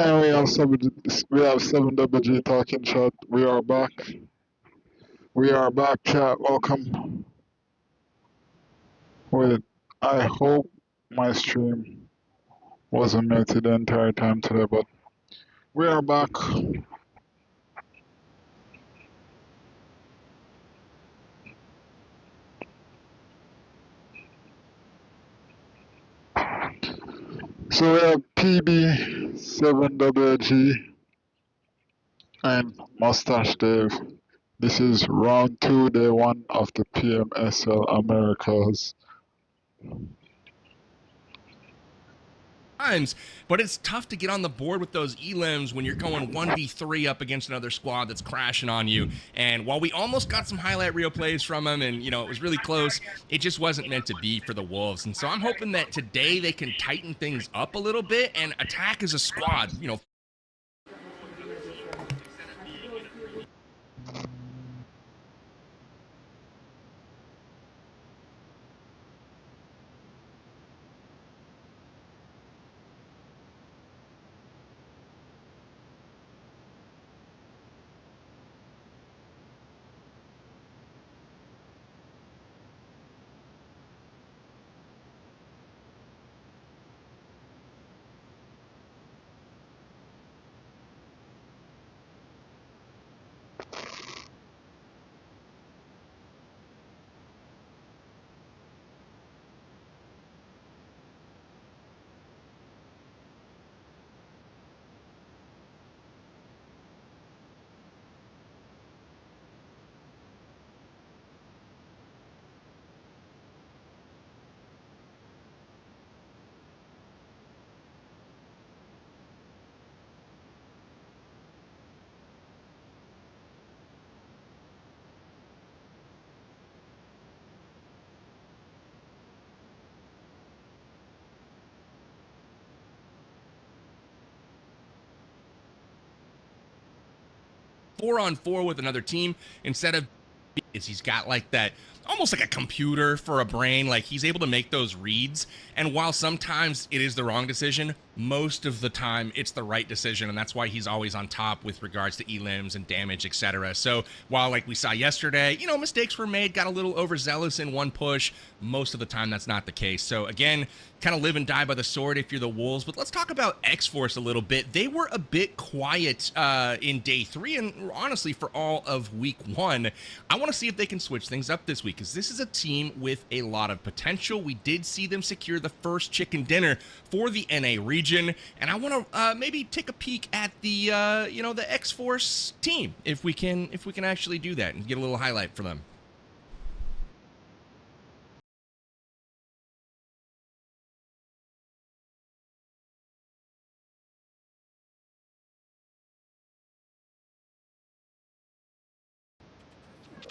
And we have 7WG talking shot. We are back. We are back, chat. Welcome. Wait, I hope my stream wasn't muted the entire time today, but we are back. So we have PB, 7WG, and Mustache Dave. This is round 2, day 1 of the PMSL Americas. But it's tough to get on the board with those elims when you're going 1v3 up against another squad that's crashing on you. And while we almost got some highlight reel plays from them and, it was really close, it just wasn't meant to be for the Wolves. And so I'm hoping that today they can tighten things up a little bit and attack as a squad, 4-on-4 with another team instead of he's got like that almost like a computer for a brain. Like he's able to make those reads, and while sometimes it is the wrong decision, most of the time it's the right decision, and that's why he's always on top with regards to elims and damage, etc. So while like we saw yesterday, mistakes were made, got a little overzealous in one push, most of the time that's not the case. So again, kind of live and die by the sword if you're the Wolves. But let's talk about X-Force a little bit. They were a bit quiet in day 3 and honestly for all of week 1. I want to see if they can switch things up this week, because this is a team with a lot of potential. We did see them secure the first chicken dinner for the NA region, and I want to maybe take a peek at the the X-Force team if we can actually do that and get a little highlight for them.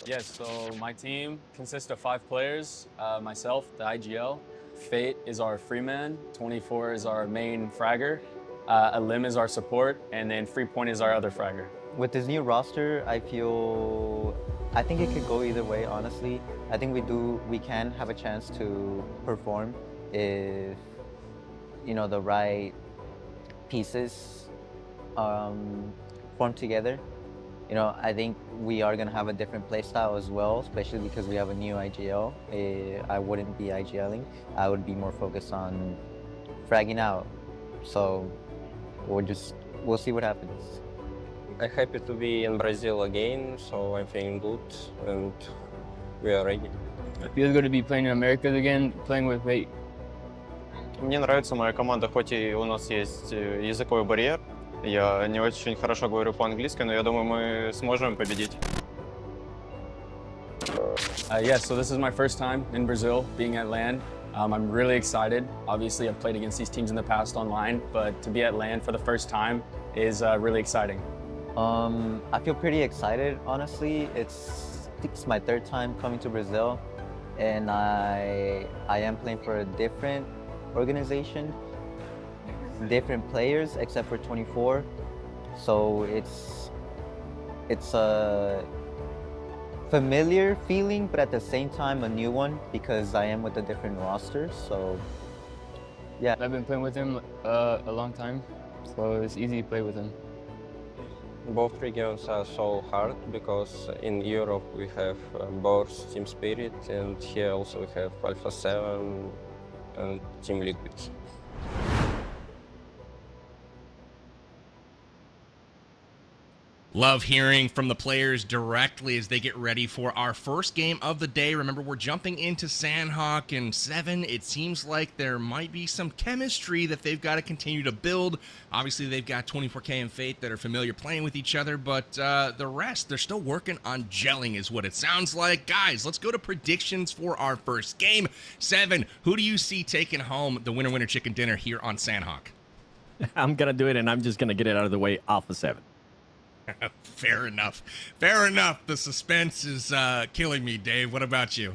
Yes, so my team consists of 5 players. Myself, the IGL. Fate is our free man. 24 is our main fragger. Elim is our support, and then Freepoint is our other fragger. With this new roster, I think it could go either way, honestly. I think we can have a chance to perform if, the right pieces form together. I think we are going to have a different play style as well, especially because we have a new IGL. I wouldn't be IGLing. I would be more focused on fragging out. So we'll see what happens. I'm happy to be in Brazil again, so I'm feeling good and we are ready. I feel good to be playing in Americas again, playing with Fate. Мне нравится моя команда, хоть и у нас есть языковой барьер. Я не очень хорошо говорю по-английски, но я думаю, мы сможем победить. Yes, so this is my first time in Brazil, being at LAN. I'm really excited. Obviously, I've played against these teams in the past online, but to be at LAN for the first time is really exciting. I feel pretty excited, honestly. I think it's my 3rd time coming to Brazil, and I am playing for a different organization, different players except for 24. So it's a familiar feeling, but at the same time a new one because I am with a different roster. So yeah, I've been playing with him a long time, so it's easy to play with him. Both regions are so hard because in Europe we have both Team Spirit, and here also we have Alpha 7 and Team Liquid. Love hearing from the players directly as they get ready for our first game of the day. Remember, we're jumping into Sandhawk and 7. It seems like there might be some chemistry that they've got to continue to build. Obviously, they've got 24K and Fate that are familiar playing with each other, but the rest, they're still working on gelling is what it sounds like. Guys, let's go to predictions for our first game. 7, who do you see taking home the winner chicken dinner here on Sandhawk? I'm going to do it, and I'm just going to get it out of the way. Alpha 7. Fair enough. Fair enough. The suspense is killing me, Dave. What about you?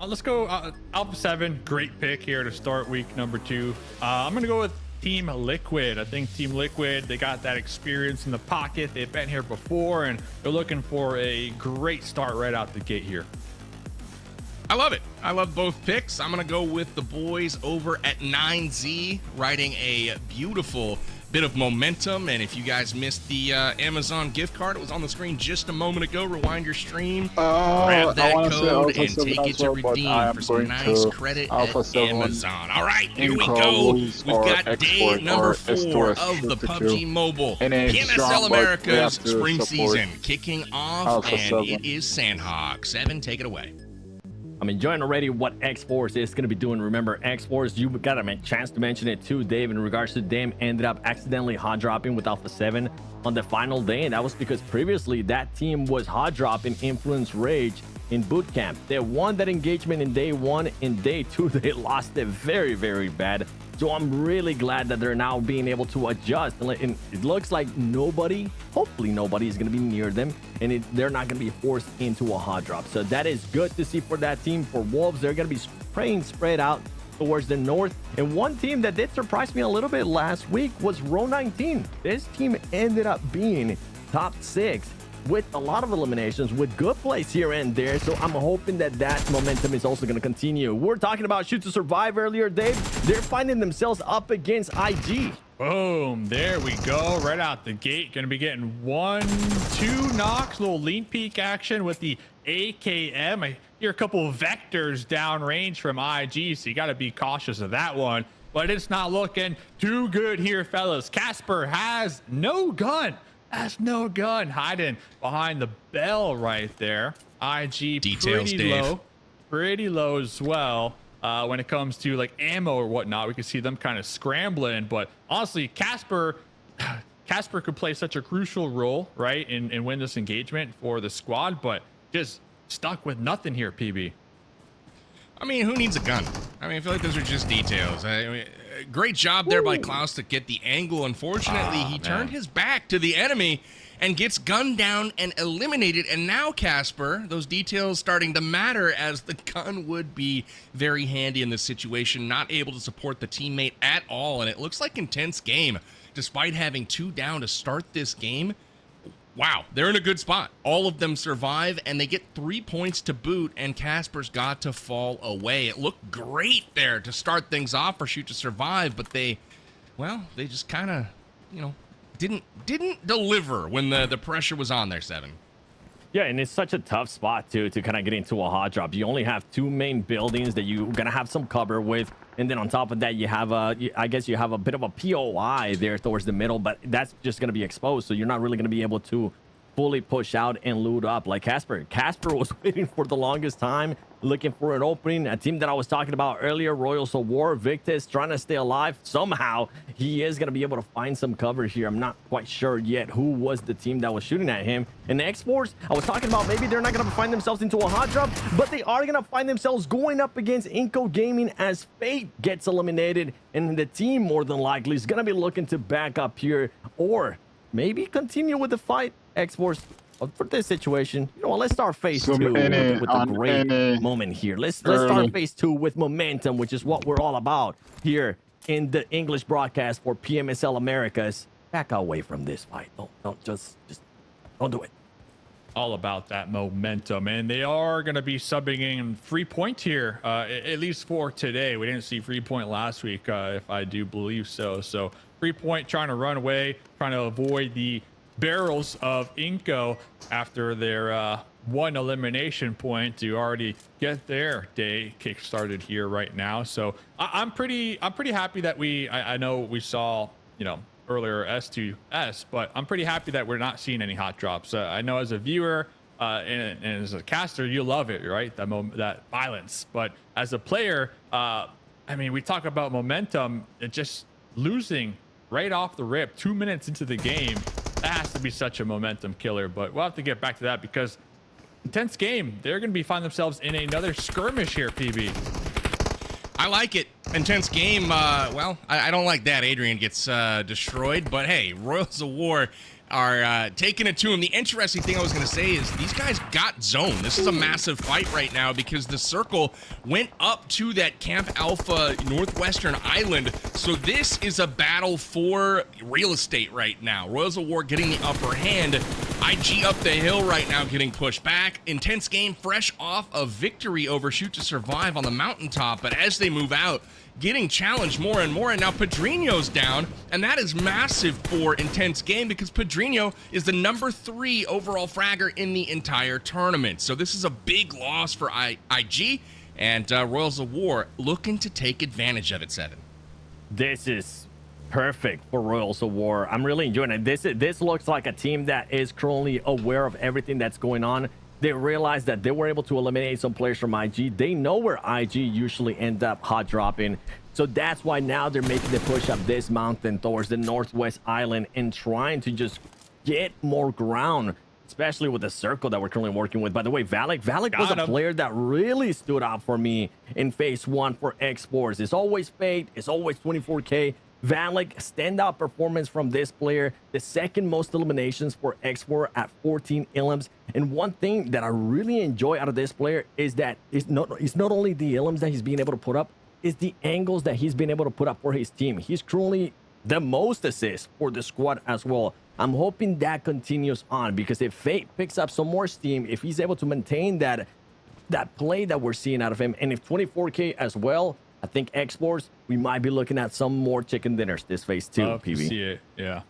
Let's go Alpha 7. Great pick here to start week number 2. I'm going to go with Team Liquid. I think Team Liquid, they got that experience in the pocket. They've been here before, and they're looking for a great start right out the gate here. I love it. I love both picks. I'm going to go with the boys over at 9Z, riding a beautiful bit of momentum. And if you guys missed the Amazon gift card, it was on the screen just a moment ago. Rewind your stream, grab that code, and take it to redeem for some nice credit at Amazon. All right, here we go. We've got day number 4 of the PUBG Mobile PMSL America's spring season kicking off, and it is Sandhawk. 7, take it away. I'm enjoying already what X-Force is going to be doing. Remember, X-Force, you got a chance to mention it too, Dave, in regards to them ended up accidentally hot dropping with Alpha 7 on the final day. And that was because previously that team was hot dropping Influence Rage in boot camp. They won that engagement in day 1. In day 2, they lost it very, very bad. So I'm really glad that they're now being able to adjust. And it looks like hopefully nobody is going to be near them, and they're not going to be forced into a hot drop. So that is good to see for that team. For Wolves, they're going to be playing spread out towards the north. And one team that did surprise me a little bit last week was Row 19. This team ended up being top 6 with a lot of eliminations, with good plays here and there. So I'm hoping that that momentum is also going to continue. We're talking about Shoot to Survive earlier, Dave. They're finding themselves up against IG. Boom, there we go. Right out the gate, gonna be getting 1-2 knocks. Little lean peek action with the AKM. I hear a couple of vectors downrange from IG, so you got to be cautious of that one. But it's not looking too good here, fellas. Casper has no gun. Hiding behind the bell right there. IG Details, pretty low as well. When it comes to like ammo or whatnot, we can see them kind of scrambling. But honestly, Casper could play such a crucial role, right, and win this engagement for the squad. But just stuck with nothing here, PB. I mean, who needs a gun? I mean, I feel like those are just details. I mean, great job there by Klaus to get the angle. Unfortunately, he turned his back to the enemy and gets gunned down and eliminated. And now, Casper, those details starting to matter, as the gun would be very handy in this situation. Not able to support the teammate at all. And it looks like intense game. Despite having 2 down to start this game, wow, they're in a good spot. All of them survive, and they get 3 points to boot, and Casper's got to fall away. It looked great there to start things off for Shoot to Survive, but they just kind of, didn't deliver when the pressure was on there, 7. Yeah, and it's such a tough spot to kind of get into a hot drop. You only have 2 main buildings that you're gonna have some cover with, and then on top of that, you have I guess you have a bit of a POI there towards the middle, but that's just gonna be exposed, so you're not really gonna be able to fully push out and loot up like Casper. Casper was waiting for the longest time, looking for an opening. A team that I was talking about earlier, Royals of War, Victus, trying to stay alive. Somehow he is going to be able to find some cover here. I'm not quite sure yet who was the team that was shooting at him. And the X-Force, I was talking about, maybe they're not going to find themselves into a hot drop, but they are going to find themselves going up against Inco Gaming as Fate gets eliminated, and the team more than likely is going to be looking to back up here, or maybe continue with the fight. X-Force, for this situation, you know what, let's start phase 2 with a great moment here. Let's start phase 2 with momentum, which is what we're all about here in the English broadcast for PMSL Americas. Back away from this fight. Don't just don't do it. All about that momentum, and they are going to be subbing in Free Point here, at least for today. We didn't see Free Point last week, if I do believe so. So Free Point trying to run away, trying to avoid the barrels of Inko after their one elimination point to already get their day kick-started here right now. So I'm pretty happy that I know we saw, you know, earlier S2S, but I'm pretty happy that we're not seeing any hot drops. I know as a viewer and as a caster, you love it, right? That violence. But as a player, I mean, we talk about momentum, and just losing right off the rip 2 minutes into the game, that has to be such a momentum killer. But we'll have to get back to that because intense game. They're going to be finding themselves in another skirmish here, PB. I like it. Intense game. Well, I don't like that. Adrian gets destroyed, but hey, Royals of War are taking it to him. The interesting thing I was going to say is these guys got zone. This is a massive fight right now because the circle went up to that Camp Alpha northwestern island. So this is a battle for real estate right now. Royals of War getting the upper hand. IG up the hill right now getting pushed back. Intense game fresh off a victory over Shoot to Survive on the mountaintop. But as they move out, getting challenged more and more, and now Padrino's down, and that is massive for Intense Game because Padrino is the #3 overall fragger in the entire tournament. So this is a big loss for IG, and Royals of War looking to take advantage of it, Seven. This is perfect for Royals of War. I'm really enjoying it. This looks like a team that is currently aware of everything that's going on. They realized that they were able to eliminate some players from IG. They know where IG usually end up hot dropping. So that's why now they're making the push up this mountain towards the northwest island and trying to just get more ground, especially with the circle that we're currently working with. By the way, Valak was a player that really stood out for me in phase 1 for X-Force. It's always Fate. It's always 24K. Valak, standout performance from this player, the second most eliminations for X4 at 14 elims. And one thing that I really enjoy out of this player is that it's not only the elims that he's being able to put up, it's the angles that he's been able to put up for his team. He's currently the most assists for the squad as well. I'm hoping that continues on because if Fate picks up some more steam, if he's able to maintain that play that we're seeing out of him, and if 24K as well, I think X-Force, we might be looking at some more chicken dinners this phase 2, PB. See it, yeah.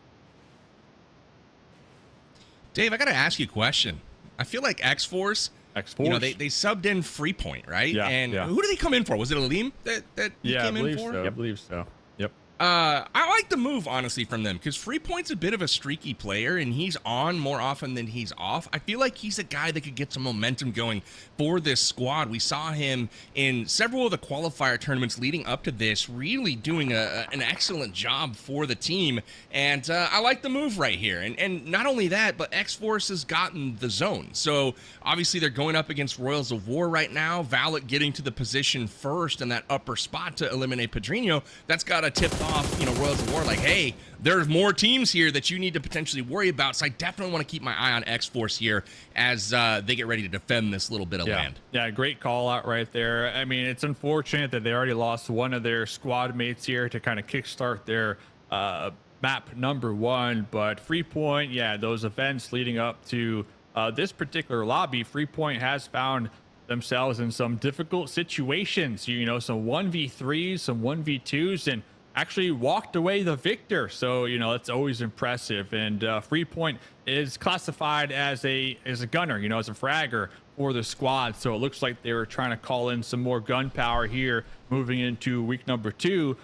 Dave, I got to ask you a question. I feel like X-Force, you know, they subbed in Free Point, right? Yeah, and yeah. who did he come in for? Was it Aleem that he came in for? So. I believe so. Yep. I like the move, honestly, from them because Free Point's a bit of a streaky player and he's on more often than he's off. I feel like he's a guy that could get some momentum going for this squad. We saw him in several of the qualifier tournaments leading up to this, really doing an excellent job for the team. And I like the move right here. And not only that, but X-Force has gotten the zone. So obviously they're going up against Royals of War right now. Valak getting to the position first in that upper spot to eliminate Padrino. That's got to tip off, you know, Royals of War like, hey, there's more teams here that you need to potentially worry about. So I definitely want to keep my eye on X-Force here as they get ready to defend this little bit of land. Yeah, great call out right there. I mean, it's unfortunate that they already lost one of their squad mates here to kind of kickstart their map #1. But Free Point, yeah, those events leading up to this particular lobby, Free Point has found themselves in some difficult situations. You know, some 1v3s, some 1v2s, and actually walked away the victor. So, you know, it's always impressive. And Free Point is classified as a gunner, you know, as a fragger for the squad. So it looks like they were trying to call in some more gun power here moving into week #2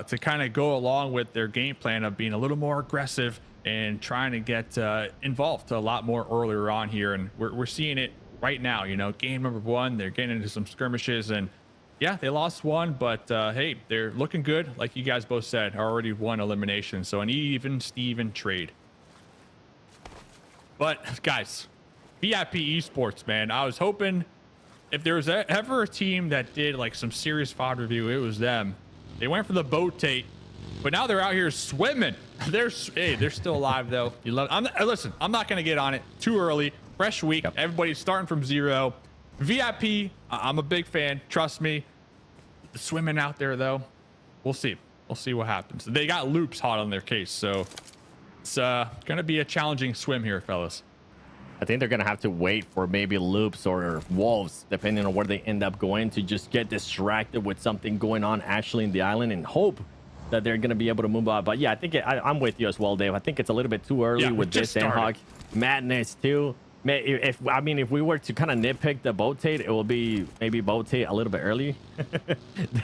to kind of go along with their game plan of being a little more aggressive and trying to get involved a lot more earlier on here. And we're seeing it right now. You know, game #1, they're getting into some skirmishes, and yeah, they lost one, but hey, they're looking good. Like you guys both said, already one elimination. So an even Steven trade. But guys, VIP Esports, man, I was hoping if there was ever a team that did like some serious VOD review, it was them. They went for the boat Tate, but now they're out here swimming. They're still alive though. You love. Listen, I'm not gonna get on it too early. Fresh week. Yep. Everybody's starting from zero. VIP, I'm a big fan. Trust me. The swimming out there though, we'll see. We'll see what happens. They got loops hot on their case, so it's gonna be a challenging swim here, fellas. I think they're gonna have to wait for maybe loops or wolves, depending on where they end up going, to just get distracted with something going on actually in the island and hope that they're going to be able to move on. But yeah, I think I'm with you as well, Dave. I think it's a little bit too early with this Sandhawk madness too. If we were to kind of nitpick the Botate, it will be maybe Botate a little bit early.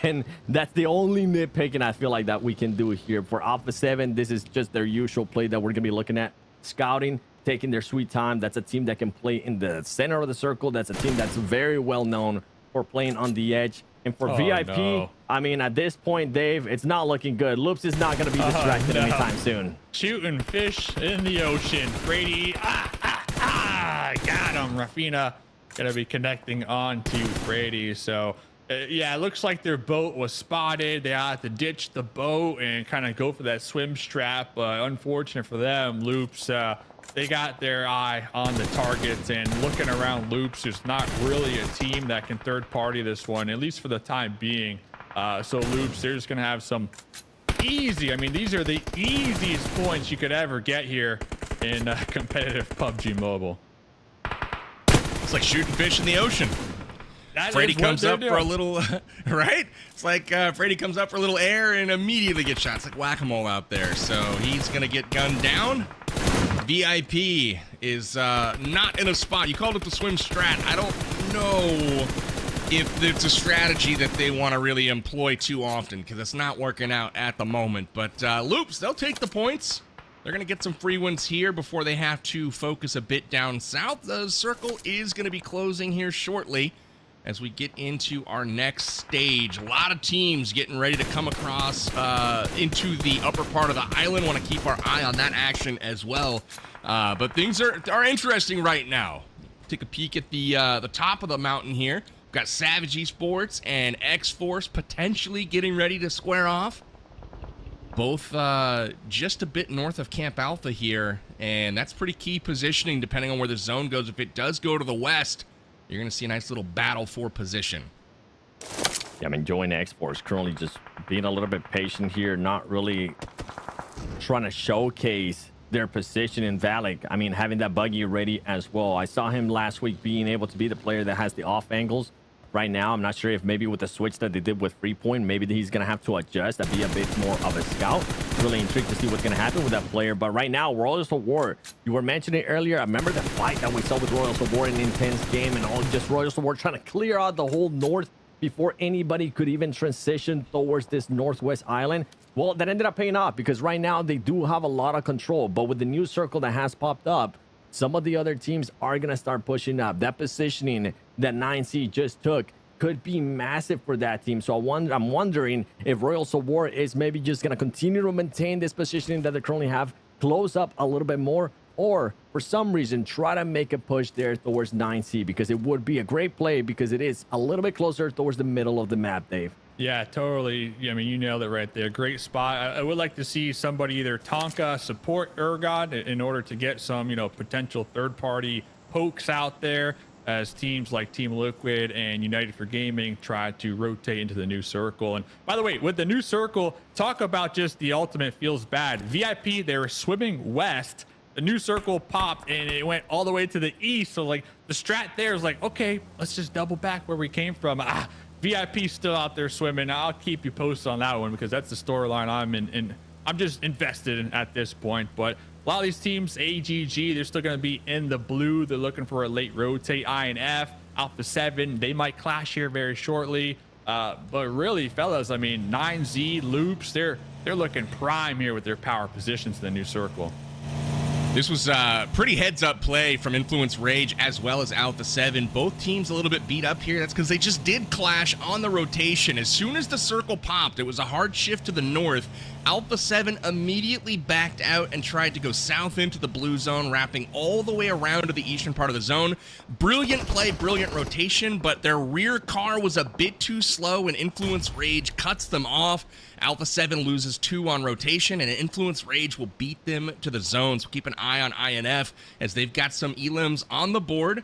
Then that's the only nitpicking I feel like that we can do here. For Alpha 7, this is just their usual play that we're going to be looking at. Scouting, taking their sweet time. That's a team that can play in the center of the circle. That's a team that's very well known for playing on the edge. And for VIP, I mean, at this point, Dave, it's not looking good. Loops is not going to be distracted anytime soon. Shooting fish in the ocean. Brady, got him. Rafina going to be connecting on to Brady. So, yeah, it looks like their boat was spotted. They had to ditch the boat and kind of go for that swim strap. Unfortunate for them, Loops, they got their eye on the targets, and looking around Loops, there's not really a team that can third party this one, at least for the time being. So Loops, they're just going to have some easy, I mean, these are the easiest points you could ever get here in competitive PUBG Mobile. It's like shooting fish in the ocean. Freddy comes up for a little, right? It's like Freddy comes up for a little air and immediately gets shot. It's like whack-a-mole out there. So he's going to get gunned down. VIP is not in a spot. You called it the swim strat. I don't know if it's a strategy that they want to really employ too often because it's not working out at the moment. But Loops, they'll take the points. They're going to get some free ones here before they have to focus a bit down south. The circle is going to be closing here shortly as we get into our next stage. A lot of teams getting ready to come across into the upper part of the island. Want to keep our eye on that action as well. But things are interesting right now. Take a peek at the top of the mountain here. We've got Savage Esports and X-Force potentially getting ready to square off. Both just a bit north of Camp Alpha here, and that's pretty key positioning depending on where the zone goes. If it does go to the west, you're going to see a nice little battle for position. Yeah, I'm enjoying X-Force currently just being a little bit patient here, not really trying to showcase their position in Valak. I mean, having that buggy ready as well. I saw him last week being able to be the player that has the off angles. Right now, I'm not sure if maybe with the switch that they did with Freepoint, maybe he's going to have to adjust and be a bit more of a scout. Really intrigued to see what's going to happen with that player. But right now, Royals of War, you were mentioning earlier, I remember the fight that we saw with Royals of War in an intense game and all just Royals of War trying to clear out the whole north before anybody could even transition towards this northwest island. Well, that ended up paying off because right now they do have a lot of control. But with the new circle that has popped up, some of the other teams are going to start pushing up. That positioning that 9C just took could be massive for that team. So I'm wondering if Royals of War is maybe just going to continue to maintain this positioning that they currently have, close up a little bit more, or for some reason try to make a push there towards 9C, because it would be a great play because it is a little bit closer towards the middle of the map, Dave. Yeah, totally. I mean, you nailed it right there. Great spot. I would like to see somebody either Tonka support Ergon in order to get some, potential third-party pokes out there as teams like Team Liquid and United for Gaming try to rotate into the new circle. And by the way, with the new circle, talk about just the ultimate feels bad. VIP, they were swimming west. The new circle popped and it went all the way to the east. So like the strat there is like, okay, let's just double back where we came from. VIP still out there swimming. I'll keep you posted on that one because that's the storyline I'm in, and I'm just invested in at this point. But a lot of these teams, AGG, they're still going to be in the blue. They're looking for a late rotate. INF, Alpha 7, they might clash here very shortly. But really, fellas, I mean, 9Z, Loops, they're looking prime here with their power positions in the new circle. This was a pretty heads-up play from Influence Rage as well as Alpha 7. Both teams a little bit beat up here. That's because they just did clash on the rotation. As soon as the circle popped, it was a hard shift to the north. Alpha 7 immediately backed out and tried to go south into the blue zone, wrapping all the way around to the eastern part of the zone. Brilliant play, brilliant rotation, but their rear car was a bit too slow and Influence Rage cuts them off. Alpha 7 loses 2 on rotation, and Influence Rage will beat them to the zone. So keep an eye on INF as they've got some elims on the board.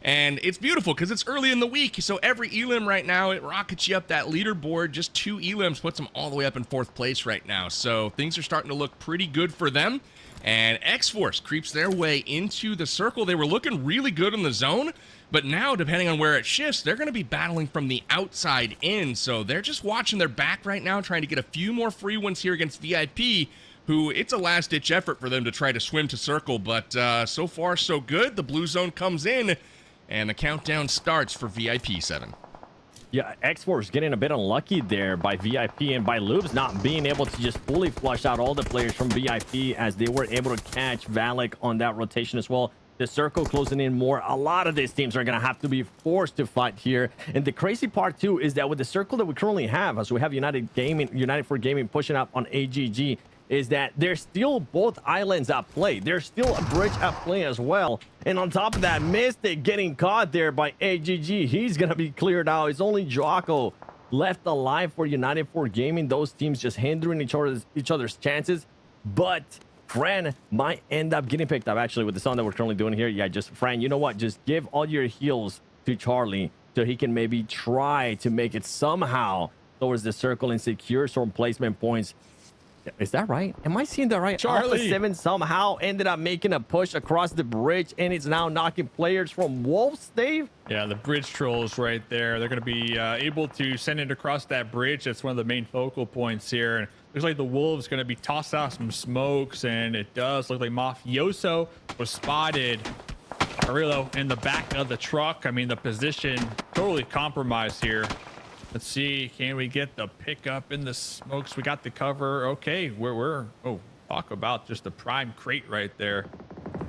And it's beautiful because it's early in the week. So every elim right now, it rockets you up that leaderboard. Just 2 elims puts them all the way up in 4th place right now. So things are starting to look pretty good for them. And X-Force creeps their way into the circle. They were looking really good in the zone, But now, depending on where it shifts, they're going to be battling from the outside in. So they're just watching their back right now, trying to get a few more free ones here against VIP, who it's a last-ditch effort for them to try to swim to circle. But so far, so good. The blue zone comes in, and the countdown starts for VIP 7. Yeah, X-Force getting a bit unlucky there by VIP and by Loops not being able to just fully flush out all the players from VIP, as they were able to catch Valak on that rotation as well. The circle closing in more. A lot of these teams are going to have to be forced to fight here. And the crazy part, too, is that with the circle that we currently have, as we have United for Gaming pushing up on AGG, is that there's still both islands at play. There's still a bridge at play as well. And on top of that, Mystic getting caught there by AGG. He's going to be cleared out. It's only Jocko left alive for United for Gaming. Those teams just hindering each other's chances. But Fran might end up getting picked up, actually, with the song that we're currently doing here. Yeah, just Fran, you know what? Just give all your heals to Charlie so he can maybe try to make it somehow towards the circle and secure some placement points. Is that right? Am I seeing that right? Charlie Alpha 7 somehow ended up making a push across the bridge, and it's now knocking players from Wolves, Dave. Yeah, the bridge trolls right there. They're going to be able to send it across that bridge. That's one of the main focal points here. And looks like the Wolves going to be tossed out some smokes, and it does look like Mafioso was spotted. Carrillo in the back of the truck. I mean, the position totally compromised here. Let's see, can we get the pickup in the smokes? We got the cover. Okay, oh, talk about just the prime crate right there,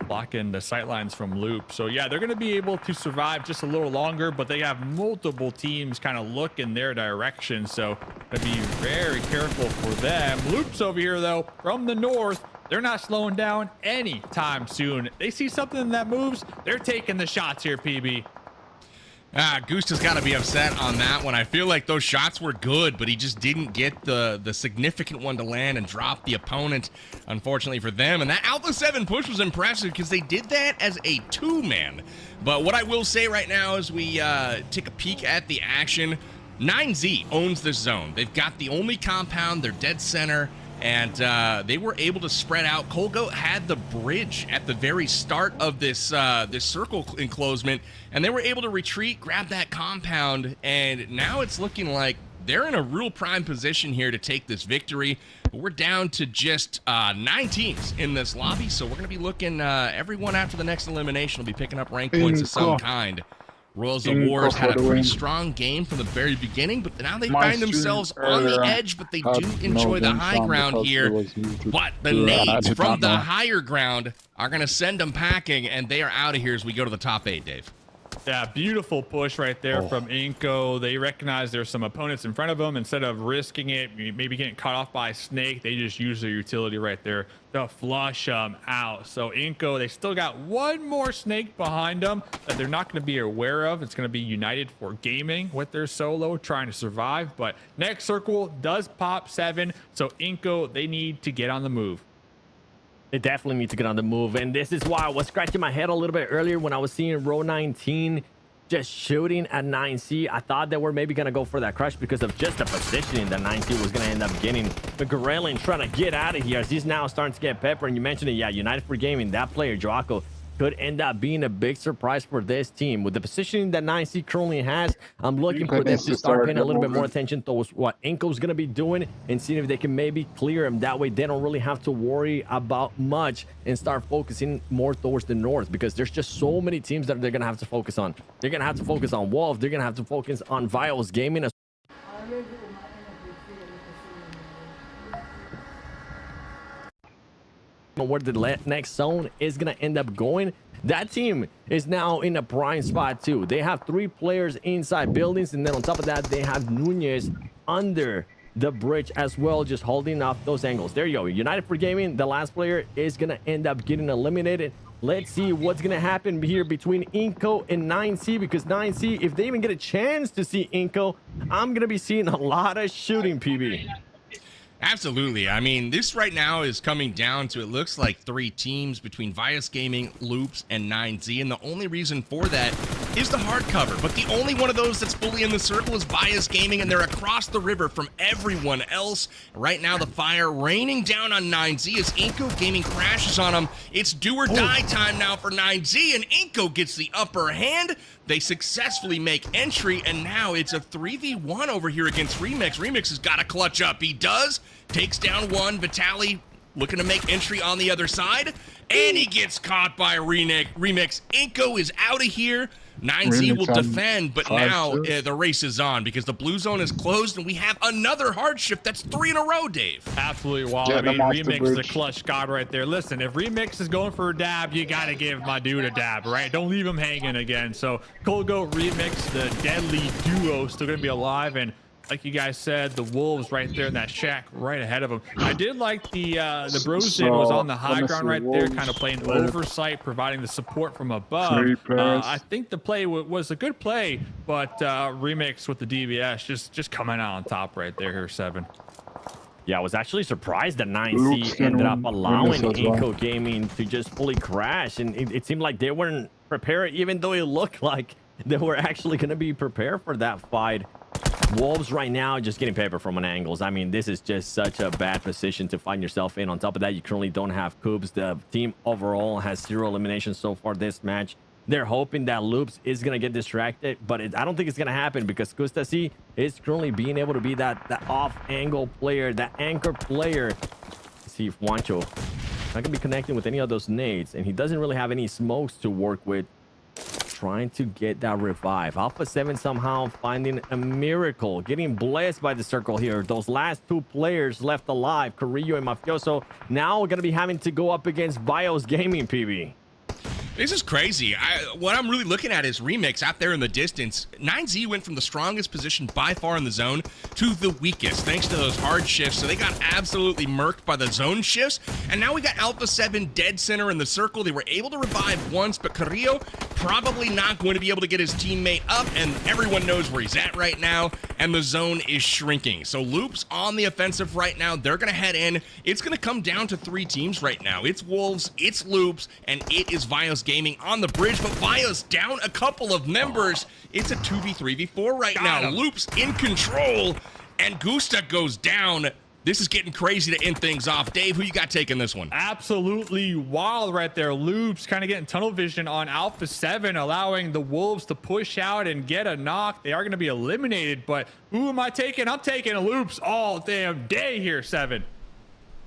blocking the sightlines from Loop. So yeah, they're going to be able to survive just a little longer, but they have multiple teams kind of look in their direction. So to be very careful for them. Loop's over here though, from the north. They're not slowing down anytime soon. They see something that moves, they're taking the shots here, PB. Gusta's got to be upset on that one. I feel like those shots were good, but he just didn't get the significant one to land and drop the opponent, unfortunately for them. And that Alpha 7 push was impressive because they did that as a 2-man. But what I will say right now is we take a peek at the action. 9Z owns this zone. They've got the only compound. They're dead center. And they were able to spread out. Colgoat had the bridge at the very start of this this circle enclosement, and they were able to retreat, grab that compound, and now it's looking like they're in a real prime position here to take this victory. But we're down to just 9 teams in this lobby, so we're going to be looking, everyone after the next elimination will be picking up rank points of some kind. Royals of Wars had a pretty strong game from the very beginning, but now they find themselves on the edge, but they do enjoy the high ground here. But the nades from the higher ground are going to send them packing, and they are out of here as we go to the top 8, Dave. Yeah, beautiful push right there from Inko. They recognize there's some opponents in front of them. Instead of risking it, maybe getting caught off by a snake, they just use their utility right there to flush them out. So Inko, they still got one more snake behind them that they're not going to be aware of. It's going to be United for Gaming with their solo trying to survive. But next circle does pop 7. So Inko, they need to get on the move. They definitely need to get on the move, and this is why I was scratching my head a little bit earlier when I was seeing row 19 just shooting at 9C. I thought they were maybe going to go for that crush because of just the positioning that 9C was going to end up getting. But Gorelin trying to get out of here as he's now starting to get pepper. And you mentioned it, yeah, United for Gaming, that player, Joaco, could end up being a big surprise for this team. With the positioning that 9C currently has, I'm looking for them to start paying a little bit more attention to what Inko's going to be doing and seeing if they can maybe clear him. That way, they don't really have to worry about much and start focusing more towards the north, because there's just so many teams that they're going to have to focus on. They're going to have to focus on Wolf. They're going to have to focus on Vios Gaming as where the next zone is going to end up going. That team is now in a prime spot too. They have 3 players inside buildings, and then on top of that, they have Nunez under the bridge as well, just holding off those angles. There you go. United for Gaming, the last player is going to end up getting eliminated. Let's see what's going to happen here between Inko and 9C, because 9C, if they even get a chance to see Inko, I'm going to be seeing a lot of shooting, PB. Absolutely. I mean, this right now is coming down to, it looks like 3 teams between Vias Gaming, Loops, and 9Z. And the only reason for that is the hard cover, but the only one of those that's fully in the circle is Bias Gaming, and they're across the river from everyone else. Right now, the fire raining down on 9Z as Inko Gaming crashes on them. It's do or die time now for 9Z, and Inko gets the upper hand. They successfully make entry, and now it's a 3v1 over here against Remix. Remix has got to clutch up. He does. Takes down one. Vitali looking to make entry on the other side, and he gets caught by Remix. Inko is out of here. 9Z will defend, but now the race is on because the blue zone is closed, and we have another hard shift. That's 3 in a row, Dave. Absolutely wild. I mean, Remix is a clutch god right there. Listen, if Remix is going for a dab, you got to give my dude a dab, right? Don't leave him hanging again. So Cold Goat Remix, the deadly duo, still going to be alive. And like you guys said, the Wolves right there in that shack right ahead of them. I did like the Brozin was on the high ground right there, kind of playing oversight, providing the support from above. I think the play was a good play, but Remix with the DBS just coming out on top right there here, 7. Yeah, I was actually surprised that 9C ended up allowing Inko Gaming to just fully crash, and it seemed like they weren't prepared, even though it looked like they were actually going to be prepared for that fight. Wolves right now just getting paper from an angles. I mean, this is just such a bad position to find yourself in. On top of that, you currently don't have Coops. The team overall has 0 eliminations so far this match. They're hoping that Loops is going to get distracted, but I don't think it's going to happen because Kustasi is currently being able to be that off-angle player, that anchor player. Let's see if Juancho not going to be connecting with any of those nades, and he doesn't really have any smokes to work with. Trying to get that revive. Alpha 7 somehow finding a miracle, getting blessed by the circle here. Those last 2 players left alive, Carrillo and Mafioso, now we're going to be having to go up against Bios Gaming, PB. This is crazy. What I'm really looking at is Remix out there in the distance. 9Z went from the strongest position by far in the zone to the weakest, thanks to those hard shifts. So they got absolutely murked by the zone shifts. And now we got Alpha 7 dead center in the circle. They were able to revive once, but Carrillo probably not going to be able to get his teammate up, and everyone knows where he's at right now, and the zone is shrinking. So Loops on the offensive right now. They're going to head in. It's going to come down to 3 teams right now. It's Wolves, it's Loops, and it is Bios Gaming on the bridge, but Bios down a couple of members. It's a 2v3v4 right now. Loops in control, and Gusta goes down. This is getting crazy to end things off. Dave, who you got taking this one? Absolutely wild right there. Loops kind of getting tunnel vision on Alpha 7, allowing the Wolves to push out and get a knock. They are going to be eliminated, but who am I taking? I'm taking Loops all damn day here, 7.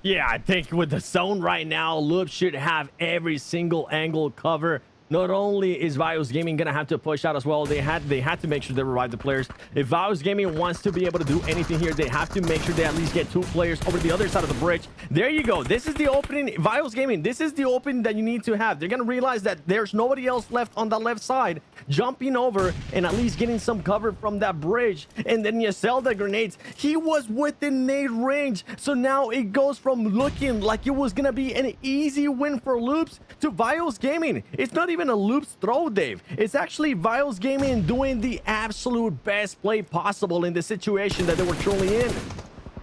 Yeah, I think with the zone right now, Loops should have every single angle cover. Not only is Bios Gaming going to have to push out as well, they had to make sure they revive the players. If Bios Gaming wants to be able to do anything here, they have to make sure they at least get 2 players over the other side of the bridge. There you go. This is the opening. Bios Gaming, this is the opening that you need to have. They're going to realize that there's nobody else left on the left side, jumping over and at least getting some cover from that bridge. And then you sell the grenades. He was within nade range. So now it goes from looking like it was going to be an easy win for Loops to Bios Gaming. It's not even a Loops throw, Dave. It's actually Bios Gaming doing the absolute best play possible in the situation that they were truly in.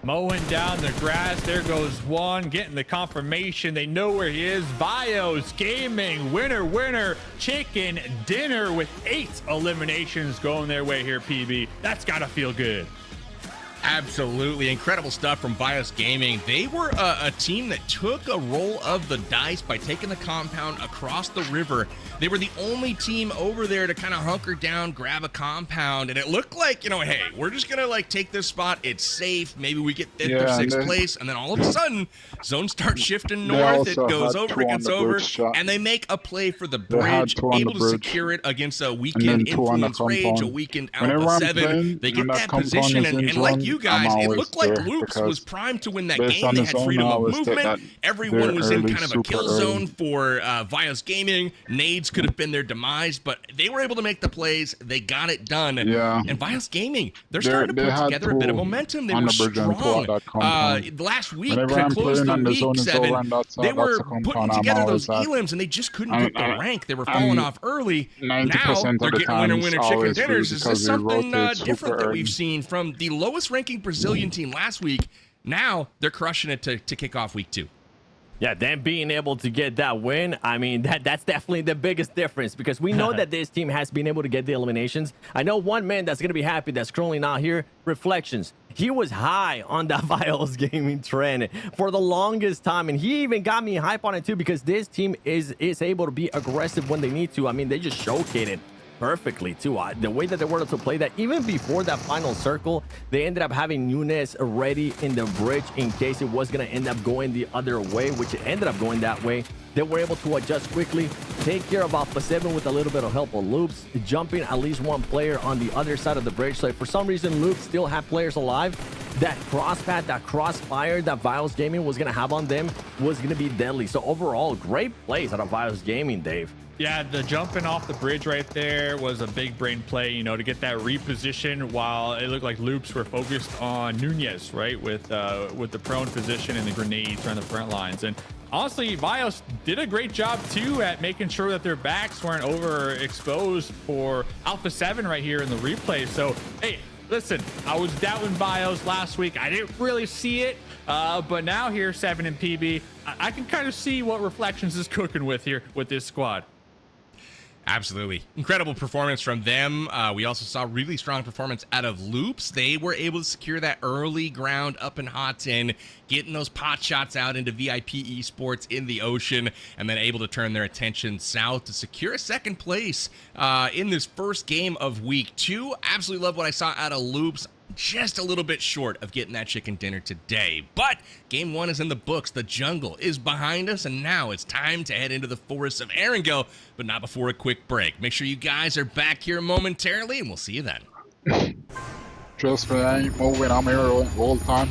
Mowing down the grass. There goes one, getting the confirmation. They know where he is. Bios Gaming, winner, chicken dinner with 8 eliminations going their way here, PB. That's gotta feel good. Absolutely incredible stuff from Bios Gaming. They were a team that took a roll of the dice by taking the compound across the river. They were the only team over there to kind of hunker down, grab a compound, and it looked like, you know, hey, we're just gonna like take this spot. It's safe. Maybe we get 5th or 6th place, and then all of a sudden, zone starts shifting north. It goes over, it gets over, and they make a play for the bridge, able to secure it against a weakened Influence Rage, a weakened Alpha 7. They get that position, and like you guys, it looked like Loops was primed to win that game. They had freedom of movement. Everyone was in kind of a kill zone for Bios Gaming. Nades could have been their demise, but they were able to make the plays. They got it done. Yeah. And Bios Gaming, they're starting to put together a bit of momentum. They were strong. Last week, to close the week 7, they were putting together those elims, and they just couldn't get the rank. They were falling off early. Now they're getting winner chicken dinners. Is this something different that we've seen from the lowest ranking Brazilian team last week? Now they're crushing it to kick off week 2. Yeah, them being able to get that win, I mean, that's definitely the biggest difference because we know that this team has been able to get the eliminations. I know one man that's going to be happy that's currently not here, Reflections. He was high on that Vios gaming trend for the longest time, and he even got me hype on it too because this team is able to be aggressive when they need to. I mean, they just showcased it perfectly too. The way that they were able to play that, even before that final circle, they ended up having Nunes ready in the bridge in case it was going to end up going the other way, which it ended up going that way. They were able to adjust quickly, take care of Alpha 7 with a little bit of help of Loops, jumping at least one player on the other side of the bridge. So if for some reason Loops still had players alive, that crosspath, that crossfire that Vios Gaming was going to have on them was going to be deadly. So overall, great plays out of Vios Gaming, Dave. Yeah, the jumping off the bridge right there was a big brain play, you know, to get that reposition while it looked like Loops were focused on Nunez, right, with the prone position and the grenades on the front lines. And honestly, Vios did a great job too at making sure that their backs weren't overexposed for Alpha 7 right here in the replay. So, hey, listen, I was doubting Vios last week. I didn't really see it, but now here, 7 and PB, I can kind of see what Reflections is cooking with here with this squad. Absolutely. Incredible performance from them. We also saw really strong performance out of Loops. They were able to secure that early ground up in Hot 10, getting those pot shots out into VIP esports in the ocean, and then able to turn their attention south to secure a second place in this first game of week 2. Absolutely love what I saw out of Loops. Just a little bit short of getting that chicken dinner today. But game 1 is in the books. The jungle is behind us, and now it's time to head into the forests of Erangel, but not before a quick break. Make sure you guys are back here momentarily, and we'll see you then. Trust me, I ain't moving. I'm here all the time.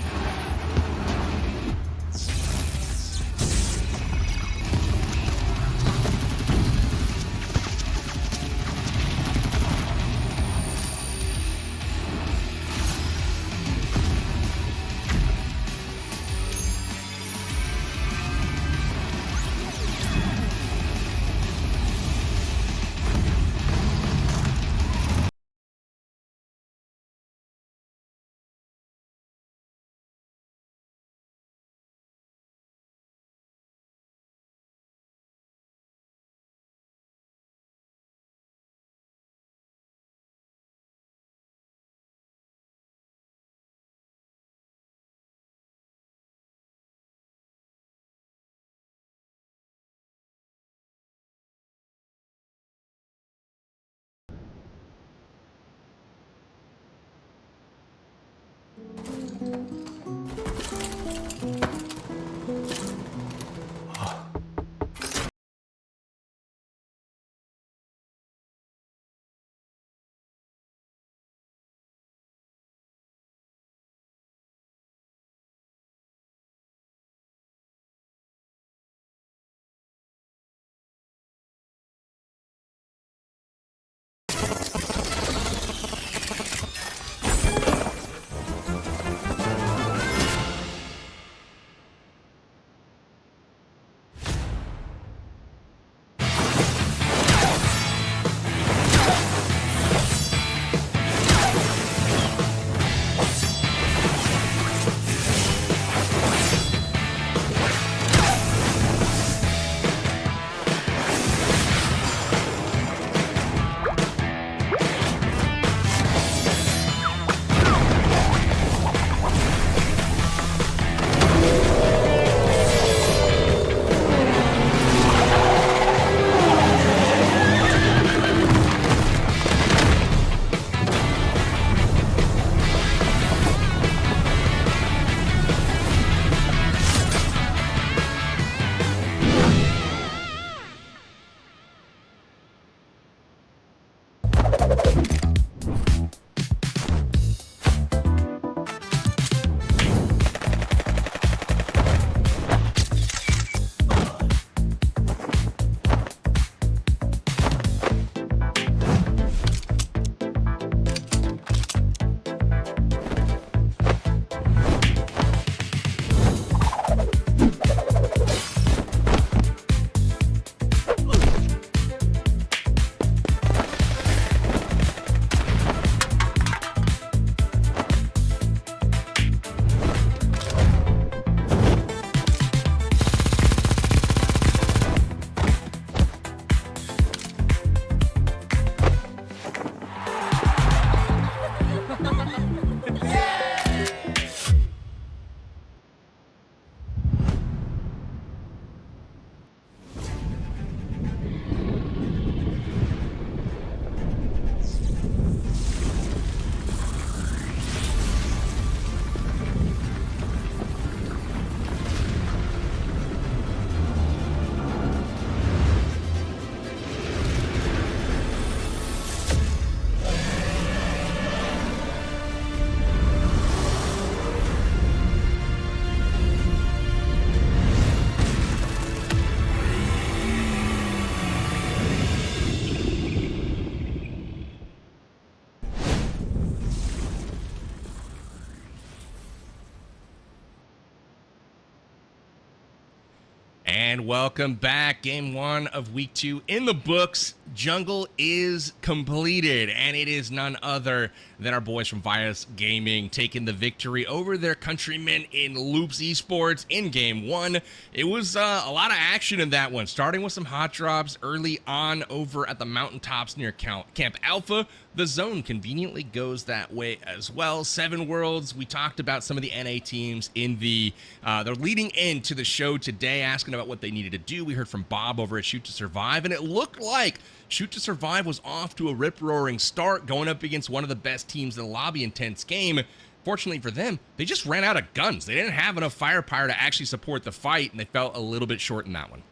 And welcome back. Game 1 of week 2 in the books. Jungle is completed, and it is none other than our boys from Vias Gaming taking the victory over their countrymen in Loops Esports in Game 1. It was a lot of action in that one, starting with some hot drops early on over at the mountaintops near Camp Alpha. The zone conveniently goes that way as well. 7 Worlds, we talked about some of the NA teams in they're leading into the show today, asking about what they needed to do. We heard from Bob over at Shoot to Survive, and it looked like Shoot to Survive was off to a rip-roaring start, going up against one of the best teams in the lobby. Intense game. Fortunately for them, they just ran out of guns. They didn't have enough firepower to actually support the fight, and they fell a little bit short in that one.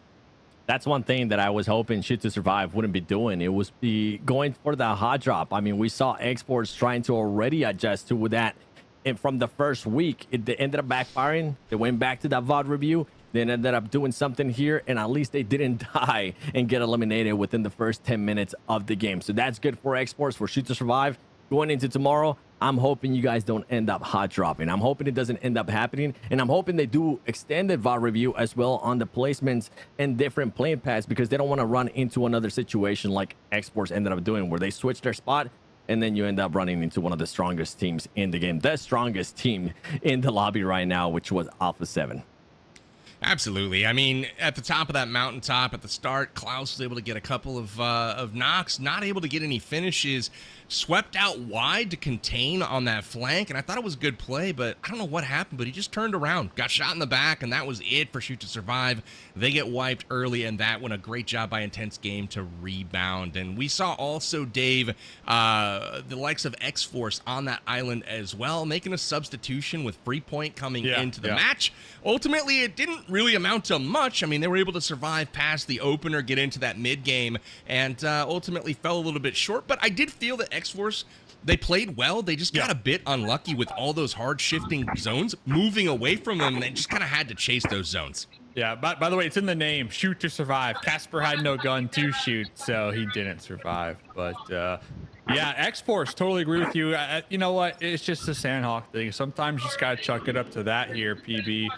That's one thing that I was hoping Shoot to Survive wouldn't be doing. It was going for the hot drop. I mean, we saw exports trying to already adjust to that. And from the first week, it ended up backfiring. They went back to that VOD review. Then ended up doing something here, and at least they didn't die and get eliminated within the first 10 minutes of the game. So that's good for exports, for Shoot to Survive. Going into tomorrow, I'm hoping you guys don't end up hot dropping. I'm hoping it doesn't end up happening, and I'm hoping they do extended VOD review as well on the placements and different playing paths, because they don't want to run into another situation like exports ended up doing, where they switch their spot and then you end up running into one of the strongest teams in the game, the strongest team in the lobby right now, which was Alpha 7. Absolutely. I mean, at the top of that mountaintop at the start, Klaus was able to get a couple of knocks, not able to get any finishes, swept out wide to contain on that flank, and I thought it was a good play, but I don't know what happened, but he just turned around, got shot in the back, and that was it for Shoot to Survive. They get wiped early, and that one, a great job by Intense Game to rebound. And we saw also, Dave, the likes of X-Force on that island as well, making a substitution with Free Point coming into the match. Ultimately, it didn't really amount to much. I mean, they were able to survive past the opener, get into that mid game, and ultimately fell a little bit short. But I did feel that X-Force, they played well. They just got a bit unlucky with all those hard shifting zones moving away from them. They just kind of had to chase those zones. Yeah, by the way, it's in the name, Shoot to Survive. Casper had no gun to shoot, so he didn't survive. But yeah, X-Force, totally agree with you. You know what? It's just the Sandhawk thing. Sometimes you just got to chuck it up to that here, PB.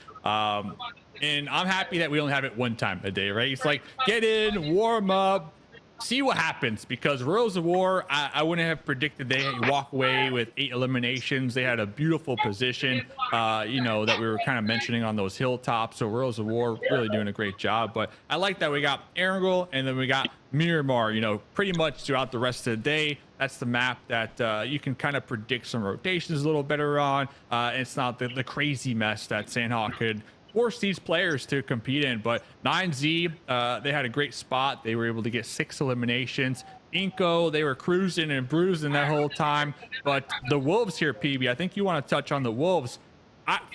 And I'm happy that we only have it one time a day, right? It's like, get in, warm up, see what happens, because Royals of War, I wouldn't have predicted they walk away with 8 eliminations. They had a beautiful position, you know, that we were kind of mentioning on those hilltops. So Royals of War really doing a great job. But I like that we got Erangel and then we got Miramar, you know, pretty much throughout the rest of the day. That's the map that you can kind of predict some rotations a little better on. It's not the crazy mess that Sandhawk could force these players to compete in. But 9Z, they had a great spot. They were able to get 6 eliminations. Inko, they were cruising and bruising that whole time. But the Wolves here, PB, I think you want to touch on the Wolves.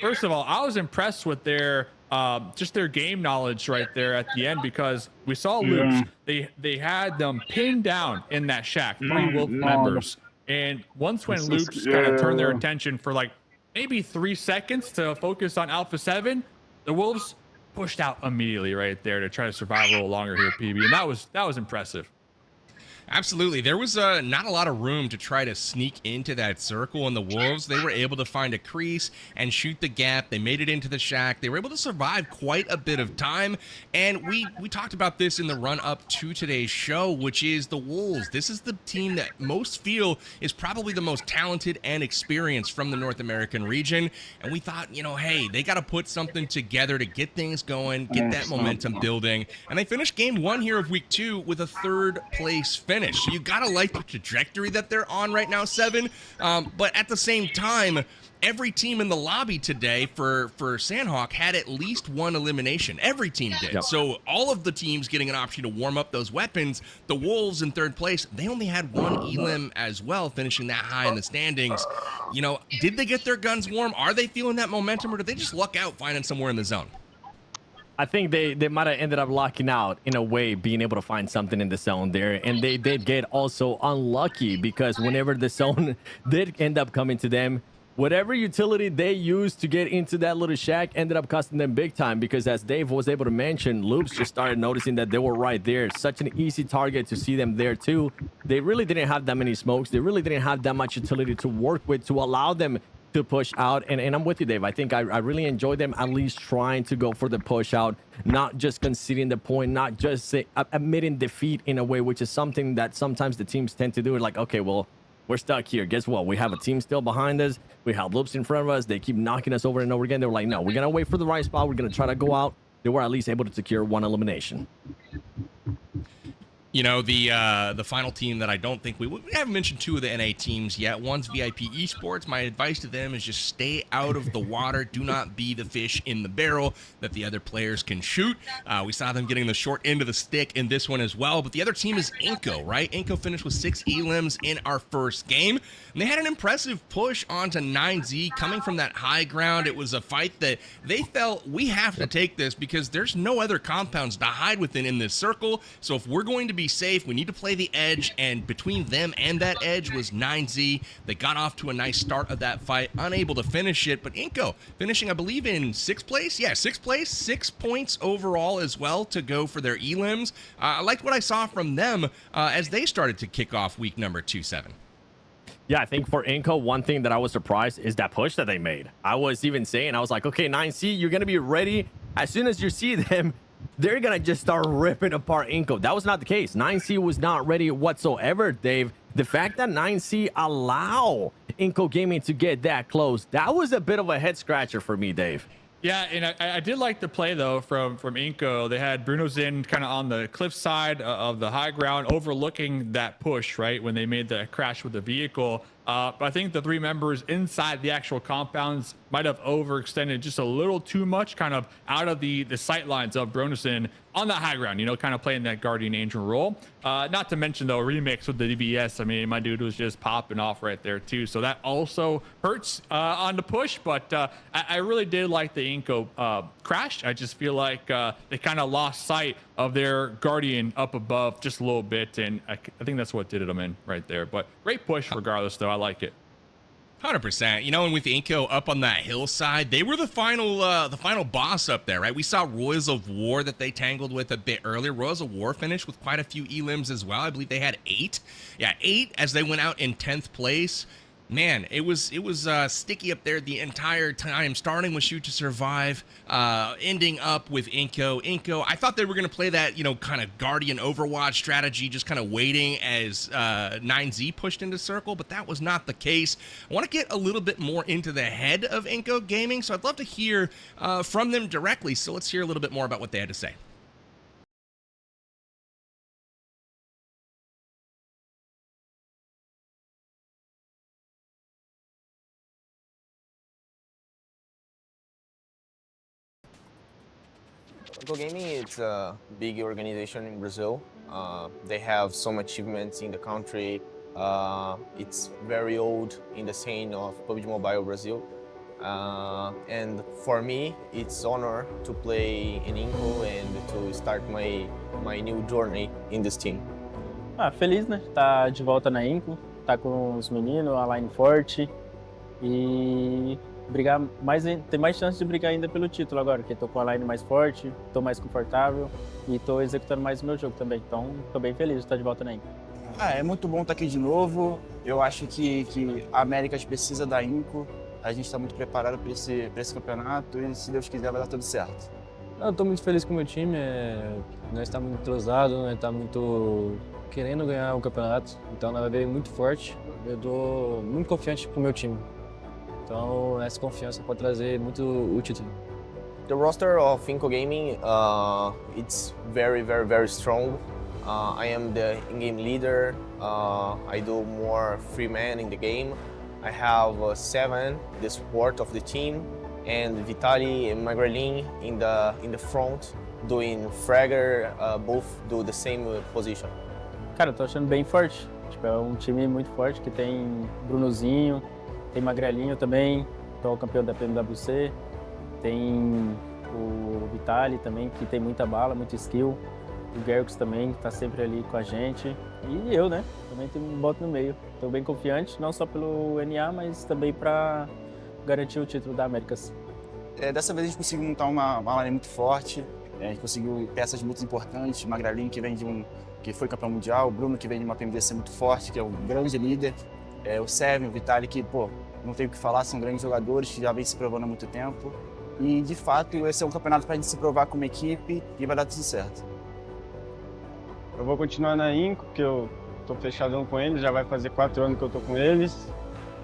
First of all, I was impressed with their just their game knowledge right there at the end, because we saw Loops. They had them pinned down in that shack, 3 Wolf members. And once when Loops kind of turned their attention for like maybe 3 seconds to focus on Alpha 7, the Wolves pushed out immediately right there to try to survive a little longer here, PB, and that was impressive. Absolutely. There was not a lot of room to try to sneak into that circle, and the Wolves, they were able to find a crease and shoot the gap. They made it into the shack. They were able to survive quite a bit of time, and we talked about this in the run-up to today's show, which is the Wolves. This is the team that most feel is probably the most talented and experienced from the North American region, and we thought, you know, hey, they got to put something together to get things going, get that momentum building, and they finished game 1 here of week 2 with a 3rd place finish. So you gotta like the trajectory that they're on right now, 7. But at the same time, every team in the lobby today for Sandhawk had at least 1 elimination. Every team did. Yep. So all of the teams getting an option to warm up those weapons. The Wolves in 3rd place, they only had 1 elim as well, finishing that high in the standings. You know, did they get their guns warm? Are they feeling that momentum, or did they just luck out finding somewhere in the zone? I think they might have ended up locking out in a way, being able to find something in the zone there. And they did get also unlucky, because whenever the zone did end up coming to them, whatever utility they used to get into that little shack ended up costing them big time, because as Dave was able to mention, Loops just started noticing that they were right there. Such an easy target to see them there too. They really didn't have that many smokes. They really didn't have that much utility to work with to allow them to push out. And I'm with you, Dave. I think I really enjoyed them at least trying to go for the push out, not just conceding the point, not just admitting defeat in a way, which is something that sometimes the teams tend to do. Like, okay, well, we're stuck here. Guess what? We have a team still behind us. We have loops in front of us. They keep knocking us over and over again. They were like, no, we're going to wait for the right spot. We're going to try to go out. They were at least able to secure one elimination. You know, the final team that I don't think we haven't mentioned two of the NA teams yet. One's VIP Esports. My advice to them is just stay out of the water. Do not be the fish in the barrel that the other players can shoot. We saw them getting the short end of the stick in this one as well. But the other team is Inco, right? Inco finished with 6 elims in our first game. And they had an impressive push onto 9Z coming from that high ground. It was a fight that they felt we have to take this because there's no other compounds to hide within in this circle. So if we're going to be safe, we need to play the edge, and between them and that edge was 9Z. They got off to a nice start of that fight, unable to finish it, but Inco finishing, I believe, in 6th place. Yeah, 6th place, 6 points overall as well to go for their elims. I liked what I saw from them as they started to kick off week number 2-7. Yeah, I think for Inco, one thing that I was surprised is that push that they made. I was even saying, I was like, okay, 9C, you're going to be ready. As soon as you see them, they're going to just start ripping apart Inco. That was not the case. 9C was not ready whatsoever, Dave. The fact that 9C allow Inco Gaming to get that close, that was a bit of a head scratcher for me, Dave. Yeah, and I did like the play, though, from Inco. They had Bruno Zinn kind of on the cliff side of the high ground, overlooking that push, right, when they made the crash with the vehicle. But I think the 3 members inside the actual compounds might have overextended just a little too much, kind of out of the sight lines of Bruno Zinn on that high ground, you know, kind of playing that guardian angel role. Not to mention, though, remix with the DBS. I mean, my dude was just popping off right there, too. So that also hurts on the push. But I really did like the Inco crash. I just feel like they kind of lost sight of their guardian up above just a little bit. And I think that's what did them in right there. But great push regardless, though. I like it. 100%. You know, and with Inco up on that hillside, they were the final boss up there, right? We saw Royals of War that they tangled with a bit earlier. Royals of War finished with quite a few elims as well. I believe they had 8. Yeah, 8 as they went out in 10th place. Man, it was sticky up there the entire time, starting with Shoot to Survive, ending up with Inco. Inco, I thought they were going to play that, you know, kind of Guardian Overwatch strategy, just kind of waiting as 9Z pushed into circle, but that was not the case. I want to get a little bit more into the head of Inco Gaming, so I'd love to hear from them directly. So let's hear a little bit more about what they had to say. Inco Gaming, it's a big organization in Brazil. They have some achievements in the country. It's very old in the scene of PUBG Mobile Brazil. And for me, it's an honor to play in Inco and to start my new journey in this team. Feliz, né? Tá de volta na Inco, tá com os meninos, a line forte e brigar mais, ter mais chance de brigar ainda pelo título agora, porque tô com a line mais forte, tô mais confortável e tô executando mais o meu jogo também. Então, tô bem feliz de estar de volta na Inco. É muito bom estar aqui de novo. Eu acho que a Américas precisa da Inco. A gente está muito preparado para esse campeonato e, se Deus quiser, vai dar tudo certo. Eu estou muito feliz com o meu time. Nós estamos muito entrosados, nós estamos muito querendo ganhar o campeonato. Então, nós veio muito forte. Eu estou muito confiante com o meu time. Então, essa confiança pode trazer muito o título. The roster of Inco Gaming, it's very, very, very strong. I am the in-game leader. I do more free man in the game. I have 7, the support of the team, and Vitaly and Magrelin in the front, doing fragger, both do the same position. Cara, eu tô achando bem forte. Tipo, é um time muito forte que tem Brunozinho, tem Magrelinho também, que é o campeão da PMWC, tem o Vitaly também, que tem muita bala, muito skill, o GYRO também, que tá sempre ali com a gente, e eu, né, também tenho um bote no meio. Tô bem confiante, não só pelo NA, mas também para garantir o título da Américas. Dessa vez a gente conseguiu montar uma line muito forte, a gente conseguiu peças muito importantes, Magrelin, que vem que foi campeão mundial, o Bruno, que vem de uma PMDC muito forte, que é um grande líder. o Seven, o Vitaly, que, pô, não tem o que falar, são grandes jogadores que já vem se provando há muito tempo. E, de fato, esse é um campeonato pra gente se provar como equipe e vai dar tudo certo. Eu vou continuar na Inco, porque eu tô fechadão com eles, já vai fazer 4 anos que eu tô com eles.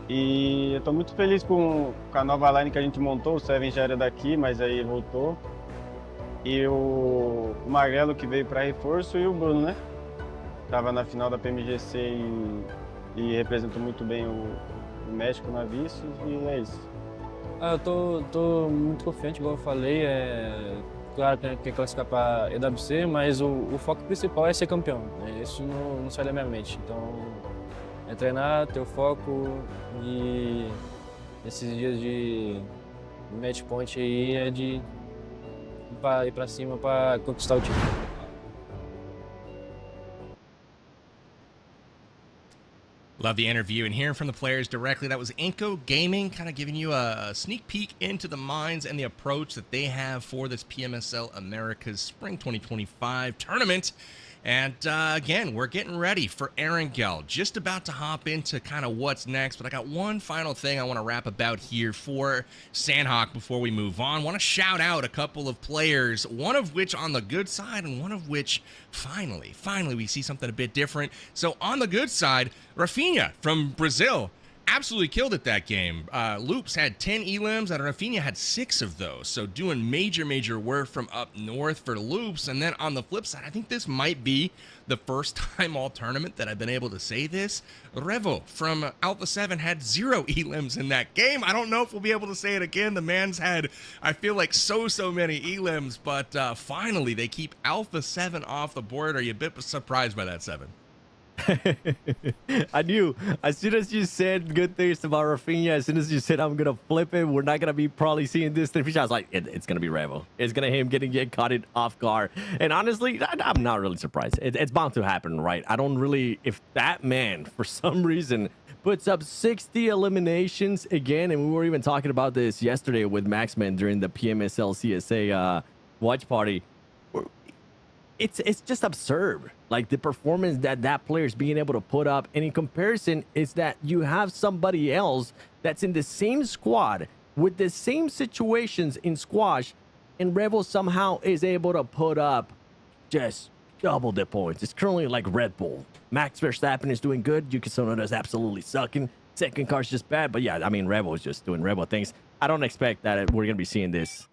E eu tô muito feliz com a nova line que a gente montou. O Seven já era daqui, mas aí voltou. E o Magrelo que veio para reforço e o Bruno, né? Tava na final da PMGC e representou muito bem o México na Vice e é isso. Eu tô muito confiante, igual eu falei. Claro que quer classificar para EWC, mas o foco principal é ser campeão. Né? Isso não sai da minha mente. Então, é treinar, ter o foco e esses dias de match point aí é de ir para cima para conquistar o título. Love the interview and hearing from the players directly. That was Inco Gaming kind of giving you a sneak peek into the minds and the approach that they have for this PMSL America's Spring 2025 tournament. And again, we're getting ready for Erangel. Just about to hop into kind of what's next, but I got one final thing I want to wrap about here for Sandhawk before we move on. Want to shout out a couple of players, one of which on the good side and one of which finally we see something a bit different. So on the good side, Rafinha from Brazil absolutely killed it that game. Loops had 10 elims, and Rafinha had 6 of those. So doing major work from up north for Loops. And then on the flip side, I think this might be the first time all tournament that I've been able to say this. Revo from Alpha 7 had 0 elims in that game. I don't know if we'll be able to say it again. The man's had, I feel like, so many elims, but finally they keep Alpha 7 off the board. Are you a bit surprised by that, 7? I knew as soon as you said good things about Rafinha, as soon as you said I'm gonna flip it, we're not gonna be probably seeing this thing. I was like, it's gonna be Revo. It's gonna him get caught it off guard. And honestly, I'm not really surprised. It's bound to happen, right? I don't really, if that man for some reason puts up 60 eliminations again, and we were even talking about this yesterday with Maxman during the PMSL CSA watch party. It's just absurd, like the performance that player is being able to put up. And in comparison, is that you have somebody else that's in the same squad with the same situations in squash, and Revo somehow is able to put up just double the points. It's currently like Red Bull. Max Verstappen is doing good. Yuki Tsunoda is absolutely sucking. Second car's just bad. But yeah, I mean, Revo is just doing Revo things. I don't expect that we're going to be seeing this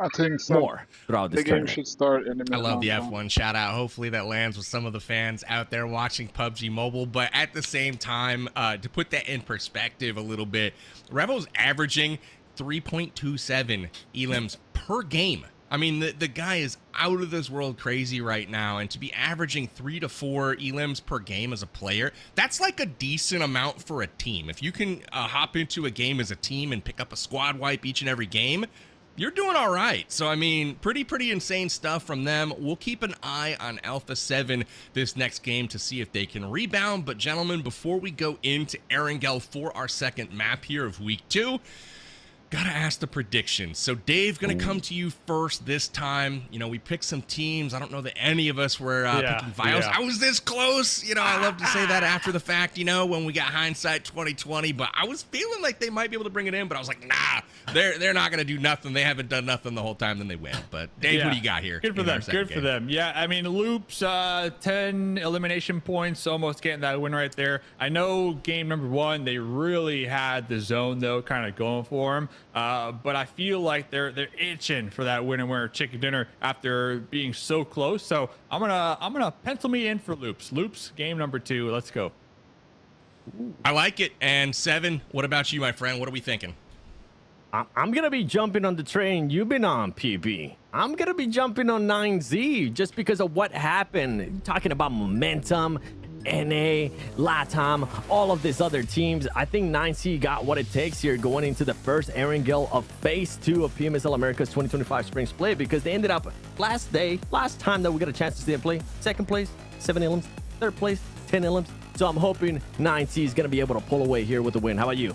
more throughout this game tournament. should start in a minute. I love the F1 shout out. Hopefully that lands with some of the fans out there watching PUBG Mobile. But at the same time, to put that in perspective a little bit, Revo's averaging 3.27 elims per game. I mean, the guy is out of this world crazy right now, and to be averaging 3 to 4 elims per game as a player, that's like a decent amount for a team. If you can hop into a game as a team and pick up a squad wipe each and every game, you're doing all right. So, I mean, pretty insane stuff from them. We'll keep an eye on Alpha 7 this next game to see if they can rebound. But, gentlemen, before we go into Erangel for our second map here of Week 2, gotta ask the predictions. So Dave, gonna come to you first this time. You know, we picked some teams. I don't know that any of us were picking Vios. I was this close. You know, I love to say that after the fact, you know, when we got hindsight 2020, but I was feeling like they might be able to bring it in, but I was like, nah, they're not gonna do nothing. They haven't done nothing the whole time, then they win. But Dave, what do you got here? Good for them. Good for them. Yeah, I mean, Loops, 10 elimination points, almost getting that win right there. I know game number 1, they really had the zone though, kind of going for them. But I feel like they're itching for that winner chicken dinner after being so close. So I'm gonna pencil me in for Loops. Loops, game number 2. Let's go. I like it. And 7, what about you, my friend? What are we thinking? I'm gonna be jumping on the train you've been on, PB. I'm gonna be jumping on 9Z just because of what happened. Talking about momentum, NA, LATAM, all of these other teams. I think 9C got what it takes here going into the first Erangel of Phase 2 of PMSL America's 2025 Spring Split, because they ended up last time that we got a chance to see them play, 2nd place, 7 elims, 3rd place, 10 elims. So I'm hoping 9C is going to be able to pull away here with the win. How about you?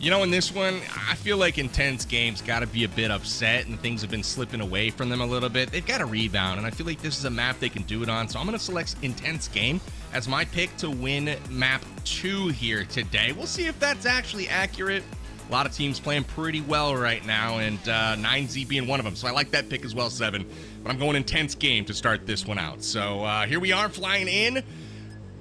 You know, in this one, I feel like Intense Game's got to be a bit upset and things have been slipping away from them a little bit. They've got to rebound, and I feel like this is a map they can do it on. So I'm going to select Intense Game as my pick to win map 2 here today. We'll see if that's actually accurate. A lot of teams playing pretty well right now, and 9Z being one of them. So I like that pick as well, 7. But I'm going Intense Game to start this one out. So here we are flying in.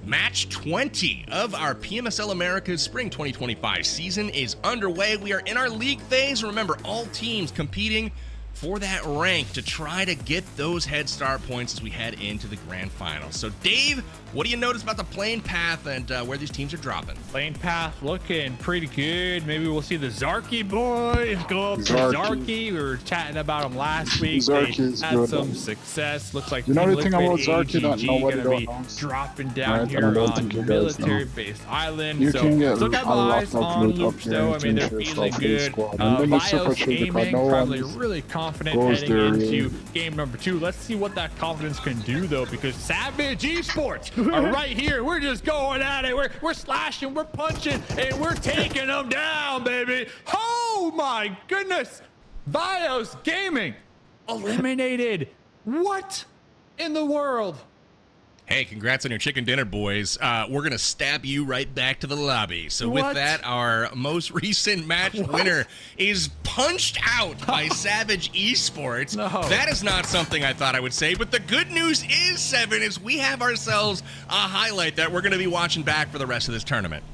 Match 20 of our PMSL America's Spring 2025 season is underway. We are in our league phase. Remember, all teams competing for that rank to try to get those head start points as we head into the grand finals. So, Dave, what do you notice about the playing path and where these teams are dropping? Playing path looking pretty good. Maybe we'll see the Zarky boys go up to Zarky. We were chatting about them last week. Zarky's they had good, some success. Looks like you know Team the thing about Liquid Zarky that AGG nobody gonna be knows? dropping down Right, here I don't on think you guys know. military-based island. You so can get still got a lot eyes of on loot up Loops here though. I mean, they're to feeling yourself for the good. squad. And then the super Bios trade because Gaming no probably one really confident goes heading there. into game number 2. Let's see what that confidence can do though, because Savage Esports are right here. We're just going at it. We're slashing, we're punching, and we're taking them down, baby. Oh my goodness. Bios Gaming eliminated. What in the world? Hey, congrats on your chicken dinner, boys. We're going to stab you right back to the lobby. So with that, our most recent match winner is punched out by Savage Esports. No. That is not something I thought I would say, but the good news is, 7, is we have ourselves a highlight that we're going to be watching back for the rest of this tournament.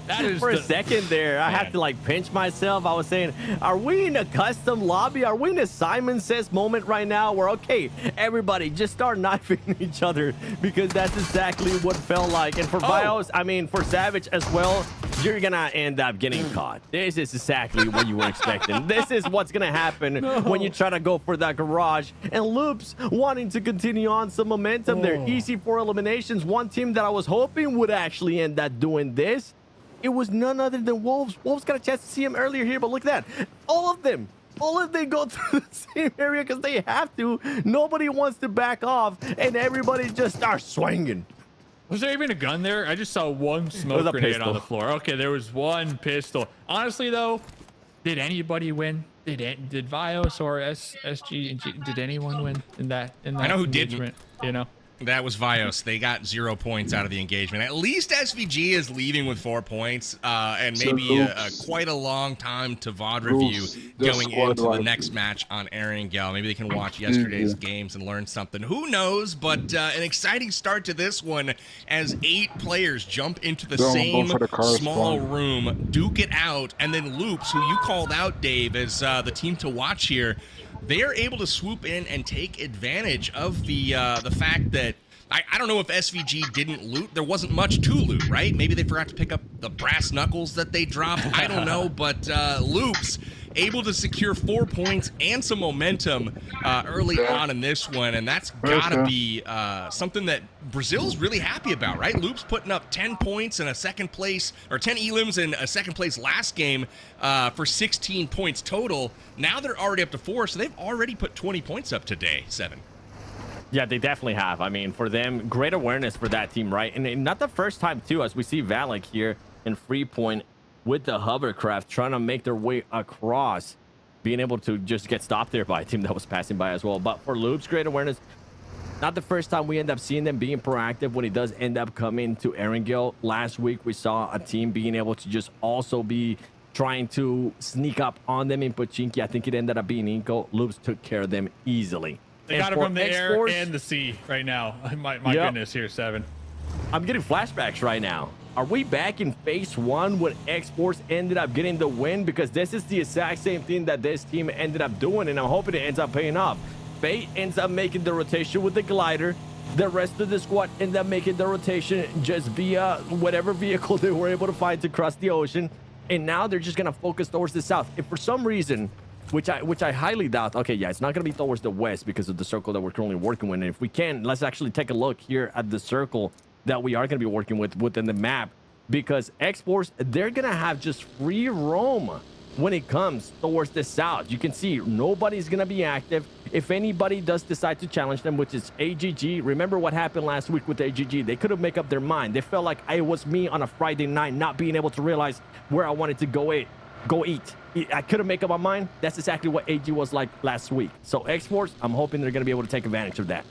That is for a second there, I had to like pinch myself. I was saying, are we in a custom lobby? Are we in a Simon Says moment right now where, okay, everybody just start knifing each other, because that's exactly what felt like. And for Bios, I mean, for Savage as well, you're gonna end up getting caught. This is exactly what you were expecting. This is what's gonna happen when you try to go for that garage. And Loops wanting to continue on some momentum there. Easy 4 eliminations. One team that I was hoping would actually end up doing this, it was none other than Wolves. Wolves got a chance to see him earlier here, but look at that. All of them go through the same area because they have to. Nobody wants to back off, and everybody just starts swinging. Was there even a gun there? I just saw one smoke grenade on the floor. Okay, there was one pistol. Honestly, though, did anybody win? Did Vios or SG? Did anyone win in that? I know who didn't. You know. That was Vios. They got 0 points out of the engagement. At least SVG is leaving with 4 points, and maybe quite a long time to VOD review going into the next match on Erangel. Maybe they can watch yesterday's games and learn something. Who knows? But an exciting start to this one as 8 players jump into the same small room, duke it out, and then Loops, who you called out, Dave, as the team to watch here. They are able to swoop in and take advantage of the fact that I don't know if SVG didn't loot. There wasn't much to loot, right? Maybe they forgot to pick up the brass knuckles that they dropped. I don't know, but Loops able to secure 4 points and some momentum early on in this one, and that's gotta be something that Brazil's really happy about, right? Loops putting up 10 points in a second place, or 10 elims in a second place last game for 16 points total. Now they're already up to 4, so they've already put 20 points up today, 7. Yeah, they definitely have. I mean, for them, great awareness for that team, right? And not the first time, too, as we see Valak here in Freepoint with the hovercraft trying to make their way across, being able to just get stopped there by a team that was passing by as well. But for Loops, great awareness. Not the first time we end up seeing them being proactive when it does end up coming to Erangel. Last week, we saw a team being able to just also be trying to sneak up on them in Pochinki. I think it ended up being Inco. Loops took care of them easily. They got it from the air and the sea right now. My goodness, here, 7. I'm getting flashbacks right now. Are we back in phase 1 when X-Force ended up getting the win? Because this is the exact same thing that this team ended up doing, and I'm hoping it ends up paying off. Fate ends up making the rotation with the glider. The rest of the squad end up making the rotation just via whatever vehicle they were able to find to cross the ocean. And now they're just going to focus towards the south. If for some reason, which I highly doubt, okay, yeah, it's not going to be towards the west because of the circle that we're currently working with. And if we can, let's actually take a look here at the circle that we are going to be working with within the map, because X-Force, they're going to have just free roam when it comes towards the south. You can see nobody's going to be active. If anybody does decide to challenge them, which is AGG, remember what happened last week with AGG. They couldn't make up their mind. They felt like it was me on a Friday night not being able to realize where I wanted to go eat. I couldn't make up my mind. That's exactly what AG was like last week. So X-Force, I'm hoping they're going to be able to take advantage of that.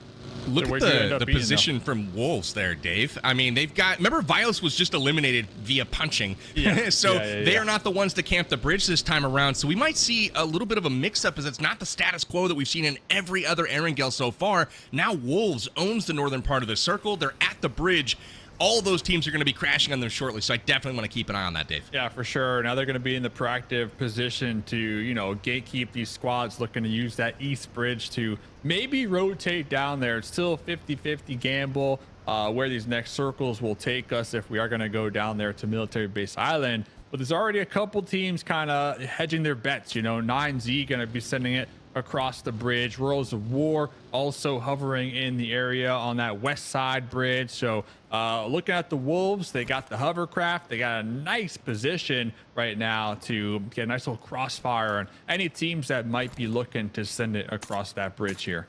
Look at the position from Wolves there, Dave. I mean, they've got... Remember, Vios was just eliminated via punching. Yeah. So they are not the ones to camp the bridge this time around. So we might see a little bit of a mix-up, as it's not the status quo that we've seen in every other Erangel so far. Now Wolves owns the northern part of the circle. They're at the bridge. All those teams are going to be crashing on them shortly, so I definitely want to keep an eye on that, Dave. Yeah, for sure. Now they're going to be in the proactive position to, you know, gatekeep these squads, looking to use that east bridge to maybe rotate down there. It's still a 50-50 gamble where these next circles will take us if we are going to go down there to Military Base Island. But there's already a couple teams kind of hedging their bets. You know, 9Z going to be sending it across the bridge. Royals of War also hovering in the area on that west side bridge. So looking at the Wolves, they got the hovercraft. They got a nice position right now to get a nice little crossfire on any teams that might be looking to send it across that bridge here.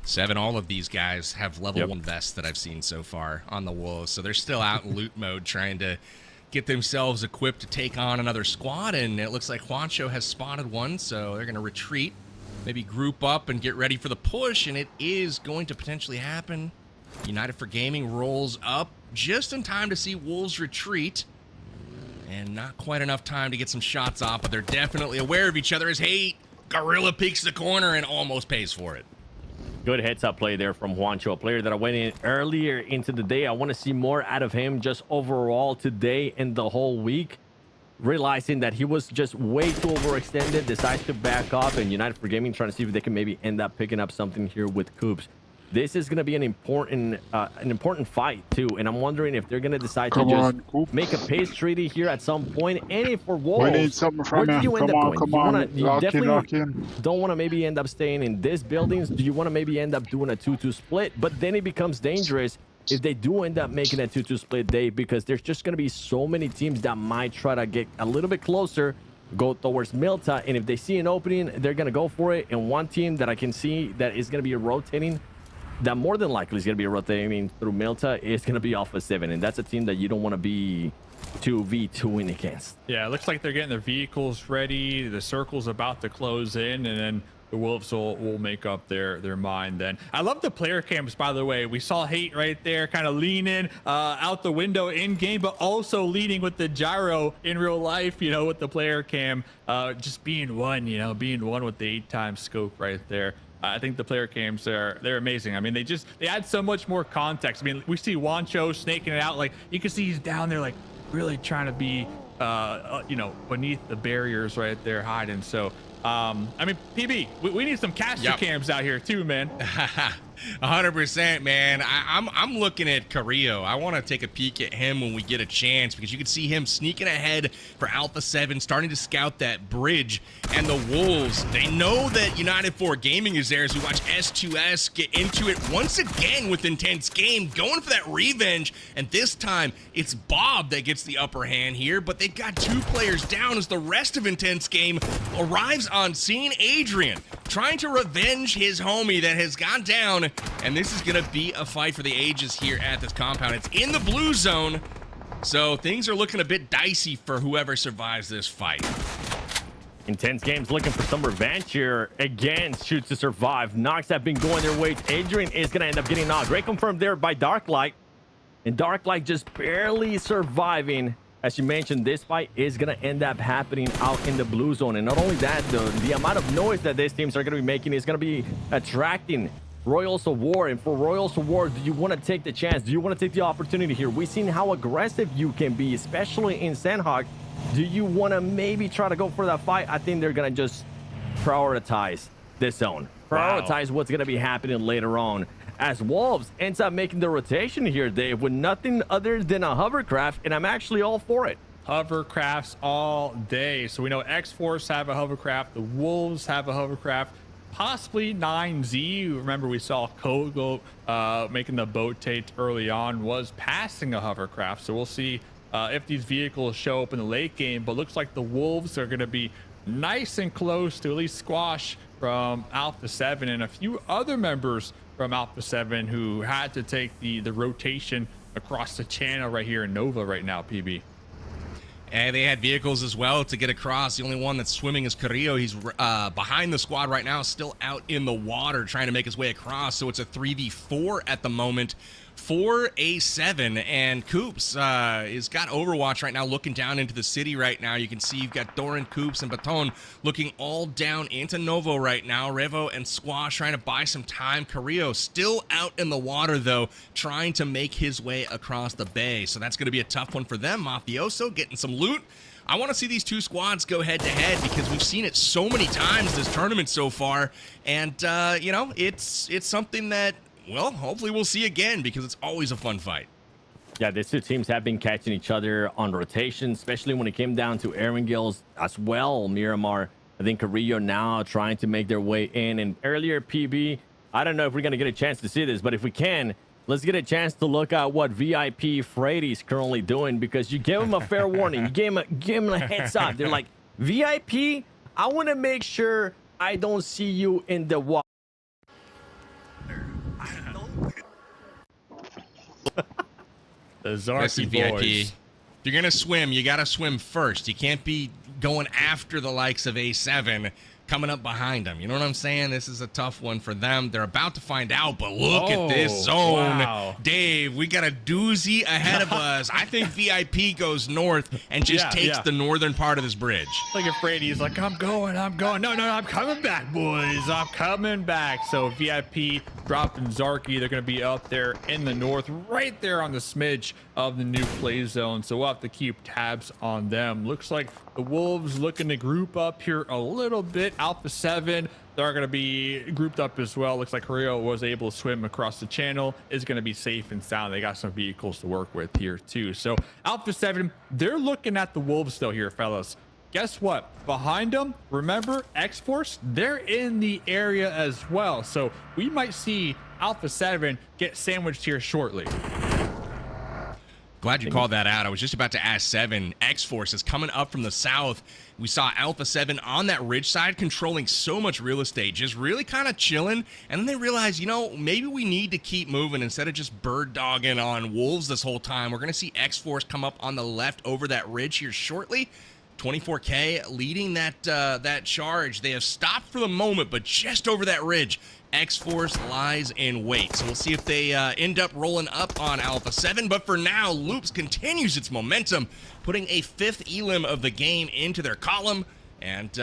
7, all of these guys have level 1 vests that I've seen so far on the Wolves. So they're still out in loot mode trying to get themselves equipped to take on another squad, and it looks like Juancho has spotted one, so they're going to retreat, maybe group up and get ready for the push, and it is going to potentially happen. United for Gaming rolls up just in time to see Wolves retreat, and not quite enough time to get some shots off, but they're definitely aware of each other as, hey, Gorilla peeks the corner and almost pays for it. Good heads-up play there from Juancho, a player that I went in earlier into the day. I want to see more out of him just overall today and the whole week. Realizing that he was just way too overextended, decides to back off, and United for Gaming trying to see if they can maybe end up picking up something here with Coops. This is going to be an important fight too, and I'm wondering if they're going to decide to just make a pace treaty here at some point. And if for Wolves, we need something from where do you end up going? You lock in. Don't want to maybe end up staying in this buildings. Do you want to maybe end up doing a 2-2 split? But then it becomes dangerous if they do end up making a 2-2 split, Dave, because there's just going to be so many teams that might try to get a little bit closer, go towards Milta, and if they see an opening, they're going to go for it. And one team that I can see that is going to be rotating, that more than likely is going to be rotating through Milta, is going to be Alpha 7, and that's a team that you don't want to be 2v2ing against. Yeah, it looks like they're getting their vehicles ready. The circle's about to close in, and then the Wolves will make up their mind then. I love the player cams, by the way. We saw Hate right there kind of leaning out the window in game, but also leading with the gyro in real life, you know, with the player cam, just being one, you know, being one with the 8x scope right there. I think the player cams they're amazing. I mean, they add so much more context. I mean, we see Juancho snaking it out. Like, you can see he's down there, like, really trying to be, you know, beneath the barriers right there, hiding. So, I mean, PB, we need some caster cams out here too, man. 100%, man. I'm looking at Carrillo. I want to take a peek at him when we get a chance, because you can see him sneaking ahead for Alpha 7, starting to scout that bridge. And the Wolves, they know that United 4 Gaming is there, as we watch S2S get into it once again with Intense Game, going for that revenge. And this time, it's Bob that gets the upper hand here, but they've got 2 players down as the rest of Intense Game arrives on scene. Adrian trying to revenge his homie that has gone down. And this is going to be a fight for the ages here at this compound. It's in the blue zone, so things are looking a bit dicey for whoever survives this fight. Intense Game's looking for some revenge here. Again, shoots to survive. Knocks have been going their way. Adrian is going to end up getting knocked. Right confirmed there by Darklight. And Darklight just barely surviving. As you mentioned, this fight is going to end up happening out in the blue zone. And not only that, the amount of noise that these teams are going to be making is going to be attracting Royals of War. And for Royals of War, do you want to take the chance? Do you want to take the opportunity here? We've seen how aggressive you can be, especially in Sandhawk. Do you want to maybe try to go for that fight? I think they're going to just prioritize this zone. Prioritize what's going to be happening later on. As Wolves ends up making the rotation here, Dave, with nothing other than a hovercraft, and I'm actually all for it. Hovercrafts all day. So we know X-Force have a hovercraft. The Wolves have a hovercraft. Possibly 9Z. Remember, we saw Kogo making the boat tate early on, was passing a hovercraft. So we'll see if these vehicles show up in the late game, but looks like the Wolves are going to be nice and close to at least squash from Alpha 7 and a few other members from Alpha 7 who had to take the rotation across the channel right here in Nova right now, PB. And they had vehicles as well to get across. The only one that's swimming is Carrillo. He's behind the squad right now, still out in the water trying to make his way across. So it's a 3v4 at the moment for A7. And Coops is got Overwatch right now, looking down into the city right now. You can see you've got Doran, Coops, and Baton looking all down into Novo right now. Revo and Squash trying to buy some time. Carrillo still out in the water, though, trying to make his way across the bay. So that's going to be a tough one for them. Mafioso getting some loot. I want to see these two squads go head-to-head because we've seen it so many times this tournament so far. And, you know, it's something that, well, hopefully we'll see again because it's always a fun fight. Yeah, these two teams have been catching each other on rotation, especially when it came down to Erangels as well. Miramar, I think Carrillo now trying to make their way in. And earlier, PB, I don't know if we're going to get a chance to see this, but if we can, let's get a chance to look at what VIP Freddy's currently doing, because you gave him a fair warning. You gave him a heads up. They're like, VIP, I want to make sure I don't see you in the water. The Zarky VIP. boys. If you're going to swim, you got to swim first. You can't be going after the likes of A7 coming up behind them. You know what I'm saying? This is a tough one for them. They're about to find out, but look at this zone. Wow. Dave, we got a doozy ahead of us. I think VIP goes north and just takes the northern part of this bridge. Look at Brady. He's like, I'm going. No, I'm coming back, boys. I'm coming back. So VIP dropping Zarky. They're going to be up there in the north, right there on the smidge of the new play zone. So we'll have to keep tabs on them. Looks like the Wolves looking to group up here a little bit. Alpha 7, they're going to be grouped up as well. Looks like Carrillo was able to swim across the channel. Is going to be safe and sound. They got some vehicles to work with here too. So Alpha 7, they're looking at the Wolves still here, fellas. Guess what? Behind them, remember, X-Force, they're in the area as well. So we might see Alpha 7 get sandwiched here shortly. Glad you called that out. I was just about to ask 7. X-Force is coming up from the south. We saw Alpha 7 on that ridge side controlling so much real estate, just really kind of chilling. And then they realized, you know, maybe we need to keep moving instead of just bird dogging on Wolves this whole time. We're going to see X-Force come up on the left over that ridge here shortly. 24K leading that charge. They have stopped for the moment, but just over that ridge, X-Force lies in wait. So we'll see if they end up rolling up on Alpha 7. But for now, Loops continues its momentum, putting a 5th elim of the game into their column. And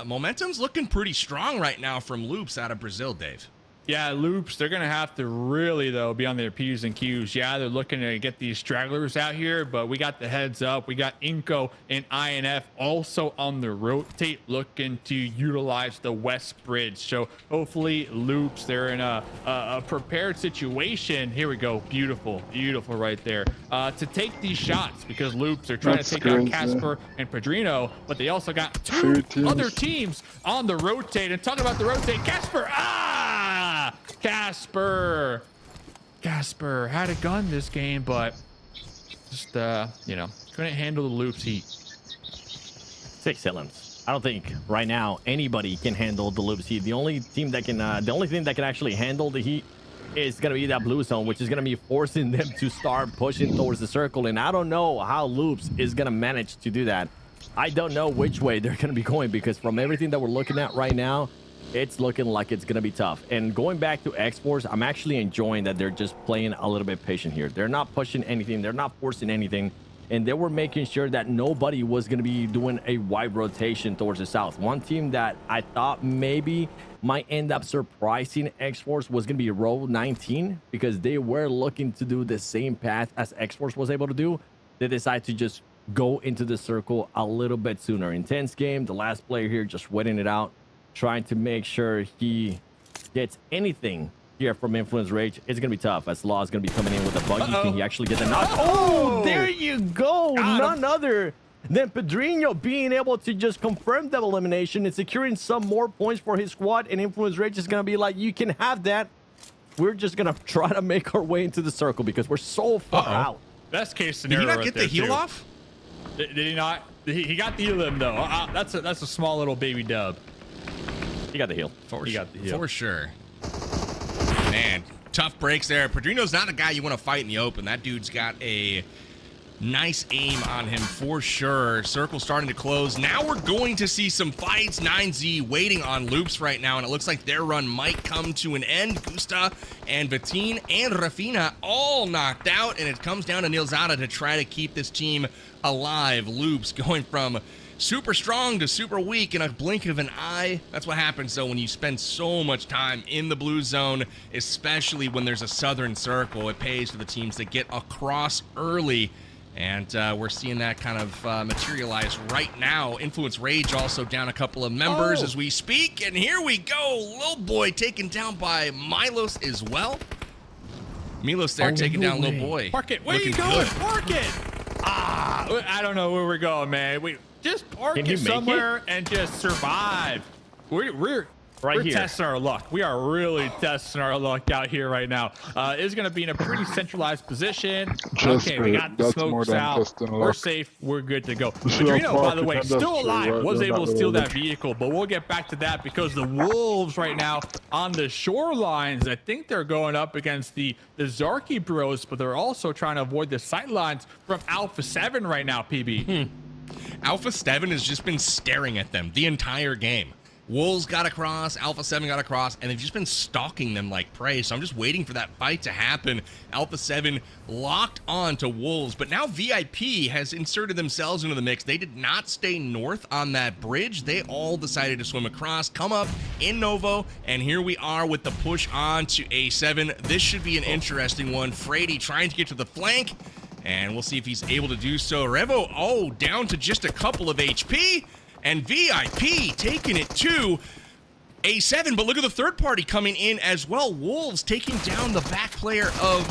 momentum's looking pretty strong right now from Loops out of Brazil, Dave. Yeah, Loops, they're going to have to really, though, be on their P's and Q's. Yeah, they're looking to get these stragglers out here, but we got the heads up. We got Inco and INF also on the rotate, looking to utilize the West Bridge. So hopefully, Loops, they're in a prepared situation. Here we go. Beautiful, beautiful right there. To take these shots, because Loops are trying to take out Casper and Padrino, but they also got two other teams on the rotate. And talking about the rotate, Casper, Casper had a gun this game, but just you know, couldn't handle the Loops heat. 6 elims. I don't think right now anybody can handle the Loops heat. The only team that can the only thing that can actually handle the heat is gonna be that blue zone, which is gonna be forcing them to start pushing towards the circle. And I don't know how Loops is gonna manage to do that. I don't know which way they're gonna be going, because from everything that we're looking at right now, it's looking like it's going to be tough. And going back to X-Force, I'm actually enjoying that they're just playing a little bit patient here. They're not pushing anything. They're not forcing anything. And they were making sure that nobody was going to be doing a wide rotation towards the south. One team that I thought maybe might end up surprising X-Force was going to be Row 19, because they were looking to do the same path as X-Force was able to do. They decided to just go into the circle a little bit sooner. Intense game. The last player here just waiting it out, trying to make sure he gets anything here from Influence Rage. It's going to be tough, as Law is going to be coming in with a buggy. Can he actually get the knock? Oh, there you go. None other than Padrino being able to just confirm that elimination and securing some more points for his squad. And Influence Rage is going to be like, you can have that. We're just going to try to make our way into the circle because we're so far out. Best case Did scenario. he not right get the there, heal too. off? Did he not? He got the elim though. That's a small little baby dub. He got the heal. He got the heal. For sure. Man, tough breaks there. Pedrino's not a guy you want to fight in the open. That dude's got a nice aim on him for sure. Circle starting to close. Now we're going to see some fights. 9Z waiting on loops right now, and it looks like their run might come to an end. Gusta and Vatine and Rafina all knocked out, and it comes down to Nilzada to try to keep this team alive. Loops going from super strong to super weak in a blink of an eye. That's what happens though when you spend so much time in the blue zone, especially when there's a southern circle. It pays for the teams that get across early. And we're seeing that kind of materialize right now. Influence Rage also down a couple of members as we speak. And here we go. Lil Boy taken down by Milos as well. Milos there taking down Lil Boy. Park it. Where you going? Park it. I don't know where we're going, man. We just park it somewhere and just survive. We're testing our luck. We are really testing our luck out here right now. It's going to be in a pretty centralized position. Okay, we got the smokes out. We're safe. We're good to go. Pedrino, by the way, still alive. Was able to steal that vehicle, but we'll get back to that because the Wolves right now on the shorelines, I think they're going up against the Zarky bros, but they're also trying to avoid the sightlines from Alpha 7 right now, PB. Alpha 7 has just been staring at them the entire game. Wolves got across, Alpha 7 got across, and they've just been stalking them like prey. So I'm just waiting for that fight to happen. Alpha 7 locked on to Wolves, but now VIP has inserted themselves into the mix. They did not stay north on that bridge. They all decided to swim across, come up in Novo, and here we are with the push on to A7. This should be an interesting one. Frady trying to get to the flank, and we'll see if he's able to do so. Revo, down to just a couple of HP. And VIP taking it to A7, but look at the third party coming in as well. Wolves taking down the back player of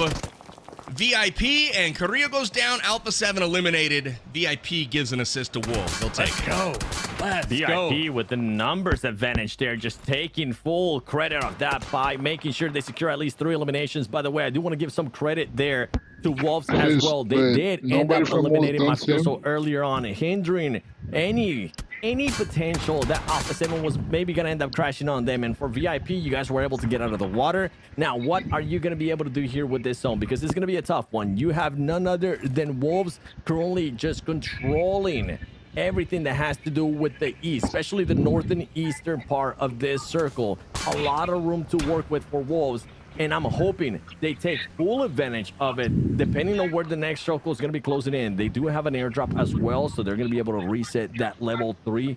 VIP, and Carrillo goes down. Alpha 7 eliminated. VIP gives an assist to Wolves. They'll take it. Let's go. With the numbers advantage there, just taking full credit of that by making sure they secure at least 3 eliminations. By the way, I do want to give some credit there to Wolves as well. They did end up eliminating Mafioso earlier on, hindering any potential that Alpha 7 was maybe going to end up crashing on them. And for VIP, you guys were able to get out of the water. Now, what are you going to be able to do here with this zone? Because it's going to be a tough one. You have none other than Wolves currently just controlling everything that has to do with the east, especially the northern eastern part of this circle. A lot of room to work with for Wolves, and I'm hoping they take full advantage of it, depending on where the next circle is going to be closing in. They do have an airdrop as well, so they're going to be able to reset that level 3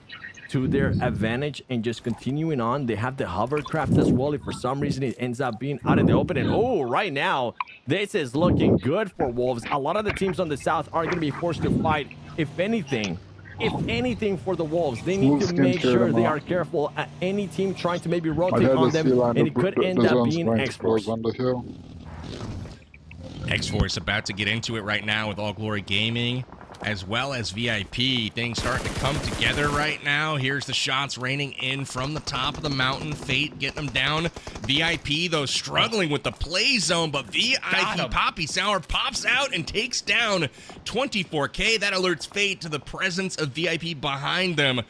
to their advantage and just continuing on. They have the hovercraft as well if for some reason it ends up being out in the open. And right now, this is looking good for Wolves. A lot of the teams on the south are going to be forced to fight. If anything for the Wolves, they need to make sure they are careful at any team trying to maybe rotate on them, and it could end up being X-Force. X-Force about to get into it right now with All Glory Gaming as well as VIP. Things starting to come together right now. Here's the shots raining in from the top of the mountain. Fate getting them down. VIP, though, struggling with the play zone, but VIP Poppy Sour pops out and takes down 24K. That alerts Fate to the presence of VIP behind them.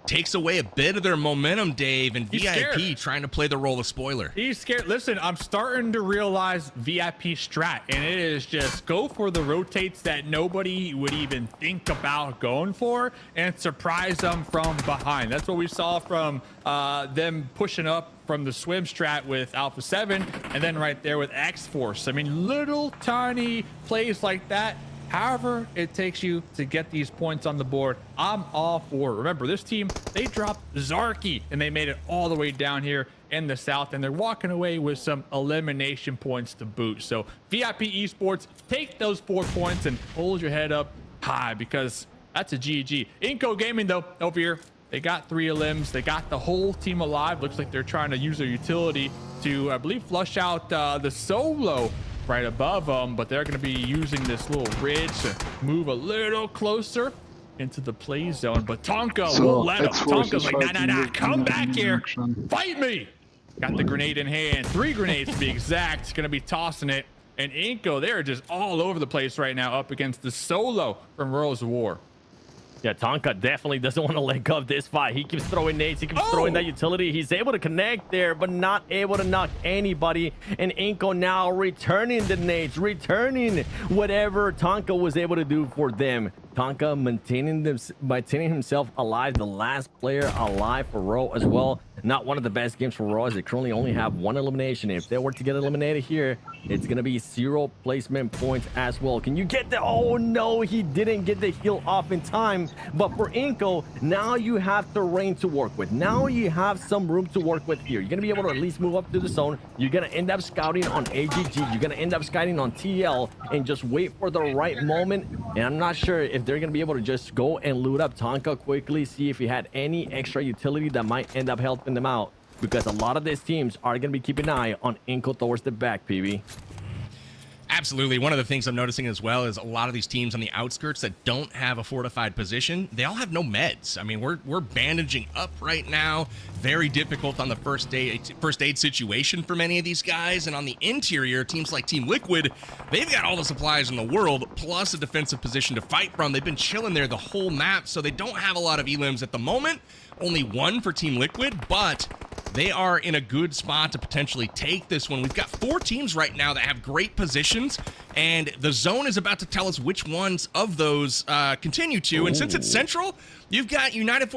Takes away a bit of their momentum, Dave, and VIP trying to play the role of spoiler. He's scared. Listen, I'm starting to realize VIP strat, and it is just go for the rotates that nobody would even think about going for and surprise them from behind. That's what we saw from them pushing up from the swim strat with Alpha 7, and then right there with X-Force. I mean, little tiny plays like that. However it takes you to get these points on the board, I'm all for it. Remember, this team, they dropped Zarky and they made it all the way down here in the south, and they're walking away with some elimination points to boot. So VIP Esports, take those 4 points and hold your head up high, because that's a GG. Inco Gaming, though, over here, they got 3 elims. They got the whole team alive. Looks like they're trying to use their utility to, I believe, flush out the solo right above them, but they're going to be using this little ridge to move a little closer into the play zone. But Tonka won't let him. Tonka's like, nah, come back here, fight me. Got the grenade in hand, 3 grenades to be exact. Going to be tossing it and Inko, they're just all over the place right now up against the solo from Rose of War. Yeah, Tonka definitely doesn't want to let go of this fight. He keeps throwing nades. He keeps throwing that utility. He's able to connect there, but not able to knock anybody. And Inko now returning the nades, returning whatever Tonka was able to do for them. Tonka maintaining himself alive, the last player alive for Ro as well. Not one of the best games for Ro, as they currently only have one elimination. If they were to get eliminated here, it's going to be 0 placement points as well. Can you get the... Oh, no, he didn't get the heal off in time. But for Inko, now you have terrain to work with. Now you have some room to work with here. You're going to be able to at least move up to the zone. You're going to end up scouting on AGG. You're going to end up scouting on TL and just wait for the right moment. And I'm not sure if they're going to be able to just go and loot up Tonka quickly, see if he had any extra utility that might end up helping them out, because a lot of these teams are going to be keeping an eye on Inko towards the back, PB. Absolutely. One of the things I'm noticing as well is a lot of these teams on the outskirts that don't have a fortified position, they all have no meds. I mean, we're bandaging up right now. Very difficult on the first aid situation for many of these guys. And on the interior, teams like Team Liquid, they've got all the supplies in the world, plus a defensive position to fight from. They've been chilling there the whole map, so they don't have a lot of elims at the moment. Only one for Team Liquid, but they are in a good spot to potentially take this one. We've got 4 teams right now that have great positions, and the zone is about to tell us which ones of those continue to. And since it's central, you've got United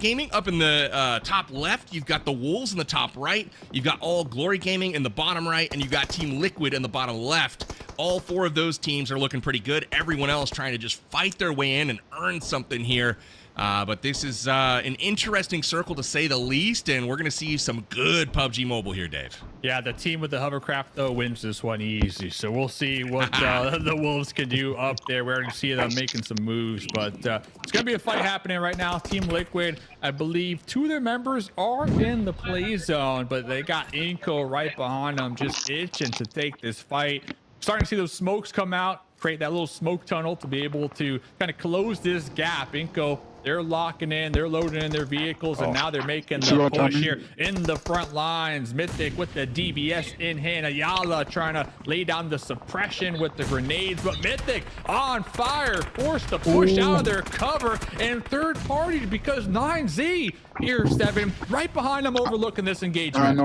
Gaming up in the top left. You've got the Wolves in the top right. You've got All Glory Gaming in the bottom right, and you've got Team Liquid in the bottom left. All 4 of those teams are looking pretty good. Everyone else trying to just fight their way in and earn something here. But this is an interesting circle, to say the least, and we're going to see some good PUBG Mobile here, Dave. Yeah, the team with the hovercraft, though, wins this one easy. So we'll see what the Wolves can do up there. We're going to see them making some moves, but it's going to be a fight happening right now. Team Liquid, I believe 2 of their members are in the play zone, but they got Inko right behind them, just itching to take this fight. Starting to see those smokes come out, create that little smoke tunnel to be able to kind of close this gap. Inko, they're locking in, they're loading in their vehicles, and now they're making the push here in the front lines. Mythic with the DBS in hand. Ayala trying to lay down the suppression with the grenades, but Mythic on fire, forced to push out of their cover, and third party because 9Z here, Steven, right behind them, overlooking this engagement.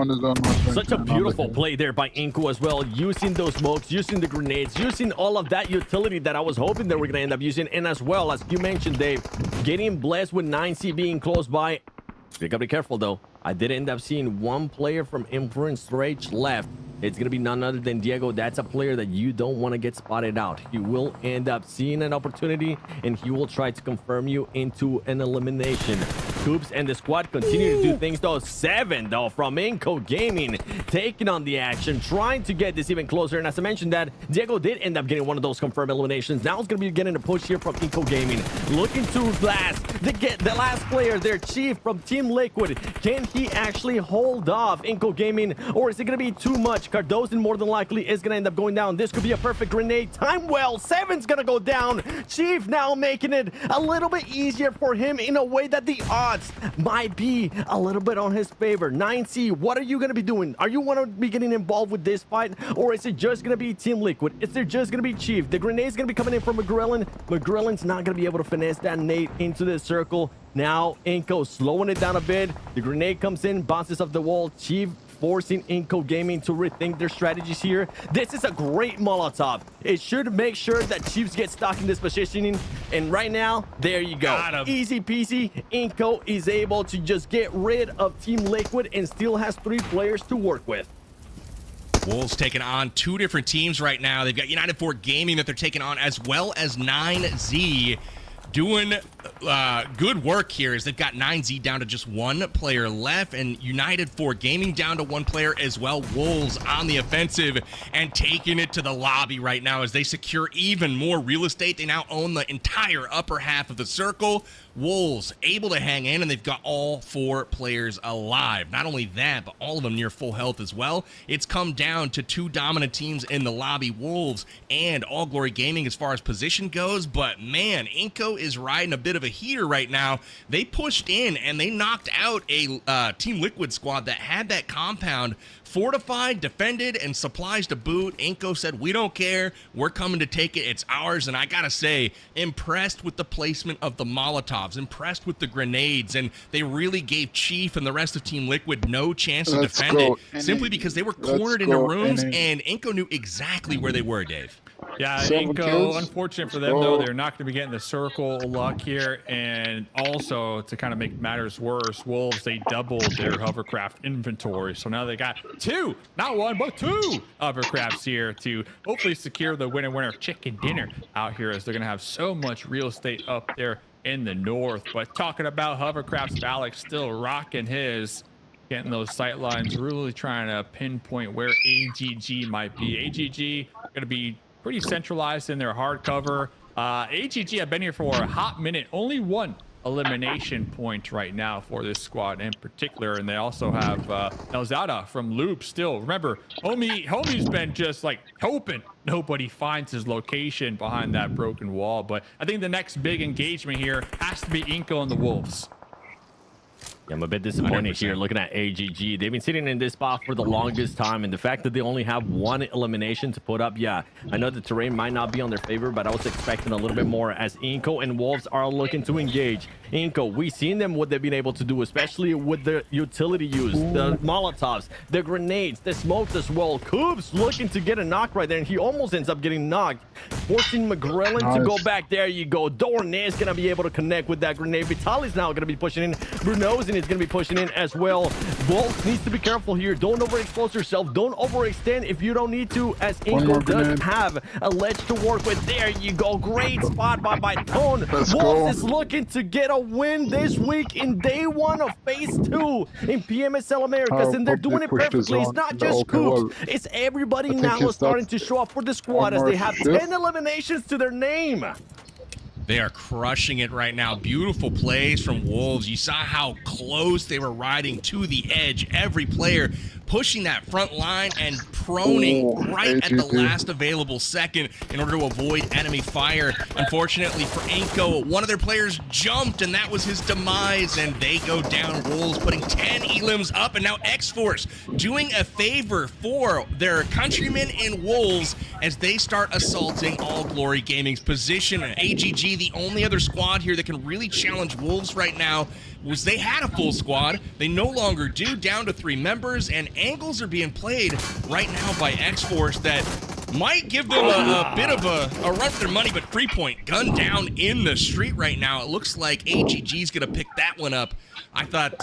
Such a beautiful play there by Inko as well, using those smokes, using the grenades, using all of that utility that I was hoping that we're going to end up using, and as well, as you mentioned, Dave, getting blessed with 9C being close by. You gotta be careful though. I did end up seeing 1 player from Influence Rage left. It's going to be none other than Diego. That's a player that you don't want to get spotted out. He will end up seeing an opportunity, and he will try to confirm you into an elimination. Coops and the squad continue to do things, though. 7, though, from Inko Gaming, taking on the action, trying to get this even closer. And as I mentioned that, Diego did end up getting one of those confirmed eliminations. Now it's going to be getting a push here from Inko Gaming. Looking to blast the last player there, Chief from Team Liquid. Can he actually hold off Inko Gaming, or is it going to be too much? Cardozo more than likely is going to end up going down. This could be a perfect grenade. Time well. 7's going to go down. Chief now making it a little bit easier for him in a way that the odds might be a little bit on his favor. 9C, what are you going to be doing? Are you want to be getting involved with this fight, or is it just going to be Team Liquid? Is it just going to be Chief? The grenade's going to be coming in from McGrillen. McGrillen's not going to be able to finesse that nade into the circle. Now Inko slowing it down a bit. The grenade comes in, bounces off the wall. Chief forcing Inko Gaming to rethink their strategies here. This is a great Molotov. It should make sure that Chiefs get stuck in this positioning. And right now, there you go. Easy peasy. Inko is able to just get rid of Team Liquid and still has 3 players to work with. Wolves taking on 2 different teams right now. They've got United 4 Gaming that they're taking on, as well as 9Z. Doing good work here, as they've got 9Z down to just 1 player left, and United 4 Gaming down to 1 player as well. Wolves on the offensive and taking it to the lobby right now as they secure even more real estate. They now own the entire upper half of the circle. Wolves able to hang in, and they've got all 4 players alive. Not only that, but all of them near full health as well. It's come down to 2 dominant teams in the lobby, Wolves and All Glory Gaming as far as position goes. But man, Inko is riding a bit of a heater right now. They pushed in and they knocked out a Team Liquid squad that had that compound fortified, defended, and supplies to boot. Inko said, we don't care. We're coming to take it. It's ours. And I got to say, impressed with the placement of the Molotovs, impressed with the grenades. And they really gave Chief and the rest of Team Liquid no chance to defend it, simply because they were cornered into rooms, and Inko knew exactly where they were, Dave. Yeah, Inko, unfortunate for them, though, they're not going to be getting the circle luck here. And also, to kind of make matters worse, Wolves, they doubled their hovercraft inventory. So now they got 2, not 1, but 2 hovercrafts here to hopefully secure the winner chicken dinner out here, as they're going to have so much real estate up there in the north. But talking about hovercrafts, Alex still rocking his, getting those sight lines, really trying to pinpoint where AGG might be. AGG going to be pretty centralized in their hard cover. AGG have been here for a hot minute. Only 1 elimination point right now for this squad in particular, and they also have Nelzada from Loop still. Remember, homie's been just like hoping nobody finds his location behind that broken wall. But I think the next big engagement here has to be Inko and the Wolves. Yeah, I'm a bit disappointed 100%. here looking at AGG. They've been sitting in this spot for the longest time, and the fact that they only have 1 elimination to put up, yeah, I know the terrain might not be on their favor, but I was expecting a little bit more, as Inko and Wolves are looking to engage. Inko, we've seen them, what they've been able to do, especially with the utility use, the Molotovs, the grenades, the smokes as well. Coops looking to get a knock right there, and he almost ends up getting knocked, forcing McGrillen to go back. There you go. Dornay is going to be able to connect with that grenade. Vitaly's now going to be pushing in. Bruno's is going to be pushing in as well. Wolves needs to be careful here. Don't overexpose yourself. Don't overextend if you don't need to, as Inko does have a ledge to work with. There you go. Great spot by Tone. Wolves is looking to get a win this week in day 1 of phase 2 in PMSL Americas, and they're doing it perfectly. It's not just Coops. It's everybody now is starting to show up for the squad, as they have 10 eliminations to their name. They are crushing it right now. Beautiful plays from Wolves. You saw how close they were riding to the edge. Every player pushing that front line and proning right at the last available second in order to avoid enemy fire. Unfortunately for Inko, one of their players jumped, and that was his demise, and they go down. Wolves putting 10 elims up, and now X-Force doing a favor for their countrymen in Wolves as they start assaulting All Glory Gaming's position. AGG, the only other squad here that can really challenge Wolves right now, was they had a full squad. They no longer do, down to 3 members, and angles are being played right now by X-Force that might give them a bit of a run for their money, but Freepoint gunned down in the street right now. It looks like AGG's going to pick that one up. I thought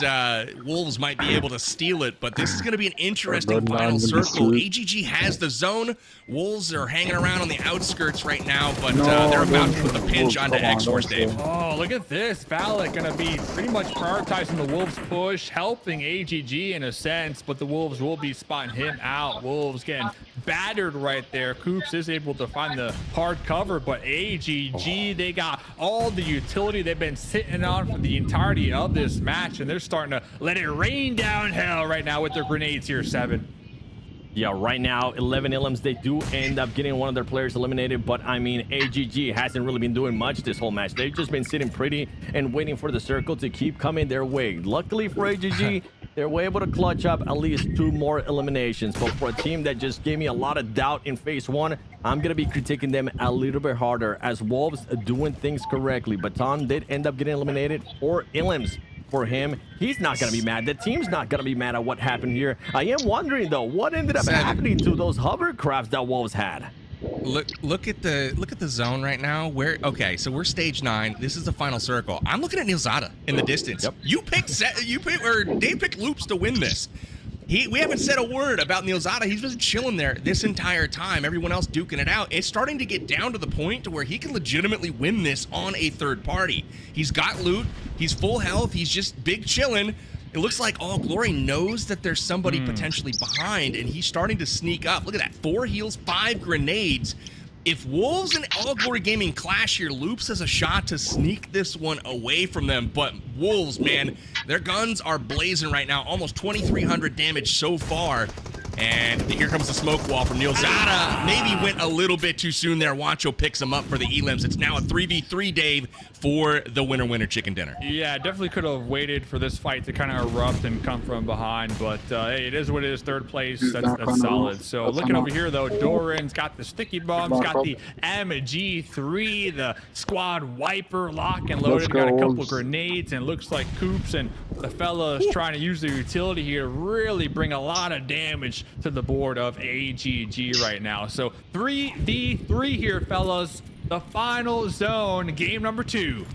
Wolves might be able to steal it, but this is going to be an interesting final circle. AGG has the zone. Wolves are hanging around on the outskirts right now, but they're about to put the pinch onto X-Force, Dave. Oh, look at this. Valak going to be pretty much prioritizing the Wolves push, helping AGG in a sense, but the Wolves will be spotting him out. Wolves getting battered right there. Coops is able to find the hard cover, but AGG, they got all the utility they've been sitting on for the entirety of this match, and they're starting to let it rain down hell right now with their grenades here, 7. Yeah, right now, 11 elims. They do end up getting one of their players eliminated, but I mean, AGG hasn't really been doing much this whole match. They've just been sitting pretty and waiting for the circle to keep coming their way. Luckily for AGG, they were able to clutch up at least 2 more eliminations. But for a team that just gave me a lot of doubt in phase 1, I'm going to be critiquing them a little bit harder, as Wolves are doing things correctly. Baton did end up getting eliminated. 4 elims for him. He's not going to be mad. The team's not going to be mad at what happened here. I am wondering, though, what ended up happening to those hovercrafts that Wolves had? Look at the zone right now. Okay, so we're stage 9. This is the final circle. I'm looking at Nilzada in the distance. Yep. Dave picked Loops to win this. We haven't said a word about Nilzada. He's been chilling there this entire time. Everyone else duking it out. It's starting to get down to the point to where he can legitimately win this on a third party. He's got loot. He's full health. He's just big chilling. It looks like All Glory knows that there's somebody potentially behind, and he's starting to sneak up. Look at that. 4 heals, 5 grenades. If Wolves and All Glory Gaming clash here, Loops has a shot to sneak this one away from them. But Wolves, man, their guns are blazing right now. Almost 2,300 damage so far. And here comes the smoke wall from Neil Zada. Maybe went a little bit too soon there. Wancho picks him up for the elims. It's now a 3v3, Dave, for the winner chicken dinner. Yeah, definitely could have waited for this fight to kind of erupt and come from behind, but hey, it is what it is. Third place, that's solid. So looking over here though, Doran's got the sticky bombs, got the MG3, the squad wiper lock and loaded, got a couple of grenades, and looks like Coops and the fellas trying to use the utility here to really bring a lot of damage to the board of AGG right now. So 3v3 here, fellas. The final zone, game number 2.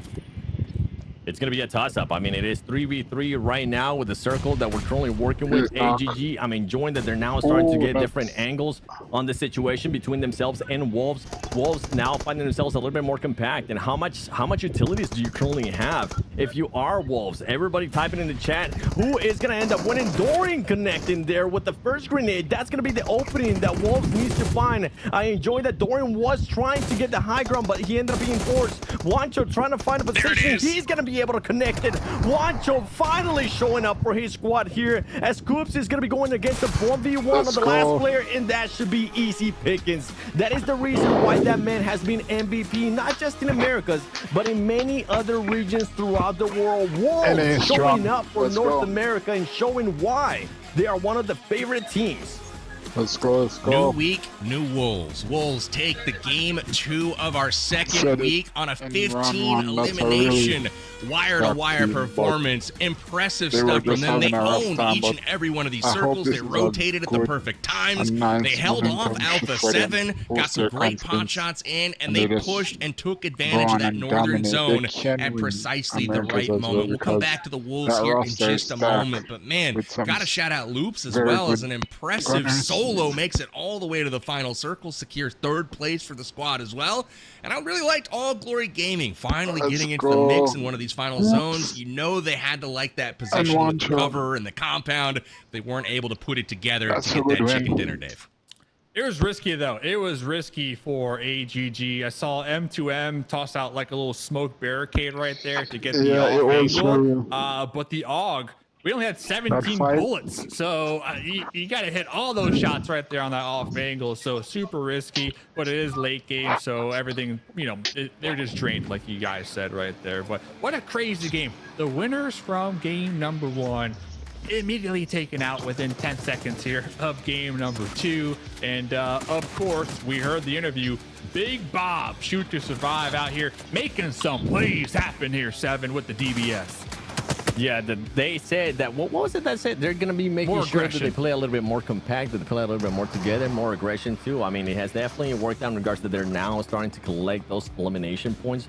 It's going to be a toss-up. I mean, it is 3v3 right now with the circle that we're currently working with. AGG, I'm enjoying that they're now starting to get different angles on the situation between themselves and Wolves. Wolves now finding themselves a little bit more compact. And how much utilities do you currently have if you are Wolves? Everybody typing in the chat, who is going to end up winning? Dorian connecting there with the first grenade. That's going to be the opening that Wolves needs to find. I enjoy that Dorian was trying to get the high ground, but he ended up being forced. Wancho trying to find a position. He's going to be able to connect it. Wancho finally showing up for his squad here, as Coops is going to be going against the 1v1 of the last player, and that should be easy pickings. That is the reason why that man has been MVP, not just in Americas, but in many other regions throughout the world. Wolves showing up for North America and showing why they are one of the favorite teams. Let's go, let's go. New week, new Wolves. Wolves take the game 2 of our second week on a 15 elimination wire-to-wire performance. Impressive stuff from them. They owned each and every one of these circles. They rotated at the perfect times. They held off Alpha 7, got some great pot shots in, and they pushed and took advantage of that northern zone at precisely the right moment. We'll come back to the Wolves here in just a moment, but man, gotta shout out Loops as well as an impressive solo makes it all the way to the final circle, secures 3rd place for the squad as well. And I really liked All Glory Gaming finally getting into the mix in one of these final zones. You know they had to like that position with the cover and the compound. They weren't able to put it together to get that chicken dinner, Dave. It was risky though. It was risky for AGG. I saw M2M toss out like a little smoke barricade right there to get the angle. But the AUG, we only had 17 bullets, so you got to hit all those shots right there on that off angle. So super risky, but it is late game, so everything, you know, they're just drained like you guys said right there. But what a crazy game. The winners from game number 1 immediately taken out within 10 seconds here of game number 2. And of course, we heard the interview. Big Bob, Shoot to Survive out here making some plays happen here, 7 with the DBS. Yeah, they said that, what was it that said? They're going to be making sure that they play a little bit more compact, that they play a little bit more together, more aggression too. I mean, it has definitely worked out in regards to they're now starting to collect those elimination points.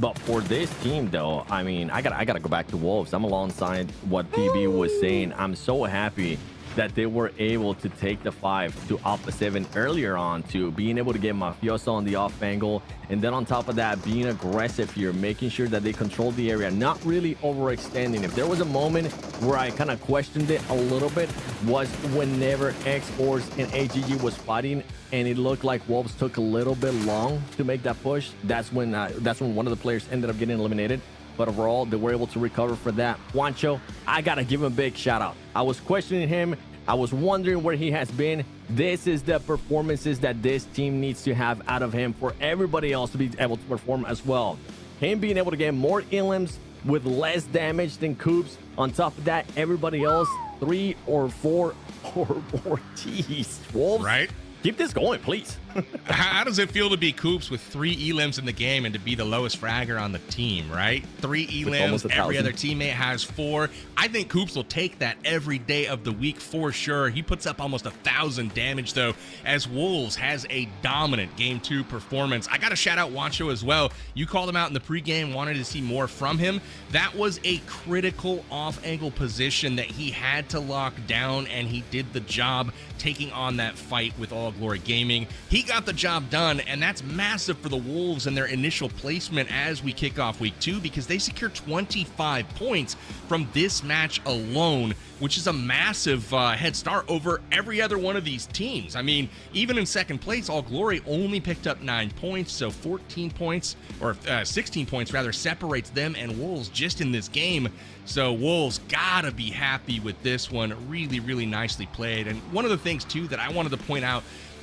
But for this team, though, I mean, I gotta go back to Wolves. I'm alongside what PB was saying. I'm so happy that they were able to take the 5 to Alpha 7 earlier on, to being able to get Mafioso on the off angle, and then on top of that, being aggressive here, making sure that they control the area, not really overextending. If there was a moment where I kind of questioned it a little bit, was whenever X-Force and AGG was fighting and it looked like Wolves took a little bit long to make that push. That's when one of the players ended up getting eliminated. But overall, they were able to recover for that. Wancho, I gotta give him a big shout out. I was questioning him. I was wondering where he has been. This is the performances that this team needs to have out of him for everybody else to be able to perform as well. Him being able to get more elims with less damage than Coops. On top of that, everybody else 3 or 4 or more. Jeez, Wolves, right? Keep this going, please. How does it feel to be Coops with 3 elims in the game and to be the lowest fragger on the team, right? 3 elims, every other teammate has 4. I think Coops will take that every day of the week for sure. He puts up almost 1,000 damage, though, as Wolves has a dominant Game 2 performance. I got to shout out Wancho as well. You called him out in the pregame, wanted to see more from him. That was a critical off-angle position that he had to lock down, and he did the job taking on that fight with All Glory Gaming. He got the job done, and that's massive for the Wolves and their initial placement as we kick off week 2, because they secure 25 points from this match alone. which is a massive head start over every other one of these teams. I mean, even in second place, All Glory only picked up 9 points, so 14 points, or 16 points rather, separates them and Wolves just in this game. So Wolves gotta be happy with this one. Really, really nicely played. And one of the things, too, that I wanted to point out,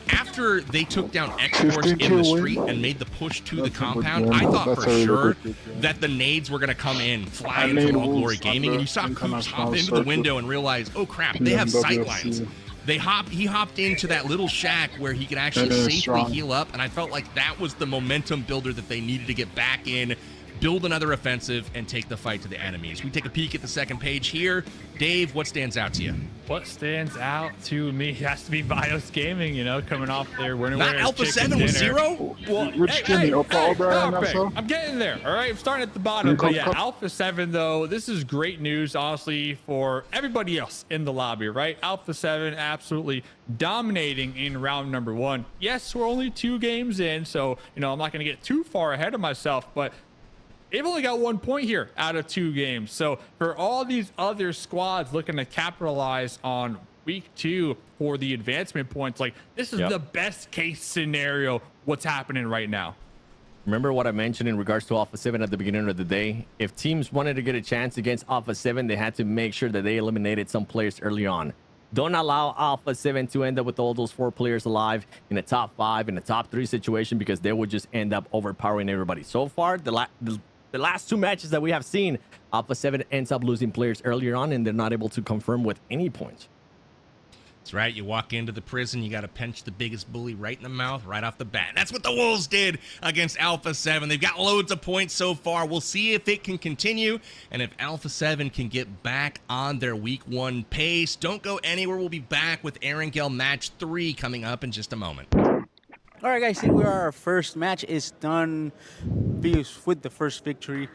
after they took down X-Force in the street and made the push to the compound, I thought for sure that the nades were going to come in, fly in from All Glory Gaming, and you saw Coops hop into the window and realize, oh crap, they have sightlines. He hopped into that little shack where he could actually safely heal up, and I felt like that was the momentum builder that they needed to get back in, build another offensive, and take the fight to the enemies. We take a peek at the second page here. Dave, what stands out to you? What stands out to me has to be BIOS Gaming, you know, coming off their winner. Not Alpha 7 with 0? Well, I'm getting there, all right? I'm starting at the bottom, but yeah, Alpha 7, though, this is great news, honestly, for everybody else in the lobby, right? Alpha 7 absolutely dominating in round number 1. Yes, we're only 2 games in, so, you know, I'm not going to get too far ahead of myself, but they've only got 1 point here out of 2 games. So for all these other squads looking to capitalize on week 2 for the advancement points, like this is the best case scenario what's happening right now. Remember what I mentioned in regards to Alpha 7 at the beginning of the day? If teams wanted to get a chance against Alpha 7, they had to make sure that they eliminated some players early on. Don't allow Alpha 7 to end up with all those 4 players alive in a top 5, in a top 3 situation, because they would just end up overpowering everybody. So far, the last 2 matches that we have seen, Alpha 7 ends up losing players earlier on, and they're not able to confirm with any points. That's right. You walk into the prison, you got to pinch the biggest bully right in the mouth right off the bat. That's what the Wolves did against Alpha 7. They've got loads of points so far. We'll see if it can continue and if Alpha 7 can get back on their week 1 pace. Don't go anywhere. We'll be back with Erangel match 3 coming up in just a moment. All right, guys, here we are. Our first match is done with the first victory.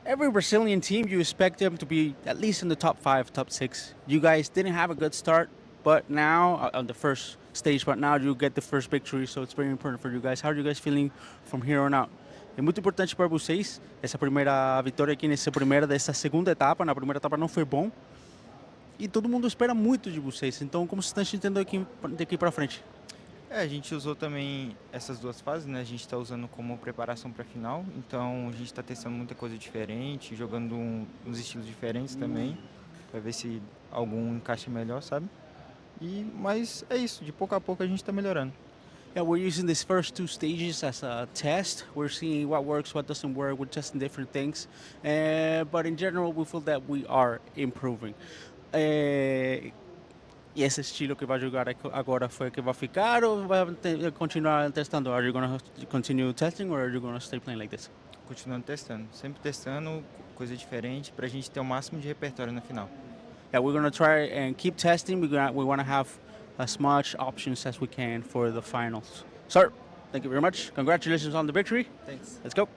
Every Brazilian team, you expect them to be at least in the top 5, top 6. You guys didn't have a good start, but now, on the first stage, but now you get the first victory, so it's very important for you guys. How are you guys feeling from here on out? É muito importante para vocês, essa primeira vitória aqui dessa segunda etapa. Na primeira etapa não foi bom, e todo mundo espera muito de vocês. Então, como vocês estão sentindo aqui daqui para frente? A gente usou também essas 2 fases, né? A gente está usando como preparação para a final, então a gente está testando muita coisa diferente, jogando uns estilos diferentes também, para ver se algum encaixa melhor, sabe? Mas é isso, de pouco a pouco a gente está melhorando. Yeah, we're using these first 2 stages as a test. We're seeing what works, what doesn't work. We're testing different things, but in general, we feel that we are improving. E esse estilo que vai jogar agora foi que vai ficar ou vai continuar testando? Are you going to continue testing or are you going to stay playing like this? Continuando testando, sempre testando coisa diferente para a gente ter o máximo de repertório na final. Yeah, we're going to try and keep testing. We want to have as much options as we can for the finals. Sir, thank you very much. Congratulations on the victory. Thanks. Let's go.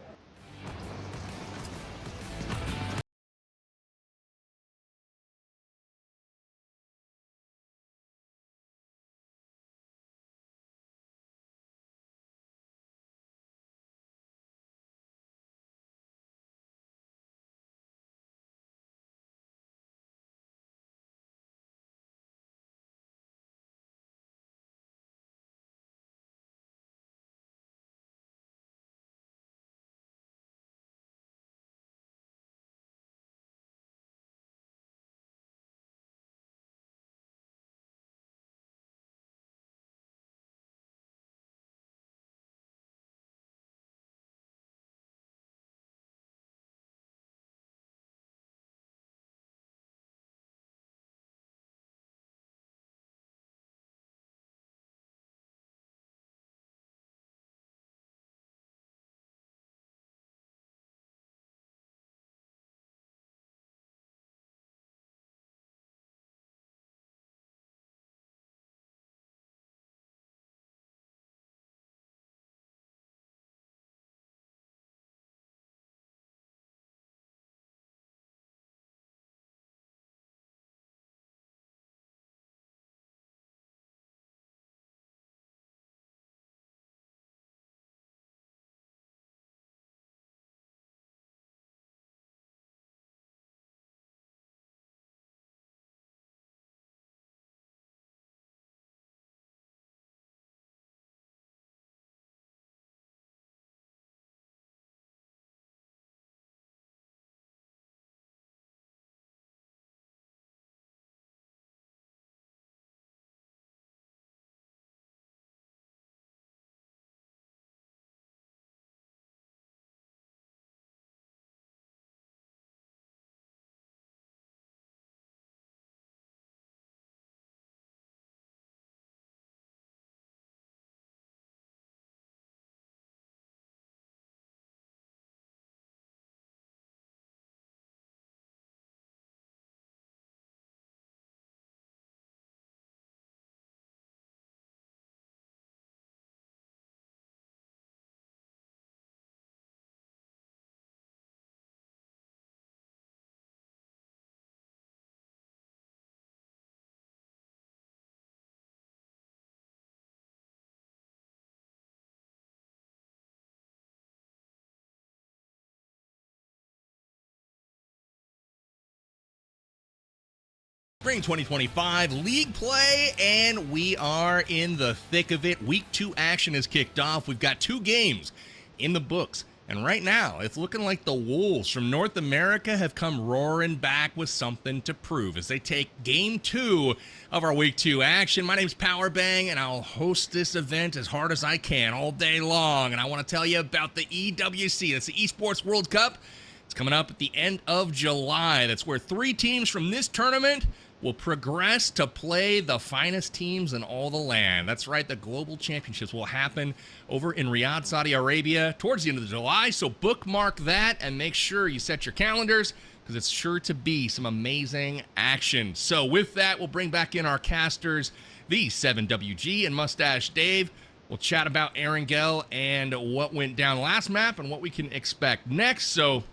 Spring 2025 league play, and we are in the thick of it. Week 2 action has kicked off. We've got 2 games in the books, and right now it's looking like the Wolves from North America have come roaring back with something to prove as they take game 2 of our week 2 action. My name's Powerbang, and I'll host this event as hard as I can all day long, and I want to tell you about the EWC. That's the Esports World Cup. It's coming up at the end of July. That's where 3 teams from this tournament will progress to play the finest teams in all the land. That's right, the Global Championships will happen over in Riyadh, Saudi Arabia towards the end of July, so bookmark that and make sure you set your calendars because it's sure to be some amazing action. So with that, we'll bring back in our casters, the 7WG and Mustache Dave. We'll chat about Erangel and what went down last map and what we can expect next. So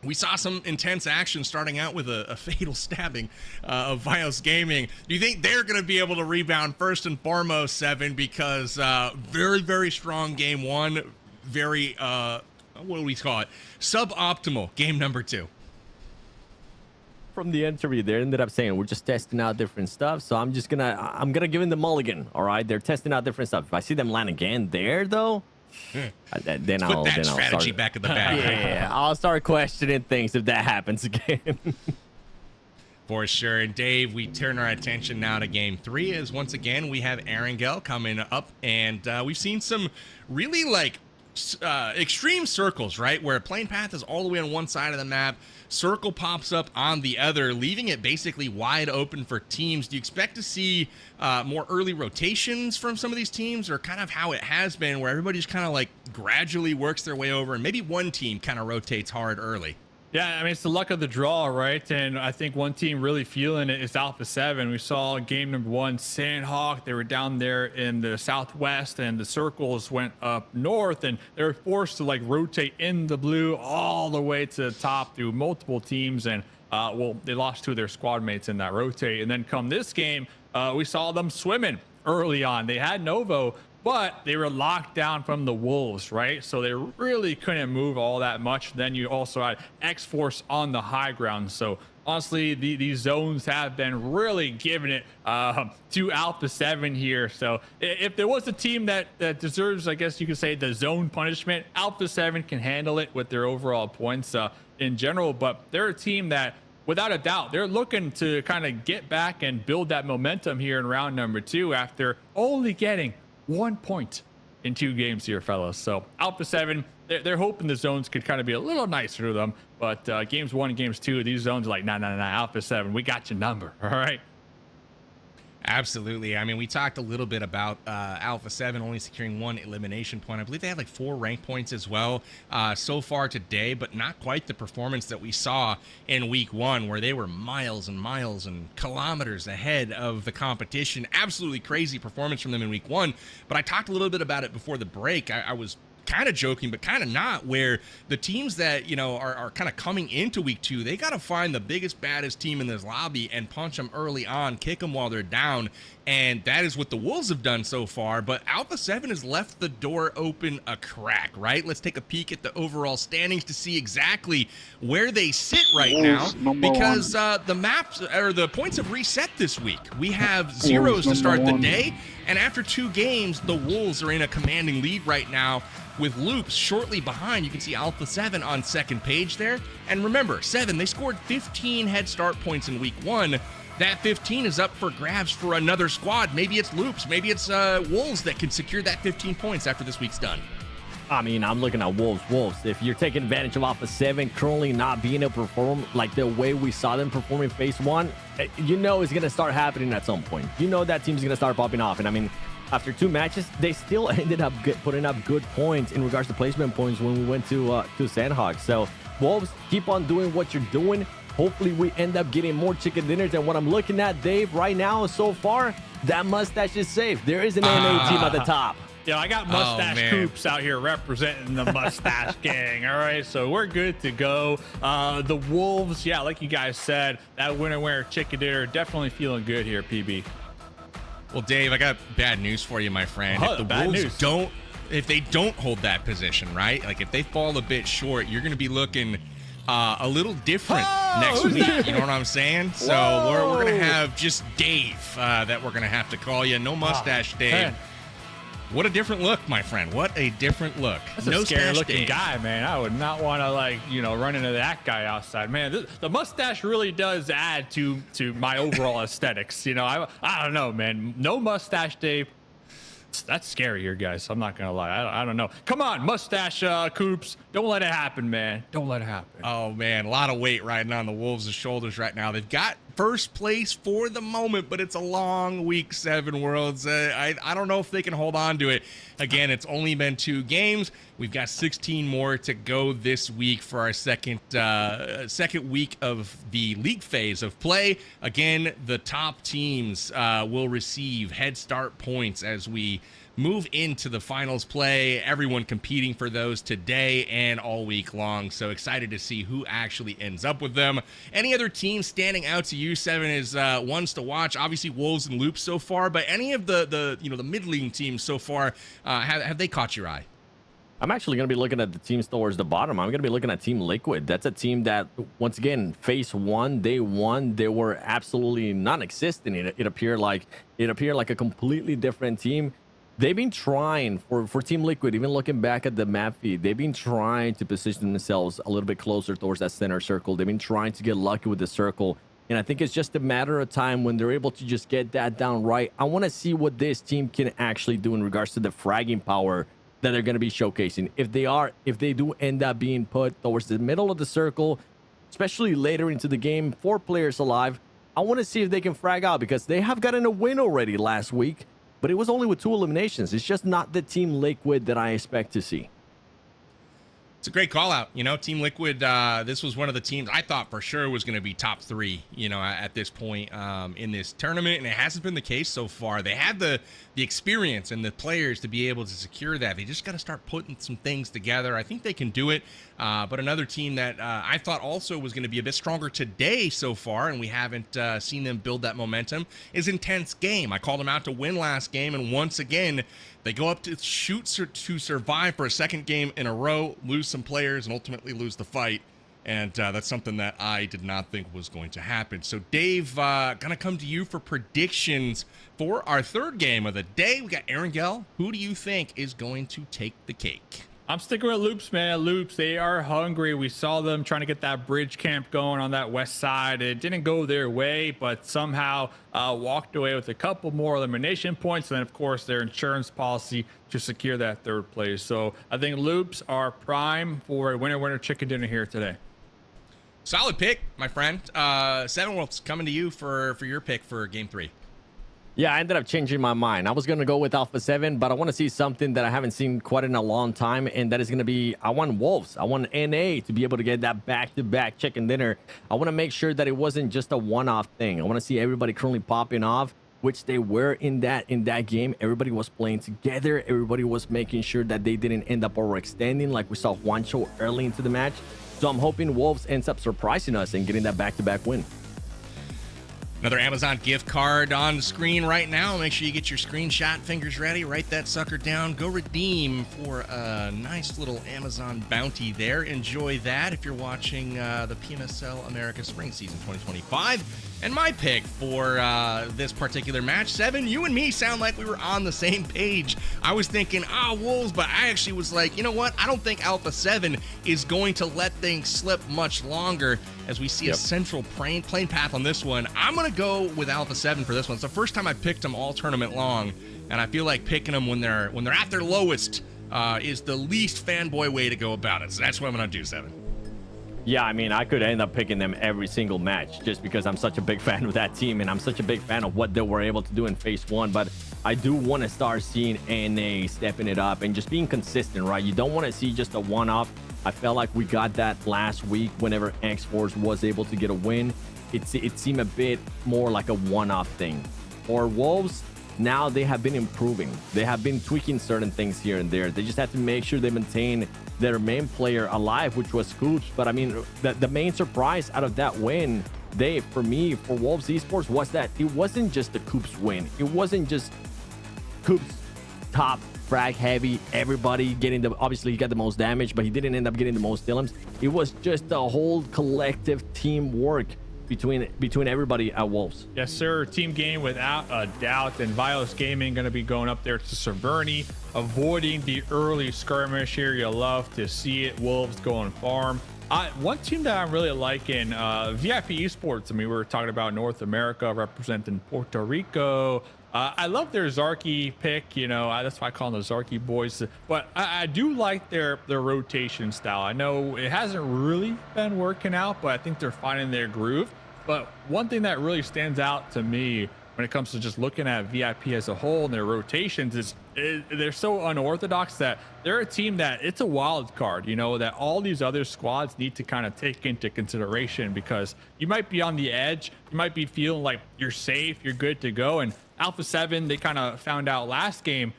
we saw some intense action starting out with a fatal stabbing of Vios Gaming. Do you think they're going to be able to rebound first and foremost, Seven? Because very, very strong game 1. Very, what do we call it? Suboptimal game number 2. From the interview, they ended up saying we're just testing out different stuff. So I'm gonna give them the mulligan. All right, they're testing out different stuff. If I see them land again there, though. Then I'll strategy back in the bag. Yeah, I'll start questioning things if that happens again. For sure. And Dave, we turn our attention now to game 3 as once again we have Erangel coming up, and we've seen some really extreme circles, right, where plane path is all the way on one side of the map, circle pops up on the other, leaving it basically wide open for teams. Do you expect to see more early rotations from some of these teams, or kind of how it has been where everybody just kind of gradually works their way over and maybe one team kind of rotates hard early? Yeah, I mean, it's the luck of the draw, right? And I think one team really feeling it is Alpha 7. We saw game number 1, Sandhawk. They were down there in the southwest, and the circles went up north, and they were forced to rotate in the blue all the way to the top through multiple teams. And they lost 2 of their squad mates in that rotate. And then come this game, we saw them swimming early on. They had Novo, but they were locked down from the Wolves, right? So they really couldn't move all that much. Then you also had X-Force on the high ground. So honestly, these zones have been really giving it to Alpha 7 here. So if there was a team that deserves, I guess you could say, the zone punishment, Alpha 7 can handle it with their overall points in general. But they're a team that, without a doubt, they're looking to kind of get back and build that momentum here in round number 2 after only getting 1 point in 2 games here, fellas. So Alpha 7, they're hoping the zones could kind of be a little nicer to them, but games 1 and games 2, these zones are like, nah, Alpha 7, we got your number. All right. Absolutely. I mean, we talked a little bit about Alpha 7 only securing 1 elimination point. I believe they had 4 rank points as well so far today, but not quite the performance that we saw in week 1, where they were miles and miles and kilometers ahead of the competition. Absolutely crazy performance from them in week 1. But I talked a little bit about it before the break. I was kind of joking, but kind of not, where the teams that, are kind of coming into week 2, they got to find the biggest, baddest team in this lobby and punch them early on, kick them while they're down. And that is what the Wolves have done so far. But Alpha 7 has left the door open a crack, right? Let's take a peek at the overall standings to see exactly where they sit right now, because the maps or the points have reset this week. We have zeros to start the day, and after 2 games, the Wolves are in a commanding lead right now, with Loops shortly behind. You can see Alpha 7 on second page there. And remember, 7, they scored 15 head start points in week 1. That 15 is up for grabs for another squad. Maybe it's Loops, maybe it's Wolves that can secure that 15 points after this week's done. I mean, I'm looking at Wolves. If you're taking advantage of Alpha 7 currently not being able to perform like the way we saw them perform in phase 1, you know it's going to start happening at some point. You know that team's going to start popping off. And I mean, after 2 matches, they still ended up putting up good points in regards to placement points when we went to Sandhawk. So Wolves, keep on doing what you're doing. Hopefully we end up getting more chicken dinners. And what I'm looking at, Dave, right now so far, that mustache is safe. There is an NA team at the top. Yeah, I got Mustache Coops out here representing the Mustache Gang. All right, so we're good to go. The Wolves, yeah, like you guys said, that winner chicken dinner, definitely feeling good here, PB. Well, Dave, I got bad news for you, my friend. If the Wolves if they don't hold that position, right? Like if they fall a bit short, you're going to be looking a little different next week. You know what I'm saying? So we're going to have just Dave that we're going to have to call you. No mustache Dave. Man. What a different look, my friend. What a different look. That's no a scary looking Dave. guy, man. I would not want to, like, you know, run into that guy outside. Man, the mustache really does add to my overall aesthetics. You know, I don't know, man. No mustache Dave. That's scary here, guys. I'm not gonna lie. I don't know. Come on, mustache Coops. Don't let it happen, man. Don't let it happen. Oh man, a lot of weight riding on the Wolves' shoulders right now. They've got first place for the moment, but it's a long week 7, Worlds. I don't know if they can hold on to it. Again, it's only been 2 games. We've got 16 more to go this week for our second week of the league phase of play. Again, the top teams will receive head start points as we move into the finals play. Everyone competing for those today and all week long. So excited to see who actually ends up with them. Any other teams standing out to you, 7, is ones to watch? Obviously Wolves and Loops so far, but any of the mid-league teams so far, have they caught your eye? I'm actually going to be looking at the teams towards the bottom. I'm going to be looking at Team Liquid. That's a team that, once again, phase 1, day 1, they were absolutely non-existent. It appeared like a completely different team. They've been trying for Team Liquid, even looking back at the map feed, they've been trying to position themselves a little bit closer towards that center circle. They've been trying to get lucky with the circle. And I think it's just a matter of time when they're able to just get that down right. I want to see what this team can actually do in regards to the fragging power that they're going to be showcasing. If they do end up being put towards the middle of the circle, especially later into the game, 4 players alive, I want to see if they can frag out, because they have gotten a win already last week, but it was only with 2 eliminations. It's just not the Team Liquid that I expect to see. It's a great call out. You know, Team Liquid, this was one of the teams I thought for sure was going to be top 3, you know, at this point in this tournament, and it hasn't been the case so far. They had the experience and the players to be able to secure that. They just got to start putting some things together. I think they can do it. But another team that I thought also was going to be a bit stronger today so far, and we haven't seen them build that momentum, is Intense Game. I called them out to win last game, and once again, they go up to shoot to survive for a second game in a row, lose some players, and ultimately lose the fight. And that's something that I did not think was going to happen. So, Dave, gonna come to you for predictions for our 3rd game of the day. We got Aaron Gell. Who do you think is going to take the cake? I'm sticking with Loops, man. Loops, they are hungry. We saw them trying to get that bridge camp going on that west side. It didn't go their way, but somehow walked away with a couple more elimination points. And then, of course, their insurance policy to secure that 3rd place. So I think Loops are prime for a winner chicken dinner here today. Solid pick, my friend. 7 Wolves, coming to you for your pick for game 3. Yeah, I ended up changing my mind. I was going to go with Alpha 7, but I want to see something that I haven't seen quite in a long time, and that is going to be, I want Wolves. I want NA to be able to get that back-to-back chicken dinner. I want to make sure that it wasn't just a one-off thing. I want to see everybody currently popping off, which they were in that game. Everybody was playing together. Everybody was making sure that they didn't end up overextending like we saw Juancho early into the match. So I'm hoping Wolves ends up surprising us and getting that back-to-back win. Another Amazon gift card on the screen right now. Make sure you get your screenshot fingers ready. Write that sucker down. Go redeem for a nice little Amazon bounty there. Enjoy that if you're watching the PMSL America Spring Season 2025. And my pick for this particular match, 7, you and me sound like we were on the same page. I was thinking, Wolves, but I actually was like, you know what? I don't think Alpha 7 is going to let things slip much longer as we see a central plane path on this one. I'm going to go with Alpha 7 for this one. It's the first time I picked them all tournament long, and I feel like picking them when they're at their lowest is the least fanboy way to go about it. So that's what I'm going to do, 7. Yeah, I mean, I could end up picking them every single match just because I'm such a big fan of that team and I'm such a big fan of what they were able to do in phase 1. But I do want to start seeing NA stepping it up and just being consistent, right? You don't want to see just a one-off. I felt like we got that last week whenever X-Force was able to get a win. It seemed a bit more like a one-off thing. For Wolves, now they have been improving. They have been tweaking certain things here and there. They just have to make sure they maintain their main player alive, which was Scoops. But I mean, the main surprise out of that win, Dave, for me, for Wolves Esports, was that it wasn't just the Coops win. It wasn't just Coops top frag heavy, everybody getting the, obviously he got the most damage, but he didn't end up getting the most kills. It was just a whole collective teamwork between everybody at Wolves. Yes, sir. Team game without a doubt. And Vios Gaming going to be going up there to Severny, avoiding the early skirmish here. You love to see it. Wolves going farm. One team that I'm really liking, VIP Esports. I mean, we were talking about North America representing Puerto Rico. I love their Zarky pick, you know, that's why I call them the Zarky boys. But I do like their rotation style. I know it hasn't really been working out, but I think they're finding their groove. But one thing that really stands out to me when it comes to just looking at VIP as a whole and their rotations is they're so unorthodox that they're a team that it's a wild card, you know, that all these other squads need to kind of take into consideration, because you might be on the edge, you might be feeling like you're safe, you're good to go. And Alpha 7, they kind of found out last game,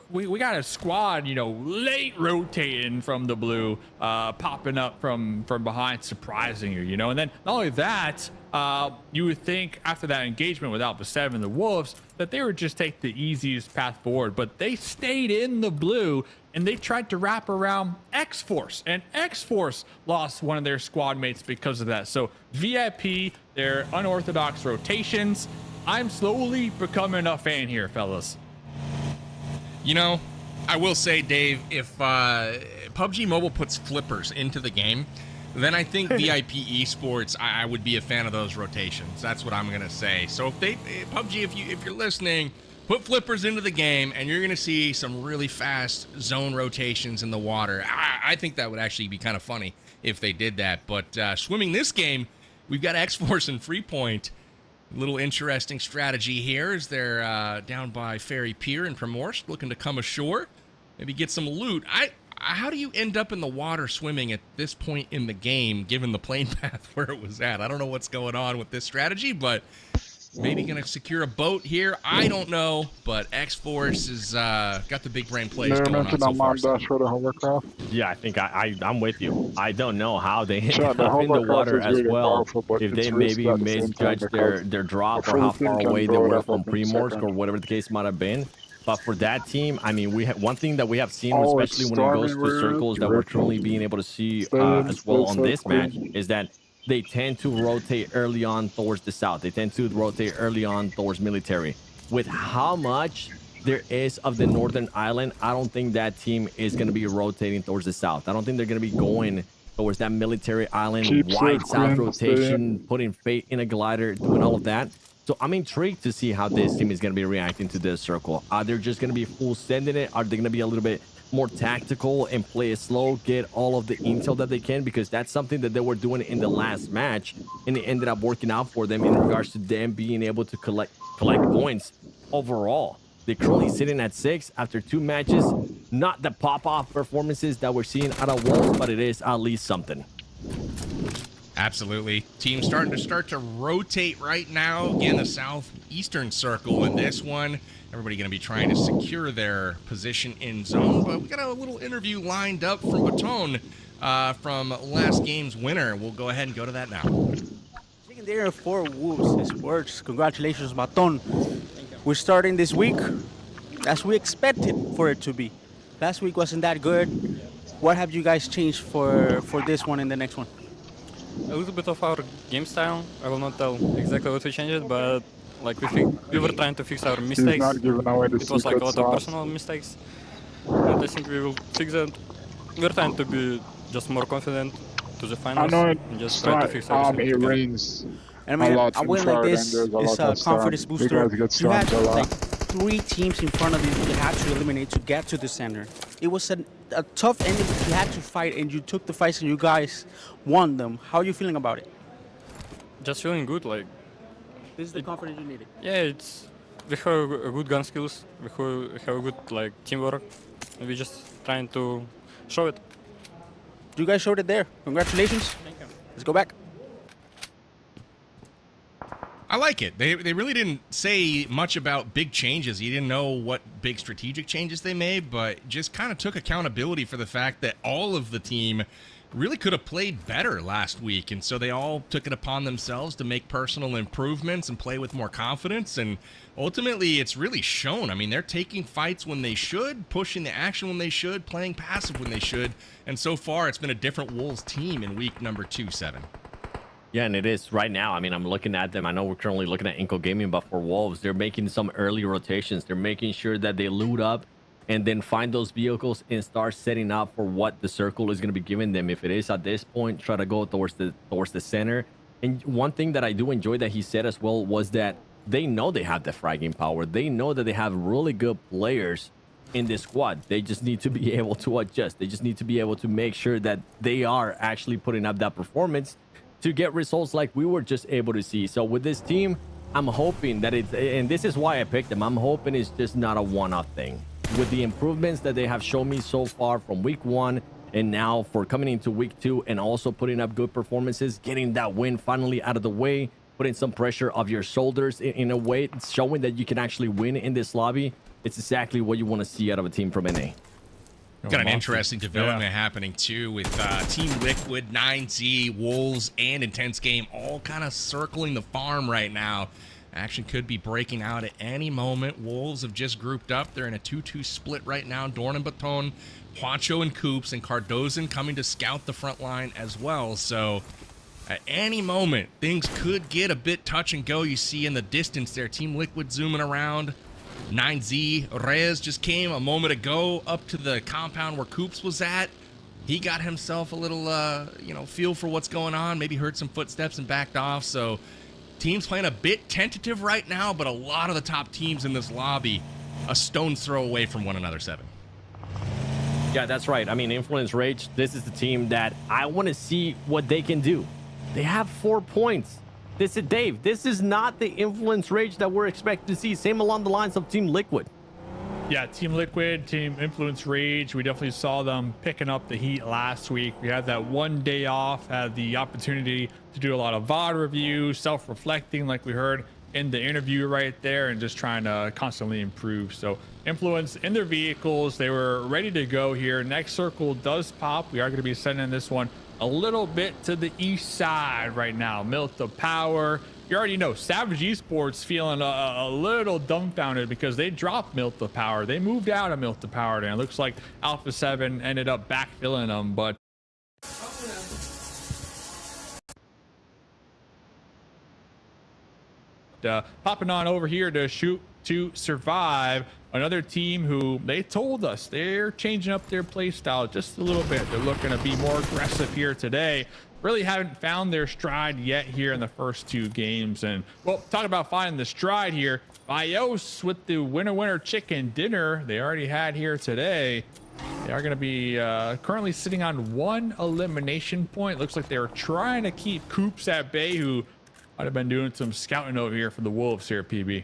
we got a squad, you know, late rotating from the blue, popping up from behind, surprising you know. And then not only that, you would think after that engagement with Alpha 7, the Wolves, that they would just take the easiest path forward, but they stayed in the blue and they tried to wrap around X-Force, and X-Force lost one of their squad mates because of that. So VIP, their unorthodox rotations, I'm slowly becoming a fan here, fellas. You know, I will say, Dave, if PUBG Mobile puts flippers into the game, then I think VIP Esports, I would be a fan of those rotations. That's what I'm going to say. So if PUBG, if you're listening, put flippers into the game and you're going to see some really fast zone rotations in the water. I think that would actually be kind of funny if they did that. But swimming this game, we've got X-Force and Freepoint. Little interesting strategy here as they're down by Ferry Pier in Primorsk, looking to come ashore, maybe get some loot. How do you end up in the water swimming at this point in the game, given the plane path where it was at? I don't know what's going on with this strategy, but maybe going to secure a boat here. I don't know, but X-Force has got the big brain plays going on so far. Yeah, I think I'm with you. I don't know how they ended up in the water as well. If they maybe misjudged their drop or how far away they were from Primorsk or whatever the case might have been. But for that team, I mean, one thing that we have seen, especially when it goes to circles that we're truly being able to see as well on this match, is that they tend to rotate early on towards the south. They tend to rotate early on towards military. With how much there is of the northern island, I don't think that team is going to be rotating towards the south. I don't think they're going to be going towards that military island, wide south rotation, putting Fate in a glider, doing all of that. So I'm intrigued to see how this team is going to be reacting to this circle. Are they just going to be full sending it? Are they going to be a little bit more tactical and play it slow, get all of the intel that they can? Because that's something that they were doing in the last match, and it ended up working out for them in regards to them being able to collect points overall. They're currently sitting at 6 after 2 matches. Not the pop-off performances that we're seeing out of Wolves, but it is at least something. Absolutely. Teams starting to rotate right now. Again, the southeastern circle in this one. Everybody going to be trying to secure their position in zone. But we got a little interview lined up from Baton from last game's winner. We'll go ahead and go to that now. Taking there for Wolves Sports. Congratulations, Baton. We're starting this week as we expected for it to be. Last week wasn't that good. What have you guys changed for this one and the next one? A little bit of our game style. I will not tell exactly what we changed, but like we were trying to fix our mistakes. It was like a lot of personal mistakes, and I think we will fix that. We're trying to be just more confident to the finals and just try to fix everything. It rains. And I mean, a win like this is a confidence booster. You had like 3 teams in front of you had to eliminate to get to the center. It was a tough ending that you had to fight, and you took the fights and you guys won them. How are you feeling about it? Just feeling good, like. This is the confidence you needed. Yeah, we have a good gun skills. We have a good like teamwork, and we're just trying to show it. You guys showed it there. Congratulations. Thank you. Let's go back. I like it. They really didn't say much about big changes. You didn't know what big strategic changes they made, but just kind of took accountability for the fact that all of the team really could have played better last week, and so they all took it upon themselves to make personal improvements and play with more confidence, and ultimately it's really shown. I mean, they're taking fights when they should, pushing the action when they should, playing passive when they should, and so far it's been a different Wolves team in week number 2-7. Yeah, and it is right now. I mean, I'm looking at them. I know we're currently looking at Inco Gaming, but for Wolves, they're making some early rotations. They're making sure that they loot up and then find those vehicles and start setting up for what the circle is going to be giving them. If it is at this point, try to go towards the center. And one thing that I do enjoy that he said as well was that they know they have the fragging power. They know that they have really good players in this squad. They just need to be able to adjust. They just need to be able to make sure that they are actually putting up that performance to get results like we were just able to see. So with this team, I'm hoping that it's, and this is why I picked them, I'm hoping it's just not a one-off thing. With the improvements that they have shown me so far from week 1 and now for coming into week 2 and also putting up good performances, getting that win finally out of the way, putting some pressure off your shoulders in a way, showing that you can actually win in this lobby. It's exactly what you want to see out of a team from NA. Got an interesting development happening too with Team Liquid, 9Z, Wolves, and Intense Game all kind of circling the farm right now. Action could be breaking out at any moment. Wolves have just grouped up. They're in a 2-2 split right now. Dorn and Baton, Juancho and Coops, and Cardozan coming to scout the front line as well. So at any moment, things could get a bit touch and go. You see in the distance there, Team Liquid zooming around. 9Z, Rez just came a moment ago up to the compound where Coops was at. He got himself a little, feel for what's going on. Maybe heard some footsteps and backed off. So teams playing a bit tentative right now, but a lot of the top teams in this lobby a stone's throw away from one another, 7. Yeah, that's right. I mean, Influence Rage, this is the team that I want to see what they can do. They have 4 points. This is Dave. This is not the Influence Rage that we're expected to see. Same along the lines of Team Liquid. Yeah, Team Liquid, Team Influence Rage. We definitely saw them picking up the heat last week. We had that one day off, had the opportunity to do a lot of VOD reviews, self-reflecting like we heard in the interview right there, and just trying to constantly improve. So Influence in their vehicles, they were ready to go here. Next circle does pop. We are going to be sending this one a little bit to the east side right now. Milk the Power. You already know Savage Esports feeling a little dumbfounded because they dropped Milk the Power. They moved out of Milk the Power, and it looks like Alpha 7 ended up backfilling them. But popping on over here to Shoot to Survive, another team who they told us they're changing up their play style just a little bit. They're looking to be more aggressive here today. Really haven't found their stride yet here in the first 2 games. And well, talking about finding the stride here, Bios with the winner chicken dinner they already had here today. They are going to be currently sitting on 1 elimination point. Looks like they're trying to keep Coops at bay, who might have been doing some scouting over here for the Wolves here at PB.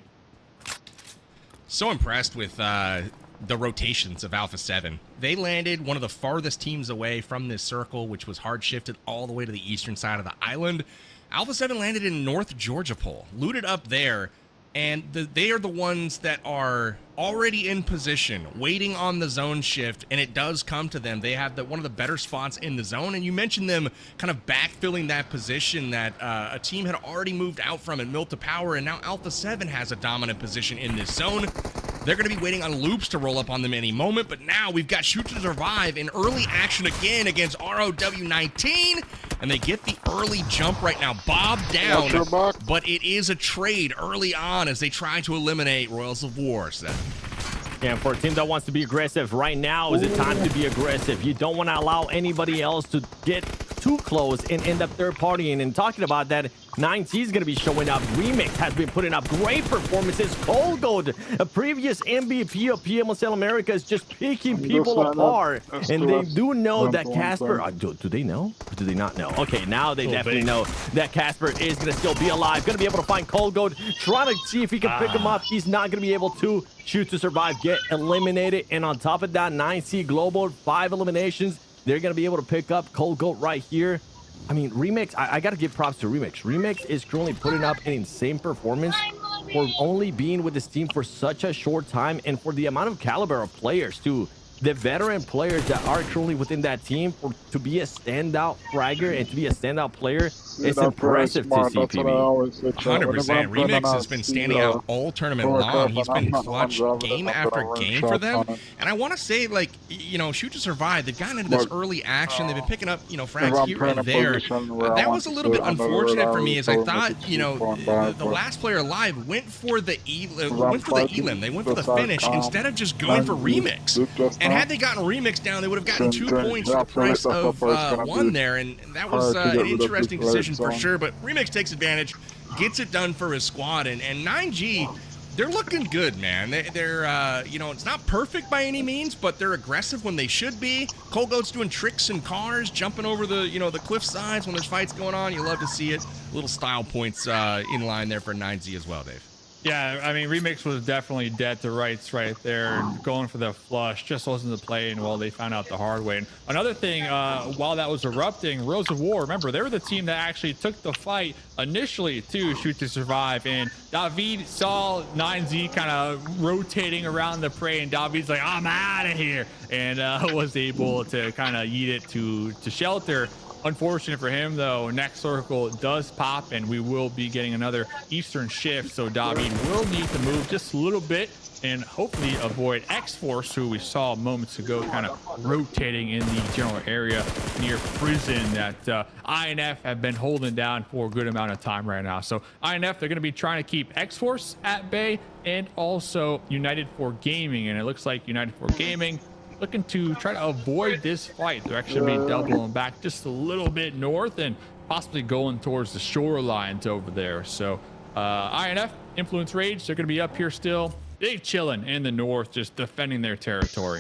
So impressed with the rotations of Alpha 7. They landed one of the farthest teams away from this circle, which was hard shifted all the way to the eastern side of the island. Alpha 7 landed in North Georgia Pole, looted up there, and they are the ones that are already in position, waiting on the zone shift, and it does come to them. They have one of the better spots in the zone, and you mentioned them kind of backfilling that position that a team had already moved out from in Milk to Power, and now Alpha 7 has a dominant position in this zone. They're going to be waiting on loops to roll up on them any moment, but now we've got Shoot to Survive in early action again against ROW19, and they get the early jump right now. Bob down, but it is a trade early on as they try to eliminate Royals of War. So And for a team that wants to be aggressive, right now is the time to be aggressive. You don't want to allow anybody else to get too close and end up third partying. And talking about that, 9T is going to be showing up. Remix has been putting up great performances. Cold Gold, a previous MVP of PMSL America, is just picking people apart. And they do know that Casper... do they know? Or do they not know? Okay, now they definitely know that Casper is going to still be alive. Going to be able to find Cold Gold, trying to see if he can pick him up. He's not going to be able to. Shoot to Survive, get eliminated. And on top of that, 9C Global, 5 eliminations. They're going to be able to pick up Cold Goat right here. I mean, Remix, I got to give props to Remix. Remix is currently putting up an insane performance for only being with this team for such a short time and for the amount of caliber of players to the veteran players that are currently within that team to be a standout fragger and to be a standout player, it's impressive to see, PB. 100%. Remix has been standing out all tournament long. He's been clutch game after game for them. And I want to say, like, you know, Shoot to Survive, they've gotten into this early action. They've been picking up, you know, frags here and there. That was a little bit unfortunate for me, as I thought, you know, the last player alive went for the elim. They went for the finish instead of just going for Remix. And had they gotten Remix down, they would have gotten 2 points for the price of 1 there. And that was an interesting decision for sure. But Remix takes advantage, gets it done for his squad. And 9G, they're looking good, man. They're you know, it's not perfect by any means, but they're aggressive when they should be. Colgoat's doing tricks in cars, jumping over the, you know, the cliff sides when there's fights going on. You love to see it. Little style points in line there for 9Z as well, Dave. Yeah, I mean, Remix was definitely dead to rights right there, going for the flush. Just wasn't the play, and well, they found out the hard way. And another thing, while that was erupting, Rose of War, remember, they were the team that actually took the fight initially to Shoot to Survive, and David saw 9Z kind of rotating around the prey, and David's like, I'm out of here, and was able to kind of yeet it to shelter. Unfortunate for him, though, next circle does pop, and we will be getting another Eastern shift, so David will need to move just a little bit and hopefully avoid X-Force, who we saw moments ago kind of rotating in the general area near prison that INF have been holding down for a good amount of time right now. So INF, they're going to be trying to keep X-Force at bay and also United for Gaming, and it looks like United for Gaming looking to try to avoid this fight. They're actually going to be doubling back just a little bit north and possibly going towards the shorelines over there. So INF, Influence Rage, they're going to be up here still. They chilling in the north, just defending their territory.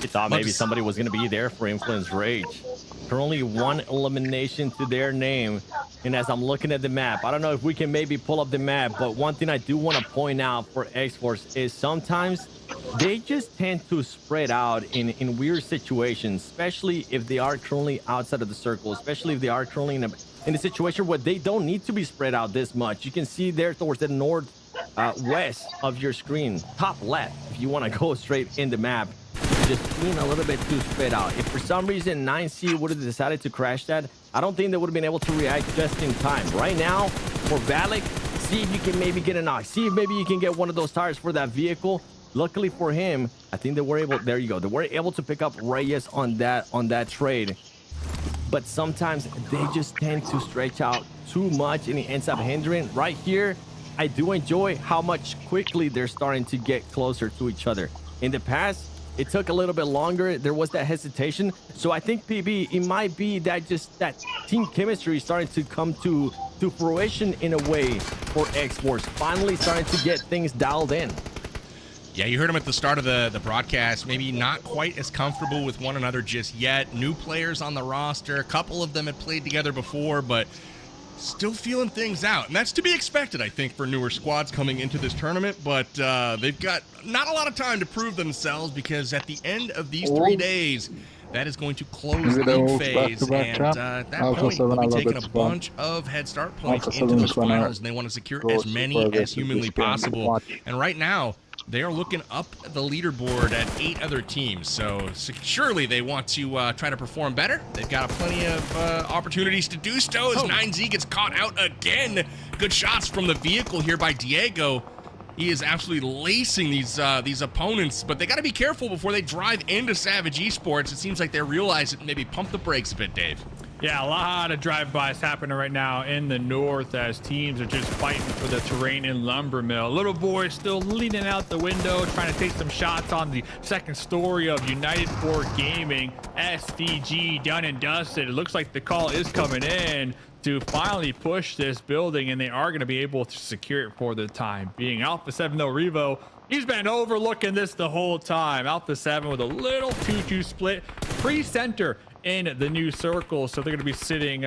You thought maybe somebody was going to be there for Influence Rage. Currently 1 elimination to their name. And as I'm looking at the map, I don't know if we can maybe pull up the map, but one thing I do want to point out for X-Force is sometimes they just tend to spread out in weird situations, especially if they are currently outside of the circle, especially if they are currently in a situation where they don't need to be spread out this much. You can see there towards the north west of your screen, top left, if you want to go straight in the map. Just being a little bit too spread out. If for some reason 9C would have decided to crash that, I don't think they would have been able to react just in time. Right now, for Valak, see if you can maybe get a knock. See if maybe you can get one of those tires for that vehicle. Luckily for him, I think they were able, there you go. They were able to pick up Reyes on that trade. But sometimes they just tend to stretch out too much and it ends up hindering. Right here, I do enjoy how much quickly they're starting to get closer to each other. In the past, it took a little bit longer. There was that hesitation. So I think, PB, it might be that just that team chemistry is starting to come to fruition in a way for X-Force. Finally starting to get things dialed in. Yeah, you heard him at the start of the broadcast. Maybe not quite as comfortable with one another just yet. New players on the roster. A couple of them had played together before, but still feeling things out. And that's to be expected, I think, for newer squads coming into this tournament. But they've got not a lot of time to prove themselves, because at the end of these 3 days, that is going to close the league phase. And at that point, they'll be taking a bunch of head start points into those finals, and they want to secure as many as humanly possible. And right now, they are looking up the leaderboard at 8 other teams. So surely they want to try to perform better. They've got plenty of opportunities to do so as 9Z gets caught out again. Good shots from the vehicle here by Diego. He is absolutely lacing these opponents, but they got to be careful before they drive into Savage Esports. It seems like they realize it, maybe pump the brakes a bit, Dave. Yeah, a lot of drive-bys happening right now in the north as teams are just fighting for the terrain in Lumber Mill. Little boy still leaning out the window, trying to take some shots on the second story of United for Gaming. SVG done and dusted. It looks like the call is coming in to finally push this building, and they are going to be able to secure it for the time being. Alpha 7, though, Revo, he's been overlooking this the whole time. Alpha 7 with a little 2-2 split, pre-center in the new circle, so they're going to be sitting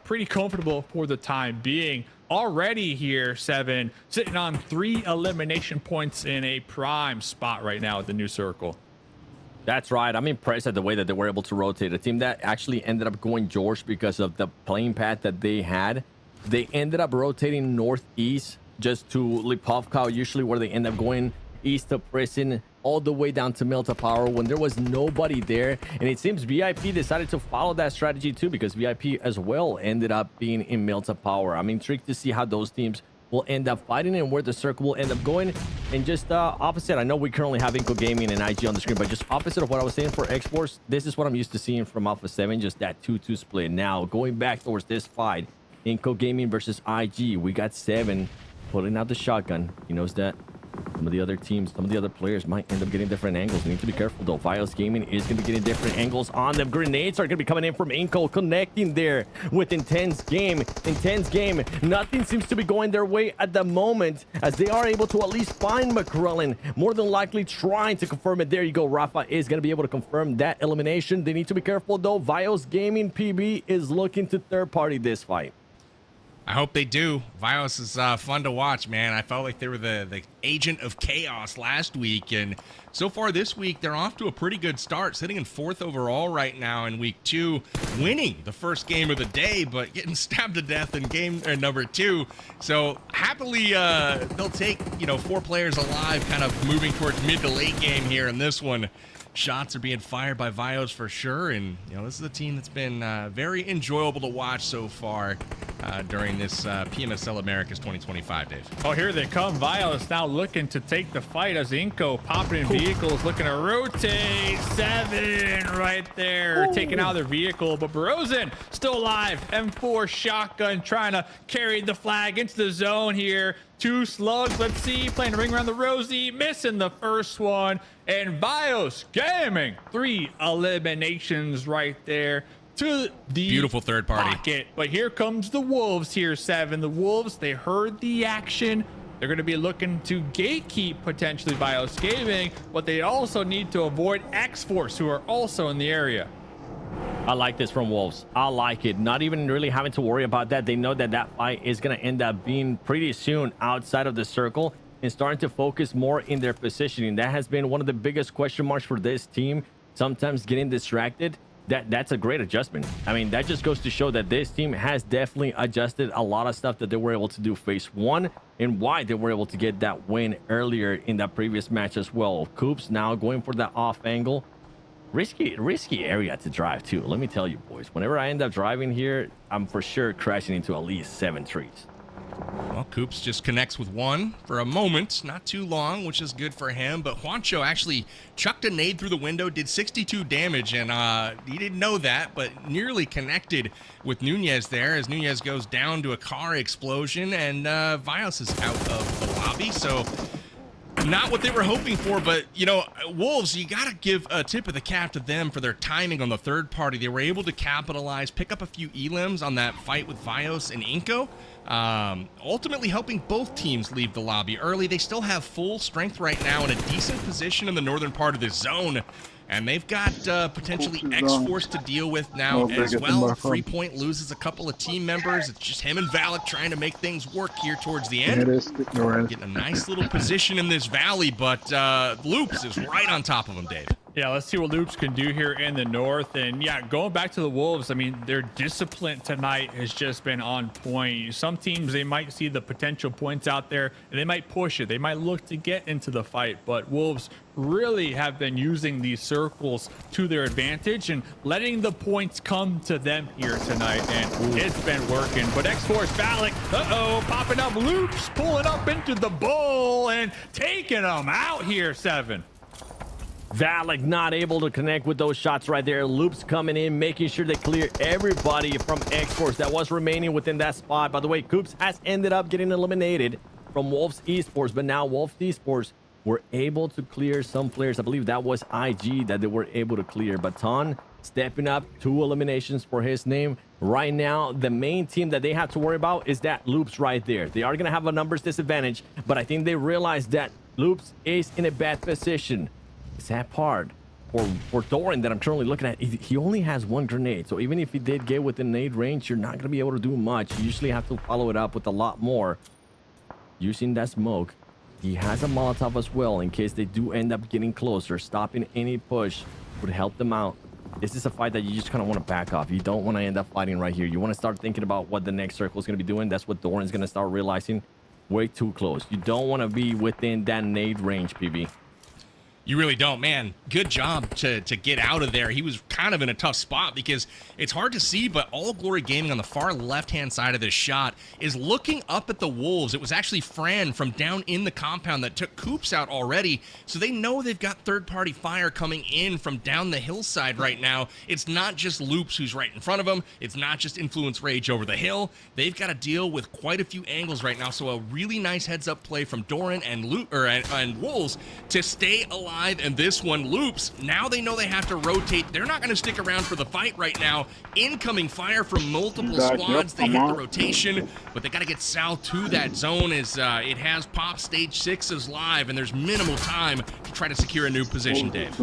pretty comfortable for the time being. Already here, 7 sitting on 3 elimination points in a prime spot right now at the new circle. That's right. I'm impressed at the way that they were able to rotate a team that actually ended up going George because of the playing path that they had. They ended up rotating northeast just to Lipovka, usually where they end up going east of prison all the way down to Milta Power when there was nobody there. And it seems VIP decided to follow that strategy too, because VIP as well ended up being in Milta Power. I'm intrigued to see how those teams will end up fighting and where the circle will end up going. And just opposite, I know we currently have Inco Gaming and IG on the screen, but just opposite of what I was saying for X-Force, this is what I'm used to seeing from Alpha 7, just that 2-2 split. Now going back towards this fight, Inco Gaming versus IG, we got 7 pulling out the shotgun. He knows that some of the other teams, some of the other players might end up getting different angles. You need to be careful though. Vios Gaming is going to be getting different angles on them. Grenades are going to be coming in from Inco, connecting there with Intense Game. Intense Game, nothing seems to be going their way at the moment, as they are able to at least find McCrellan. More than likely trying to confirm it. There you go. Rafa is going to be able to confirm that elimination. They need to be careful though. Vios Gaming PB is looking to third party this fight. I hope they do. Vios is fun to watch, man. I felt like they were the agent of chaos last week, and so far this week, they're off to a pretty good start, sitting in 4th overall right now in week 2, winning the first game of the day, but getting stabbed to death in game number 2. So happily, they'll take 4 players alive, kind of moving towards mid to late game here in this one. Shots are being fired by Vios for sure, and this is a team that's been very enjoyable to watch so far during this PMSL Americas 2025, Dave. Oh, here they come. Vios now looking to take the fight as Inco popping in vehicles, looking to rotate. 7 right there, taking out their vehicle, but Barozen still alive. M4 shotgun trying to carry the flag into the zone here. 2 slugs, let's see, playing a ring around the rosy, missing the first one. And Vios Gaming, 3 eliminations right there to the beautiful third party pocket. But here comes the Wolves here, 7. The Wolves, they heard the action. They're going to be looking to gatekeep potentially Vios Gaming, but they also need to avoid X-Force, who are also in the area. I like this from Wolves. I like it. Not even really having to worry about that. They know that that fight is going to end up being pretty soon outside of the circle and starting to focus more in their positioning. That has been one of the biggest question marks for this team. Sometimes getting distracted. That's a great adjustment. I mean, that just goes to show that this team has definitely adjusted a lot of stuff that they were able to do phase 1 and why they were able to get that win earlier in that previous match as well. Coops now going for that off angle. Risky area to drive too. Let me tell you, boys, whenever I end up driving here, I'm for sure crashing into at least 7 trees. Well, Coops just connects with 1 for a moment, not too long, which is good for him. But Juancho actually chucked a nade through the window, did 62 damage, and he didn't know that, but nearly connected with Nunez there as Nunez goes down to a car explosion, and Vios is out of the lobby. So not what they were hoping for, but Wolves, you gotta give a tip of the cap to them for their timing on the third party. They were able to capitalize, pick up a few elims on that fight with Vios and Inco, ultimately helping both teams leave the lobby early. They still have full strength right now in a decent position in the northern part of this zone, and they've got potentially X-Force to deal with now as well. Freepoint loses a couple of team members. It's just him and Valak trying to make things work here towards the end. Getting a nice little position in this valley, but Loops is right on top of him, Dave. Yeah, let's see what Loops can do here in the north. And yeah, going back to the Wolves, I mean, their discipline tonight has just been on point. Some teams, they might see the potential points out there and they might push it. They might look to get into the fight, but Wolves really have been using these circles to their advantage and letting the points come to them here tonight. And it's been working. But X-Force Valak, popping up Loops, pulling up into the bowl and taking them out here, 7. Valak not able to connect with those shots right there. Loops coming in, making sure they clear everybody from X-Force that was remaining within that spot. By the way, Coops has ended up getting eliminated from Wolves Esports, but now Wolves Esports were able to clear some players. I believe that was IG that they were able to clear. Baton stepping up, 2 eliminations for his name. Right now, the main team that they have to worry about is that Loops right there. They are going to have a numbers disadvantage, but I think they realize that Loops is in a bad position. Sad part for Doran that I'm currently looking at, he only has 1 grenade. So even if he did get within nade range, you're not going to be able to do much. You usually have to follow it up with a lot more. Using that smoke, he has a Molotov as well in case they do end up getting closer. Stopping any push would help them out. This is a fight that you just kind of want to back off. You don't want to end up fighting right here. You want to start thinking about what the next circle is going to be doing. That's what Doran's going to start realizing. way too close. You don't want to be within that nade range, PB. You really don't, man. Good job to get out of there. He was kind of in a tough spot because it's hard to see, but All Glory Gaming on the far left-hand side of this shot is looking up at the Wolves. It was actually Fran from down in the compound that took Coops out already, so they know they've got third-party fire coming in from down the hillside right now. It's not just Loops who's right in front of them. It's not just Influence Rage over the hill. They've got to deal with quite a few angles right now, so a really nice heads-up play from Doran and Wolves to stay alive. And this one Loops. Now they know they have to rotate. They're not going to stick around for the fight right now. Incoming fire from multiple squads. They hit the rotation, but they got to get south to that zone as it has Pop Stage 6's live, and there's minimal time to try to secure a new position, Dave.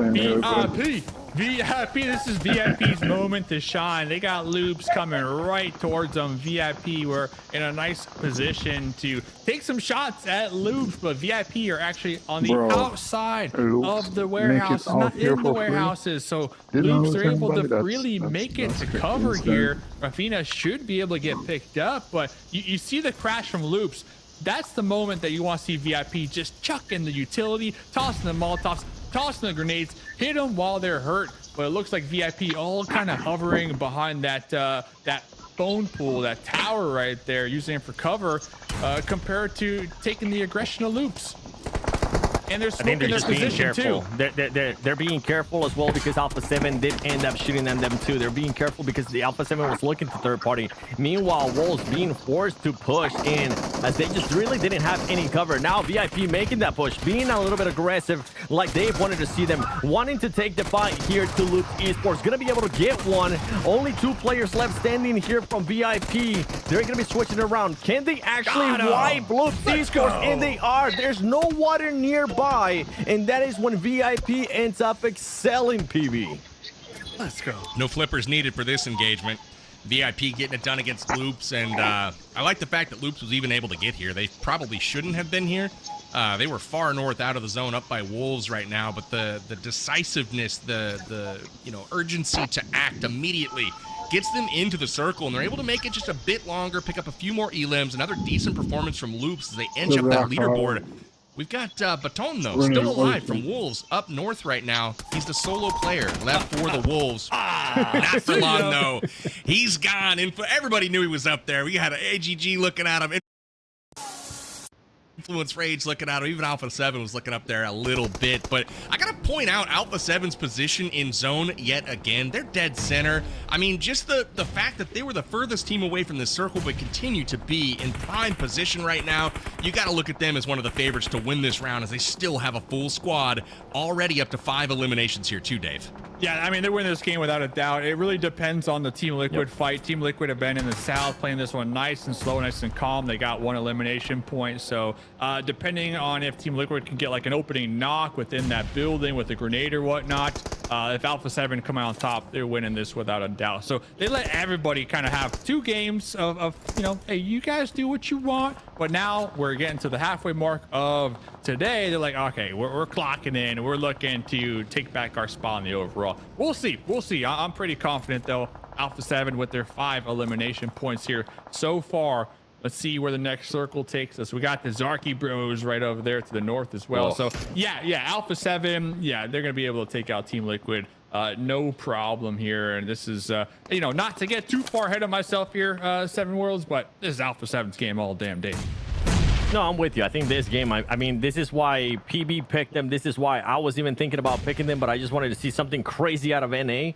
VIP, this is VIP's moment to shine. They got Loops coming right towards them. VIP were in a nice position to take some shots at Loops, but VIP are actually on the outside of the warehouses, not in the warehouses. So Loops are able to really make it to cover here. Rafina should be able to get picked up, but you see the crash from Loops. That's the moment that you want to see VIP just chuck in the utility, tossing the Molotovs, tossing the grenades, hit them while they're hurt. But it looks like VIP all kind of hovering behind that that phone pool, that tower right there, using it for cover, compared to taking the aggression of Loops. And they're smoking their position too. They're being careful as well because Alpha 7 did end up shooting them too. They're being careful because the Alpha 7 was looking to third party. Meanwhile, Wolves being forced to push in as they just really didn't have any cover. Now VIP making that push, being a little bit aggressive like Dave wanted to see them, wanting to take the fight here to Luke Esports. Gonna be able to get one. Only 2 players left standing here from VIP. They're gonna be switching around. Can they actually wipe Luke Esports? And they are. There's no water nearby. And that is when VIP ends up excelling, PB. Let's go. No flippers needed for this engagement. VIP getting it done against Loops, and I like the fact that Loops was even able to get here. They probably shouldn't have been here. They were far north out of the zone, up by Wolves right now, but the decisiveness, the urgency to act immediately gets them into the circle, and they're able to make it just a bit longer, pick up a few more elims. Another decent performance from Loops as they inch up that leaderboard. We've got Baton, though, still alive from Wolves up north right now. He's the solo player left for the Wolves. Not for long, though. He's gone. Everybody knew he was up there. We had an AGG looking at him. Influence Rage looking at him. Even Alpha 7 was looking up there a little bit. But I got to point out Alpha 7's position in zone yet again. They're dead center. I mean, just the fact that they were the furthest team away from this circle but continue to be in prime position right now, you got to look at them as one of the favorites to win this round as they still have a full squad, already up to 5 eliminations here too, Dave. Yeah, I mean, they win this game without a doubt. It really depends on the Team Liquid fight. Team Liquid have been in the south, playing this one nice and slow, nice and calm. They got 1 elimination point. So depending on if Team Liquid can get like an opening knock within that building with a grenade or whatnot, if Alpha 7 come out on top, they're winning this without a doubt. So they let everybody kind of have 2 games of hey, you guys do what you want. But now we're getting to the halfway mark of today. They're like, okay, we're clocking in. We're looking to take back our spot in the overall. We'll see. I'm pretty confident, though. Alpha 7 with their 5 elimination points here so far. Let's see where the next circle takes us. We got the Zarky Bros right over there to the north as well. So, yeah, Alpha 7, yeah, they're going to be able to take out Team Liquid. No problem here. And this is, not to get too far ahead of myself here, 7 Worlds, but this is Alpha 7's game all damn day. No, I'm with you. I think this game, I mean, this is why PB picked them. This is why I was even thinking about picking them, but I just wanted to see something crazy out of NA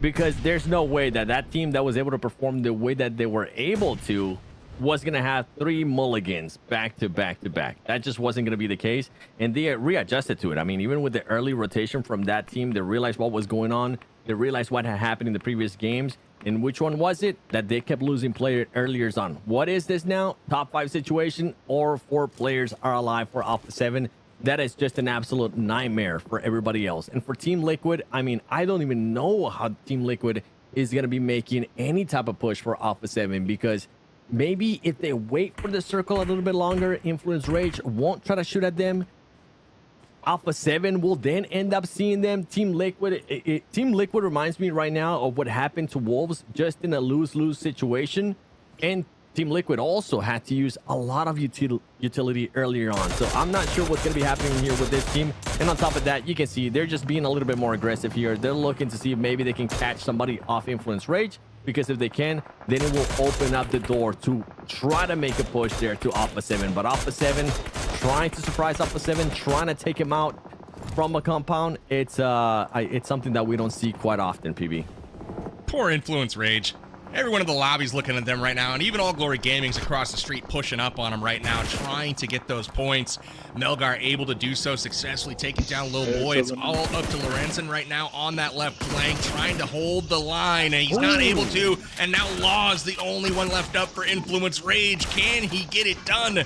because there's no way that team that was able to perform the way that they were able to was going to have 3 mulligans back to back to back. That just wasn't going to be the case. And they readjusted to it. I mean, even with the early rotation from that team, they realized what was going on. They realized what had happened in the previous games. And which one was it? That they kept losing players earlier on. What is this now? Top 5 situation or 4 players are alive for Alpha 7. That is just an absolute nightmare for everybody else. And for Team Liquid, I mean, I don't even know how Team Liquid is going to be making any type of push for Alpha 7 because maybe if they wait for the circle a little bit longer, Influence Rage won't try to shoot at them. Alpha 7 will then end up seeing them. Team Liquid, Team Liquid reminds me right now of what happened to Wolves, just in a lose-lose situation. And Team Liquid also had to use a lot of utility earlier on. So I'm not sure what's going to be happening here with this team. And on top of that, you can see they're just being a little bit more aggressive here. They're looking to see if maybe they can catch somebody off Influence Rage, because if they can, then it will open up the door to try to make a push there to Alpha 7. But Alpha 7 trying to surprise Alpha 7, trying to take him out from a compound. It's something that we don't see quite often, PB. Poor Influence Rage. Everyone in the lobby's looking at them right now, and even All Glory Gaming's across the street pushing up on them right now, trying to get those points. Melgar able to do so successfully, taking down Lil Boy. It's all up to Lorenzen right now on that left flank, trying to hold the line, and he's not able to. And now Law's the only one left up for Influence Rage. Can he get it done?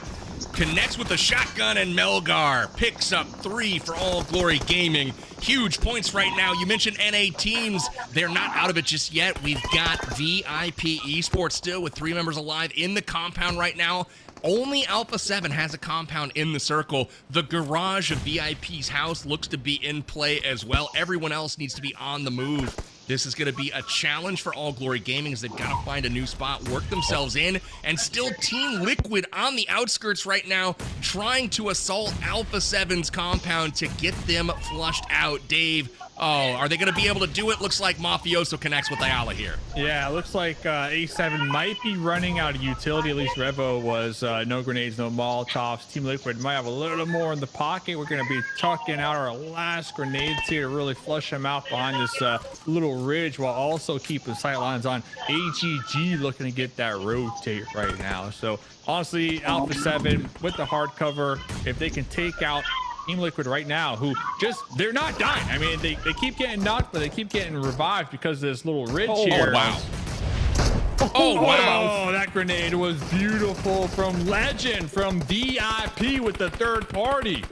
Connects with the shotgun, and Melgar picks up 3 for All Glory Gaming. Huge points right now. You mentioned NA teams. They're not out of it just yet. We've got VIP Esports still with 3 members alive in the compound right now. Only Alpha 7 has a compound in the circle. The garage of VIP's house looks to be in play as well. Everyone else needs to be on the move. This is going to be a challenge for All Glory Gaming as they've got to find a new spot, work themselves in, and still Team Liquid on the outskirts right now, trying to assault Alpha 7's compound to get them flushed out. Dave, are they going to be able to do it? Looks like Mafioso connects with Ayala here. Yeah, it looks like A7 might be running out of utility. At least Revo was no grenades, no Molotovs. Team Liquid might have a little more in the pocket. We're going to be chucking out our last grenades here to really flush them out behind this little ridge, while also keeping sight lines on AGG, looking to get that rotate right now. So honestly, Alpha 7 with the hard cover, if they can take out Team Liquid right now, who they're not dying. I mean, they keep getting knocked, but they keep getting revived because of this little ridge here. Oh, wow. Oh, wow. That grenade was beautiful from Legend, from VIP with the third party.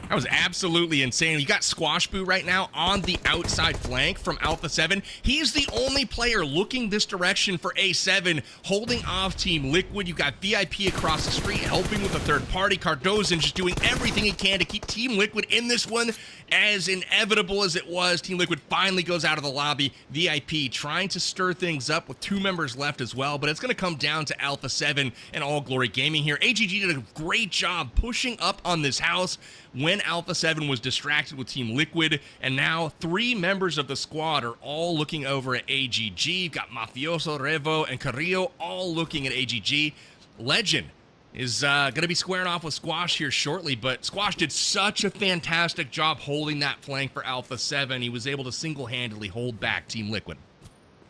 That was absolutely insane. You got Squash Boo right now on the outside flank from Alpha 7. He's the only player looking this direction for A7, holding off Team Liquid. You got VIP across the street helping with the third party. Cardozan just doing everything he can to keep Team Liquid in this one. As inevitable as it was, Team Liquid finally goes out of the lobby. VIP trying to stir things up with 2 members left as well, but it's going to come down to Alpha 7 and All Glory Gaming here. AGG did a great job pushing up on this house when Alpha 7 was distracted with Team Liquid, and now 3 members of the squad are all looking over at AGG. You've got Mafioso, Revo, and Carrillo all looking at AGG. Legend is going to be squaring off with Squash here shortly, but Squash did such a fantastic job holding that flank for Alpha 7. He was able to single-handedly hold back Team Liquid.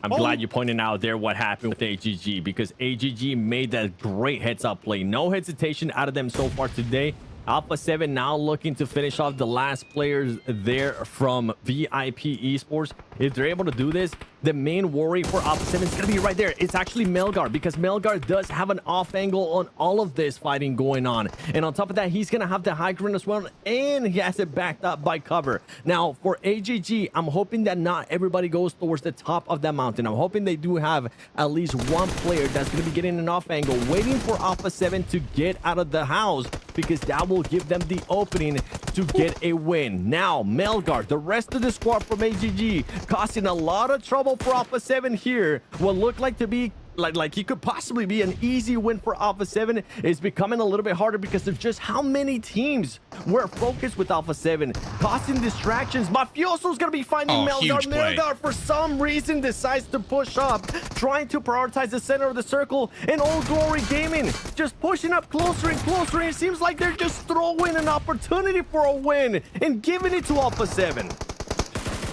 I'm glad you pointed out there what happened with AGG, because AGG made that great heads-up play. No hesitation out of them so far today. Alpha 7 now looking to finish off the last players there from VIP Esports. If they're able to do this, the main worry for Alpha 7 is going to be right there. It's actually Melgar, because Melgar does have an off angle on all of this fighting going on. And on top of that, he's going to have the high ground as well, and he has it backed up by cover. Now, for AGG, I'm hoping that not everybody goes towards the top of that mountain. I'm hoping they do have at least one player that's going to be getting an off angle, waiting for Alpha 7 to get out of the house, because that will give them the opening to get a win. Now, Melgar, the rest of the squad from AGG, causing a lot of trouble for Alpha 7 here. What looked like to be like he could possibly be an easy win for Alpha 7 is becoming a little bit harder because of just how many teams were focused with Alpha 7, causing distractions. Mafioso's gonna be finding Melgar. Melgar, for some reason, decides to push up, trying to prioritize the center of the circle, and All Glory Gaming just pushing up closer and closer, and it seems like they're just throwing an opportunity for a win and giving it to Alpha 7.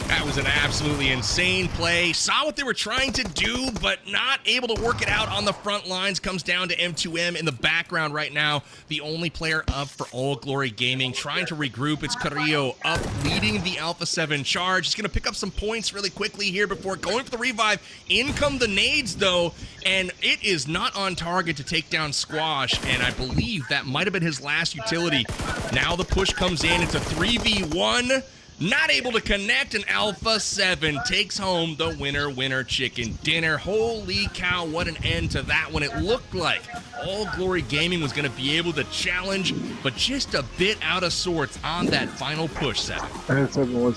That was an absolutely insane play. Saw what they were trying to do, but not able to work it out on the front lines. Comes down to M2M in the background right now. The only player up for All Glory Gaming, trying to regroup. It's Carrillo up, leading the Alpha 7 charge. He's going to pick up some points really quickly here before going for the revive. In come the nades, though, and it is not on target to take down Squash, and I believe that might have been his last utility. Now the push comes in. It's a 3v1. Not able to connect, and Alpha 7 takes home the winner chicken dinner. Holy cow, what an end to that one. It looked like All Glory Gaming was going to be able to challenge, but just a bit out of sorts on that final push, 7.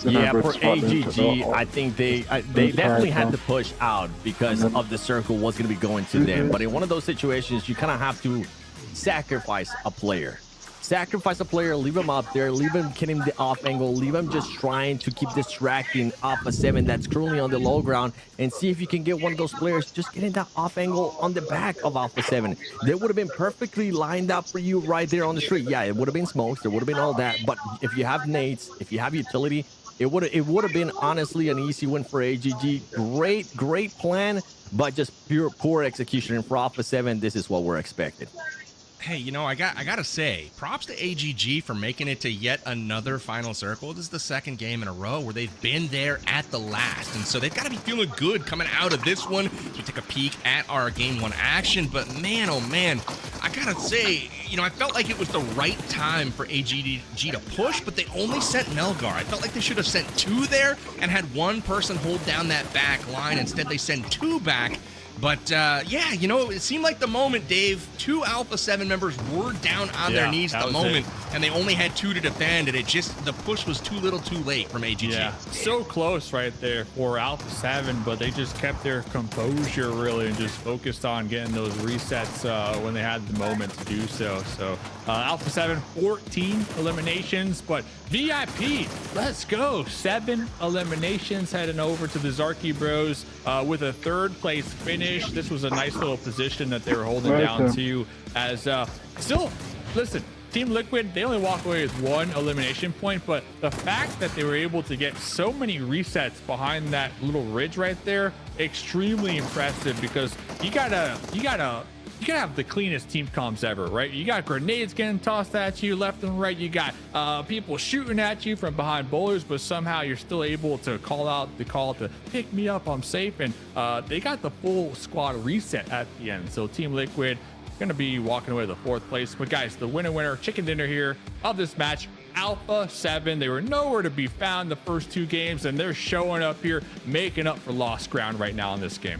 Yeah, for AGG, I think they definitely had to push out because of the circle was going to be going to them. But in one of those situations, you kind of have to sacrifice a player. Sacrifice a player, leave him up there, leave him getting the off angle, leave him just trying to keep distracting Alpha 7 that's currently on the low ground, and see if you can get one of those players just getting that off angle on the back of Alpha 7. They would have been perfectly lined up for you right there on the street. Yeah, it would have been smokes, there would have been all that, but if you have nades, if you have utility, it would have been honestly an easy win for AGG. Great plan, but just poor execution. And for Alpha 7, this is what we're expecting. Hey, you know, I gotta say, props to AGG for making it to yet another final circle. This is the second game in a row where they've been there at the last, and so they've got to be feeling good coming out of this one. So we take a peek at our game 1 action, but man, oh man, I gotta say, you know, I felt like it was the right time for AGG to push, but they only sent Melgar. I felt like they should have sent 2 there and had one person hold down that back line. Instead, they send 2 back. But, yeah, you know, it seemed like the moment, Dave, 2 Alpha 7 members were down on their knees at the moment, and they only had 2 to defend, and the push was too little too late from AGG. Yeah, so close right there for Alpha 7, but they just kept their composure, really, and just focused on getting those resets when they had the moment to do so. So, Alpha 7, 14 eliminations, but VIP, let's go. 7 eliminations heading over to the Zarky Bros with a 3rd place finish. This was a nice little position that they were holding down to, as still, listen, Team Liquid, they only walk away with 1 elimination point, but the fact that they were able to get so many resets behind that little ridge right there, extremely impressive, because you gotta have the cleanest team comms ever, right? You got grenades getting tossed at you left and right. You got people shooting at you from behind boulders, but somehow you're still able to call out the call to pick me up, I'm safe. And they got the full squad reset at the end. So Team Liquid gonna be walking away with the 4th place. But guys, the winner chicken dinner here of this match, Alpha 7. They were nowhere to be found the first 2 games, and they're showing up here, making up for lost ground right now in this game.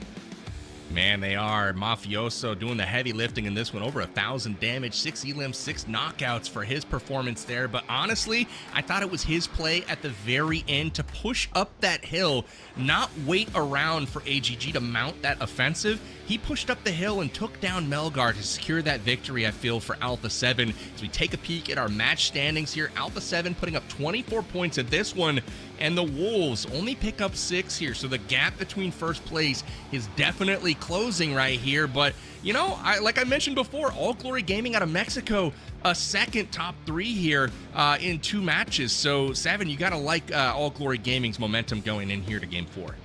Man, they are. Mafioso doing the heavy lifting in this one. Over 1,000 damage, 6 elims, 6 knockouts for his performance there. But honestly, I thought it was his play at the very end to push up that hill, not wait around for AGG to mount that offensive. He pushed up the hill and took down Melgar to secure that victory, I feel, for Alpha 7. As we take a peek at our match standings here, Alpha 7 putting up 24 points at this one, and the Wolves only pick up 6 here. So the gap between first place is definitely closing right here. But, you know, like I mentioned before, All Glory Gaming out of Mexico, a second top 3 here in 2 matches. So, 7, you got to like All Glory Gaming's momentum going in here to Game 4.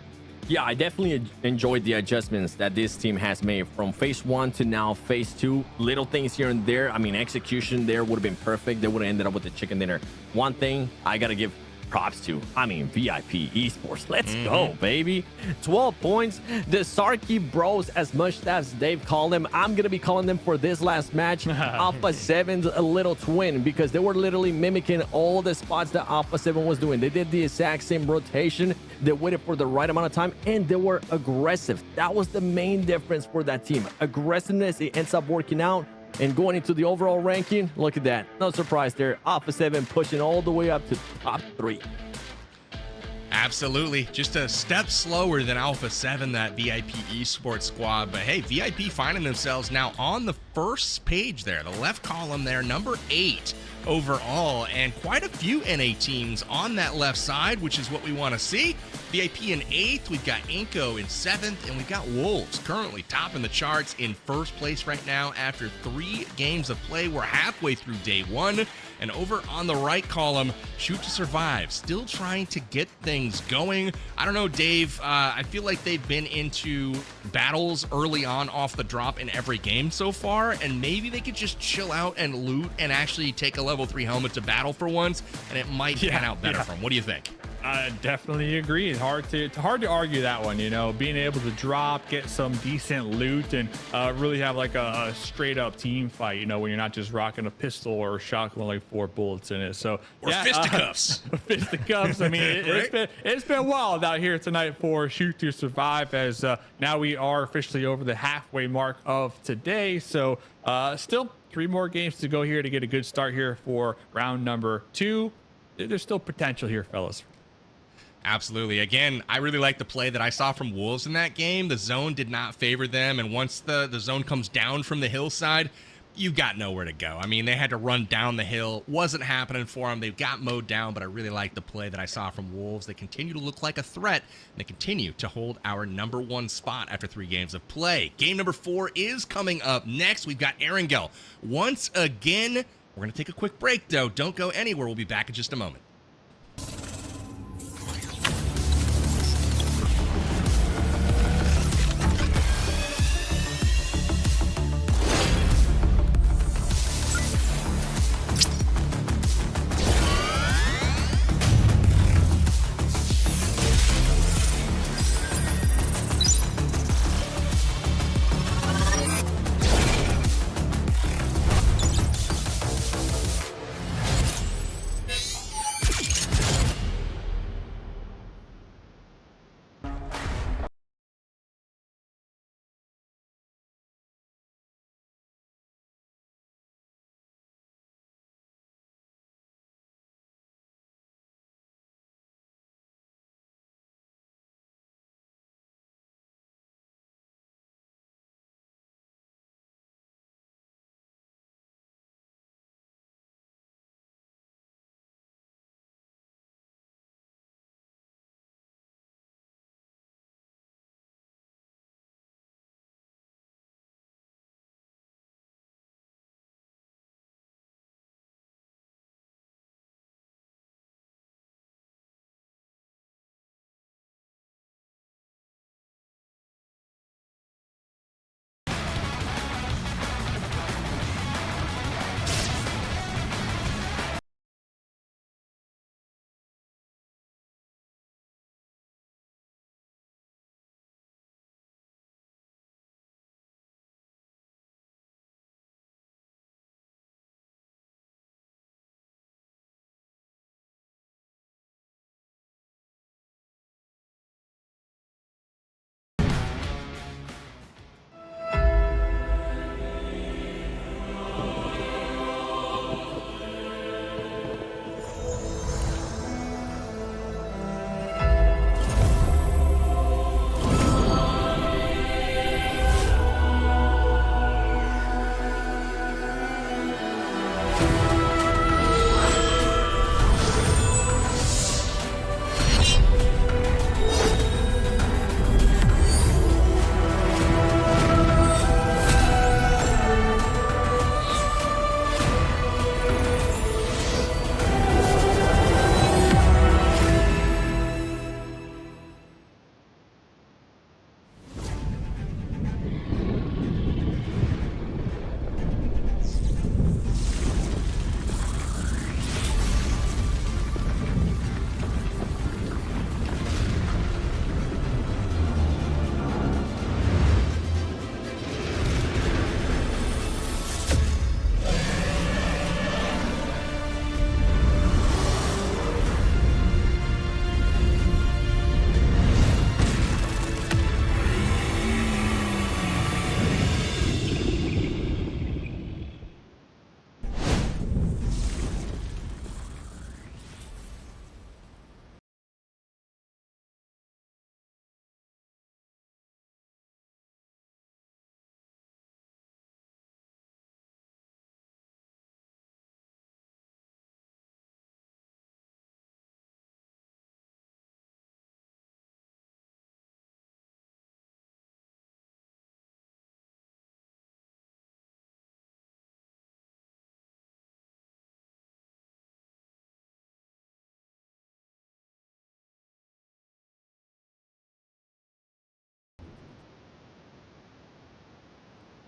Yeah, I definitely enjoyed the adjustments that this team has made from phase 1 to now phase 2. Little things here and there. I mean, execution there would have been perfect. They would have ended up with the chicken dinner. One thing I got to give props to, I mean, VIP Esports. Let's go, baby. 12 points. The Zarky Bros, as much as Dave called them, I'm going to be calling them for this last match Alpha 7's a little twin, because they were literally mimicking all the spots that Alpha 7 was doing. They did the exact same rotation. They waited for the right amount of time, and they were aggressive. That was the main difference for that team. Aggressiveness, it ends up working out. And going into the overall ranking, look at that. No surprise there. Alpha 7 pushing all the way up to top 3. Absolutely. Just a step slower than Alpha 7, that VIP Esports squad. But hey, VIP finding themselves now on the first page there, the left column there, number 8 overall, and quite a few NA teams on that left side, which is what we want to see. VIP in 8th, we've got Inko in 7th, and we've got Wolves currently topping the charts in first place right now after 3 games of play. We're halfway through day 1, and over on the right column, Shoot to Survive, still trying to get things going. I don't know, Dave, I feel like they've been into battles early on off the drop in every game so far, and maybe they could just chill out and loot and actually take a level 3 helmet to battle for once, and it might pan out better for them. What do you think? I definitely agree. It's hard to argue that one, you know, being able to drop, get some decent loot, and really have like a straight up team fight, you know, when you're not just rocking a pistol or a shotgun with like 4 bullets in it. So or fisticuffs. Fisticuffs. I mean, it's been wild out here tonight for Shoot to Survive, as now we are officially over the halfway mark of today. So still 3 more games to go here to get a good start here for round number 2. There's still potential here, fellas. Absolutely. Again, I really like the play that I saw from Wolves in that game. The zone did not favor them, and once the zone comes down from the hillside, you got nowhere to go. I mean, they had to run down the hill. Wasn't happening for them. They got mowed down, but I really like the play that I saw from Wolves. They continue to look like a threat, and they continue to hold our number 1 spot after 3 games of play. Game number 4 is coming up next. We've got Erangel once again. We're going to take a quick break, though. Don't go anywhere. We'll be back in just a moment.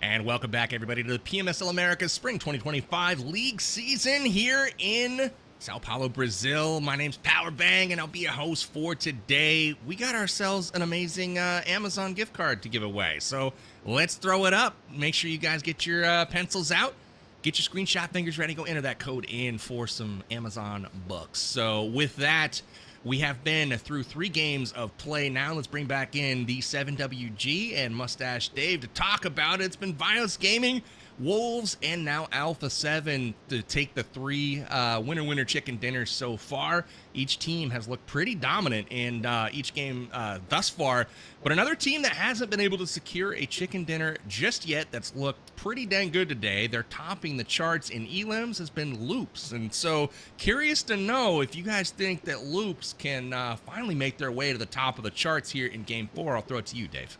And welcome back, everybody, to the PMSL America's Spring 2025 League season here in Sao Paulo, Brazil. My name's Power Bang, and I'll be your host for today. We got ourselves an amazing Amazon gift card to give away, so let's throw it up. Make sure you guys get your pencils out, get your screenshot fingers ready, go enter that code in for some Amazon bucks. So with that, we have been through 3 games of play. Now let's bring back in the 7WG and Mustache Dave to talk about it. It's been Vios Gaming, Wolves, and now Alpha 7 to take the 3 winner chicken dinners so far. Each team has looked pretty dominant in each game thus far, but another team that hasn't been able to secure a chicken dinner just yet that's looked pretty dang good today, they're topping the charts in elims, has been Loops. And so curious to know if you guys think that Loops can finally make their way to the top of the charts here in game 4. I'll throw it to you, Dave.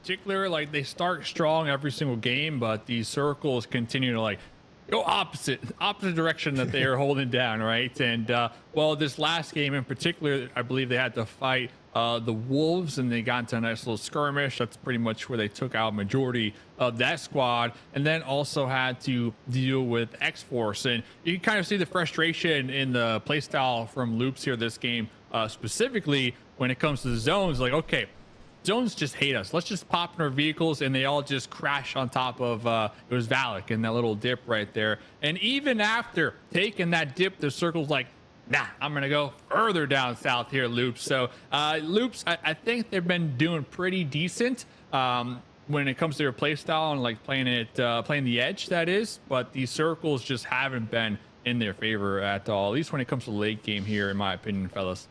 Particular, like, they start strong every single game, but these circles continue to like go opposite direction that they are holding down, right? And well, this last game in particular, I believe they had to fight the Wolves, and they got into a nice little skirmish. That's pretty much where they took out majority of that squad, and then also had to deal with X-Force. And you can kind of see the frustration in the playstyle from Loops here this game, specifically when it comes to the zones. Like, okay, zones just hate us. Let's just pop in our vehicles, and they all just crash on top of it was Valak in that little dip right there. And even after taking that dip, the circle's like, nah, I'm gonna go further down south here, Loops. So Loops, I think they've been doing pretty decent when it comes to their play style and like playing the edge, that is. But these circles just haven't been in their favor at all, at least when it comes to the late game here, in my opinion, fellas.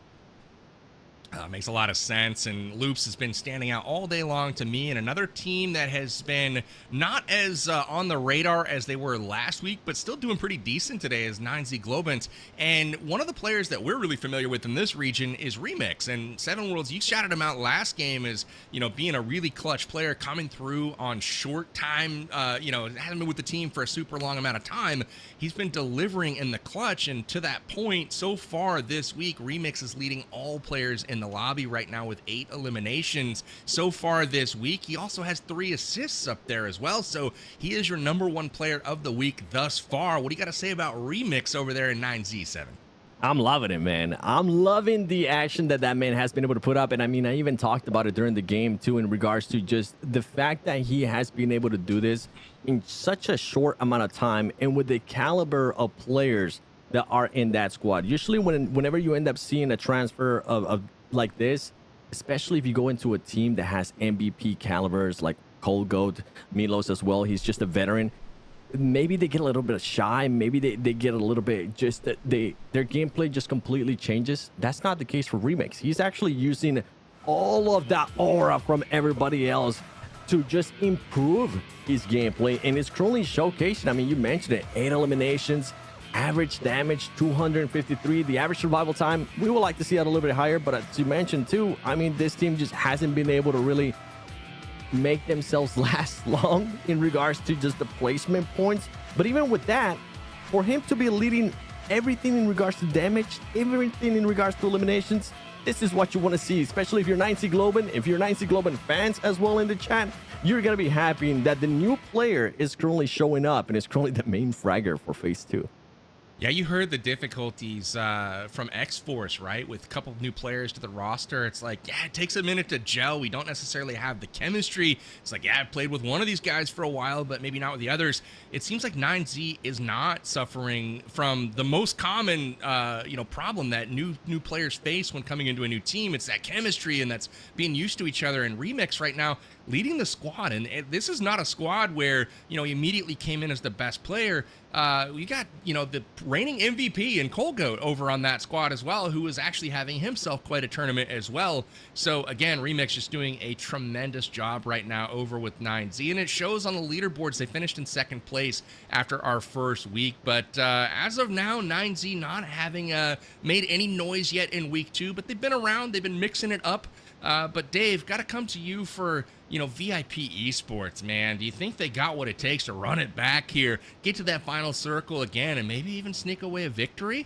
Makes a lot of sense, and Loops has been standing out all day long to me. And another team that has been not as on the radar as they were last week, but still doing pretty decent today, is 9Z Globant. And one of the players that we're really familiar with in this region is Remix. And Seven Worlds, you shouted him out last game as, you know, being a really clutch player, coming through on short time. You know, hasn't been with the team for a super long amount of time. He's been delivering in the clutch, and to that point, so far this week, Remix is leading all players in the lobby right now with 8 eliminations so far this week. He also has 3 assists up there as well, so he is your #1 player of the week thus far. What do you got to say about Remix over there in 9Z7? I'm loving it, man. I'm loving the action that man has been able to put up. And I mean, I even talked about it during the game too, in regards to just the fact that he has been able to do this in such a short amount of time, and with the caliber of players that are in that squad. Usually whenever you end up seeing a transfer of like this, especially if you go into a team that has MVP calibers like Cold Goat, Milos as well, he's just a veteran, maybe they get a little bit shy, maybe they get a little bit just that their gameplay just completely changes. That's not the case for Remix. He's actually using all of that aura from everybody else to just improve his gameplay, and it's currently showcasing. I mean, you mentioned it, 8 eliminations, average damage 253, the average survival time, we would like to see that a little bit higher, but as you mentioned too, I mean, this team just hasn't been able to really make themselves last long in regards to just the placement points. But even with that, for him to be leading everything in regards to damage, everything in regards to eliminations, this is what you want to see, especially if you're 9C Globant. If you're 9C Globant fans as well in the chat, you're going to be happy that the new player is currently showing up and is currently the main fragger for Phase 2. Yeah, you heard the difficulties from X-Force, right? With a couple of new players to the roster. It's like, yeah, it takes a minute to gel. We don't necessarily have the chemistry. It's like, yeah, I've played with one of these guys for a while, but maybe not with the others. It seems like 9Z is not suffering from the most common, problem that new players face when coming into a new team. It's that chemistry, and that's being used to each other. And Remix right now leading the squad, and this is not a squad where, he immediately came in as the best player. We got, the reigning MVP and Cold Goat over on that squad as well, who is actually having himself quite a tournament as well. So again, Remix just doing a tremendous job right now over with 9Z, and it shows on the leaderboards. They finished in 2nd place after our first week, but as of now, 9Z not having made any noise yet in week 2, but they've been around, they've been mixing it up. But Dave, got to come to you for, VIP esports, man. Do you think they got what it takes to run it back here, get to that final circle again, and maybe even sneak away a victory?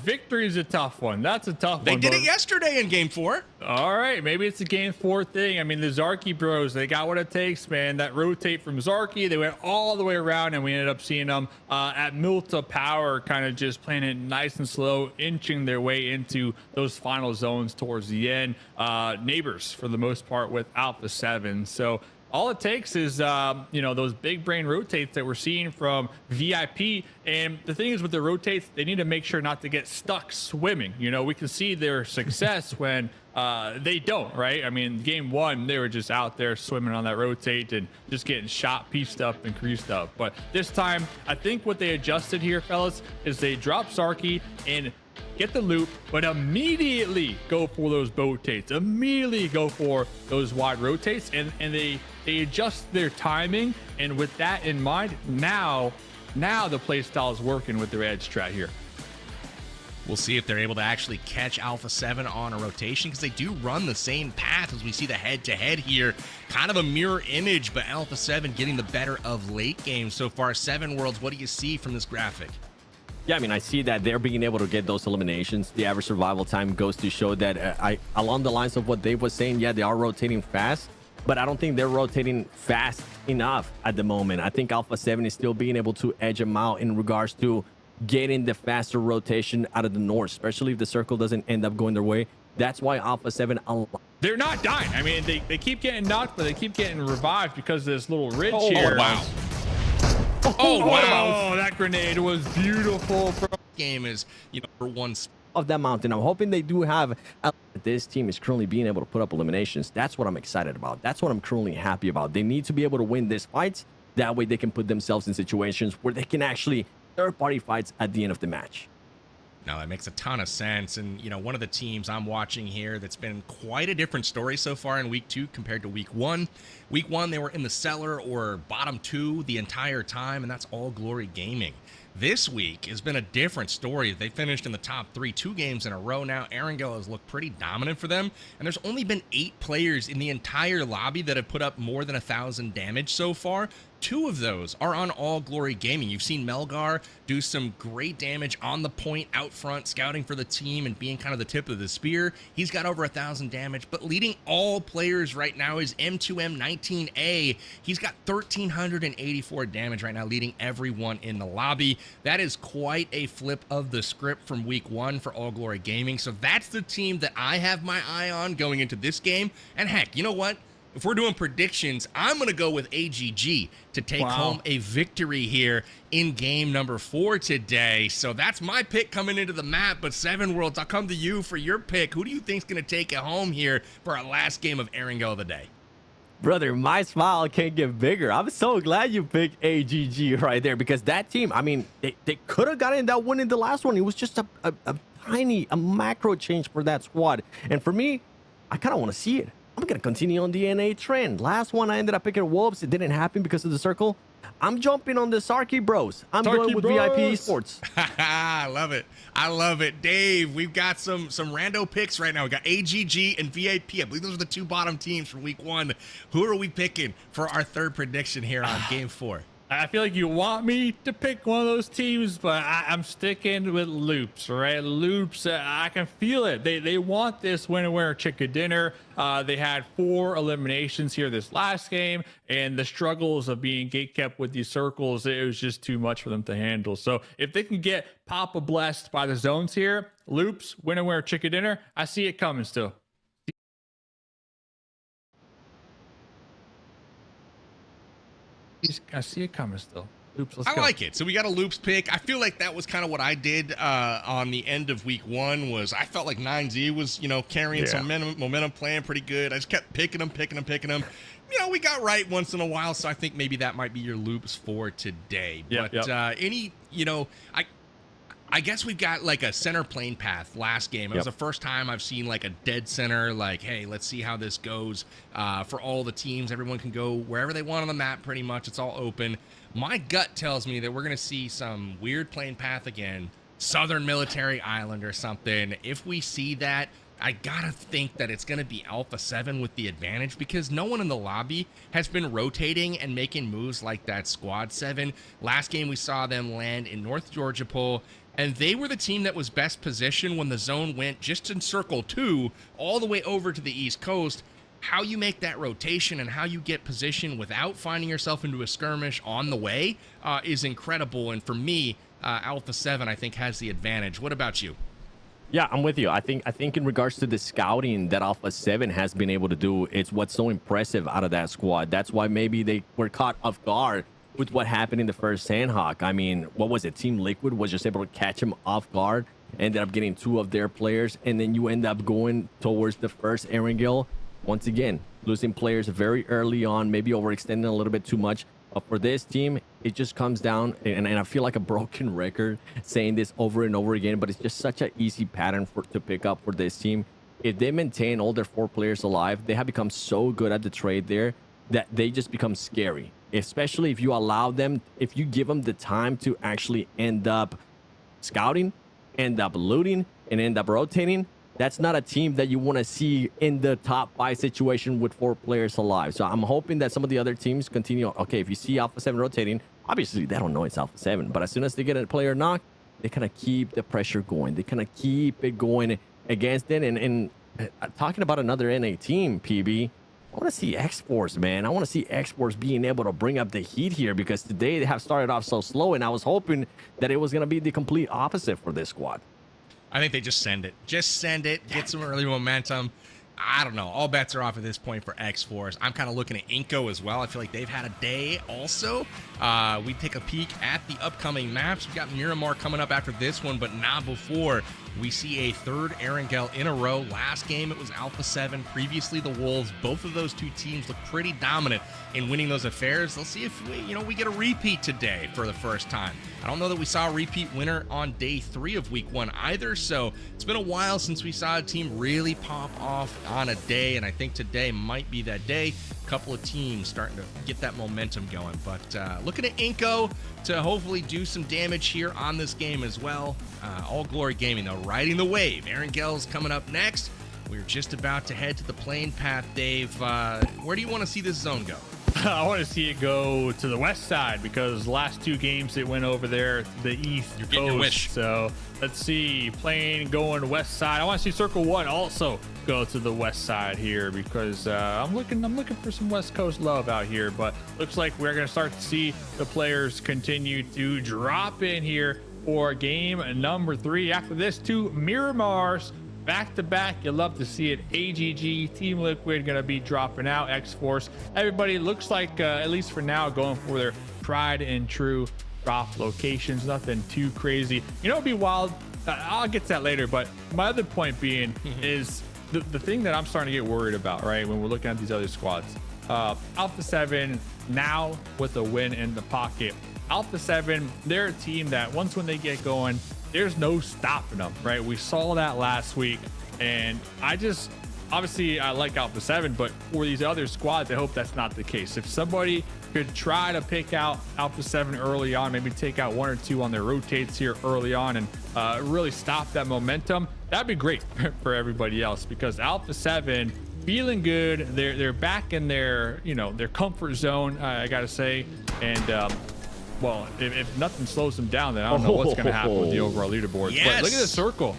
Victory is a tough one. That's a tough They one. did it yesterday in game 4. All right, maybe it's a game 4 thing. I mean, the Zarky bros, they got what it takes, man. That rotate from Zarky, they went all the way around, and we ended up seeing them at Milta Power, kind of just playing it nice and slow, inching their way into those final zones towards the end. Neighbors, for the most part, with Alpha 7. So all it takes is, those big brain rotates that we're seeing from VIP. And the thing is with the rotates, they need to make sure not to get stuck swimming. We can see their success when they don't, right? I mean, game 1, they were just out there swimming on that rotate and just getting shot, pieced up, and creased up. But this time, I think what they adjusted here, fellas, is they dropped Zarky and get the loop, but immediately go for those rotates, immediately go for those wide rotates, and they adjust their timing. And with that in mind, now the play style is working with their edge strat here. We'll see if they're able to actually catch Alpha 7 on a rotation, because they do run the same path as we see the head-to-head here. Kind of a mirror image, but Alpha 7 getting the better of late game so far. 7 Worlds, what do you see from this graphic? Yeah, I mean, I see that they're being able to get those eliminations. The average survival time goes to show that along the lines of what Dave was saying, yeah, they are rotating fast, but I don't think they're rotating fast enough at the moment. I think Alpha 7 is still being able to edge them out in regards to getting the faster rotation out of the north, especially if the circle doesn't end up going their way. That's why Alpha 7... They're not dying. I mean, they keep getting knocked, but they keep getting revived because of this little ridge here. Oh, wow. Oh, wow. Oh, that grenade was beautiful. Game is, for one of that mountain. I'm hoping they do have... This team is currently being able to put up eliminations. That's what I'm excited about. That's what I'm currently happy about. They need to be able to win this fight. That way they can put themselves in situations where they can actually third-party fights at the end of the match. No, that makes a ton of sense. And, one of the teams I'm watching here that's been quite a different story so far in week 2 compared to week 1. Week 1, they were in the cellar or bottom 2 the entire time, and that's All Glory Gaming. This week has been a different story. They finished in the top 3 2 games in a row now. Erangel has looked pretty dominant for them, and there's only been 8 players in the entire lobby that have put up more than 1,000 damage so far. 2 of those are on All Glory Gaming. You've seen Melgar do some great damage on the point out front, scouting for the team and being kind of the tip of the spear. He's got over 1,000 damage, but leading all players right now is M2M19A. He's got 1,384 damage right now, leading everyone in the lobby. That is quite a flip of the script from week 1 for All Glory Gaming. So that's the team that I have my eye on going into this game. And heck, you know what? If we're doing predictions, I'm going to go with AGG to take home a victory here in game number 4 today. So that's my pick coming into the map. But 7 Worlds, I'll come to you for your pick. Who do you think's going to take it home here for our last game of Erangel of the day? Brother, my smile can't get bigger. I'm so glad you picked AGG right there, because that team, I mean, they could have gotten that win in the last one. It was just a tiny, macro change for that squad. And for me, I kind of want to see it. I'm going to continue on the NA trend. Last one, I ended up picking Wolves. It didn't happen because of the circle. I'm jumping on the Sarky Bros. I'm going with VIP Esports. I love it. I love it. Dave, we've got some rando picks right now. We got AGG and VIP. I believe those are the 2 bottom teams for week 1. Who are we picking for our third prediction here on game 4? I feel like you want me to pick one of those teams, but I'm sticking with Loops, right? Loops, I can feel it. They want this winner chicken dinner. They had 4 eliminations here this last game, and the struggles of being gatekept with these circles, it was just too much for them to handle. So if they can get Papa blessed by the zones here, Loops, winner chicken dinner, I see it coming still. I see it coming still. Loops, let's I go. like it. So we got a Loops pick. I feel like that was kind of what I did on the end of week 1. Was I felt like 9Z was, carrying some momentum, playing pretty good. I just kept picking them. We got right once in a while, so I think maybe that might be your Loops for today. I guess we've got like a center plane path last game. It was the first time I've seen like a dead center, like, hey, let's see how this goes for all the teams. Everyone can go wherever they want on the map pretty much. It's all open. My gut tells me that we're going to see some weird plane path again, Southern Military Island or something. If we see that, I gotta think that it's gonna be Alpha 7 with the advantage, because no one in the lobby has been rotating and making moves like that Squad 7. Last game we saw them land in North Georgia Pole. and they were the team that was best positioned when the zone went just in circle 2 all the way over to the East Coast. How you make that rotation and how you get position without finding yourself into a skirmish on the way is incredible. And for me, Alpha 7, I think, has the advantage. What about you? Yeah, I'm with you. I think in regards to the scouting that Alpha 7 has been able to do, it's what's so impressive out of that squad. That's why maybe they were caught off guard with what happened in the first Sandhawk. I mean, what was it? Team Liquid was just able to catch them off guard, ended up getting 2 of their players, and then you end up going towards the first Erangel. Once again, losing players very early on, maybe overextending a little bit too much. But for this team, it just comes down, and I feel like a broken record saying this over and over again, but it's just such an easy pattern to pick up for this team. If they maintain all their 4 players alive, they have become so good at the trade there that they just become scary, especially if you allow them, if you give them the time to actually end up scouting, end up looting, and end up rotating. That's not a team that you want to see in the top 5 situation with 4 players alive. So I'm hoping that some of the other teams continue. Okay, if you see Alpha 7 rotating, obviously they don't know it's Alpha 7, but as soon as they get a player knocked, they kind of keep the pressure going. They kind of keep it going against it. And talking about another NA team, PB, I want to see X-Force, man. I want to see X-Force being able to bring up the heat here, because today they have started off so slow, and I was hoping that it was going to be the complete opposite for this squad. I think they just send it. Just send it. Get some early momentum. I don't know. All bets are off at this point for X-Force. I'm kind of looking at Inco as well. I feel like they've had a day also. We take a peek at the upcoming maps. We've got Miramar coming up after this one, but not before we see a 3rd Erangel in a row. Last game, it was Alpha 7. Previously, the Wolves. Both of those 2 teams look pretty dominant in winning those affairs. Let's see if we get a repeat today for the first time. I don't know that we saw a repeat winner on day 3 of week 1 either, so it's been a while since we saw a team really pop off on a day, and I think today might be that day. A couple of teams starting to get that momentum going, but looking at Inco to hopefully do some damage here on this game as well. All Glory Gaming, though, riding the wave. Erangel's coming up next. We're just about to head to the plane path, Dave. Where do you want to see this zone go? I want to see it go to the west side, because last 2 games it went over there to the east You're getting your wish. So let's see, plane going west side. I want to see Circle 1 also go to the west side here, because I'm looking for some West Coast love out here. But looks like we're going to start to see the players continue to drop in here for game number 3. After this, 2 Miramars back-to-back. You love to see it. AGG, Team Liquid going to be dropping out. X-Force, everybody looks like, at least for now, going for their tried and true drop locations. Nothing too crazy. You know, it'd be wild. I'll get to that later, but my other point being is the thing that I'm starting to get worried about, right, when we're looking at these other squads. Alpha 7 now with a win in the pocket. Alpha 7, they're a team that once when they get going, there's no stopping them, right? We saw that last week, and obviously I like Alpha 7, but for these other squads, I hope that's not the case. If somebody could try to pick out Alpha 7 early on, maybe take out 1 or 2 on their rotates here early on, and really stop that momentum, that'd be great for everybody else, because Alpha 7 feeling good. They're back in their their comfort zone, I gotta say, and well, if nothing slows them down, then I don't know what's going to happen with the overall leaderboards. Yes. But look at the circle.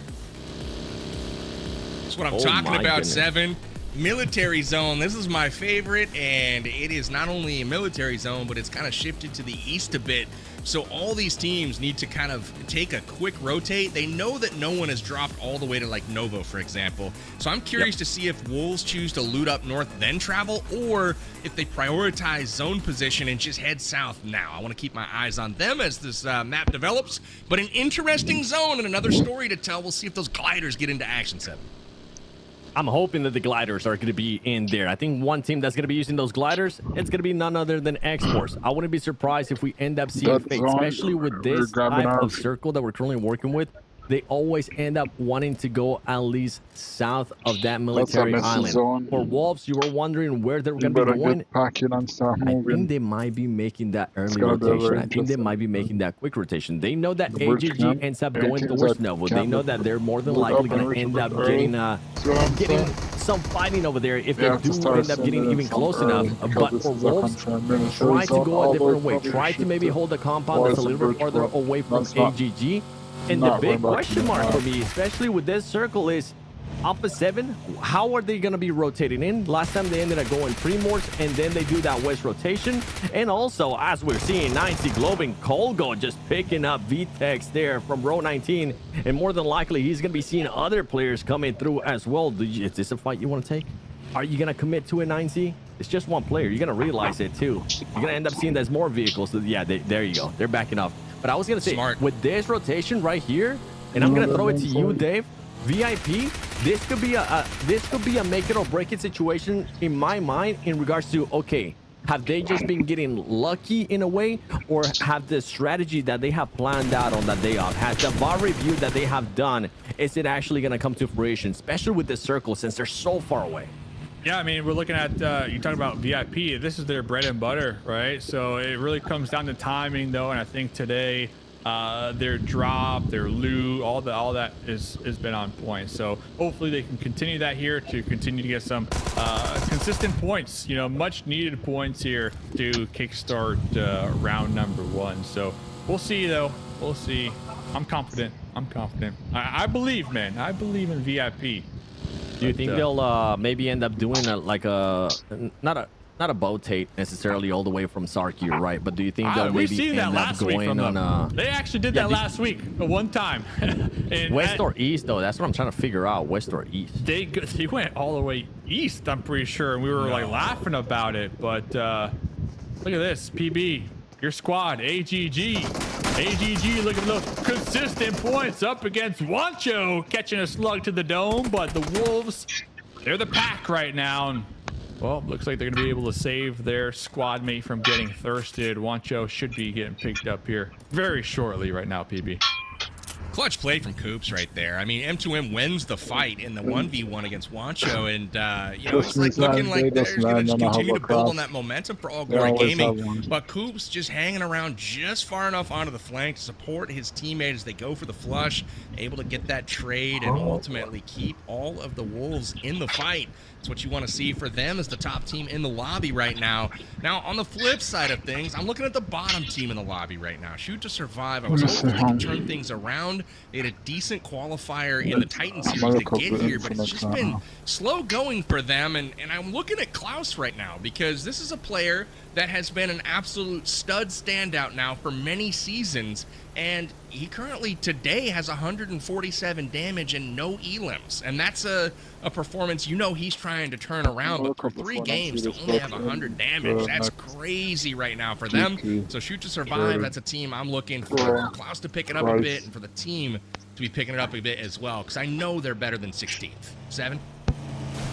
That's what I'm talking about, 7. Military zone. This is my favorite, and it is not only a military zone, but it's kind of shifted to the east a bit. So all these teams need to kind of take a quick rotate. They know that no one has dropped all the way to like Novo, for example. So I'm curious to see if Wolves choose to loot up north, then travel, or if they prioritize zone position and just head south now. I want to keep my eyes on them as this map develops. But an interesting zone and another story to tell. We'll see if those gliders get into action, 7. I'm hoping that the gliders are going to be in there. I think one team that's going to be using those gliders, it's going to be none other than X-Force. I wouldn't be surprised if we end up seeing Fate, especially with this type of circle that we're currently working with. They always end up wanting to go at least south of that military island. For Wolves, you were wondering where they're going to be going. I think they might be making that early rotation. I think they might be making that quick rotation. They know that AGG ends up going towards Novo. They know that they're more than likely going to end up getting some fighting over there if they do end up getting even close enough. But for Wolves, try to go a different way. Try to maybe hold a compound that's a little bit farther away from AGG. And the big question mark for me, especially with this circle, is Alpha 7, how are they going to be rotating in? Last time they ended up going Primors, and then they do that West rotation. And also, as we're seeing, 90 Globing Colgo just picking up VTEX there from row 19. And more than likely, he's going to be seeing other players coming through as well. Is this a fight you want to take? Are you going to commit to a 9C? It's just one player. You're going to realize it, too. You're going to end up seeing there's more vehicles. So yeah, there you go. They're backing off. But I was going to say, with this rotation right here, and I'm going to throw it to you, Dave, VIP, this could be a make it or break it situation in my mind in regards to, okay, have they just been getting lucky in a way, or have the strategy that they have planned out on that day off, has the VAR review that they have done, is it actually going to come to fruition, especially with the circle since they're so far away? Yeah, I mean, we're looking at, you talk about VIP, this is their bread and butter, right? So it really comes down to timing though, and I think today, their drop, their loot, all that has been on point. So hopefully they can continue that here to continue to get some consistent points, you know, much needed points here to kickstart round number 1. So we'll see though, we'll see. I'm confident. I believe, man. I believe in VIP. Do you think they'll maybe end up doing not a boat-tate necessarily all the way from Sarky, right? But do you think they'll we've maybe seen that end last up week going from on them. They actually did that last week, one time. West or east, though? That's what I'm trying to figure out. West or east? They went all the way east, I'm pretty sure, and we were like laughing about it. But look at this, PB, your squad, AGG looking at those consistent points up against Wancho, catching a slug to the dome. But the Wolves, they're the pack right now. And, well, looks like they're going to be able to save their squad mate from getting thirsted. Wancho should be getting picked up here very shortly right now, PB. Clutch play from Coops right there. I mean, M2M wins the fight in the 1v1 against Wancho, and you know, it's like looking like they're going to continue to build on that momentum for All Glory Gaming. But Coops just hanging around just far enough onto the flank to support his teammate as they go for the flush, able to get that trade and ultimately keep all of the Wolves in the fight. It's what you want to see for them as the top team in the lobby right now. Now, on the flip side of things, I'm looking at the bottom team in the lobby right now. Shoot to Survive. I was hoping they could turn things around. They had a decent qualifier in the Titan series to get here, but it's just been slow going for them. And I'm looking at Klaus right now because this is a player that has been an absolute stud standout now for many seasons. And he currently today has 147 damage and no elims. And that's a performance, you know, he's trying to turn around. But for 3 games to only have 100 damage, that's crazy right now for them. So Shoot to Survive, that's a team I'm looking for Klaus to pick it up a bit and for the team to be picking it up a bit as well. Because I know they're better than 16th. 7?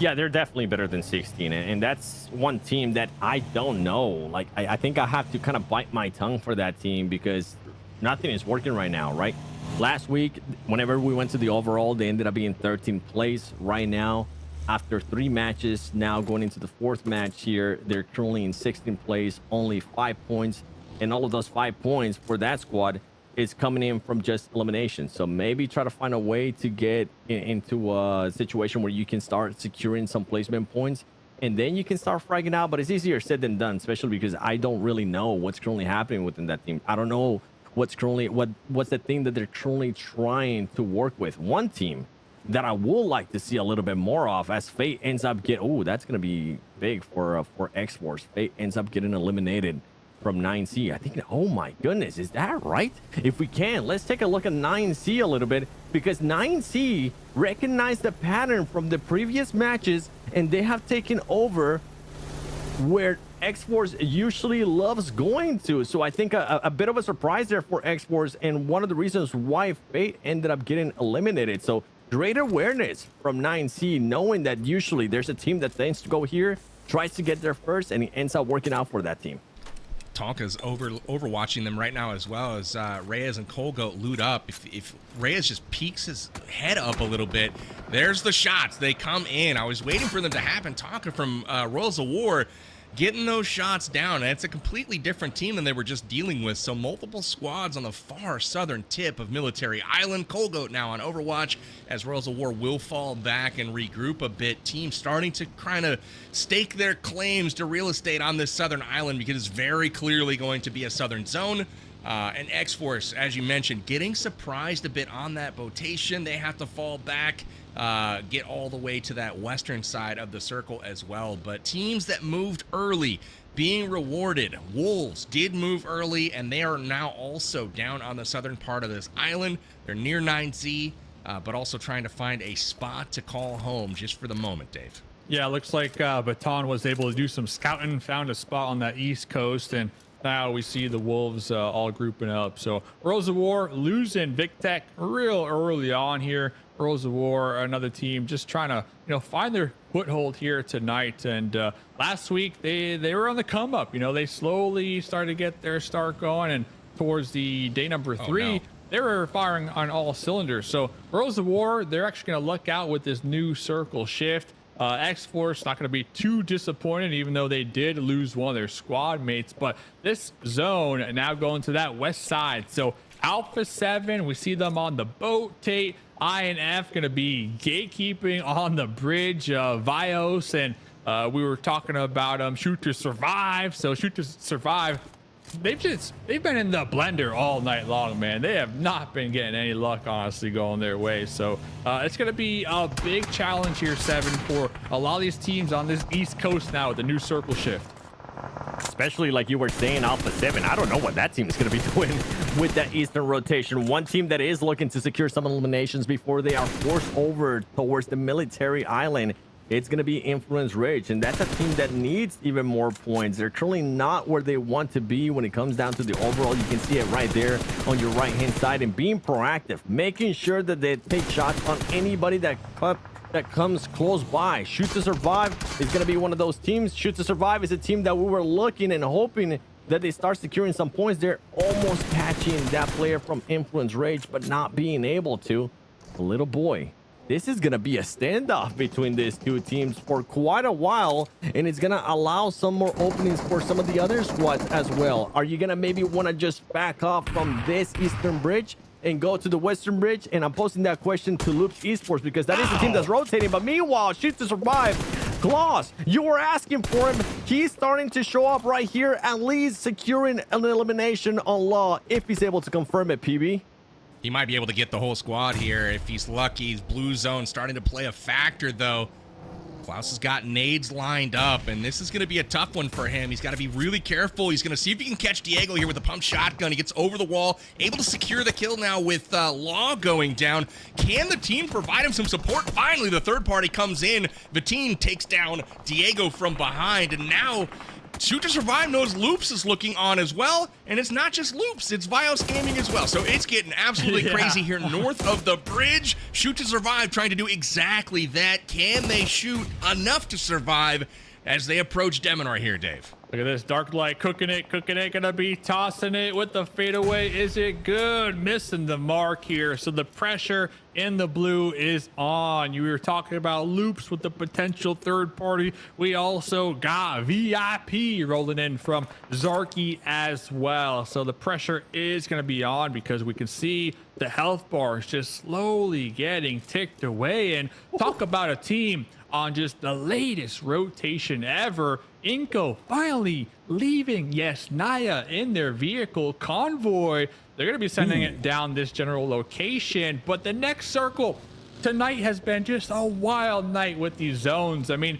Yeah, they're definitely better than 16. And that's one team that I don't know. Like, I think I have to kind of bite my tongue for that team because nothing is working right now, right? Last week, whenever we went to the overall, they ended up being 13th place. Right now, after 3 matches, now going into the 4th match here, they're currently in 16th place, only 5 points. And all of those 5 points for that squad is coming in from just elimination. So maybe try to find a way to get into a situation where you can start securing some placement points. And then you can start fragging out. But it's easier said than done, especially because I don't really know what's currently happening within that team. I don't know what's the thing that they're currently trying to work with. One team that I would like to see a little bit more of as Fate ends up that's going to be big for X-Force. Fate ends up getting eliminated from 9C. I think, oh my goodness, is that right? If we can, let's take a look at 9C a little bit, because 9C recognized the pattern from the previous matches and they have taken over where X-Force usually loves going to. So I think a bit of a surprise there for X-Force, and one of the reasons why Fate ended up getting eliminated. So great awareness from 9C, knowing that usually there's a team that tends to go here, tries to get there first, and it ends up working out for that team. Tonka's overwatching them right now as well as Reyes and Colgoat loot up. If Reyes just peeks his head up a little bit, there's the shots. They come in. I was waiting for them to happen. Tonka from Royals of War getting those shots down, and it's a completely different team than they were just dealing with. So multiple squads on the far southern tip of Military Island. Colgoat now on Overwatch as Royals of War will fall back and regroup a bit. Teams starting to kind of stake their claims to real estate on this southern island because it's very clearly going to be a southern zone. And X-Force, as you mentioned, getting surprised a bit on that rotation. They have to fall back, get all the way to that western side of the circle as well. But teams that moved early being rewarded. Wolves did move early, and they are now also down on the southern part of this island. They're near 9Z, but also trying to find a spot to call home just for the moment, Dave. Yeah, looks like Baton was able to do some scouting, found a spot on that east coast, and now we see the Wolves all grouping up. So Earls of War losing VicTech real early on here. Earls of War, another team just trying to find their foothold here tonight. And last week they were on the come up. They slowly started to get their start going, and towards the day number 3, they were firing on all cylinders. So Earls of War, they're actually going to luck out with this new circle shift. X-Force not going to be too disappointed, even though they did lose one of their squad mates. But this zone now going to that west side. So Alpha 7, we see them on the boat. Tate, I, and F going to be gatekeeping on the bridge. Vios, and we were talking about Shoot to Survive. So Shoot to Survive, they've been in the blender all night long, man. They have not been getting any luck, honestly, going their way. So it's going to be a big challenge here, 7, for a lot of these teams on this East Coast now with the new circle shift. Especially like you were saying, Alpha 7. I don't know what that team is going to be doing with that Eastern rotation. One team that is looking to secure some eliminations before they are forced over towards the military island. It's going to be Influence Rage, and that's a team that needs even more points. They're currently not where they want to be when it comes down to the overall. You can see it right there on your right-hand side, and being proactive, making sure that they take shots on anybody that comes close by. Shoot to Survive is going to be one of those teams. Shoot to Survive is a team that we were looking and hoping that they start securing some points. They're almost catching that player from Influence Rage, but not being able to. Little boy. This is going to be a standoff between these two teams for quite a while, and it's going to allow some more openings for some of the other squads as well. Are you going to maybe want to just back off from this Eastern Bridge and go to the Western Bridge? And I'm posting that question to Loops Esports because that is the team that's rotating. But meanwhile, Shoot to Survive, Claus, you were asking for him. He's starting to show up right here, at least securing an elimination on Law if he's able to confirm it, PB. He might be able to get the whole squad here if he's lucky. Blue zone starting to play a factor, though. Klaus has got nades lined up, and this is going to be a tough one for him. He's got to be really careful. He's going to see if he can catch Diego here with a pump shotgun. He gets over the wall, able to secure the kill now with Law going down. Can the team provide him some support? Finally, the third party comes in. Vatine takes down Diego from behind, and now Shoot to Survive knows Loops is looking on as well, and it's not just Loops, it's Vios Gaming as well. So it's getting absolutely crazy here north of the bridge. Shoot to Survive trying to do exactly that. Can they shoot enough to survive as they approach Demonar here, Dave? Look at this, Dark Light cooking it, gonna be tossing it with the fadeaway. Is it good? Missing the mark here. So the pressure in the blue is on. You were talking about Loops with the potential third party. We also got VIP rolling in from Zarky as well. So the pressure is gonna be on because we can see the health bars just slowly getting ticked away. And talk about a team on just the latest rotation ever. Inco finally leaving, yes, Naya in their vehicle convoy. They're going to be sending it down this general location. But the next circle tonight has been just a wild night with these zones. I mean,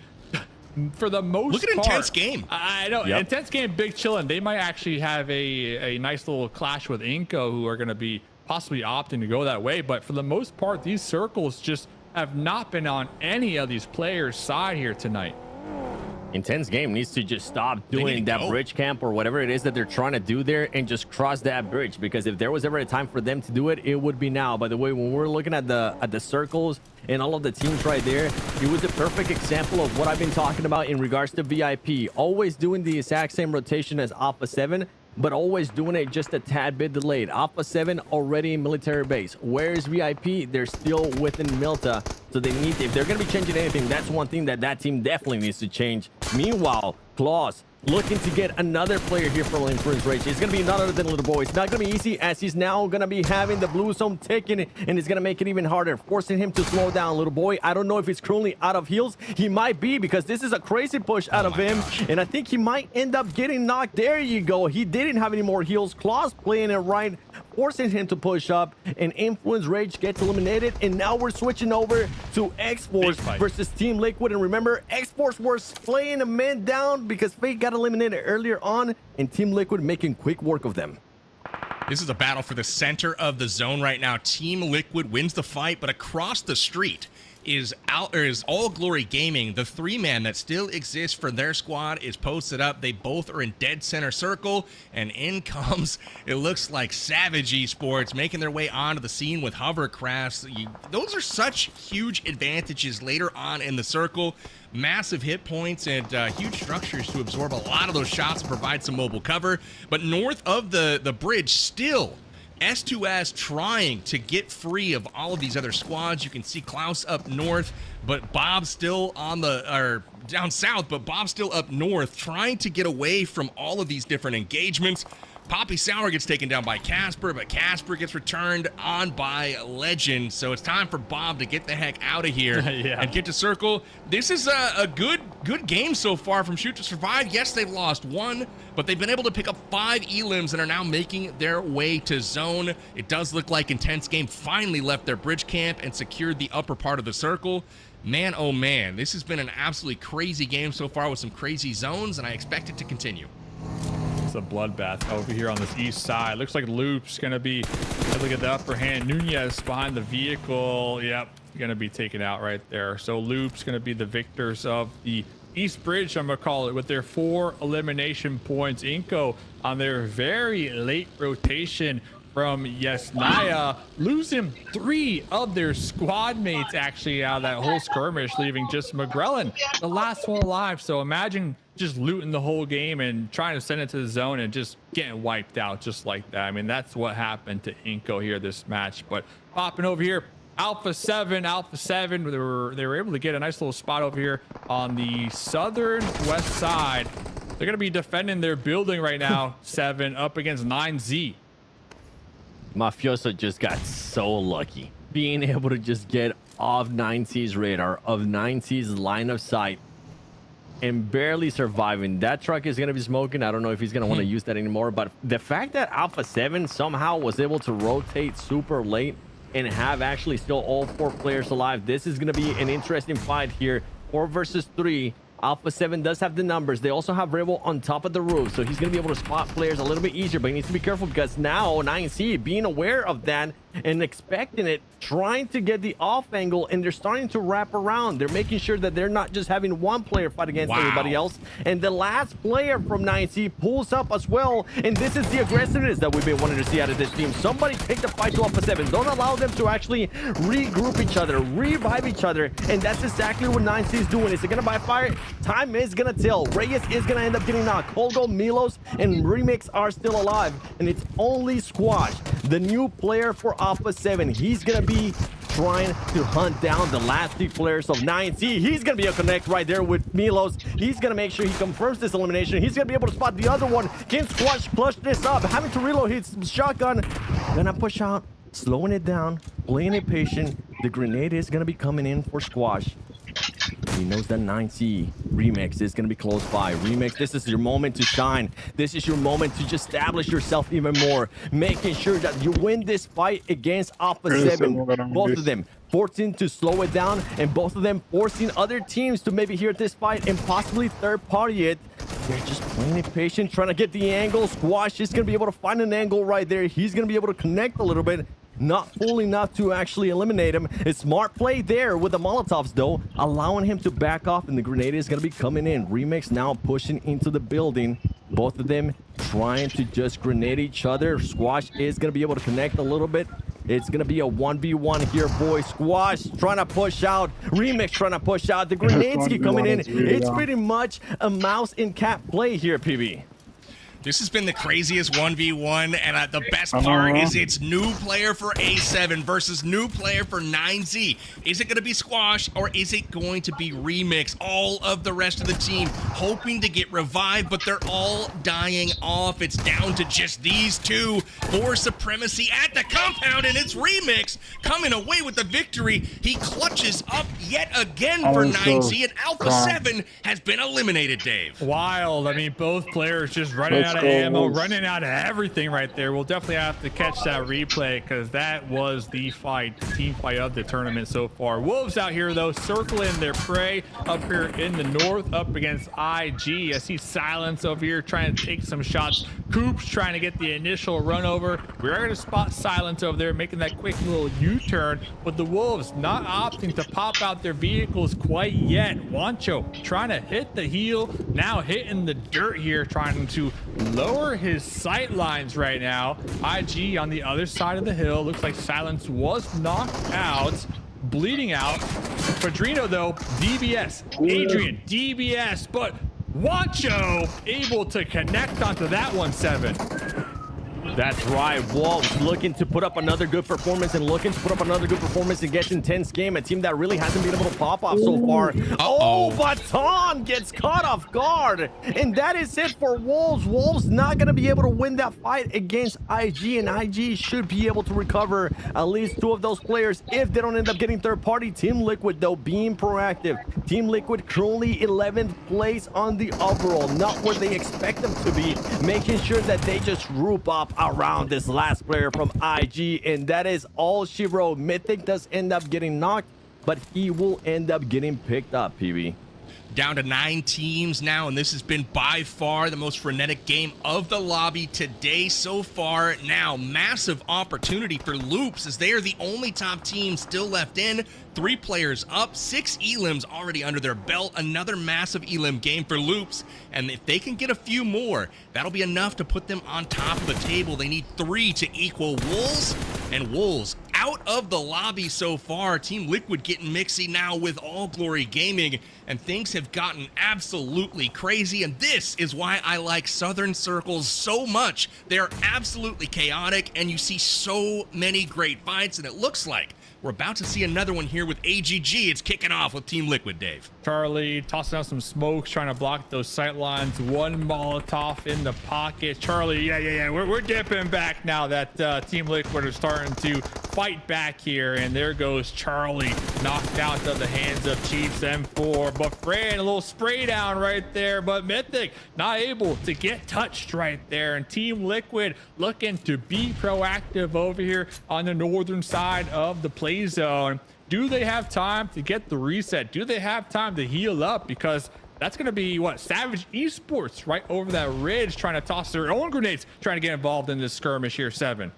for the most part, look at Intense Game. I know, Intense Game, big chillin'. They might actually have a nice little clash with Inco, who are going to be possibly opting to go that way. But for the most part, these circles just have not been on any of these players' side here tonight. Intense Game needs to just stop doing that bridge camp or whatever it is that they're trying to do there and just cross that bridge, because if there was ever a time for them to do it, it would be now. By the way, when we're looking at the circles and all of the teams right there, it was a perfect example of what I've been talking about in regards to VIP. Always doing the exact same rotation as Alpha 7, but always doing it just a tad bit delayed. Alpha 7 already in military base. Where's VIP? They're still within Milta. So they need, if they're going to be changing anything, that's one thing that team definitely needs to change. Meanwhile, Claus looking to get another player here for Influence Rage. It's going to be none other than Little Boy. It's not going to be easy as he's now going to be having the blue zone taken, and it's going to make it even harder, forcing him to slow down. Little Boy, I don't know if he's currently out of heals. He might be, because this is a crazy push out of him, and I think he might end up getting knocked. There you go. He didn't have any more heals. Claws playing it right, forcing him to push up, and Influence Rage gets eliminated. And now we're switching over to X-Force versus Team Liquid. And remember, X-Force was playing a man down because Fate got eliminated earlier on, and Team Liquid making quick work of them. This is a battle for the center of the zone right now. Team Liquid wins the fight, but across the street is All Glory Gaming. The 3-man that still exists for their squad is posted up. They both are in dead center circle, and in comes, it looks like Savage Esports making their way onto the scene with hovercrafts. Those are such huge advantages later on in the circle. Massive hit points and huge structures to absorb a lot of those shots and provide some mobile cover. But north of the bridge, still S2S trying to get free of all of these other squads. You can see Klaus up north, but Bob's still down south, but Bob's still up north, trying to get away from all of these different engagements. Poppy Sour gets taken down by Casper, but Casper gets returned on by Legend. So it's time for Bob to get the heck out of here and get to circle. This is a good game so far from Shoot to Survive. Yes, they've lost 1, but they've been able to pick up 5 elims and are now making their way to zone. It does look like Intense Game finally left their bridge camp and secured the upper part of the circle. Man, oh man, this has been an absolutely crazy game so far with some crazy zones, and I expect it to continue. A bloodbath over here on this east side. Looks like Loop's gonna be able to get the upper hand. Nunez behind the vehicle. Yep, gonna be taken out right there. So Loop's gonna be the victors of the East Bridge, I'm gonna call it, with their 4 elimination points. Inko on their very late rotation from Yesnaya, losing 3 of their squad mates actually out of that whole skirmish, leaving just McGrellin, the last one alive. So imagine just looting the whole game and trying to send it to the zone and just getting wiped out just like that. I mean, that's what happened to Inko here this match. But popping over here, Alpha 7, they were able to get a nice little spot over here on the southern west side. They're going to be defending their building right now, 7 up against 9Z. Mafioso just got so lucky being able to just get off 9C's radar, of 9C's line of sight, and barely surviving. That truck is going to be smoking. I don't know if he's going to want to use that anymore, but the fact that Alpha 7 somehow was able to rotate super late and have actually still all 4 players alive, this is going to be an interesting fight here. 4 versus 3. Alpha 7 does have the numbers. They also have Rebel on top of the roof, so he's going to be able to spot players a little bit easier, but he needs to be careful because now 9C being aware of that and expecting it, trying to get the off angle, and they're starting to wrap around. They're making sure that they're not just having one player fight against everybody else. And the last player from 9C pulls up as well, and this is the aggressiveness that we've been wanting to see out of this team. Somebody take the fight to Alpha 7. Don't allow them to actually regroup each other, revive each other, and that's exactly what 9C is doing. Is it gonna buy fire? Time is gonna tell. Reyes is gonna end up getting knocked. Holgo, Milos, and Remix are still alive, and it's only Squash, the new player for Alpha 7. He's gonna be trying to hunt down the last 3 players of 9C. He's gonna be able to connect right there with Milos. He's gonna make sure he confirms this elimination. He's gonna be able to spot the other one. Can Squash clutch this up? Having to reload his shotgun. Gonna push out, slowing it down, playing it patient. The grenade is gonna be coming in for Squash. He knows that 9C Remix is going to be close by. Remix, this is your moment to shine. This is your moment to just establish yourself even more, making sure that you win this fight against Alpha 7. Both of them forcing to slow it down, and both of them forcing other teams to maybe hear this fight and possibly third party it. They're just playing it patient, trying to get the angle. Squash is going to be able to find an angle right there. He's going to be able to connect a little bit. Not full enough to actually eliminate him. A smart play there with the Molotovs, though, allowing him to back off, and the grenade is going to be coming in. Remix now pushing into the building. Both of them trying to just grenade each other. Squash is going to be able to connect a little bit. It's going to be a 1v1 here, boys. Squash trying to push out. Remix trying to push out. The grenades keep coming in. It's pretty much a mouse and cat play here, PB. This has been the craziest 1v1, and the best part is it's new player for A7 versus new player for 9Z. Is it going to be squash, or is it going to be remix? All of the rest of the team hoping to get revived, but they're all dying off. It's down to just these two for supremacy at the compound, and it's remix coming away with the victory. He clutches up yet again for 9Z, and Alpha 7 has been eliminated, Dave. Wild. I mean, both players just running out of ammo, running out of everything right there. We'll definitely have to catch that replay because that was the team fight of the tournament so far. Wolves out here, though, circling their prey up here in the north up against IG. I see Silence over here trying to take some shots. Coops trying to get the initial run over. We are going to spot Silence over there making that quick little U-turn, but the Wolves not opting to pop out their vehicles quite yet. Wancho trying to hit the heel, now hitting the dirt here, trying to lower his sight lines right now. IG on the other side of the hill. Looks like Silence was knocked out, bleeding out. Padrino, though, DBS. Adrian, DBS, but Wancho able to connect onto that one, 7. That's right. Wolves looking to put up another good performance and looking to put up another good performance and get intense game. A team that really hasn't been able to pop off so far. Oh, Baton gets caught off guard. And that is it for Wolves. Wolves not going to be able to win that fight against IG, and IG should be able to recover at least 2 of those players if they don't end up getting third party. Team Liquid, though, being proactive. Team Liquid currently 11th place on the overall, not where they expect them to be, making sure that they just group up around this last player from IG, and that is all she wrote. Mythic does end up getting knocked, but he will end up getting picked up, PB. Down to 9 teams now, and this has been by far the most frenetic game of the lobby today so far. Now, massive opportunity for Loops as they are the only top team still left in. 3 players up, 6 elims already under their belt. Another massive elim game for Loops, and if they can get a few more, that'll be enough to put them on top of the table. They need 3 to equal Wolves, and Wolves out of the lobby so far. Team Liquid getting mixy now with All Glory Gaming, and things have gotten absolutely crazy, and this is why I like Southern Circles so much. They're absolutely chaotic, and you see so many great fights, and it looks like we're about to see another one here with AGG. It's kicking off with Team Liquid, Dave. Charlie tossing out some smokes, trying to block those sight lines. 1 Molotov in the pocket. Charlie, yeah. We're dipping back now that Team Liquid are starting to fight back here. And there goes Charlie, knocked out of the hands of Chiefs M4. But Fran, a little spray down right there. But Mythic not able to get touched right there. And Team Liquid looking to be proactive over here on the northern side of the play zone. Do they have time to get the reset? Do they have time to heal up? Because that's going to be what Savage Esports right over that ridge, trying to toss their own grenades, trying to get involved in this skirmish here, 7.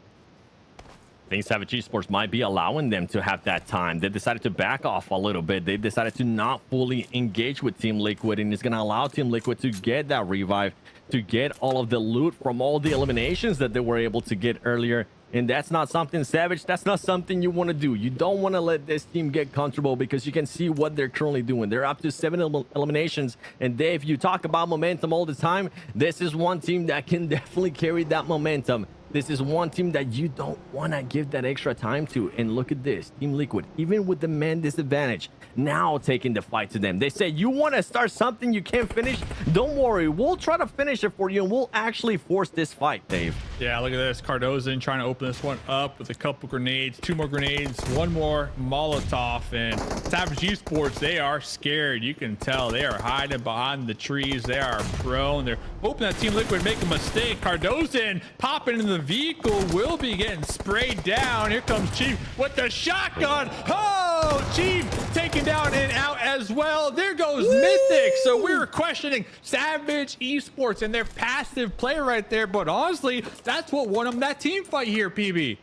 I think Savage Esports might be allowing them to have that time. They decided to back off a little bit. They decided to not fully engage with Team Liquid, and it's going to allow Team Liquid to get that revive, to get all of the loot from all the eliminations that they were able to get earlier. And that's not something, Savage, that's not something you want to do. You don't want to let this team get comfortable, because you can see what they're currently doing. They're up to 7 eliminations. And Dave, you talk about momentum all the time. This is one team that can definitely carry that momentum. This is one team that you don't want to give that extra time to. And look at this, Team Liquid, even with the man disadvantage, now taking the fight to them. They say, you want to start something you can't finish? Don't worry, we'll try to finish it for you, and we'll actually force this fight, Dave. Yeah, look at this. Cardozo trying to open this one up with a couple grenades, 2 more grenades, 1 more Molotov, and Savage Esports, they are scared. You can tell they are hiding behind the trees. They are prone. They're hoping that Team Liquid make a mistake. Cardozo popping into the vehicle, will be getting sprayed down. Here comes Chief with the shotgun. Oh, Chief taken down and out as well. There goes Mythic. So we were questioning Savage Esports and their passive play right there, but honestly, that's what won them that team fight here, PB.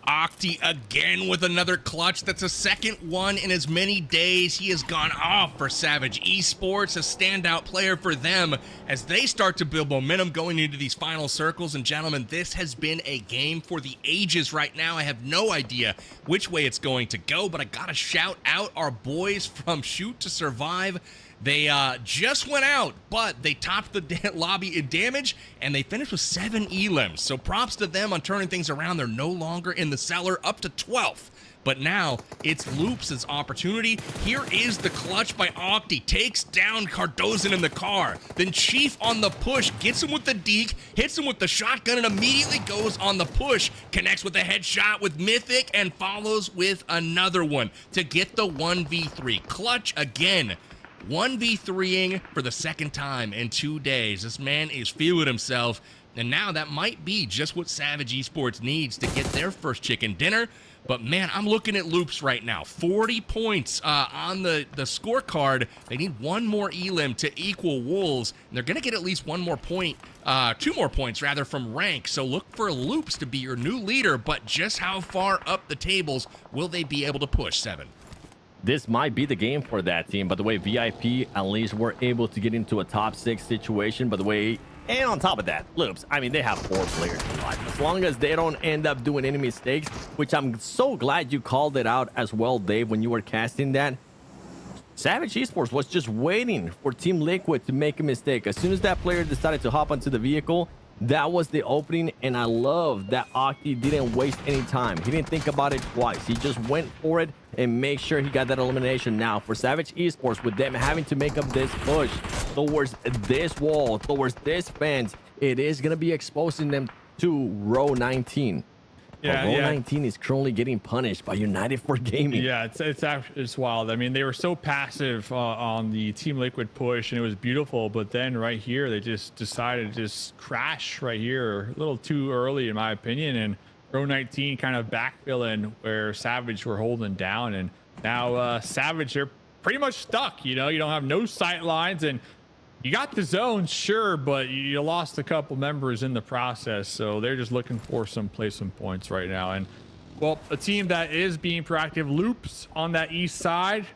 Octi again with another clutch. That's a second one in as many days. He has gone off for Savage Esports, a standout player for them as they start to build momentum going into these final circles. And gentlemen, this has been a game for the ages right now. I have no idea which way it's going to go, but I gotta shout out our boys from Shoot to Survive. They just went out, but they topped the lobby in damage, and they finished with 7 elims. So props to them on turning things around. They're no longer in the cellar, up to 12th. But now it's Loops' opportunity. Here is the clutch by Octi. Takes down Cardozan in the car. Then Chief on the push. Gets him with the deke. Hits him with the shotgun and immediately goes on the push. Connects with a headshot with Mythic and follows with another one to get the 1v3. Clutch again. 1v3ing for the second time in 2 days. This man is feeling himself. And now that might be just what Savage Esports needs to get their first chicken dinner. But man, I'm looking at Loops right now. 40 points on the scorecard. They need 1 more elim to equal Wolves. And they're going to get at least 1 more point, 2 more points rather, from rank. So look for Loops to be your new leader. But just how far up the tables will they be able to push, 7? This might be the game for that team. By the way, VIP at least were able to get into a top 6 situation. By the way, and on top of that, Loops, I mean, they have 4 players in life. As long as they don't end up doing any mistakes, which I'm so glad you called it out as well, Dave, when you were casting that. Savage Esports was just waiting for Team Liquid to make a mistake. As soon as that player decided to hop onto the vehicle, that was the opening, and I love that Octi didn't waste any time. He didn't think about it twice. He just went for it and make sure he got that elimination. Now, for Savage Esports, with them having to make up this push towards this wall, towards this fence, it is going to be exposing them to row 19. Yeah, row 19 is currently getting punished by United for Gaming. Yeah, it's wild. I mean, they were so passive on the Team Liquid push, and it was beautiful. But then right here, they just decided to just crash right here a little too early, in my opinion. And row 19 kind of backfilling where Savage were holding down. And now Savage, they're pretty much stuck. You know, you don't have no sight lines, and you got the zone, sure, but you lost a couple members in the process. So they're just looking for some points right now. And, well, a team that is being proactive, Loops on that east side.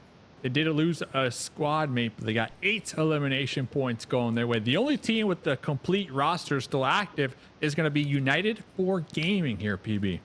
They did lose a squad mate, but they got 8 elimination points going their way. The only team with the complete roster still active is going to be United for Gaming here, PB.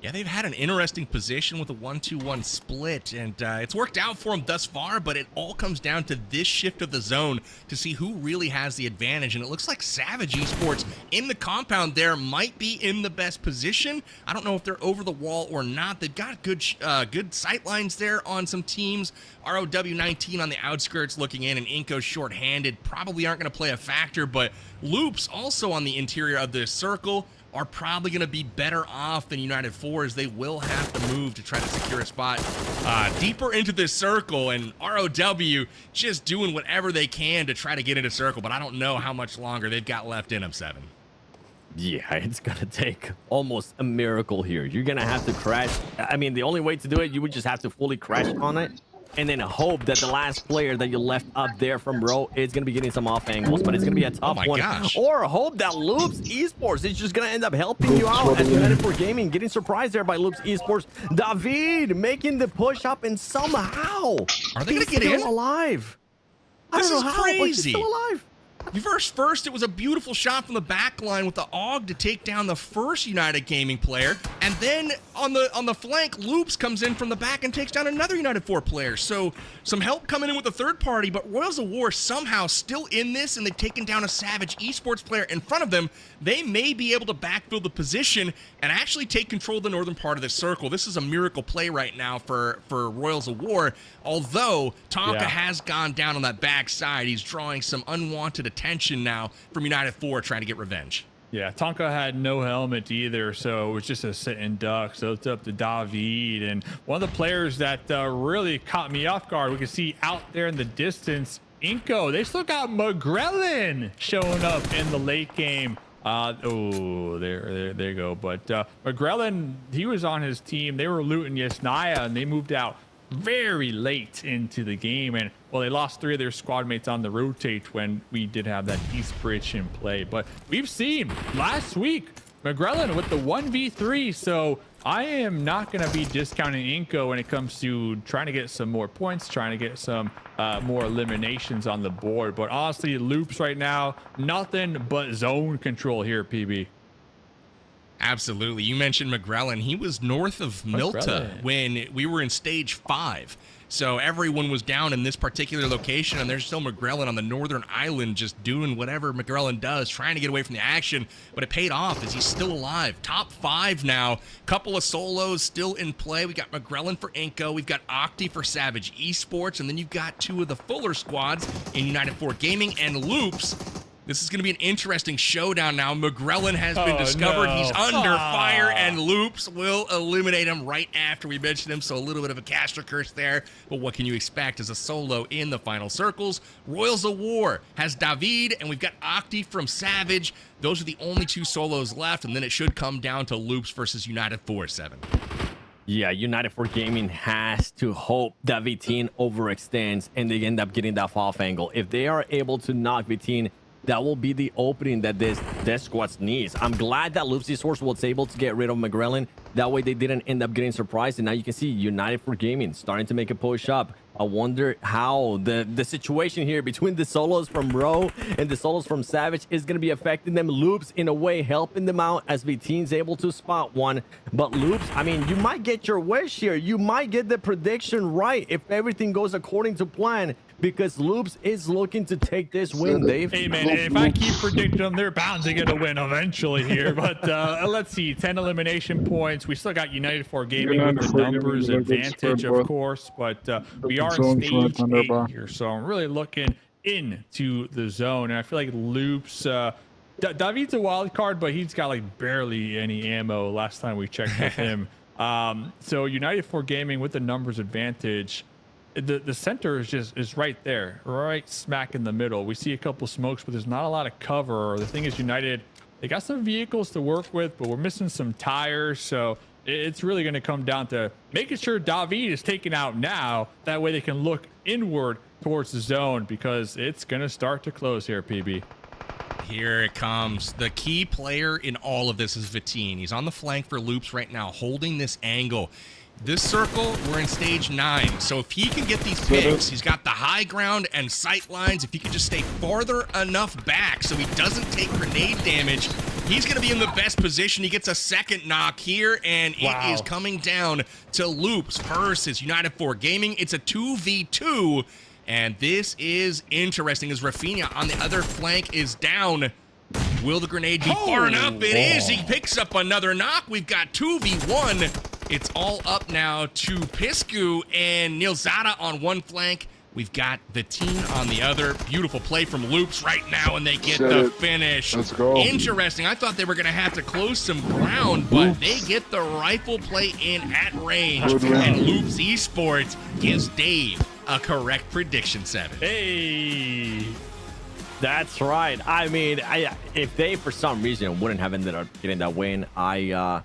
Yeah, they've had an interesting position with a 1-2-1 split, and it's worked out for them thus far, but it all comes down to this shift of the zone to see who really has the advantage, and it looks like Savage Esports in the compound there might be in the best position. I don't know if they're over the wall or not. They've got good sight lines there on some teams. ROW19 on the outskirts looking in, and Inko's short-handed probably aren't going to play a factor, but Loops also on the interior of this circle are probably going to be better off than United 4, as they will have to move to try to secure a spot deeper into this circle, and ROW just doing whatever they can to try to get into circle, but I don't know how much longer they've got left in them, 7. Yeah, it's going to take almost a miracle here. You're going to have to crash. I mean, the only way to do it, you would just have to fully crash on it and then hope that the last player that you left up there from row is going to be getting some off angles, but it's going to be a tough one. Gosh. Or hope that Loops Esports is just going to end up helping you out as United for Gaming, getting surprised there by Loops Esports. David making the push up, and somehow are they going to get in alive? This is crazy. But he's still alive. First, it was a beautiful shot from the back line with the AUG to take down the first United Gaming player, and then on the flank, Loops comes in from the back and takes down another United 4 player. So some help coming in with the third party, but Royals of War somehow still in this, and they've taken down a Savage Esports player in front of them. They may be able to backfill the position and actually take control of the northern part of this circle. This is a miracle play right now for Royals of War, although Tonka has gone down on that back side. He's drawing some unwanted attention now from United 4 trying to get revenge. Yeah, Tonka had no helmet either, so it was just a sitting duck. So it's up to David. And one of the players that really caught me off guard, we can see out there in the distance, Inko. They still got Magrelin showing up in the late game. Oh, there you go. But Magrelin, he was on his team. They were looting Yesnaya, and they moved out very late into the game, and well, they lost 3 of their squad mates on the rotate when we did have that East Bridge in play. But we've seen last week Magrelin with the 1v3, so I am not going to be discounting Inko when it comes to trying to get some more points, trying to get some more eliminations on the board. But honestly, Loops right now, nothing but zone control here, PB. Absolutely. You mentioned McGrellin. He was north of Milta when we were in stage 5. So everyone was down in this particular location, and there's still McGrellin on the northern island just doing whatever McGrellin does, trying to get away from the action, but it paid off as he's still alive. Top 5 now. Couple of solos still in play. We got McGrellin for Inco. We've got Octi for Savage Esports, and then you've got 2 of the Fuller squads in United 4 Gaming and Loops. This is going to be an interesting showdown now. McGrellin has been discovered. No. He's under fire, and Loops will eliminate him right after we mention him. So a little bit of a caster curse there. But what can you expect as a solo in the final circles? Royals of War has David, and we've got Octi from Savage. Those are the only 2 solos left, and then it should come down to Loops versus United 4-7. Yeah, United 4 Gaming has to hope that Vitin overextends and they end up getting that fall angle. If they are able to knock Vitin, that will be the opening that this squad needs. I'm glad that Loops Esports was able to get rid of McGrellin. That way they didn't end up getting surprised. And now you can see United 4 Gaming starting to make a push up. I wonder how the situation here between the solos from Ro and the solos from Savage is going to be affecting them. Loops, in a way, helping them out as Vitin's able to spot one. But Loops, I mean, you might get your wish here. You might get the prediction right if everything goes according to plan, because Loops is looking to take this win, Dave. Hey, man, if I keep predicting them, they're bound to get a win eventually here. But let's see, 10 elimination points. We still got United 4 Gaming with the numbers advantage, of course, but we are in stage 8 here, so I'm really looking into the zone, and I feel like Loops, David's a wild card, but he's got like barely any ammo last time we checked with him. So United 4 Gaming with the numbers advantage. The center is right there, right smack in the middle. We see a couple smokes, but there's not a lot of cover. The thing is, United, they got some vehicles to work with, but we're missing some tires, so it's really going to come down to making sure David is taken out now. That way they can look inward towards the zone, because it's going to start to close here, PB. Here it comes. The key player in all of this is Vitin. He's on the flank for Loops right now, holding this angle. This circle, we're in stage 9. So if he can get these picks, he's got the high ground and sight lines. If he can just stay farther enough back so he doesn't take grenade damage, he's going to be in the best position. He gets a second knock here, and it is coming down to Loops versus United 4 Gaming. It's a 2v2, and this is interesting as Rafinha on the other flank is down. Will the grenade be far enough? It is. He picks up another knock. We've got 2v1. It's all up now to Piscu and Nilzada on one flank. We've got the team on the other. Beautiful play from Loops right now, and they get the finish. Let's go. Interesting. I thought they were going to have to close some ground, but they get the rifle play in at range. And Loops Esports gives Dave a correct prediction 7. Hey, that's right. I mean, if they for some reason wouldn't have ended up getting that win, I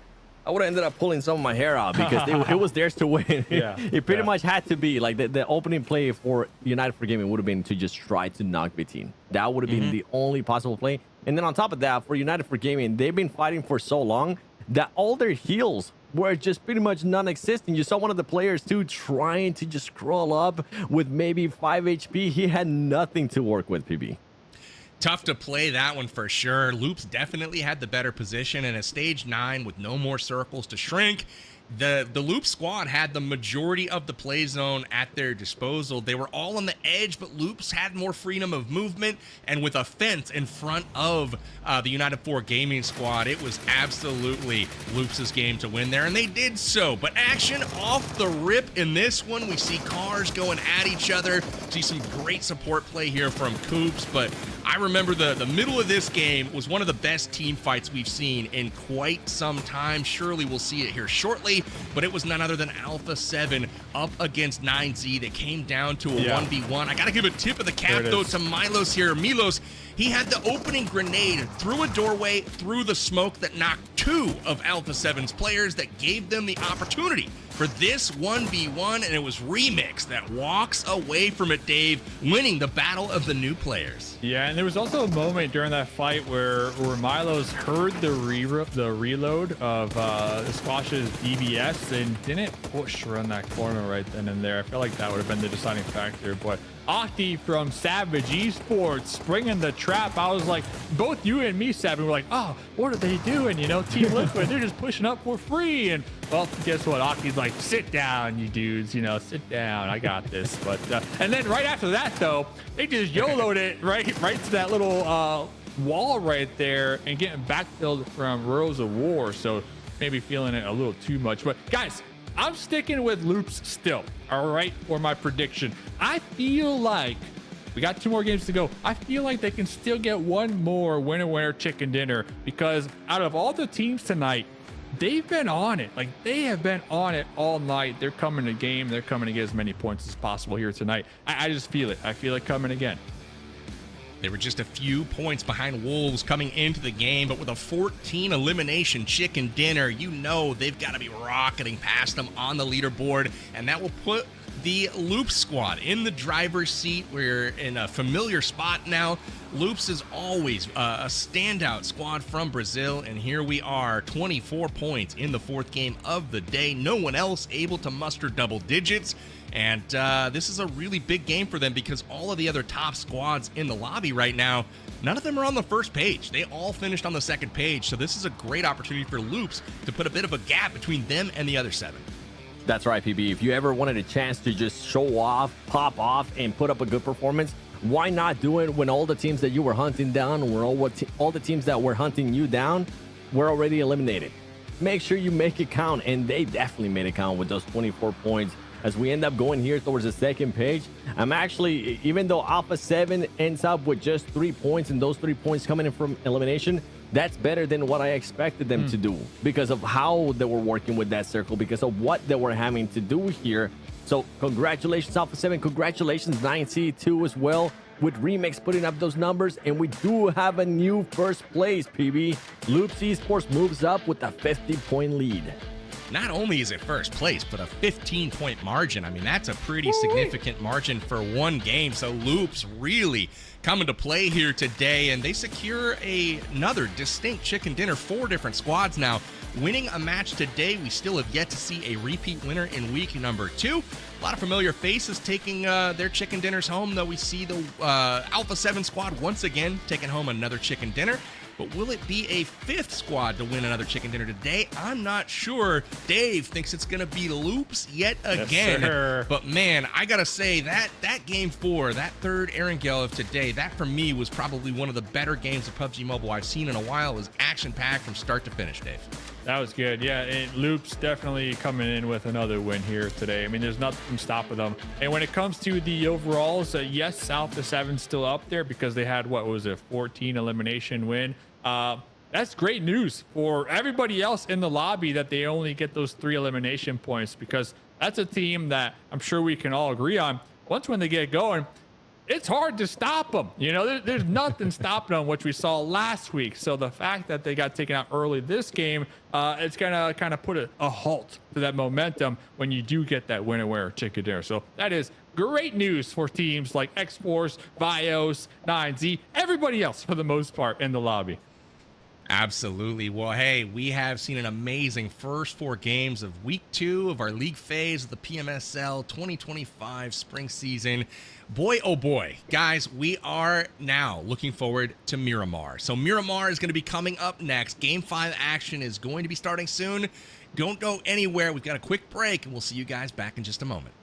would have ended up pulling some of my hair out, because it was theirs to win. It pretty much had to be like the opening play for United 4 Gaming would have been to just try to knock Vitin. That would have been the only possible play. And then on top of that, for United 4 Gaming, they've been fighting for so long that all their heals were just pretty much non-existent. You saw one of the players too trying to just scroll up with maybe 5 HP. He had nothing to work with, PB. Tough to play that one for sure. Loops definitely had the better position, and a stage 9 with no more circles to shrink. The Loop squad had the majority of the play zone at their disposal. They were all on the edge, but Loops had more freedom of movement, and with a fence in front of the United 4 Gaming squad, it was absolutely Loops' game to win there, and they did so. But action off the rip in this one. We see cars going at each other. See some great support play here from Coops, but I remember the middle of this game was one of the best team fights we've seen in quite some time. Surely we'll see it here shortly, but it was none other than Alpha 7 up against 9Z that came down to a 1v1. I gotta give a tip of the cap though to Milos here. Milos, he had the opening grenade through a doorway, through the smoke that knocked 2 of Alpha 7's players, that gave them the opportunity for this 1v1, and it was Remix that walks away from it, Dave, winning the battle of the new players. Yeah, and there was also a moment during that fight where Milo's heard the reload of Squash's DBS and didn't push around that corner right then and there. I feel like that would have been the deciding factor, but Octi from Savage Esports bringing the trap. I was like, both you and me, Savage, were like, oh, what are they doing? You know, Team Liquid, they're just pushing up for free. And well, guess what? Octi's like, sit down, you dudes, you know, sit down. I got this. But and then right after that, though, they just YOLO'd it right to that little wall right there and getting backfilled from Rose of War. So maybe feeling it a little too much. But guys, I'm sticking with Loops still, all right, for my prediction. I feel like we got 2 more games to go. I feel like they can still get one more winner chicken dinner, because out of all the teams tonight, they've been on it. Like, they have been on it all night. They're coming to game. They're coming to get as many points as possible here tonight. I just feel it. I feel it coming again. They were just a few points behind Wolves coming into the game, but with a 14 elimination chicken dinner, you know they've got to be rocketing past them on the leaderboard, and that will put the Loops squad in the driver's seat. We're in a familiar spot now. Loops is always a standout squad from Brazil, and here we are, 24 points in the 4th game of the day. No one else able to muster double digits. And this is a really big game for them, because all of the other top squads in the lobby right now, none of them are on the first page. They all finished on the second page. So this is a great opportunity for Loops to put a bit of a gap between them and the other 7. That's right, PB. If you ever wanted a chance to just show off, pop off, and put up a good performance, why not do it when all the teams that you were hunting down, or all the teams that were hunting you down, were already eliminated? Make sure you make it count, and they definitely made it count with those 24 points. As we end up going here towards the second page, I'm actually, even though Alpha 7 ends up with just 3 points, and those 3 points coming in from elimination, that's better than what I expected them to do, because of how they were working with that circle, because of what they were having to do here. So congratulations, Alpha 7. Congratulations, 9C2 as well, with Remix putting up those numbers. And we do have a new first place, PB. Loops Esports moves up with a 50-point lead. Not only is it first place, but a 15-point margin. I mean, that's a pretty significant margin for one game. So Loops really coming to play here today, and they secure another distinct chicken dinner. 4 different squads now winning a match today. We still have yet to see a repeat winner in week number 2. A lot of familiar faces taking their chicken dinners home, though we see the Alpha 7 squad once again taking home another chicken dinner. But will it be a 5th squad to win another chicken dinner today? I'm not sure. Dave thinks it's going to be Loops yet again. Yes, but man, I got to say that game 4, that 3rd Erangel of today, that for me was probably one of the better games of PUBG Mobile I've seen in a while. It was action-packed from start to finish, Dave. That was good. Yeah, and Loops definitely coming in with another win here today. I mean, there's nothing stopping them. And when it comes to the overalls, yes, Alpha 7's still up there, because they had, what was it, 14 elimination win. That's great news for everybody else in the lobby, that they only get those 3 elimination points, because that's a team that I'm sure we can all agree on. Once when they get going, it's hard to stop them. You know, there's nothing stopping them, which we saw last week. So the fact that they got taken out early this game, it's gonna kind of put a halt to that momentum when you do get that winner chicken dinner. So that is great news for teams like X-Force, Vios, 9Z, everybody else for the most part in the lobby. Absolutely. Well, hey, we have seen an amazing first 4 games of week 2 of our league phase of the PMSL 2025 spring season. Boy, oh boy, guys, we are now looking forward to Miramar. So Miramar is going to be coming up next. Game 5 action is going to be starting soon. Don't go anywhere. We've got a quick break, and we'll see you guys back in just a moment.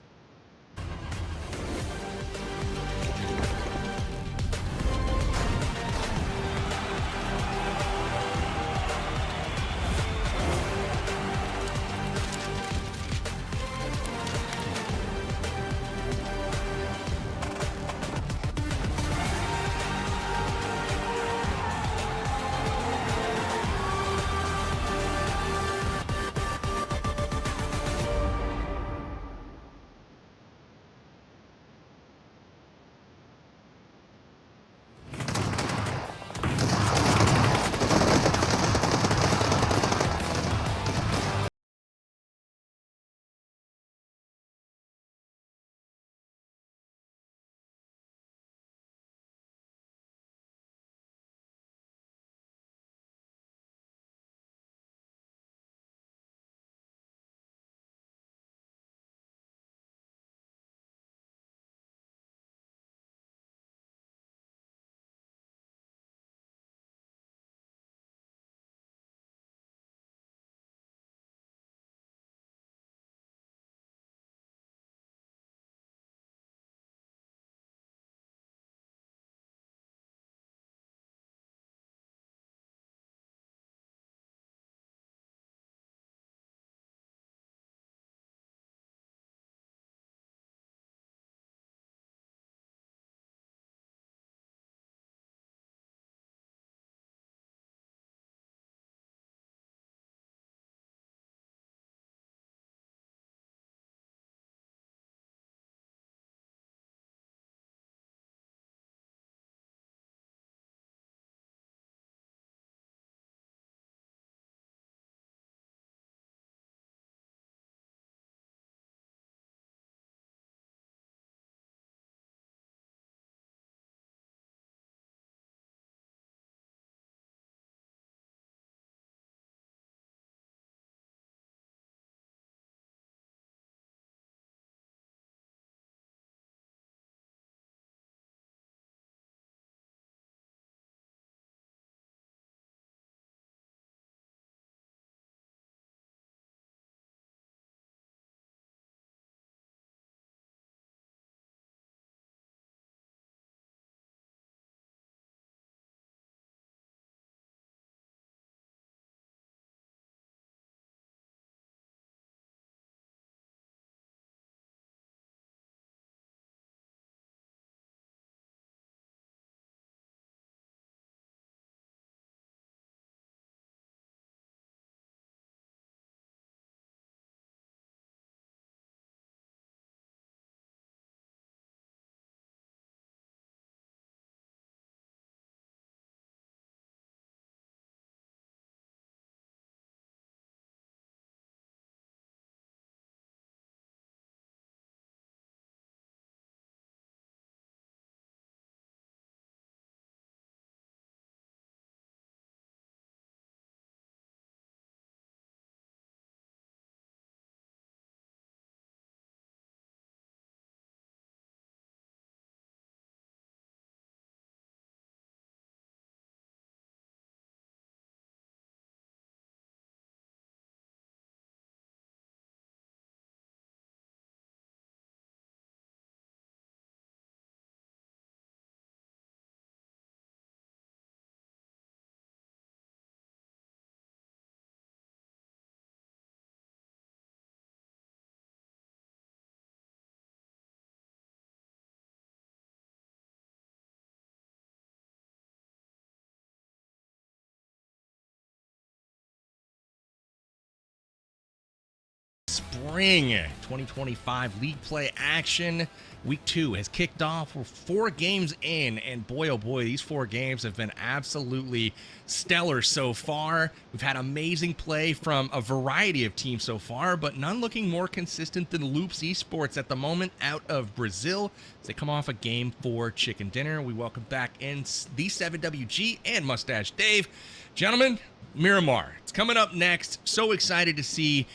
spring 2025 league play action. Week 2 has kicked off. We're 4 games in, and boy, oh boy, these 4 games have been absolutely stellar so far. We've had amazing play from a variety of teams so far, but none looking more consistent than Loops Esports at the moment out of Brazil as they come off a Game 4 chicken dinner. We welcome back in the 7WG and Mustache Dave. Gentlemen, Miramar, it's coming up next. So excited to see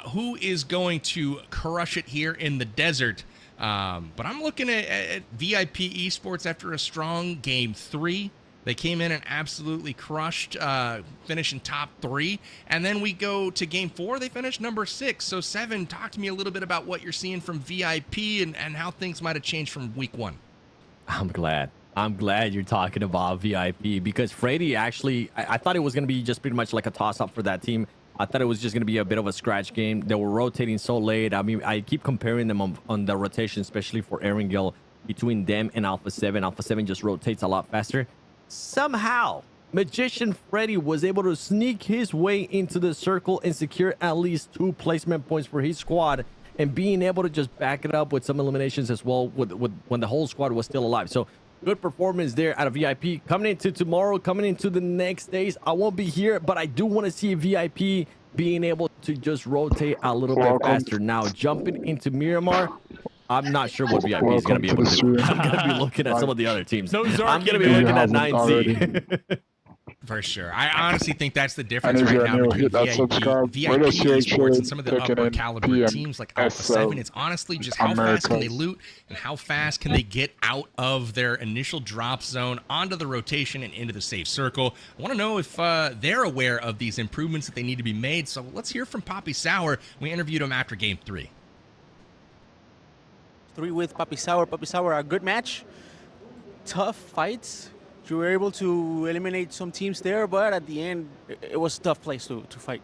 who is going to crush it here in the desert. But I'm looking at VIP Esports after a strong Game 3. They came in and absolutely crushed, finishing top 3. And then we go to Game 4. They finished number 6. So, Seven, talk to me a little bit about what you're seeing from VIP and how things might have changed from Week 1. I'm glad you're talking about VIP because Freddy actually, I thought it was going to be just pretty much like a toss-up for that team. I thought it was just going to be a bit of a scratch game. They were rotating so late. I mean, I keep comparing them on the rotation, especially for Erangel, between them and Alpha 7. Alpha 7 just rotates a lot faster. Somehow, Magician Freddy was able to sneak his way into the circle and secure at least 2 placement points for his squad, and being able to just back it up with some eliminations as well with when the whole squad was still alive. So good performance there out of VIP. Coming into tomorrow, coming into the next days, I won't be here, but I do want to see VIP being able to just rotate a little bit faster. Now, jumping into Miramar, I'm not sure what VIP is going to be able to do. I'm going to be looking at some of the other teams. I'm going to be looking at 9Z. For sure. I honestly think that's the difference right now between VIP Esports and some of the upper caliber teams like Alpha 7. It's honestly just how fast can they loot and how fast can they get out of their initial drop zone onto the rotation and into the safe circle. I want to know if they're aware of these improvements that they need to be made. So let's hear from Poppy Sour. We interviewed him after Game 3. 3 with Poppy Sour. Poppy Sour, a good match. Tough fights. You were able to eliminate some teams there, but at the end, it was a tough place to fight.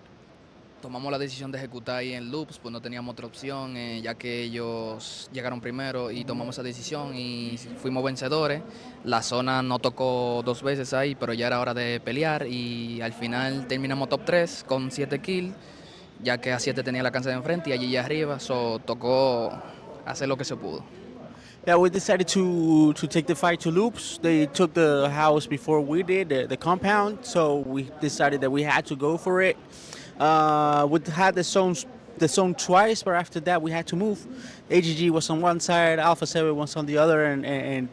Tomamos la decisión de ejecutar ahí en loops, pues no teníamos otra opción, ya que ellos llegaron primero y tomamos esa decisión y fuimos vencedores. La zona no tocó 2 veces ahí, pero ya era hora de pelear y al final terminamos top 3 con 7 kills, ya que a 7 tenía la cancha de enfrente y allí ya arriba, so tocó hacer lo que se pudo. Yeah, we decided to take the fight to Loops. They took the house before we did, the compound, so we decided that we had to go for it. We had the zone twice, but after that we had to move. AGG was on one side, Alpha 7 was on the other, and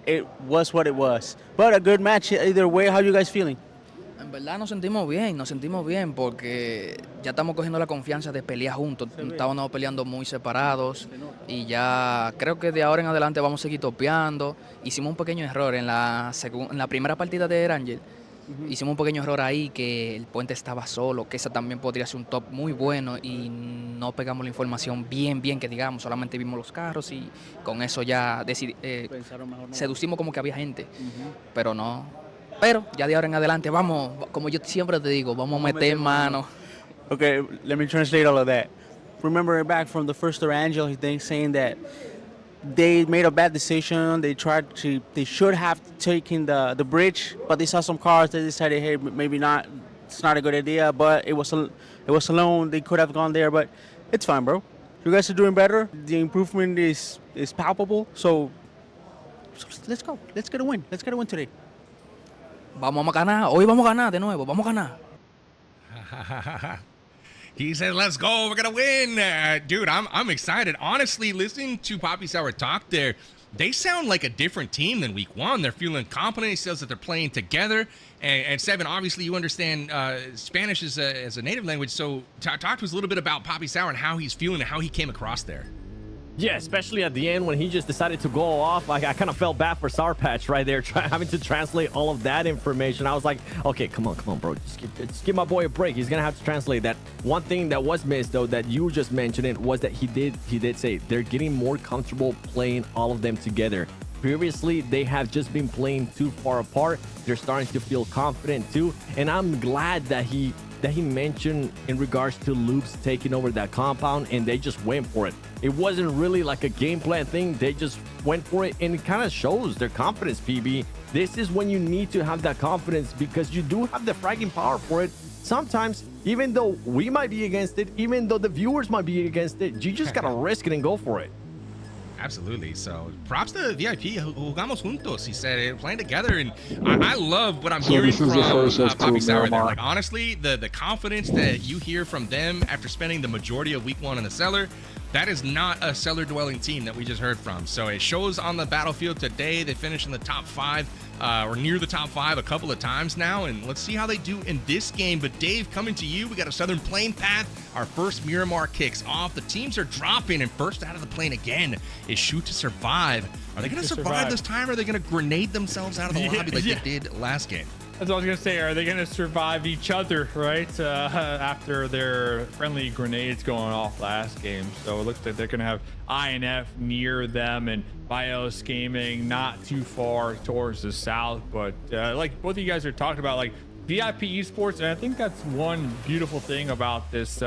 it was what it was. But a good match either way. How are you guys feeling? En verdad nos sentimos bien porque ya estamos cogiendo la confianza de pelear juntos. Estábamos peleando muy separados y ya creo que de ahora en adelante vamos a seguir topeando. Hicimos un pequeño error en la primera partida de Erangel. Hicimos un pequeño error ahí que el puente estaba solo, que esa también podría ser un top muy bueno y no pegamos la información bien que digamos, solamente vimos los carros y con eso ya seducimos como que había gente, pero no. Pero ya de ahora en adelante vamos, como yo siempre te digo, vamos a meter mano. Okay, let me translate all of that. Remembering back from the first Erangel, he's saying that they made a bad decision. They should have taken the bridge, but they saw some cars. They decided, hey, maybe not. It's not a good idea. But it was alone. They could have gone there, but it's fine, bro. You guys are doing better. The improvement is palpable. So let's go. Let's get a win. Let's get a win today. Vamos a ganar. Hoy vamos a ganar de nuevo. Vamos a ganar. He said, let's go. We're going to win. Dude, I'm excited. Honestly, listening to Poppy Sour talk there, they sound like a different team than Week 1. They're feeling confident. He says that they're playing together. And Seven, obviously, you understand Spanish as a native language. So talk to us a little bit about Poppy Sour and how he's feeling and how he came across there. Yeah, especially at the end when he just decided to go off. I kind of felt bad for Sour Patch right there, having to translate all of that information. I was like, okay, come on, bro. Just give my boy a break. He's going to have to translate that. One thing that was missed, though, that you just mentioned it, was that he did say they're getting more comfortable playing all of them together. Previously, they have just been playing too far apart. They're starting to feel confident, too. And I'm glad that he mentioned in regards to Loops taking over that compound, and they just went for it. It wasn't really like a game plan thing. They just went for it, and it kind of shows their confidence, PB. This is when you need to have that confidence because you do have the fragging power for it. sometimes, even though we might be against it, even though the viewers might be against it, you just gotta risk it and go for it. Absolutely. So props to VIP. Jugamos juntos. He said playing together, and I love what I'm hearing from Poppy Sour there. Like honestly, the confidence that you hear from them after spending the majority of week 1 in the cellar, that is not a cellar dwelling team that we just heard from. So it shows on the battlefield today. They finished in the top 5 or near the top 5 a couple of times now, and let's see how they do in this game. But Dave, coming to you, we got a Southern Plane path. Our first Miramar kicks off. The teams are dropping, and first out of the plane again is Shoot to Survive. Are they going to survive this time, or are they going to grenade themselves out of the lobby like they did last game? That's what I was going to say. Are they going to survive each other, right, after their friendly grenades going off last game? So it looks like they're going to have INF near them and Bios Gaming not too far towards the south. But like both of you guys are talking about, like VIP Esports, and I think that's one beautiful thing about this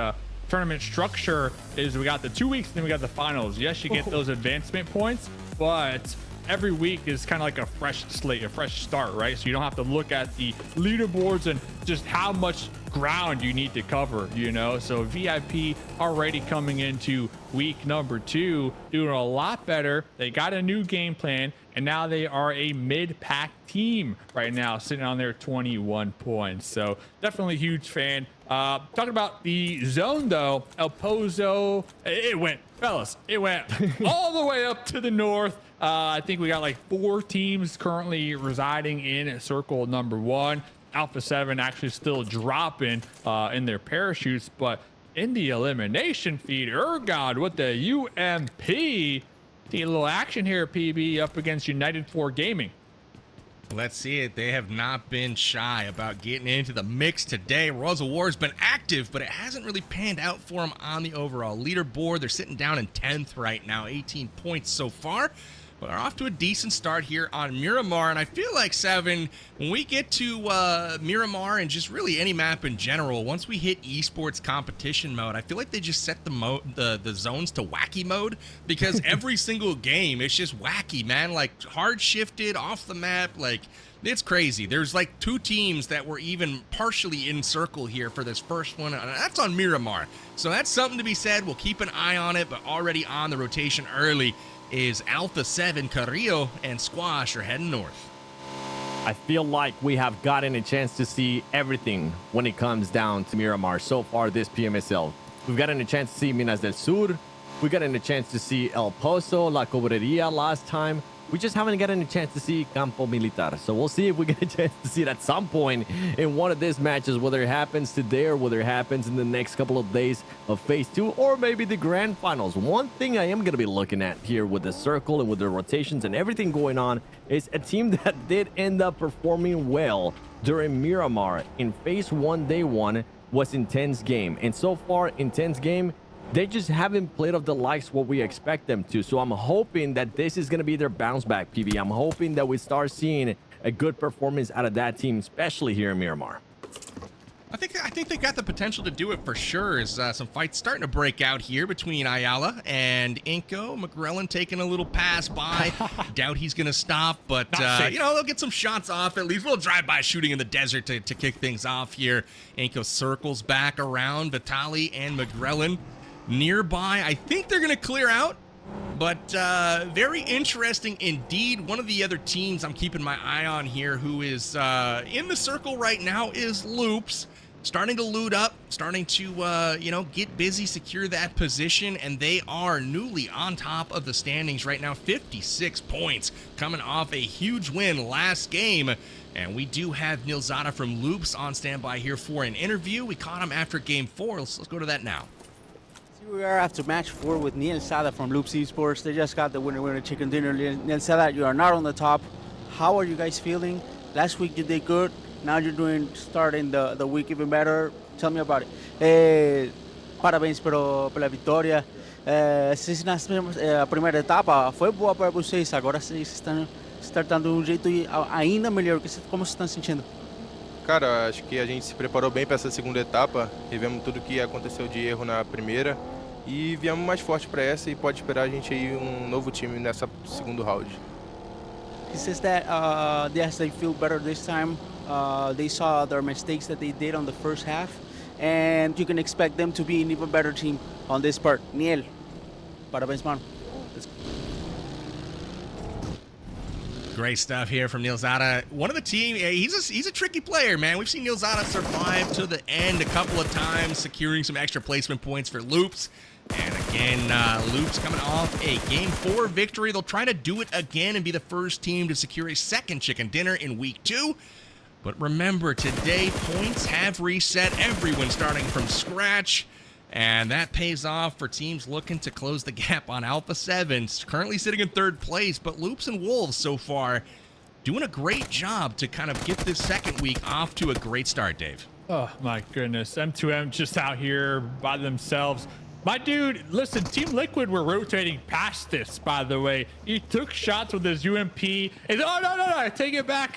tournament structure is we got the 2 weeks and then we got the finals. Yes, you get those advancement points, but every week is kind of like a fresh slate, a fresh start, right? So you don't have to look at the leaderboards and just how much ground you need to cover, you know? So VIP already coming into week number 2, doing a lot better. They got a new game plan, and now they are a mid-pack team right now, sitting on their 21 points. So definitely huge fan. Talking about the zone though, El Pozo, it went all the way up to the north. I think we got like 4 teams currently residing in circle number 1. Alpha 7 actually still dropping in their parachutes, but in the elimination feed, Ergon with the UMP. See a little action here, PB, up against United 4 Gaming. Let's see it. They have not been shy about getting into the mix today. Royals of War has been active, but it hasn't really panned out for them on the overall leaderboard. They're sitting down in 10th right now, 18 points so far. But are off to a decent start here on Miramar, and I feel like, Seven, when we get to Miramar and just really any map in general, once we hit esports competition mode, I feel like they just set the zones to wacky mode, because every single game it's just wacky, man. Like hard shifted off the map, like it's crazy. There's like 2 teams that were even partially in circle here for this first one, and that's on Miramar. So that's something to be said. We'll keep an eye on it, but already on the rotation early is Alpha 7, Carrillo, and Squash are heading north. I feel like we have gotten a chance to see everything when it comes down to Miramar so far this PMSL. We've gotten a chance to see Minas del Sur. We've gotten a chance to see El Pozo, La Cobreria last time. We just haven't gotten a chance to see Campo Militar. So we'll see if we get a chance to see it at some point in one of these matches, whether it happens today or whether it happens in the next couple of days of Phase 2 or maybe the Grand Finals. One thing I am going to be looking at here with the circle and with the rotations and everything going on is a team that did end up performing well during Miramar in Phase 1, Day 1 was Intense Game. And so far, Intense Game, they just haven't played of the likes what we expect them to. So I'm hoping that this is going to be their bounce back, PB. I'm hoping that we start seeing a good performance out of that team, especially here in Miramar. I think they got the potential to do it for sure. As some fights starting to break out here between Ayala and Inko. McGrellin taking a little pass by. Doubt he's going to stop, but you know, they'll get some shots off at least. We'll drive by shooting in the desert to kick things off here. Inko circles back around Vitali and McGrellin nearby. I think they're going to clear out, but very interesting indeed. One of the other teams I'm keeping my eye on here who is in the circle right now is Loops. Starting to loot up, starting to, you know, get busy, secure that position, and they are newly on top of the standings right now. 56 points coming off a huge win last game. And we do have Nilzada from Loops on standby here for an interview. We caught him after Game 4. Let's go to that now. Here we are after match 4 with Nilzada from Loops Esports. They just got the winner chicken dinner. Nilzada, you are not on the top. How are you guys feeling? Last week you did good. Now you're starting the week even better. Tell me about it. Parabéns pela vitória. Vocês na primeira etapa foi boa para vocês. Agora vocês estão startando de um jeito ainda melhor. Como vocês estão sentindo? Cara, acho que a gente se preparou bem para essa segunda etapa. Revemos tudo que aconteceu de erro na primeira e viemos mais forte para essa e pode esperar a gente aí novo time nessa segundo round. He says that yes, they feel better this time. They saw their mistakes that they did on the first half, and you can expect them to be an even better team on this part. Niel, parabéns, man. Great stuff here from Neil Zada. One of the team, he's a tricky player, man. We've seen Neil Zada survive to the end a couple of times, securing some extra placement points for Loops. And again, Loops coming off a Game 4 victory. They'll try to do it again and be the first team to secure a second chicken dinner in Week 2. But remember, today points have reset. Everyone starting from scratch. And that pays off for teams looking to close the gap on Alpha 7. Currently sitting in 3rd place, but Loops and Wolves so far doing a great job to kind of get this second week off to a great start, Dave. Oh, my goodness. M2M just out here by themselves. My dude, listen, Team Liquid were rotating past this, by the way. He took shots with his UMP. And, oh, no, I take it back.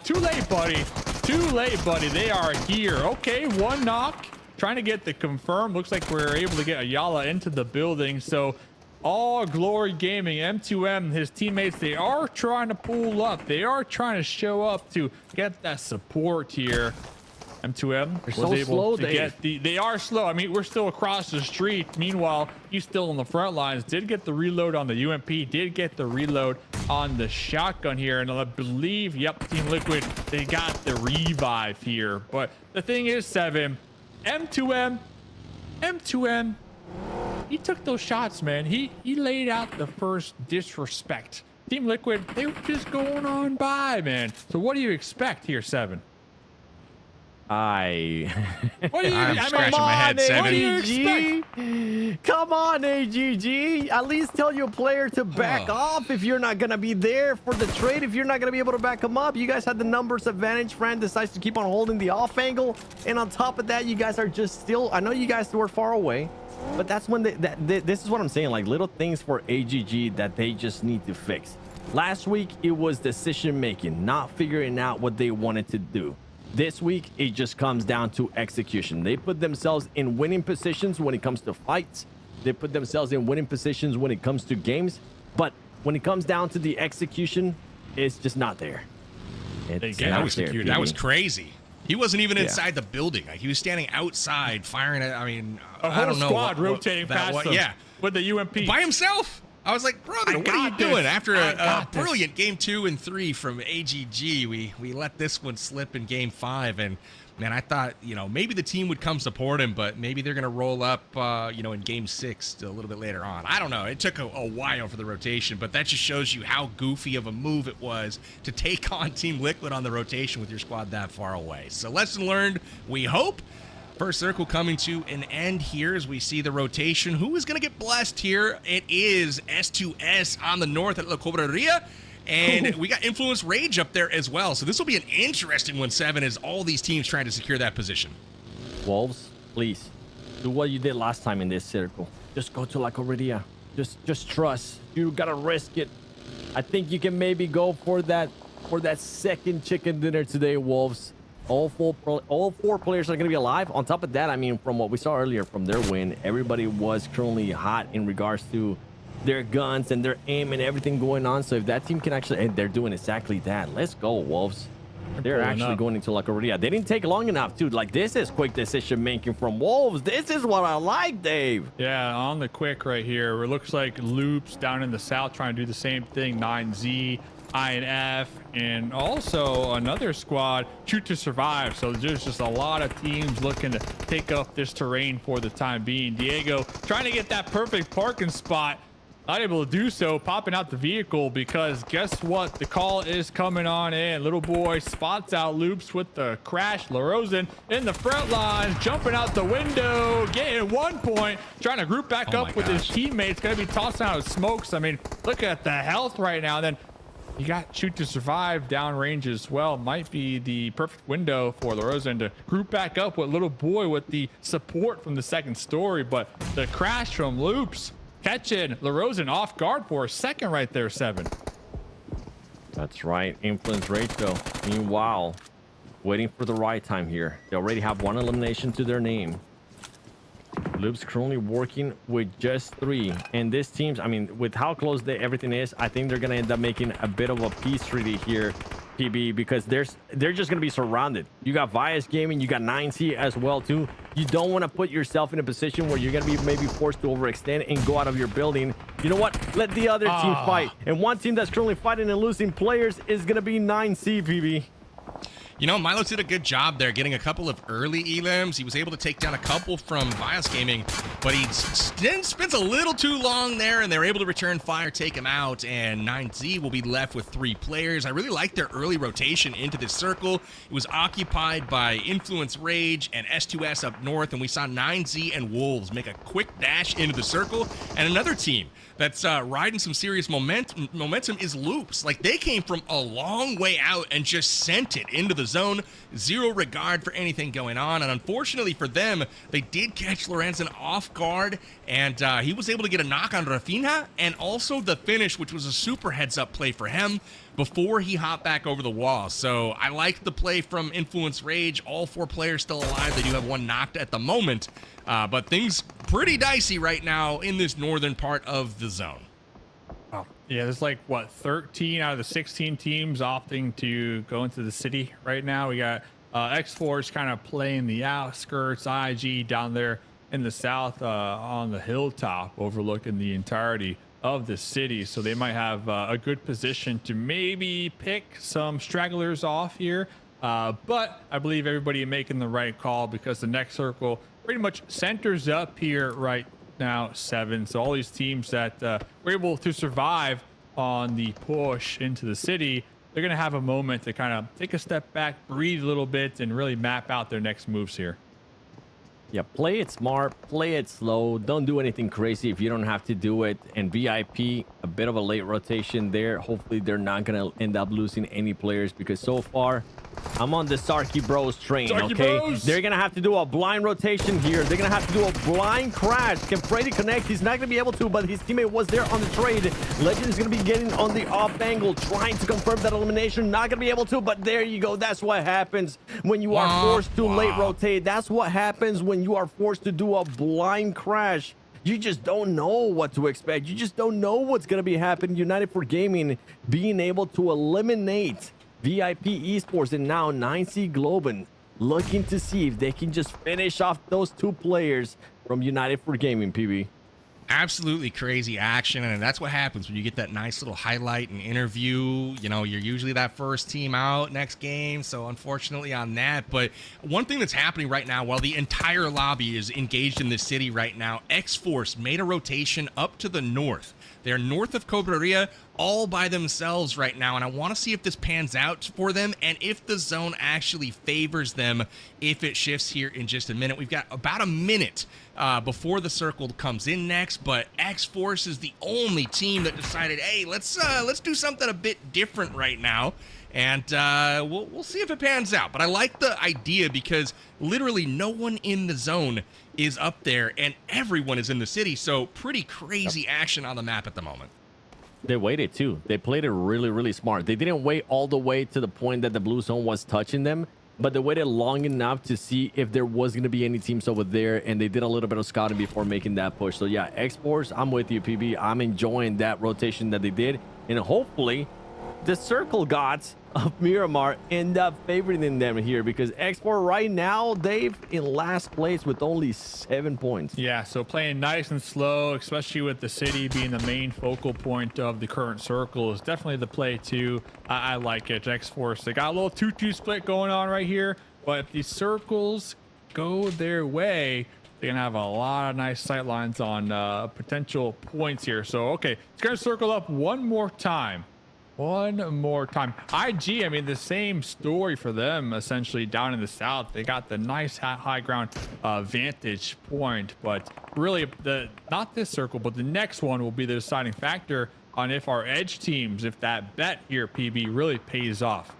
Too late, buddy. Too late, buddy. They are here. Okay, 1 knock. Trying to get the confirm. Looks like we're able to get Ayala into the building. So all Glory Gaming, M2M, his teammates, they are trying to pull up. They are trying to show up to get that support here. M2M was so able slow, to Dave. get the... They are slow. I mean, we're still across the street. Meanwhile, he's still on the front lines. Did get the reload on the UMP. Did get the reload on the shotgun here. And I believe, yep, Team Liquid, they got the revive here. But the thing is, Seven... M2M, he took those shots, man. He laid out the first disrespect. Team Liquid, they were just going on by, man. So what do you expect here, Seven? I'm scratching my head, Seven. What do you expect? Come on, AGG. At least tell your player to back off if you're not going to be there for the trade. If you're not going to be able to back him up. You guys had the numbers advantage. Fran decides to keep on holding the off angle. And on top of that, you guys are just still... I know you guys were far away. But that's when this is what I'm saying. Like little things for AGG that they just need to fix. Last week, it was decision making. Not figuring out what they wanted to do. This week, it just comes down to execution. They put themselves in winning positions when it comes to fights. They put themselves in winning positions when it comes to games. But when it comes down to the execution, it's just not there. That was crazy. He wasn't even inside the building. Like, he was standing outside firing at, I mean, a whole squad rotating past them. Yeah. With the UMP. By himself. I was like, brother, what are you doing? After a brilliant Game 2 and 3 from AGG, we let this one slip in Game 5. And, man, I thought, maybe the team would come support him, but maybe they're going to roll up, in Game 6 a little bit later on. I don't know. It took a while for the rotation, but that just shows you how goofy of a move it was to take on Team Liquid on the rotation with your squad that far away. So lesson learned, we hope. First circle coming to an end here as we see the rotation. Who is going to get blessed here? It is S2S on the north at La Cobreria. And we got Influence Rage up there as well. So this will be an interesting one, Seven, as all these teams trying to secure that position. Wolves, please, do what you did last time in this circle. Just go to La Cobreria. Just trust. You got to risk it. I think you can maybe go for that second chicken dinner today, Wolves. All four players are going to be alive. On top of that, I mean, from what we saw earlier from their win, everybody was currently hot in regards to their guns and their aim and everything going on. So if that team can actually, and they're doing exactly that. Let's go, Wolves. They're actually going into La Cobreria. They didn't take long enough, dude. Like, this is quick decision making from Wolves. This is what I like, Dave. Yeah, on the quick right here. It looks like Loops down in the south trying to do the same thing. 9Z. INF, and also another squad, Shoot to Survive. So there's just a lot of teams looking to take up this terrain for the time being. Diego trying to get that perfect parking spot, not able to do so, popping out the vehicle because guess what? The call is coming on in. Little boy spots out Loops with the crash. LaRosen in the front lines, jumping out the window, getting 1 point, trying to group back up with his teammates. Gonna be tossing out smokes. I mean, look at the health right now. Then you got Shoot to Survive downrange as well. Might be the perfect window for LaRosen to group back up with Little Boy with the support from the second story. But the crash from Loops catching LaRosen off guard for a second right there, Seven. That's right. Influence Rage, though. Meanwhile, waiting for the right time here. They already have 1 elimination to their name. Loops currently working with just 3, and this team's, I mean, with how close everything is, I think they're gonna end up making a bit of a peace treaty here PB, because they're just going to be surrounded. You got Vias Gaming, you got 9C as well too. You don't want to put yourself in a position where you're going to be maybe forced to overextend and go out of your building. You know what? Let the other team fight. And one team that's currently fighting and losing players is going to be 9C, PB. You know, Milo did a good job there getting a couple of early elims. He was able to take down a couple from Vias Gaming, but he then spends a little too long there, and they're able to return fire, take him out, and 9Z will be left with 3 players. I really like their early rotation into this circle. It was occupied by Influence Rage and S2S up north, and we saw 9Z and Wolves make a quick dash into the circle, and another team that's riding some serious momentum is Loops. Like, they came from a long way out and just sent it into the zone. Zero regard for anything going on. And unfortunately for them, they did catch Lorenzen off guard, and he was able to get a knock on Rafinha and also the finish, which was a super heads-up play for him before he hopped back over the wall. So I like the play from Influence Rage. All 4 players still alive. They do have 1 knocked at the moment, but things pretty dicey right now in this northern part of the zone. Oh, yeah, there's like, what, 13 out of the 16 teams opting to go into the city right now. We got X-Force kind of playing the outskirts, IG down there in the south on the hilltop overlooking the entirety of the city. So they might have a good position to maybe pick some stragglers off here. But I believe everybody making the right call, because the next circle pretty much centers up here right now, 7. So all these teams that were able to survive on the push into the city, they're going to have a moment to kind of take a step back, breathe a little bit, and really map out their next moves here. Yeah, play it smart, play it slow. Don't do anything crazy if you don't have to do it. And VIP, a bit of a late rotation there. Hopefully they're not going to end up losing any players, because so far I'm on the Sarky Bros train, okay? Bros. They're going to have to do a blind rotation here. They're going to have to do a blind crash. Can Freddy connect? He's not going to be able to, but his teammate was there on the trade. Legend is going to be getting on the off angle, trying to confirm that elimination. Not going to be able to, but there you go. That's what happens when you are forced to late rotate. That's what happens when you are forced to do a blind crash. You just don't know what to expect. You just don't know what's going to be happening. United for Gaming being able to eliminate VIP Esports, and now 9C Globan looking to see if they can just finish off those 2 players from United for Gaming, PB. Absolutely crazy action, and that's what happens when you get that nice little highlight and interview. You know, you're usually that first team out next game, so unfortunately on that. But one thing that's happening right now, while the entire lobby is engaged in this city right now, X-Force made a rotation up to the north. They're north of Cobreria, all by themselves right now, and I want to see if this pans out for them and if the zone actually favors them if it shifts here in just a minute. We've got about a minute before the circle comes in next, but X-Force is the only team that decided, hey, let's do something a bit different right now, and we'll see if it pans out. But I like the idea, because literally no one in the zone is up there and everyone is in the city, so pretty crazy action on the map at the moment. They waited too. They played it really, really smart. They didn't wait all the way to the point that the blue zone was touching them, but they waited long enough to see if there was going to be any teams over there, and they did a little bit of scouting before making that push. So yeah, X-Force, I'm with you, PB. I'm enjoying that rotation that they did, and hopefully the circle gods of Miramar end up favoring them here, because X4 right now, Dave, in last place with only 7 points. Yeah, so playing nice and slow, especially with the city being the main focal point of the current circle, is definitely the play too. I like it. X-Force, they got a little 2-2 split going on right here, but if these circles go their way, they're gonna have a lot of nice sight lines on potential points here. So okay, it's gonna circle up one more time. IG, I mean, the same story for them, essentially down in the south. They got the nice high ground vantage point, but really not this circle, but the next one will be the deciding factor on if our edge teams, if that bet here, PB, really pays off.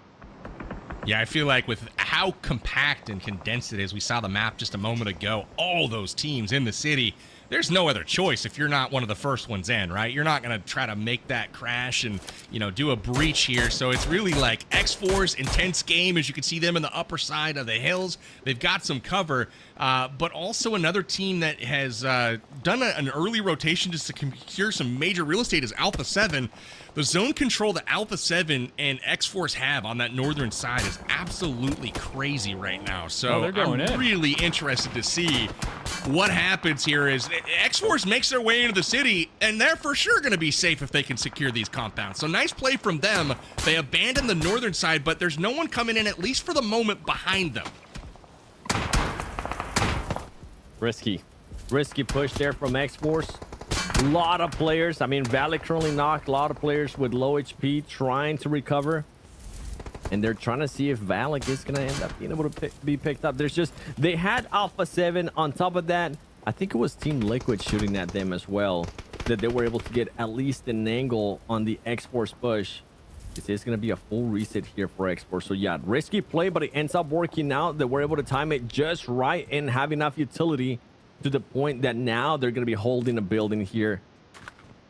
Yeah, I feel like with how compact and condensed it is, we saw the map just a moment ago, all those teams in the city, there's no other choice if you're not one of the first ones in, right? You're not going to try to make that crash and, you know, do a breach here. So it's really like X4's intense game. As you can see them in the upper side of the hills. They've got some cover, but also another team that has done an early rotation just to secure some major real estate is Alpha 7. The zone control that Alpha 7 and X-Force have on that northern side is absolutely crazy right now. So I'm really interested to see what happens here. Is X-Force makes their way into the city, and they're for sure going to be safe if they can secure these compounds. So nice play from them. They abandon the northern side, but there's no one coming in, at least for the moment, behind them. Risky push there from X-Force. A lot of players. I mean, Valak currently knocked. A lot of players with low HP trying to recover. And they're trying to see if Valak is going to end up being able to be picked up. They had Alpha 7. On top of that, I think it was Team Liquid shooting at them as well, that they were able to get at least an angle on the X-Force push. This is going to be a full reset here for X-Force. So yeah, risky play, but it ends up working out. They were able to time it just right and have enough utility to the point that now they're going to be holding a building here.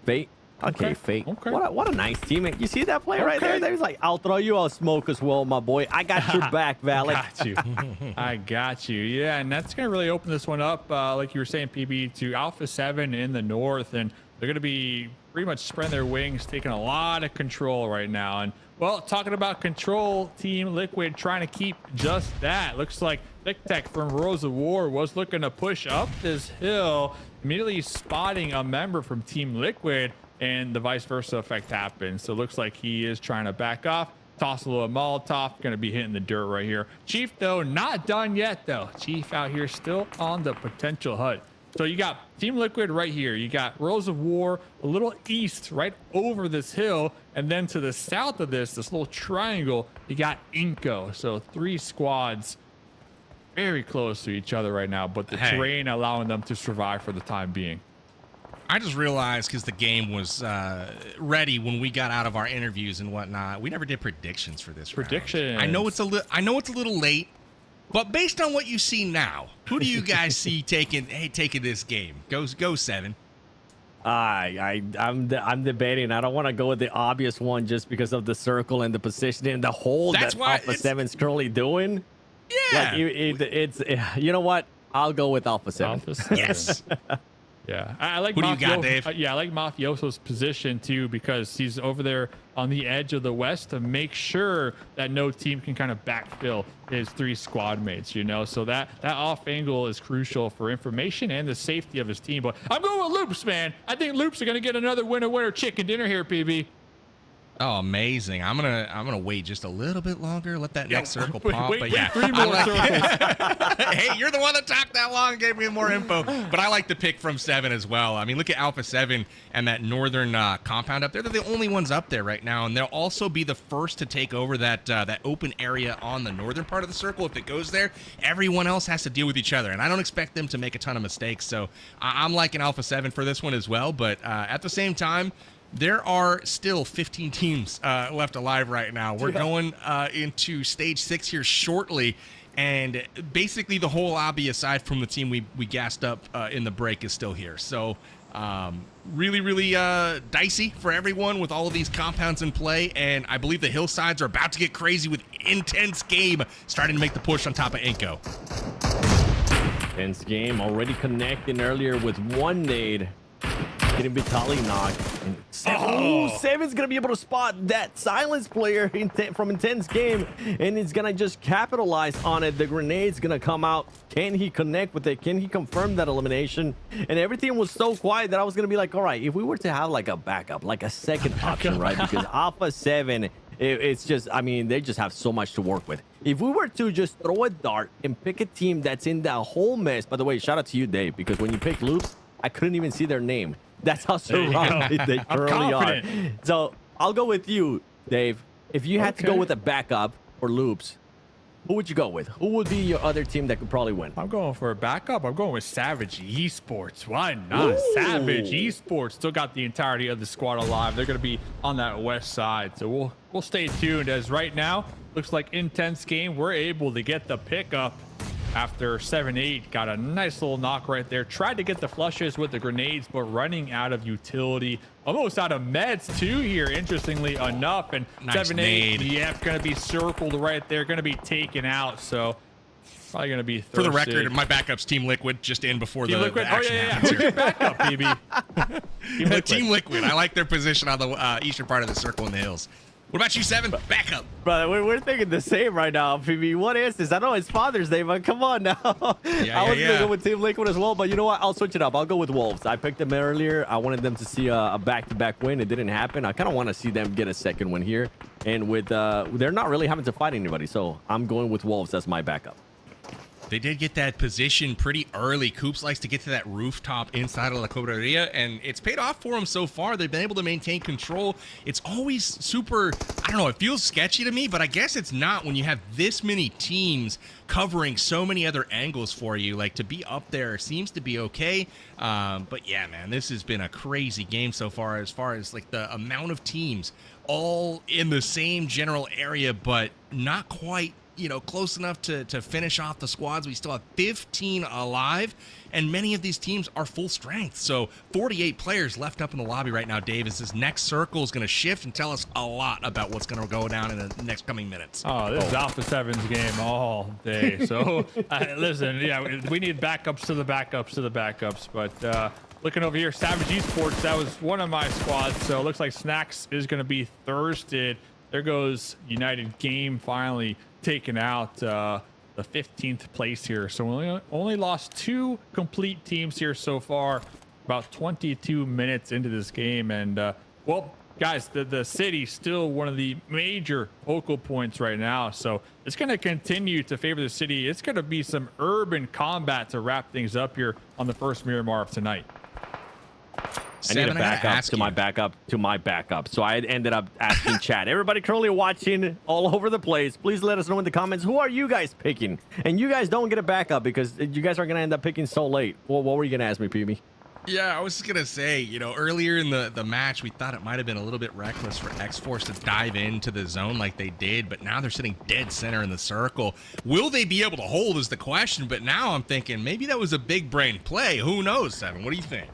Fate. Okay, Fate. Okay. What a nice teammate. You see that play right there? They was like, I'll throw you a smoke as well, my boy. I got your back, Valak. Got you. I got you. Yeah, and that's going to really open this one up, like you were saying, PB, to Alpha 7 in the north. And they're going to be pretty much spreading their wings, taking a lot of control right now. And, well, talking about control, Team Liquid trying to keep just that. Looks like Tech from Rose of War was looking to push up this hill, immediately spotting a member from Team Liquid, and the vice versa effect happens. So it looks like he is trying to back off, toss a little Molotov, going to be hitting the dirt right here. Chief, though, not done yet, though. Chief out here still on the potential HUD. So you got Team Liquid right here. You got Rose of War a little east right over this hill. And then to the south of this little triangle, you got Inco. So 3 squads very close to each other right now, but the terrain allowing them to survive for the time being. I just realized, because the game was ready when we got out of our interviews and whatnot, we never did predictions for this round. I know it's a little late, but based on what you see now, who do you guys see taking this game? Go 7. I'm debating. I don't want to go with the obvious one just because of the circle and the positioning and the hold that Alpha 7's currently doing. Yeah, like it's you know what? I'll go with Alpha 7. Alpha 7. Yes. Yeah, I like. Who do you got, Dave? Yeah, I like Mafioso's position too, because he's over there on the edge of the west to make sure that no team can kind of backfill his 3 squad mates. You know, so that off angle is crucial for information and the safety of his team. But I'm going with Loops, man. I think Loops are gonna get another winner chicken dinner here, PB. Oh, amazing. I'm gonna wait just a little bit longer, let that next circle pop. Wait, but yeah, 3 more circles. Hey, you're the one that talked that long and gave me more info. But I like the pick from 7 as well. I mean, look at Alpha 7 and that northern compound up there. They're the only ones up there right now, and they'll also be the first to take over that open area on the northern part of the circle. If it goes there, everyone else has to deal with each other, and I don't expect them to make a ton of mistakes. So I'm liking Alpha 7 for this one as well. But at the same time, there are still 15 teams left alive right now. We're going into stage 6 here shortly, and basically the whole lobby, aside from the team we gassed up in the break, is still here. So really dicey for everyone with all of these compounds in play, and I believe the hillsides are about to get crazy with intense game starting to make the push on top of Inco. Intense game already connecting earlier with 1 nade. Getting Vitali knocked. And 7's gonna be able to spot that silence player from Intense Game, and he's gonna just capitalize on it. The grenade's gonna come out. Can he connect with it? Can he confirm that elimination? And everything was so quiet that I was gonna be like, all right, if we were to have like a backup, like a second option, right? Because Alpha 7, it's just, I mean, they just have so much to work with. If we were to just throw a dart and pick a team that's in that whole mess, by the way, shout out to you, Dave, because when you picked Loops, I couldn't even see their name. That's how surrounded they currently are. So I'll go with you, Dave. If you had to go with a backup for Loops, who would you go with? Who would be your other team that could probably win? I'm going for a backup. I'm going with Savage Esports. Why not? Ooh. Savage Esports still got the entirety of the squad alive. They're going to be on that west side. So we'll stay tuned, as right now looks like Intense Game. We're able to get the pickup after 7-8. Got a nice little knock right there. Tried to get the flushes with the grenades, but running out of utility. Almost out of meds too here, interestingly enough. And Nice 7-8, nade. yep, going to be circled right there. Going to be taken out. So probably going to be thirsted. For the record, my backup's Team Liquid, just in before Team the Liquid. action happens Who's here. your backup, PB? Team Liquid. Team Liquid. I like their position on the eastern part of the circle in the hills. What about you, Seven? Backup. Brother, we're thinking the same right now, PB. What is this? I know it's Father's Day, but come on now. I was gonna go with Team Liquid as well, but you know what? I'll switch it up. I'll go with Wolves. I picked them earlier. I wanted them to see a back-to-back win. It didn't happen. I kind of want to see them get a second win here. And with they're not really having to fight anybody, so I'm going with Wolves as my backup. They did get that position pretty early. Coops likes to get to that rooftop inside of La Cobreria, and it's paid off for them so far. They've been able to maintain control. It's always super, I don't know, it feels sketchy to me, but I guess it's not when you have this many teams covering so many other angles for you. Like, to be up there seems to be okay. But yeah, man, this has been a crazy game so far as like the amount of teams all in the same general area, but not quite, you know, close enough to finish off the squads. We still have 15 alive, and many of these teams are full strength. So 48 players left up in the lobby right now, Dave, as this next circle is going to shift and tell us a lot about what's going to go down in the next coming minutes. Oh, this is Alpha 7's game all day. So, listen, yeah, we need backups to the backups to the backups. But looking over here, Savage Esports, that was one of my squads. So it looks like Snacks is going to be thirsted. There goes United Game finally taken out the 15th place here. So we only lost 2 complete teams here so far, about 22 minutes into this game. And well, guys, the city's still one of the major focal points right now. So it's going to continue to favor the city. It's going to be some urban combat to wrap things up here on the first Miramar of tonight. I need a backup to my backup. So I ended up asking chat. Everybody currently watching all over the place, please let us know in the comments, who are you guys picking? And you guys don't get a backup because you guys are going to end up picking so late. Well, what were you going to ask me, PB? Yeah, I was just going to say, you know, earlier in the match, we thought it might have been a little bit reckless for X-Force to dive into the zone like they did, but now they're sitting dead center in the circle. Will they be able to hold is the question, but now I'm thinking maybe that was a big brain play. Who knows, Seven? What do you think?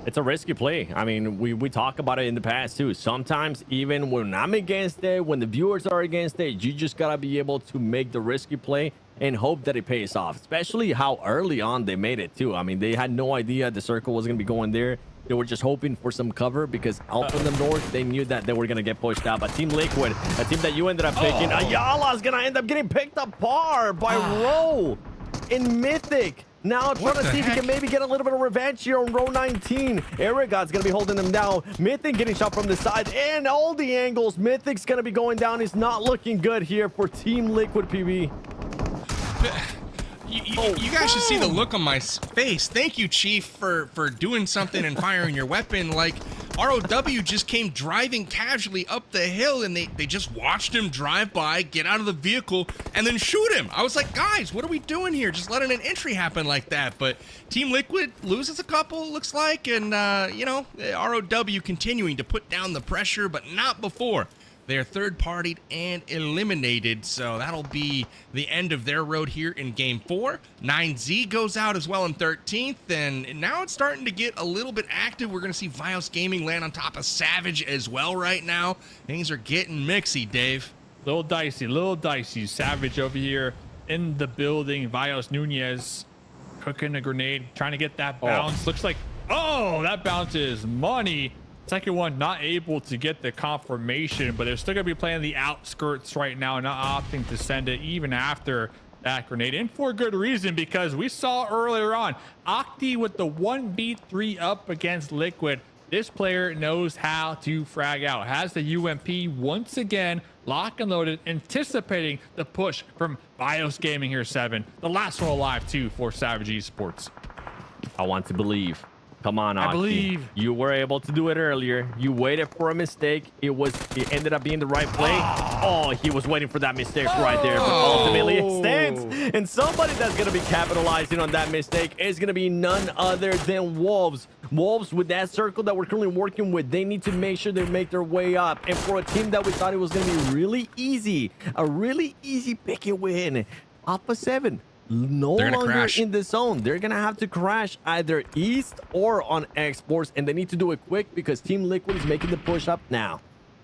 It's a risky play. I mean, we talk about it in the past too. Sometimes even when I'm against it, when the viewers are against it, you just gotta be able to make the risky play and hope that it pays off, especially how early on they made it too. I mean, they had no idea the circle was gonna be going there. They were just hoping for some cover because out from the north, they knew that they were gonna get pushed out. But Team Liquid, a team that you ended up picking, Ayala's gonna end up getting picked apart by Row in Mythic. Now trying to see if he can maybe get a little bit of revenge here on row 19. Erigod's going to be holding them down. Mythic getting shot from the side and all the angles. Mythic's going to be going down. He's not looking good here for Team Liquid, PB. You guys should see the look on my face. Thank you, Chief, for doing something and firing your weapon. Like, ROW just came driving casually up the hill, and they just watched him drive by, get out of the vehicle, and then shoot him. I was like, guys, what are we doing here? Just letting an entry happen like that. But Team Liquid loses a couple, looks like, and, you know, ROW continuing to put down the pressure, but not before. They're third-partied and eliminated, so that'll be the end of their road here in Game 4. 9Z goes out as well in 13th, and now it's starting to get a little bit active. We're going to see Vios Gaming land on top of Savage as well right now. Things are getting mixy, Dave. Little dicey. Savage over here in the building. Vios Nunez cooking a grenade, trying to get that bounce. Looks like, that bounce is money. Second one, not able to get the confirmation, but they're still going to be playing the outskirts right now, not opting to send it even after that grenade. And for good reason, because we saw earlier on, Octi with the 1v3 up against Liquid. This player knows how to frag out. Has the UMP once again, lock and loaded, anticipating the push from Vios Gaming here, 7. The last one alive, too, for Savage Esports. I want to believe. Come on, I believe. You were able to do it earlier. You waited for a mistake. It ended up being the right play. He was waiting for that mistake right there. But ultimately it stands. And somebody that's going to be capitalizing on that mistake is going to be none other than Wolves. Wolves, with that circle that we're currently working with, they need to make sure they make their way up. And for a team that we thought it was going to be really easy, a really easy pick and win. Alpha 7. no They're gonna longer crash. in the zone. They're gonna have to crash either east or on exports, and they need to do it quick because Team Liquid is making the push up now.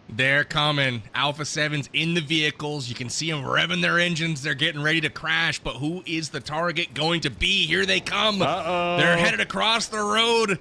They're coming. Alpha 7's in the vehicles. You can see them revving their engines. They're getting ready to crash, but who is the target going to be? Here they come. They're headed across the road.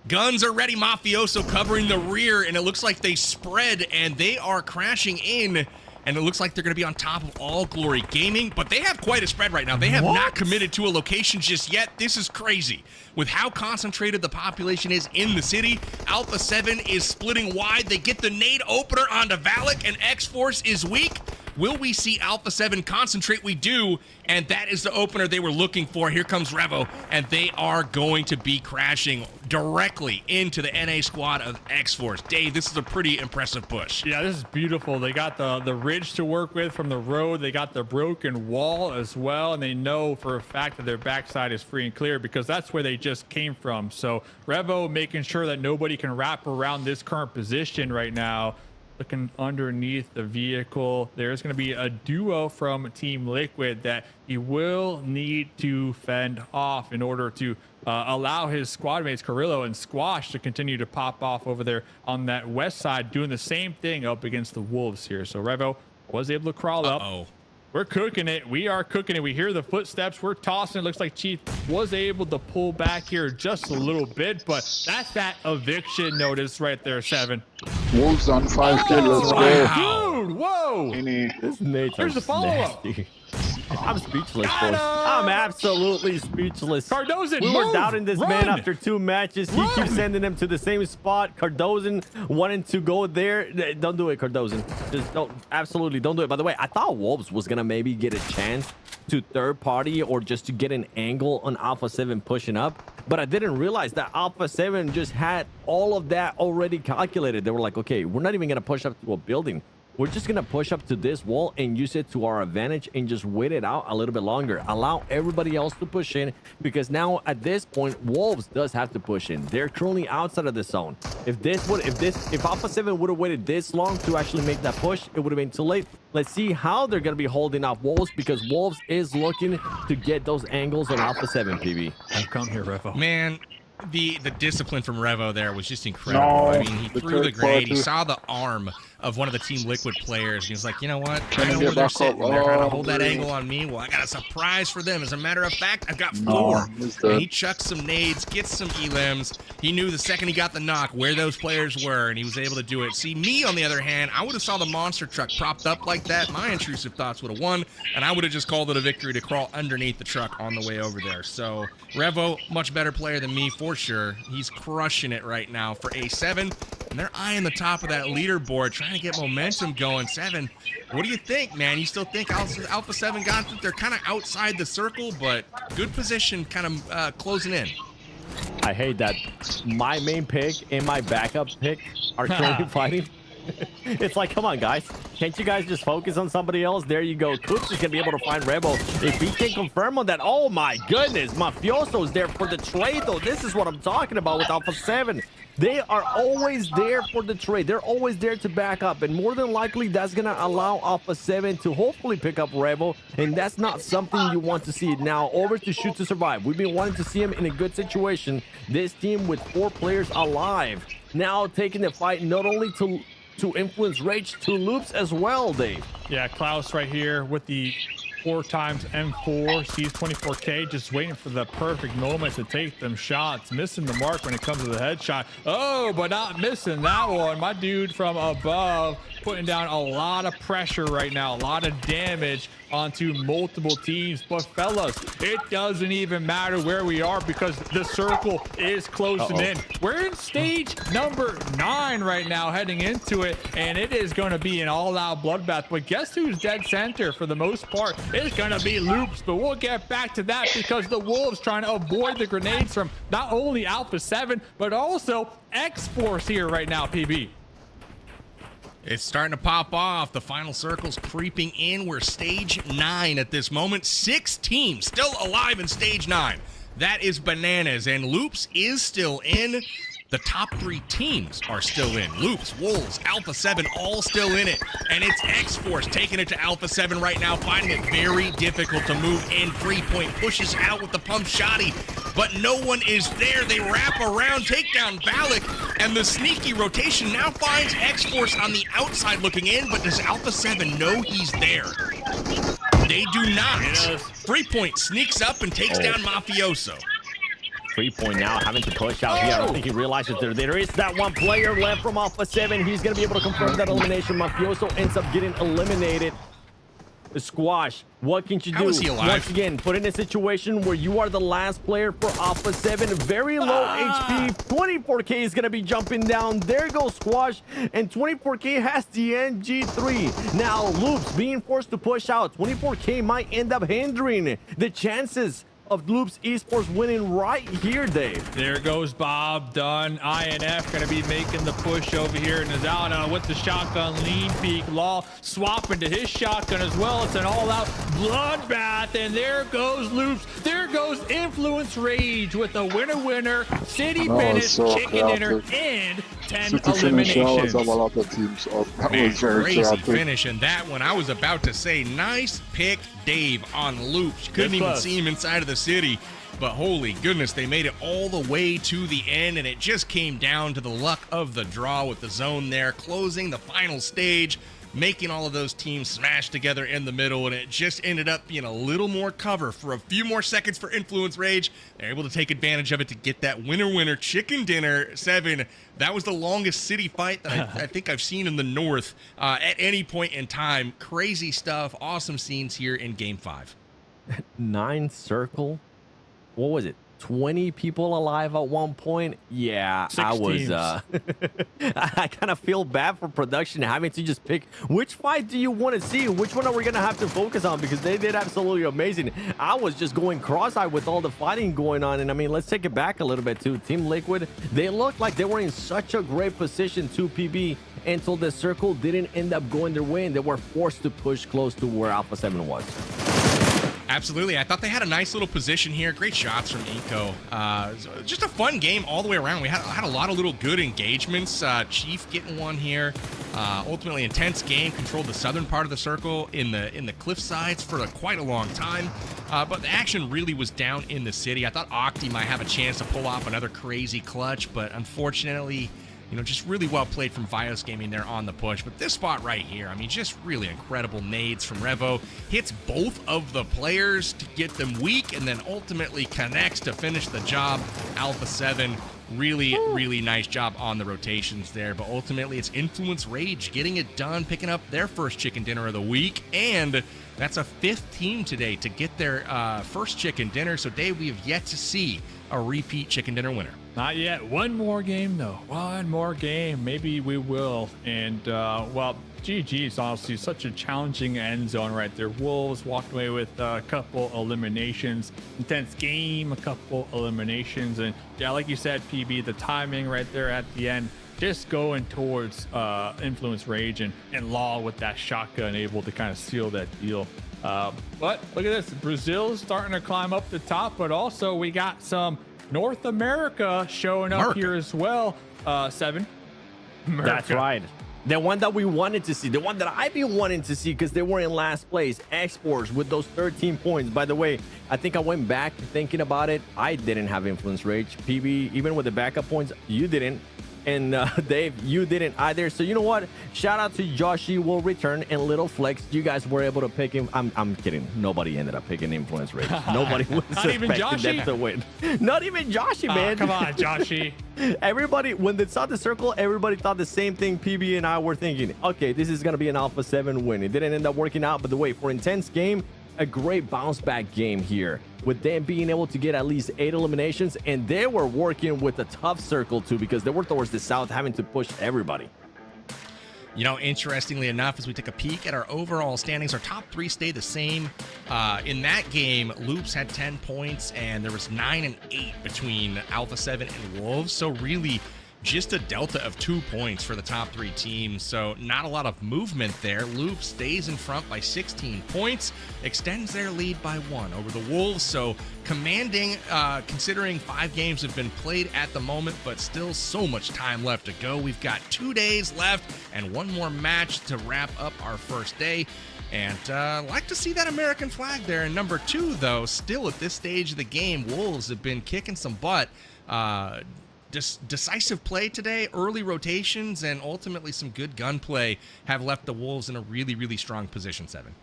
Guns are ready. Mafioso covering the rear, and it looks like they spread, and they are crashing in. And it looks like they're going to be on top of All Glory Gaming, but they have quite a spread right now. They have not committed to a location just yet. This is crazy. With how concentrated the population is in the city, Alpha 7 is splitting wide. They get the nade opener onto Valak, and X-Force is weak. Will we see Alpha 7 concentrate? We do, and that is the opener they were looking for. Here comes Revo, and they are going to be crashing directly into the NA squad of X-Force. Dave, this is a pretty impressive push. Yeah, this is beautiful. They got the ridge to work with from the road. They got the broken wall as well, and they know for a fact that their backside is free and clear because that's where they just came from. So Revo making sure that nobody can wrap around this current position right now. Looking underneath the vehicle, there's going to be a duo from Team Liquid that he will need to fend off in order to allow his squad mates Carrillo and Squash to continue to pop off over there on that west side, doing the same thing up against the Wolves here. So Revo was able to crawl up. We're cooking it. We are cooking it. We hear the footsteps. We're tossing. It looks like Chief was able to pull back here just a little bit, but that's that eviction notice right there, 7. Wolves on 5 kills. Dude, whoa. This Nate's Here's the follow-up. I'm speechless, boys. I'm absolutely speechless. Cardozen, we were move, doubting this run. man after 2 matches. He keeps sending them to the same spot. Cardozen wanting to go there. Don't do it, Cardozen. Just don't. Absolutely don't do it. By the way, I thought Wolves was gonna maybe get a chance to third party or just to get an angle on Alpha 7 pushing up, but I didn't realize that Alpha 7 just had all of that already calculated. They were like, okay, we're not even gonna push up to a building. We're just going to push up to this wall and use it to our advantage and just wait it out a little bit longer. Allow everybody else to push in because now at this point, Wolves does have to push in. They're currently outside of the zone. If Alpha 7 would have waited this long to actually make that push, it would have been too late. Let's see how they're going to be holding off Wolves because Wolves is looking to get those angles on Alpha 7, PB. I've come here, Revo. Man, the discipline from Revo there was just incredible. No, I mean, he threw the grenade. He party. saw the arm of one of the Team Liquid players. And he was like, you know what? Can I you know get where they're back sitting. up? They're trying to Oh, hold that please. angle on me. Well, I got a surprise for them. As a matter of fact, I've got No, 4. he's And dead. he chucked some nades, gets some elims. He knew the second he got the knock where those players were, and he was able to do it. See, me, on the other hand, I would have saw the monster truck propped up like that. My intrusive thoughts would have won, and I would have just called it a victory to crawl underneath the truck on the way over there. So, Revo, much better player than me for sure. He's crushing it right now for A7, and they're eyeing the top of that leaderboard, trying to get momentum going. 7, what do you think, man? You still think Alpha 7 got it? They're kind of outside the circle, but good position, kind of closing in. I hate that my main pick and my backup pick are currently fighting. It's like, come on, guys. Can't you guys just focus on somebody else? There you go. Cooks is going to be able to find Rebel. If he can confirm on that, oh my goodness. Mafioso's there for the trade, though. This is what I'm talking about with Alpha 7. They are always there for the trade. They're always there to back up. And more than likely, that's going to allow Alpha 7 to hopefully pick up Rebel. And that's not something you want to see. Now, over to Shoot to Survive. We've been wanting to see him in a good situation. This team with 4 players alive. Now taking the fight not only to influence Rage, to Loops as well, Dave. Yeah, Klaus right here with the 4x M4, sees 24K, just waiting for the perfect moment to take them shots. Missing the mark when it comes to the headshot. Oh, but not missing that one. My dude from above putting down a lot of pressure right now, a lot of damage onto multiple teams. But fellas, it doesn't even matter where we are because the circle is closing in. We're in stage number 9 right now, heading into it, and it is going to be an all-out bloodbath. But guess who's dead center for the most part? It's going to be Loops, but we'll get back to that because the Wolves trying to avoid the grenades from not only Alpha 7, but also X-Force here right now, PB. It's starting to pop off. The final circle's creeping in. We're stage 9 at this moment. 6 teams still alive in stage 9. That is bananas. And Loops is still in. the top 3 teams are still in. Loops, Wolves, Alpha 7, all still in it. And it's X-Force taking it to Alpha 7 right now, finding it very difficult to move in. 3-point pushes out with the pump shotty, but no one is there. They wrap around, take down Valak, and the sneaky rotation now finds X-Force on the outside looking in, but does Alpha 7 know he's there? They do not. 3-point sneaks up and takes down Mafioso. 3-point now having to push out here. I don't think he realizes there is that one player left from Alpha 7. He's going to be able to confirm that elimination. Mafioso ends up getting eliminated. Squash, what can you do? How is he alive? Once again, put in a situation where you are the last player for Alpha 7. Very low HP. 24K is going to be jumping down. There goes Squash. And 24K has the NG3. Now, Loops being forced to push out. 24K might end up hindering the chances of Loops Esports winning right here, Dave. There goes Bob Dunn. INF going to be making the push over here. Nazalda with the shotgun, lean peek. Law swapping to his shotgun as well. It's an all-out bloodbath, and there goes Loops. There goes Influence Rage with a winner-winner, city finish, so chicken dinner, and 10 eliminations. That was very Crazy creative. finish, and that one I was about to say, nice pick, Dave, on Loops. Couldn't even see him inside of the city, but holy goodness, they made it all the way to the end, and it just came down to the luck of the draw with the zone there, closing the final stage, making all of those teams smash together in the middle, and it just ended up being a little more cover for a few more seconds for Influence Rage. They're able to take advantage of it to get that winner chicken dinner 7. That was the longest city fight that I think I've seen in the North at any point in time. Crazy stuff, awesome scenes here in Game 5. 9 circle. What was it? 20 people alive at one point. Yeah, 6 I was teams. I kind of feel bad for production having to just pick which fight do you want to see, which one are we gonna have to focus on, because they did absolutely amazing. I was just going cross-eyed with all the fighting going on, and I mean, let's take it back a little bit too. Team Liquid, they looked like they were in such a great position to PB until the circle didn't end up going their way, and they were forced to push close to where Alpha 7 was. Absolutely. I thought they had a nice little position here. Great shots from Eco. Just a fun game all the way around. We had a lot of little good engagements. Chief getting one here. Ultimately intense game. Controlled the southern part of the circle in the cliff sides for quite a long time. But the action really was down in the city. I thought Octi might have a chance to pull off another crazy clutch, but unfortunately, you know, just really well played from Vios Gaming there on the push. But this spot right here, I mean, just really incredible nades from Revo. Hits both of the players to get them weak, and then ultimately connects to finish the job. Alpha 7, really nice job on the rotations there. But ultimately, it's Influence Rage getting it done, picking up their first chicken dinner of the week. And that's a 5th team today to get their first chicken dinner. So, Dave, we have yet to see a repeat chicken dinner winner. Not yet. One more game, though. One more game. Maybe we will. And, well, GG is honestly such a challenging end zone right there. Wolves walked away with a couple eliminations. Intense game, a couple eliminations. And, yeah, like you said, PB, the timing right there at the end, just going towards Influence Rage and Law with that shotgun able to kind of seal that deal. But look at this. Brazil's starting to climb up the top, but also we got some North America showing up here as well. 7. That's right. The one that we wanted to see, the one that I've been wanting to see, because they were in last place. Exports with those 13 points. By the way, I think I went back thinking about it. I didn't have Influence Rage. PB, even with the backup points, you didn't. And Dave, you didn't either. So you know what? Shout out to Joshy will return and Little Flex. You guys were able to pick him. I'm kidding. Nobody ended up picking Influence Rage. Nobody was expecting them to win. Not even Joshy, man. Come on, Joshy. Everybody, when they saw the circle, everybody thought the same thing. PB and I were thinking, okay, this is gonna be an Alpha 7 win. It didn't end up working out, but the way for intense game, a great bounce back game here, with them being able to get at least 8 eliminations, and they were working with a tough circle too, because they were towards the south, having to push everybody. You know, interestingly enough, as we take a peek at our overall standings, our top 3 stay the same. In that game, Loops had 10 points, and there was 9 and 8 between Alpha 7 and Wolves. So really, just a delta of 2 points for the top 3 teams, so not a lot of movement there. Loop stays in front by 16 points, extends their lead by 1 over the Wolves, so commanding, considering 5 games have been played at the moment, but still so much time left to go. We've got 2 days left and 1 more match to wrap up our first day. And like to see that American flag there in number 2, though. Still at this stage of the game, Wolves have been kicking some butt. Decisive play today, early rotations, and ultimately some good gunplay have left the Wolves in a really, really strong position, Seven.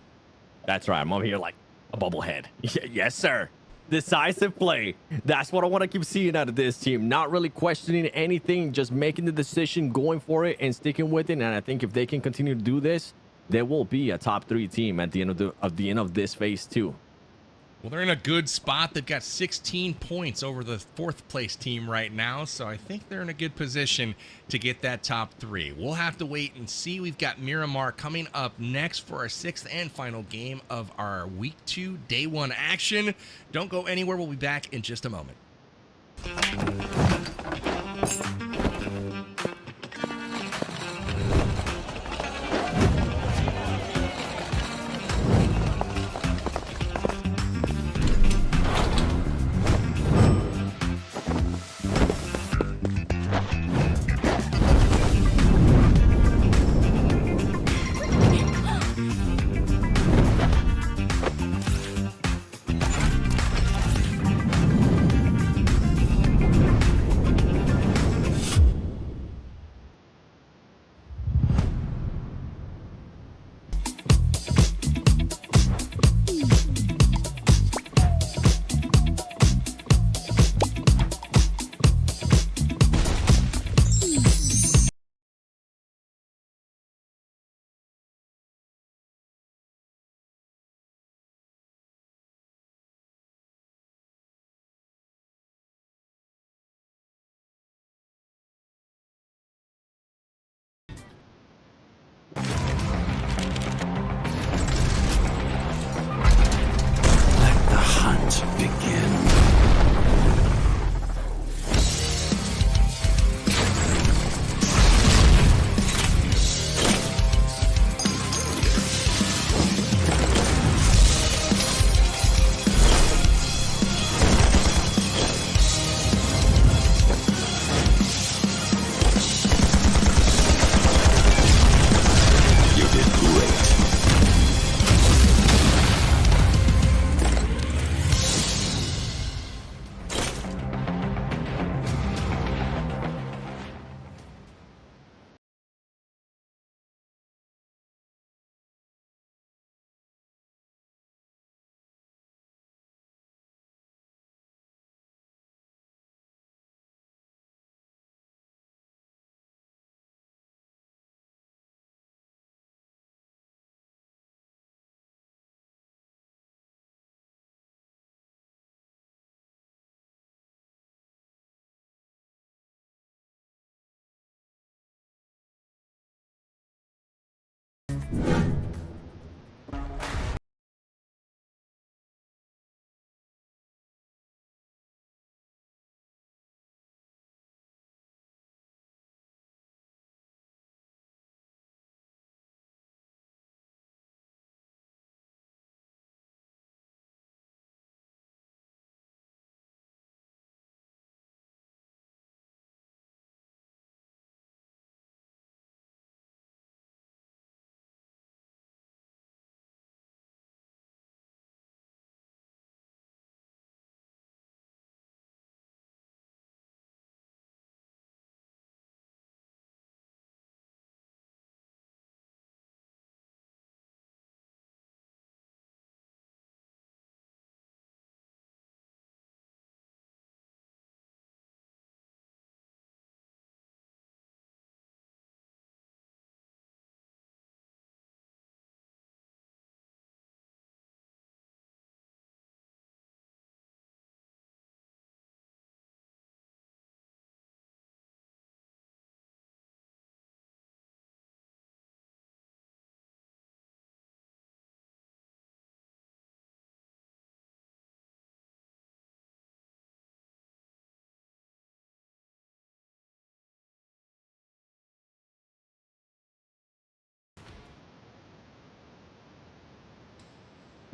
That's right. I'm over here like a bubblehead. Yes, sir. Decisive play. That's what I want to keep seeing out of this team. Not really questioning anything, just making the decision, going for it, and sticking with it. And I think if they can continue to do this, there will be a top 3 team at the end of this phase 2. Well, they're in a good spot. They've got 16 points over the 4th place team right now, so I think they're in a good position to get that top 3. We'll have to wait and see. We've got Miramar coming up next for our 6th and final game of our Week 2 Day 1 action. Don't go anywhere. We'll be back in just a moment.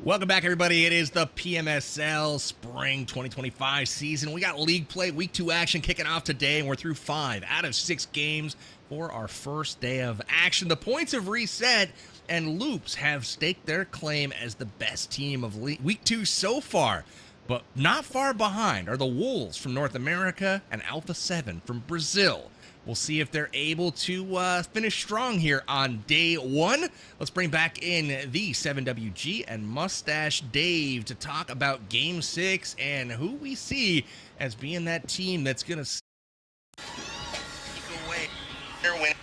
Welcome back, everybody. It is the PMSL Spring 2025 season. We got league play, week 2 action kicking off today, and we're through 5 out of 6 games for our first day of action. The points have reset, and Loops have staked their claim as the best team of week 2 so far. But not far behind are the Wolves from North America and Alpha 7 from Brazil. We'll see if they're able to finish strong here on day 1. Let's bring back in the 7WG and Mustache Dave to talk about Game 6 and who we see as being that team that's going to take away their win.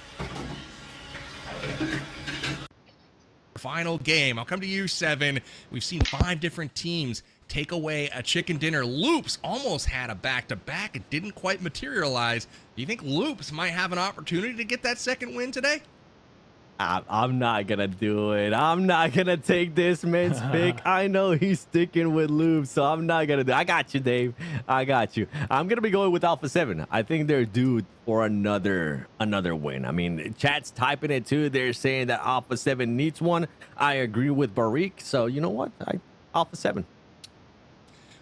Final game. I'll come to you, 7. We've seen 5 different teams take away a chicken dinner. Loops almost had a back-to-back. It didn't quite materialize. Do you think Loops might have an opportunity to get that second win today? I'm not gonna do it. I'm not gonna take this man's pick. I know he's sticking with Loops, so I'm not gonna do it. I got you, Dave. I got you. I'm gonna be going with Alpha 7. I think they're due for another win. I mean, chat's typing it too. They're saying that Alpha 7 needs one. I agree with Barik. So you know what? Alpha 7.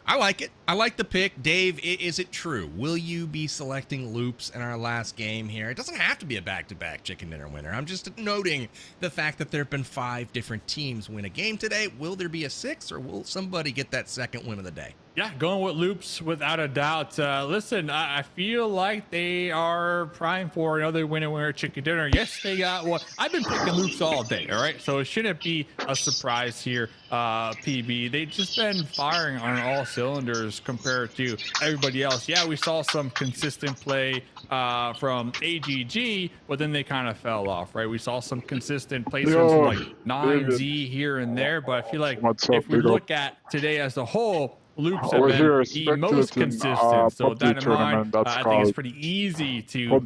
I like it. I like the pick. Dave, is it true? Will you be selecting Loops in our last game here? It doesn't have to be a back-to-back chicken dinner winner. I'm just noting the fact that there have been 5 different teams win a game today. Will there be a 6th, or will somebody get that second win of the day? Yeah, going with Loops without a doubt. Listen, I feel like they are prime for another winner chicken dinner. Yes, they got one. I've been picking Loops all day, all right? So it shouldn't be a surprise here, PB. They've just been firing on all cylinders compared to everybody else. Yeah, we saw some consistent play from AGG, but then they kind of fell off, right? We saw some consistent placements from like 9Z here and there, but I feel like if we look at today as a whole, Loops have been the most consistent. So with that in mind, I think it's pretty easy to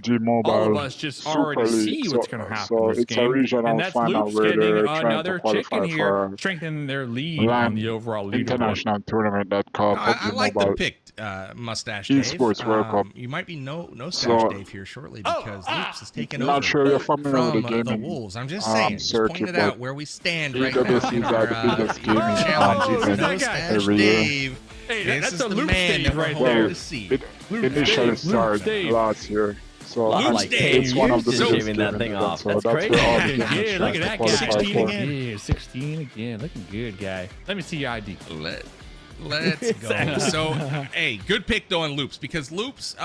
all of us just already see what's going to happen in this game. And that's Loops getting another chicken here, strengthening their lead on the overall leaderboard. International tournament that called I like the pick, Mustache Dave. Esports World Cup. You might be no Stash Dave here shortly because Loops is taking over not sure you're familiar from with the Wolves. I'm just saying, just pointing it out where we stand right now. EWC is our biggest gaming challenge every year. Hey, that's a the Loop man stage that we're right hoping there. to see. It initially started last year. So like it's one of the biggest shaving that thing off. So That's that's crazy. where all Looking the good. Look at that guy. 16 again. again. 16 again. Looking good, guy. Let me see your ID. Let's go. So, hey, good pick though on Loops, because Loops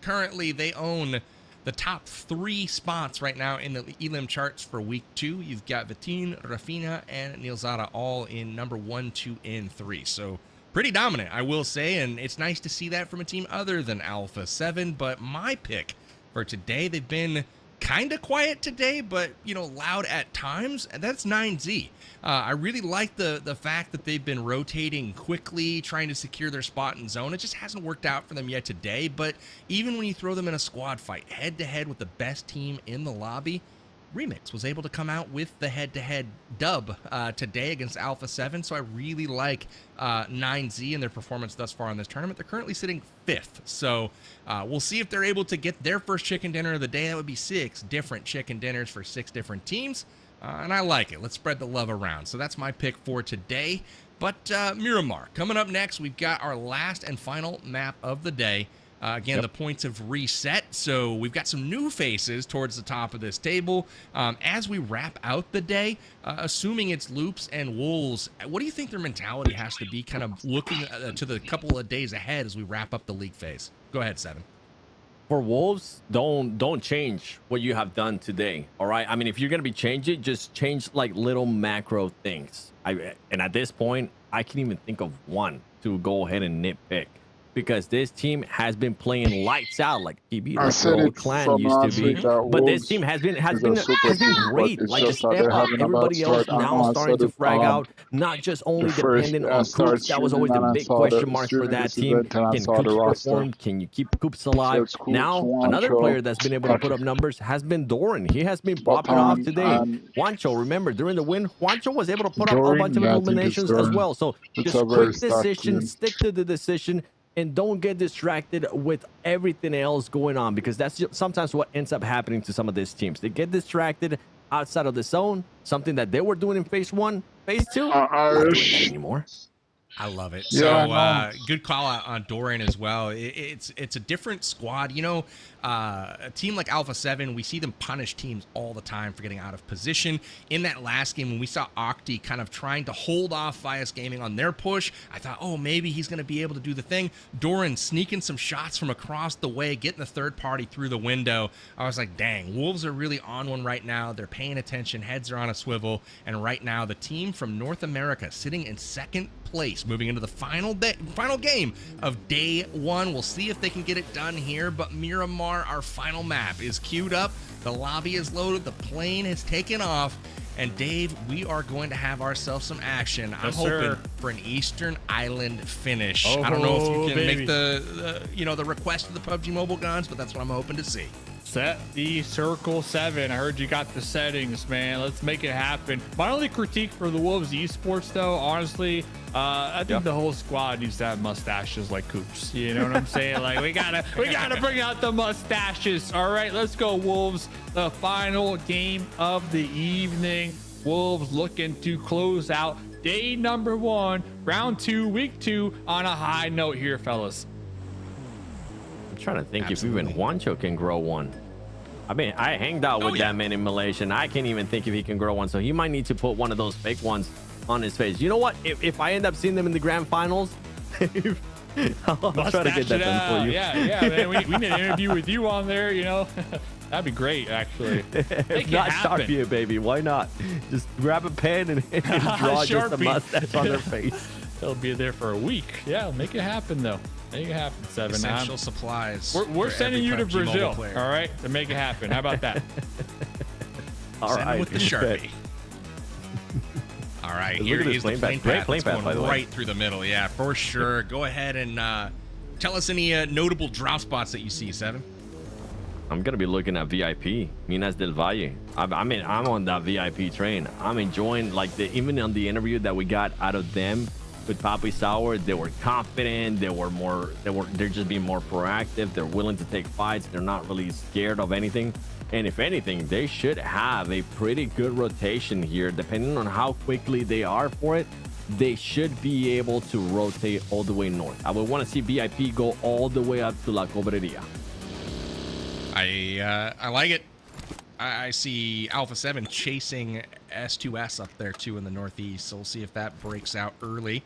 currently they own the top 3 spots right now in the Elim charts for week 2. You've got Vitin, Rafina, and Nilzada all in number 1, 2, and 3. So pretty dominant, I will say, and it's nice to see that from a team other than Alpha 7. But my pick for today, they've been kind of quiet today, but, you know, loud at times, and that's 9Z. I really like the fact that they've been rotating quickly, trying to secure their spot in zone. It just hasn't worked out for them yet today, but even when you throw them in a squad fight, head-to-head with the best team in the lobby, Remix was able to come out with the head-to-head dub today against Alpha 7, so I really like 9Z and their performance thus far in this tournament. They're currently sitting 5th, so we'll see if they're able to get their first chicken dinner of the day. That would be 6 different chicken dinners for 6 different teams, and I like it. Let's spread the love around. So that's my pick for today. But Miramar, coming up next, we've got our last and final map of the day. Again, the points have reset, so we've got some new faces towards the top of this table. As we wrap out the day, assuming it's Loops and Wolves, what do you think their mentality has to be, kind of looking to the couple of days ahead as we wrap up the league phase? Go ahead, 7. For Wolves, don't change what you have done today, all right? I mean, if you're going to be changing, just change like little macro things. And at this point, I can't even think of one to go ahead and nitpick, because this team has been playing lights out like PB, like the old clan used to be. But this team has been great. Like a step up. Everybody else now starting to frag out, not just only dependent on Coops. That was always the big question mark for that team. Can Coops perform? Can you keep Coops alive? Now, another player that's been able to put up numbers has been Doran. He has been popping off today. Juancho, remember, during the win, Juancho was able to put up a bunch of eliminations as well. So just quick decision, stick to the decision, and don't get distracted with everything else going on, because that's sometimes what ends up happening to some of these teams. They get distracted outside of the zone, something that they were doing in phase 1, phase 2. Not doing that Irish. anymore. I love it. Yeah, So good call out on Doran as well. It's a different squad. You know, a team like Alpha 7, we see them punish teams all the time for getting out of position. In that last game, when we saw Octi kind of trying to hold off Vias Gaming on their push, I thought, oh, maybe he's going to be able to do the thing. Doran sneaking some shots from across the way, getting the third party through the window. I was like, dang, Wolves are really on one right now. They're paying attention. Heads are on a swivel. And right now, the team from North America sitting in second place, moving into the final game of day 1. We'll see if they can get it done here, but Miramar, our final map, is queued up. The lobby is loaded. The plane has taken off. And Dave, we are going to have ourselves some action. I'm hoping for an Eastern Island finish. I don't know if you can make the request of the PUBG Mobile guns, but that's what I'm hoping to see. Set the circle 7. I heard you got the settings, man. Let's make it happen. My only critique for the Wolves esports, though, honestly, I think the whole squad needs to have mustaches like Coops. You know what I'm saying? Like we gotta bring out the mustaches. All right, let's go, Wolves. The final game of the evening. Wolves looking to close out day number 1, round 2, week 2 on a high note here, fellas. I'm trying to think if even Juancho can grow one. I mean, I hanged out with that man in Malaysia, and I can't even think if he can grow one. So he might need to put one of those fake ones on his face. You know what? If I end up seeing them in the grand finals, I'll try to get that done for you. Yeah, man. We need an interview with you on there, you know. That'd be great, actually. If not Sharpie it, baby. Why not? Just grab a pen and draw just a mustache on their face. They'll be there for a week. Yeah, make it happen, though. Make it happen, 7. Essential supplies. We're sending you to Brazil, all right, to make it happen. How about that? All right, with the Sharpie. All right, here is the plane path. Great plane path, by the way. Right through the middle, yeah, for sure. Go ahead and tell us any notable drop spots that you see, 7. I'm gonna be looking at VIP, Minas del Valle. I mean, I'm on that VIP train. I'm enjoying, like, even on the interview that we got out of them with Papi Sour, they were confident. They're just being more proactive. They're willing to take fights. They're not really scared of anything. And if anything, they should have a pretty good rotation here, depending on how quickly they are for it. They should be able to rotate all the way north. I would want to see VIP go all the way up to La Cobreria. I like it. I see Alpha 7 chasing S2S up there too in the northeast, so we'll see if that breaks out early.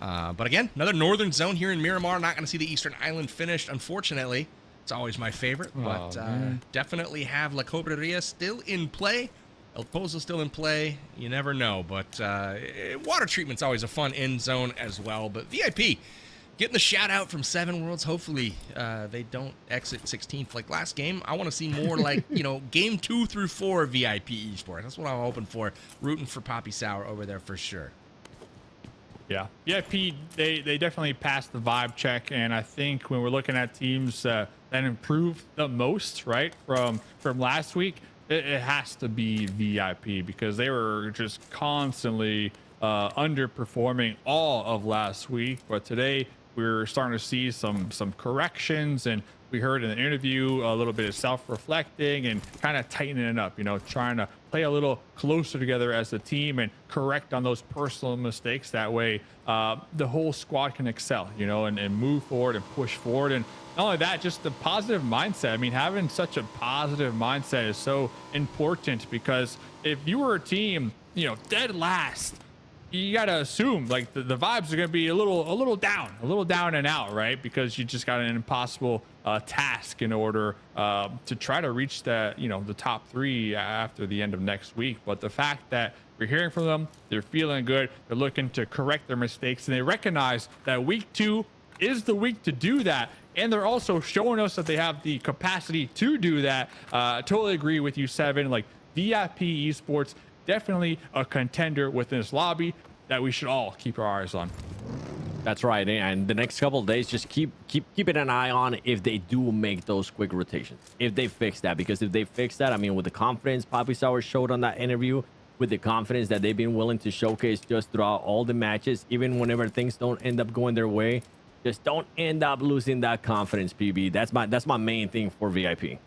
But again, another northern zone here in Miramar. Not going to see the Eastern Island finished, unfortunately. It's always my favorite, but definitely have La Cobreria still in play. El Pozo still in play. You never know, but water treatment's always a fun end zone as well. But VIP getting the shout out from 7 Worlds. Hopefully they don't exit 16th like last game. I want to see more like, you know, game 2 through 4 VIP esports. That's what I'm hoping for. Rooting for Papi Sour over there for sure. Yeah, VIP, they definitely passed the vibe check, and I think when we're looking at teams that improved the most, right, from last week, it has to be VIP, because they were just constantly underperforming all of last week. But today we're starting to see some corrections, and we heard in the interview a little bit of self-reflecting and kind of tightening it up, you know, trying to play a little closer together as a team and correct on those personal mistakes. That way the whole squad can excel, you know, and move forward and push forward. And not only that, just the positive mindset. I mean, having such a positive mindset is so important, because if you were a team, you know, dead last, you got to assume like the vibes are going to be a little down and out, right? Because you just got an impossible task in order to try to reach that, you know, the top 3 after the end of next week. But the fact that we're hearing from them, they're feeling good, they're looking to correct their mistakes, and they recognize that week 2 is the week to do that. And they're also showing us that they have the capacity to do that. Totally agree with you, 7. Like, VIP esports, definitely a contender within this lobby that we should all keep our eyes on. That's right, and the next couple of days, just keeping an eye on if they do make those quick rotations, if they fix that. Because if they fix that, I mean, with the confidence Papi Sour showed on that interview, with the confidence that they've been willing to showcase just throughout all the matches, even whenever things don't end up going their way, just don't end up losing that confidence, PB. That's my main thing for VIP.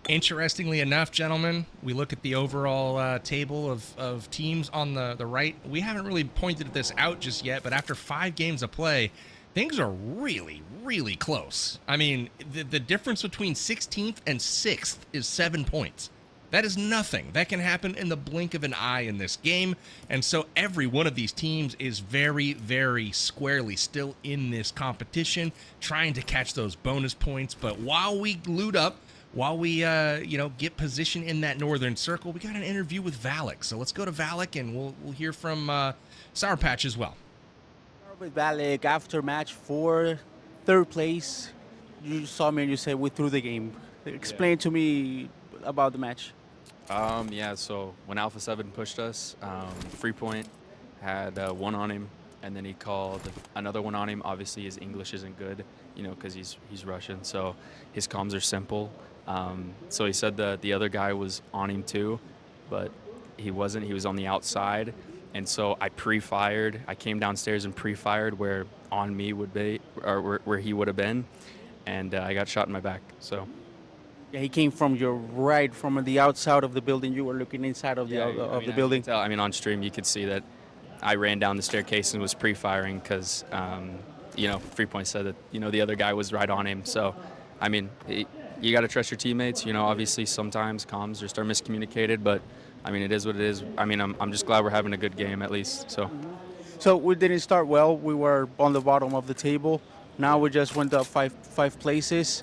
Interestingly enough, gentlemen, we look at the overall table of teams on the right. We haven't really pointed this out just yet, but after 5 games of play, things are really, really close. I mean, the difference between 16th and 6th is 7 points. That is nothing. That can happen in the blink of an eye in this game. And so every one of these teams is very, very squarely still in this competition, trying to catch those bonus points. But while we loot up, while we, get position in that northern circle, we got an interview with Valak. So let's go to Valak, and we'll hear from Sour Patch as well. With Valak, after match 4, 3rd place, you saw me and you said we threw the game. Explain to me about the match. Yeah, so when Alpha 7 pushed us, Freepoint had one on him, and then he called another one on him. Obviously, his English isn't good, because he's Russian, so his comms are simple. So he said that the other guy was on him too, but he wasn't. He was on the outside, and so I pre-fired. I came downstairs and pre-fired where on me would be, or where he would have been, and I got shot in my back. So. Yeah, he came from your right, from the outside of the building. You were looking inside of the building. I mean, on stream, you could see that I ran down the staircase and was pre-firing because, Freepoint said that, the other guy was right on him. So, I mean, you got to trust your teammates. Obviously, sometimes comms just are miscommunicated, but, I mean, it is what it is. I mean, I'm just glad we're having a good game at least. So we didn't start well. We were on the bottom of the table. Now we just went up five places.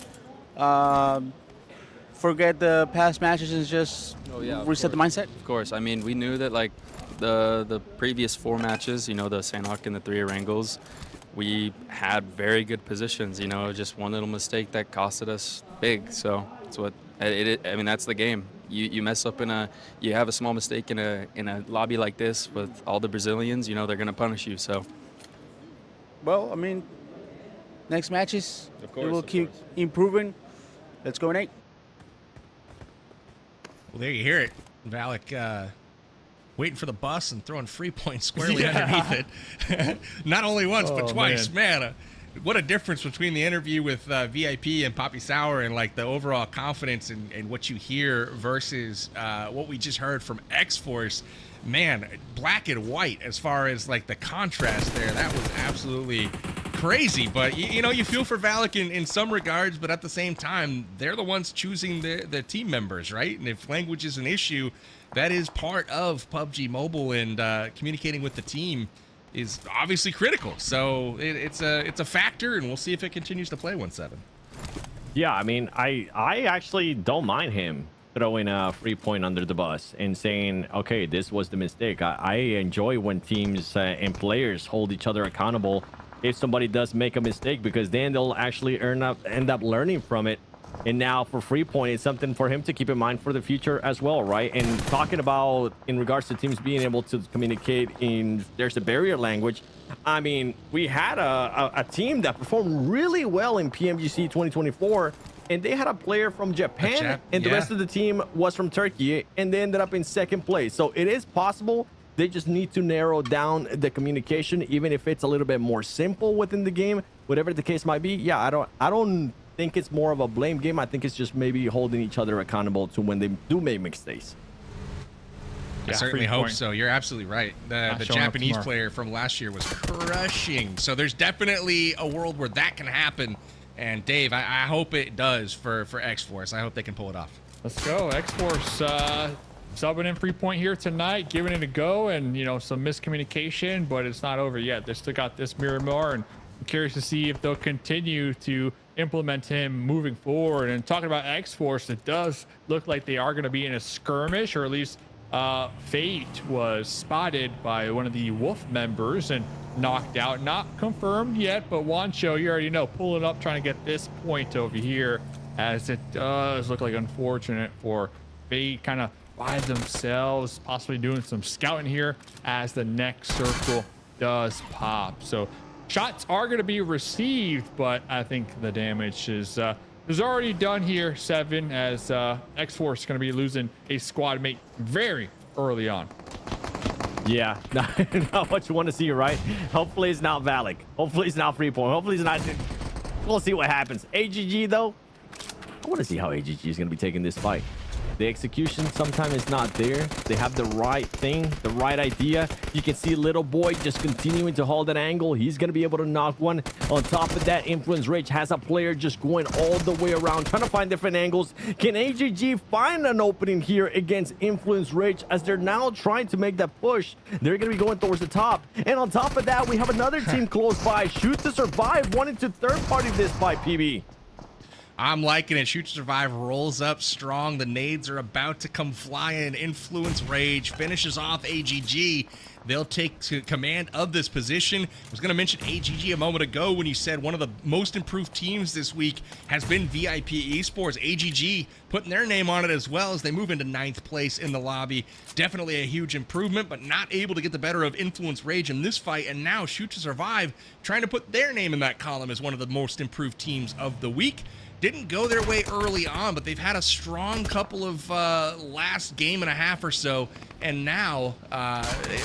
Forget the past matches and just reset the mindset? Of course. I mean, we knew that, like, the previous 4 matches, the Sanhok and the 3 Erangels, we had very good positions, just one little mistake that costed us big. So it's what I mean, that's the game. You mess up you have a small mistake in a lobby like this with all the Brazilians, they're going to punish you. So. Well, I mean, next matches, we will keep improving. Let's go, Nate. Well, there you hear it. Valak waiting for the bus and throwing Freepoint squarely underneath it. Not only once, but twice. Man, what a difference between the interview with VIP and Poppy Sour and, like, the overall confidence in what you hear versus what we just heard from X-Force. Man, black and white as far as, like, the contrast there. That was absolutely crazy. But, you feel for Valak in some regards, but at the same time, they're the ones choosing the team members, right? And if language is an issue, that is part of PUBG Mobile, and communicating with the team is obviously critical. So it's a factor, and we'll see if it continues to play 1-7. Yeah, I mean, I actually don't mind him throwing a Freepoint under the bus and saying, okay, this was the mistake. I enjoy when teams and players hold each other accountable if somebody does make a mistake, because then they'll actually end up learning from it. And now for Freepoint, it's something for him to keep in mind for the future as well, right? And talking about in regards to teams being able to communicate there's a barrier language. I mean, we had a team that performed really well in PMGC 2024, and they had a player from Japan, and the rest of the team was from Turkey, and they ended up in 2nd place. So it is possible. They just need to narrow down the communication, even if it's a little bit more simple within the game, whatever the case might be. Yeah, I don't think it's more of a blame game. I think it's just maybe holding each other accountable to when they do make mistakes. I certainly hope so. You're absolutely right. The Japanese player from last year was crushing. So there's definitely a world where that can happen. And Dave, I hope it does for X-Force. I hope they can pull it off. Let's go. X-Force subbing in Freepoint here tonight, giving it a go, and some miscommunication, but it's not over yet. They still got this Miramar, and I'm curious to see if they'll continue to implement him moving forward. And talking about X-Force, it does look like they are going to be in a skirmish, or at least Fate was spotted by one of the Wolf members and knocked out. Not confirmed yet, but Wancho, you already know, pulling up, trying to get this point over here, as it does look like unfortunate for Fate, kind of by themselves, possibly doing some scouting here as the next circle does pop. So shots are going to be received, but I think the damage is already done here, 7, as X-Force is going to be losing a squad mate very early on. Yeah, not what you want to see, right? Hopefully it's not Valak. Hopefully it's not Freepoint. Hopefully it's not. We'll see what happens. AGG, though, I want to see how AGG is going to be taking this fight. The execution sometimes is not there. They have the right thing, the right idea. You can see little boy just continuing to hold that angle. He's going to be able to knock one. On top of that, Influence Rage has a player just going all the way around, trying to find different angles. Can AGG find an opening here against Influence Rage as they're now trying to make that push? They're going to be going towards the top. And on top of that, we have another team close by. Shoot to Survive wanting to third party this fight, PB. I'm liking it. Shoot to Survive rolls up strong. The nades are about to come flying. Influence Rage finishes off AGG. They'll take command of this position. I was going to mention AGG a moment ago when you said one of the most improved teams this week has been VIP Esports. AGG putting their name on it as well as they move into 9th place in the lobby. Definitely a huge improvement, but not able to get the better of Influence Rage in this fight. And now Shoot to Survive trying to put their name in that column as one of the most improved teams of the week. Didn't go their way early on, but they've had a strong couple of last game and a half or so, and now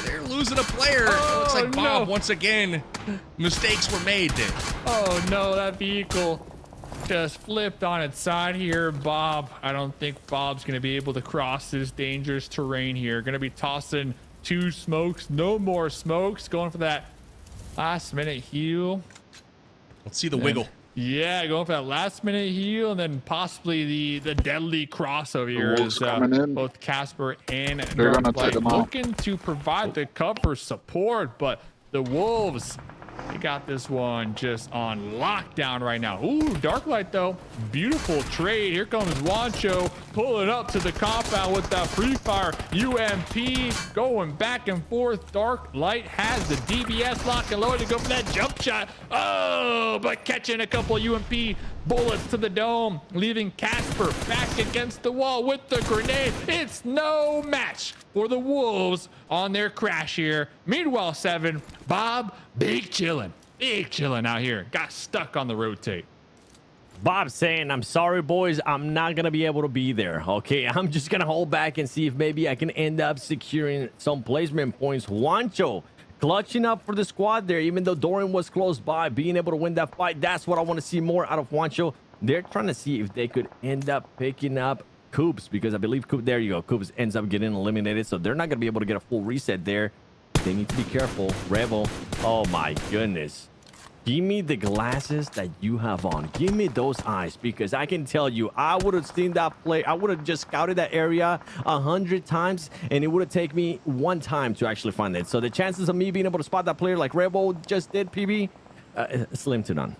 they're losing a player. It looks like Bob, once again, mistakes were made. Oh no, that vehicle just flipped on its side here. Bob, I don't think Bob's going to be able to cross this dangerous terrain here. Going to be tossing 2 smokes, no more smokes, going for that last minute heal. Let's see the wiggle. Yeah, going for that last minute heal and then possibly the deadly crossover here as both Casper and Darklight looking to provide the cover support, but the Wolves, they got this one just on lockdown right now. Ooh, Darklight though, beautiful trade. Here comes Wancho pulling up to the compound with that free fire UMP going back and forth. Darklight has the DBS lock and loaded to go for that jump shot. Oh, but catching a couple UMP bullets to the dome, leaving Casper back against the wall with the grenade. It's no match for the Wolves on their crash here. Meanwhile, 7, Bob, big chillin' out here. Got stuck on the rotate. Bob saying, I'm sorry, boys. I'm not going to be able to be there. Okay, I'm just going to hold back and see if maybe I can end up securing some placement points. Wancho clutching up for the squad there, even though Dorian was close by, being able to win that fight. That's what I want to see more out of Wancho. They're trying to see if they could end up picking up Coops, because I believe there you go. Coops ends up getting eliminated, so they're not going to be able to get a full reset there. They need to be careful. Rebel, oh my goodness. Give me the glasses that you have on. Give me those eyes, because I can tell you, I would have seen that play. I would have just scouted that area 100 times, and it would have taken me 1 time to actually find it. So the chances of me being able to spot that player like Rebel just did, PB, slim to none.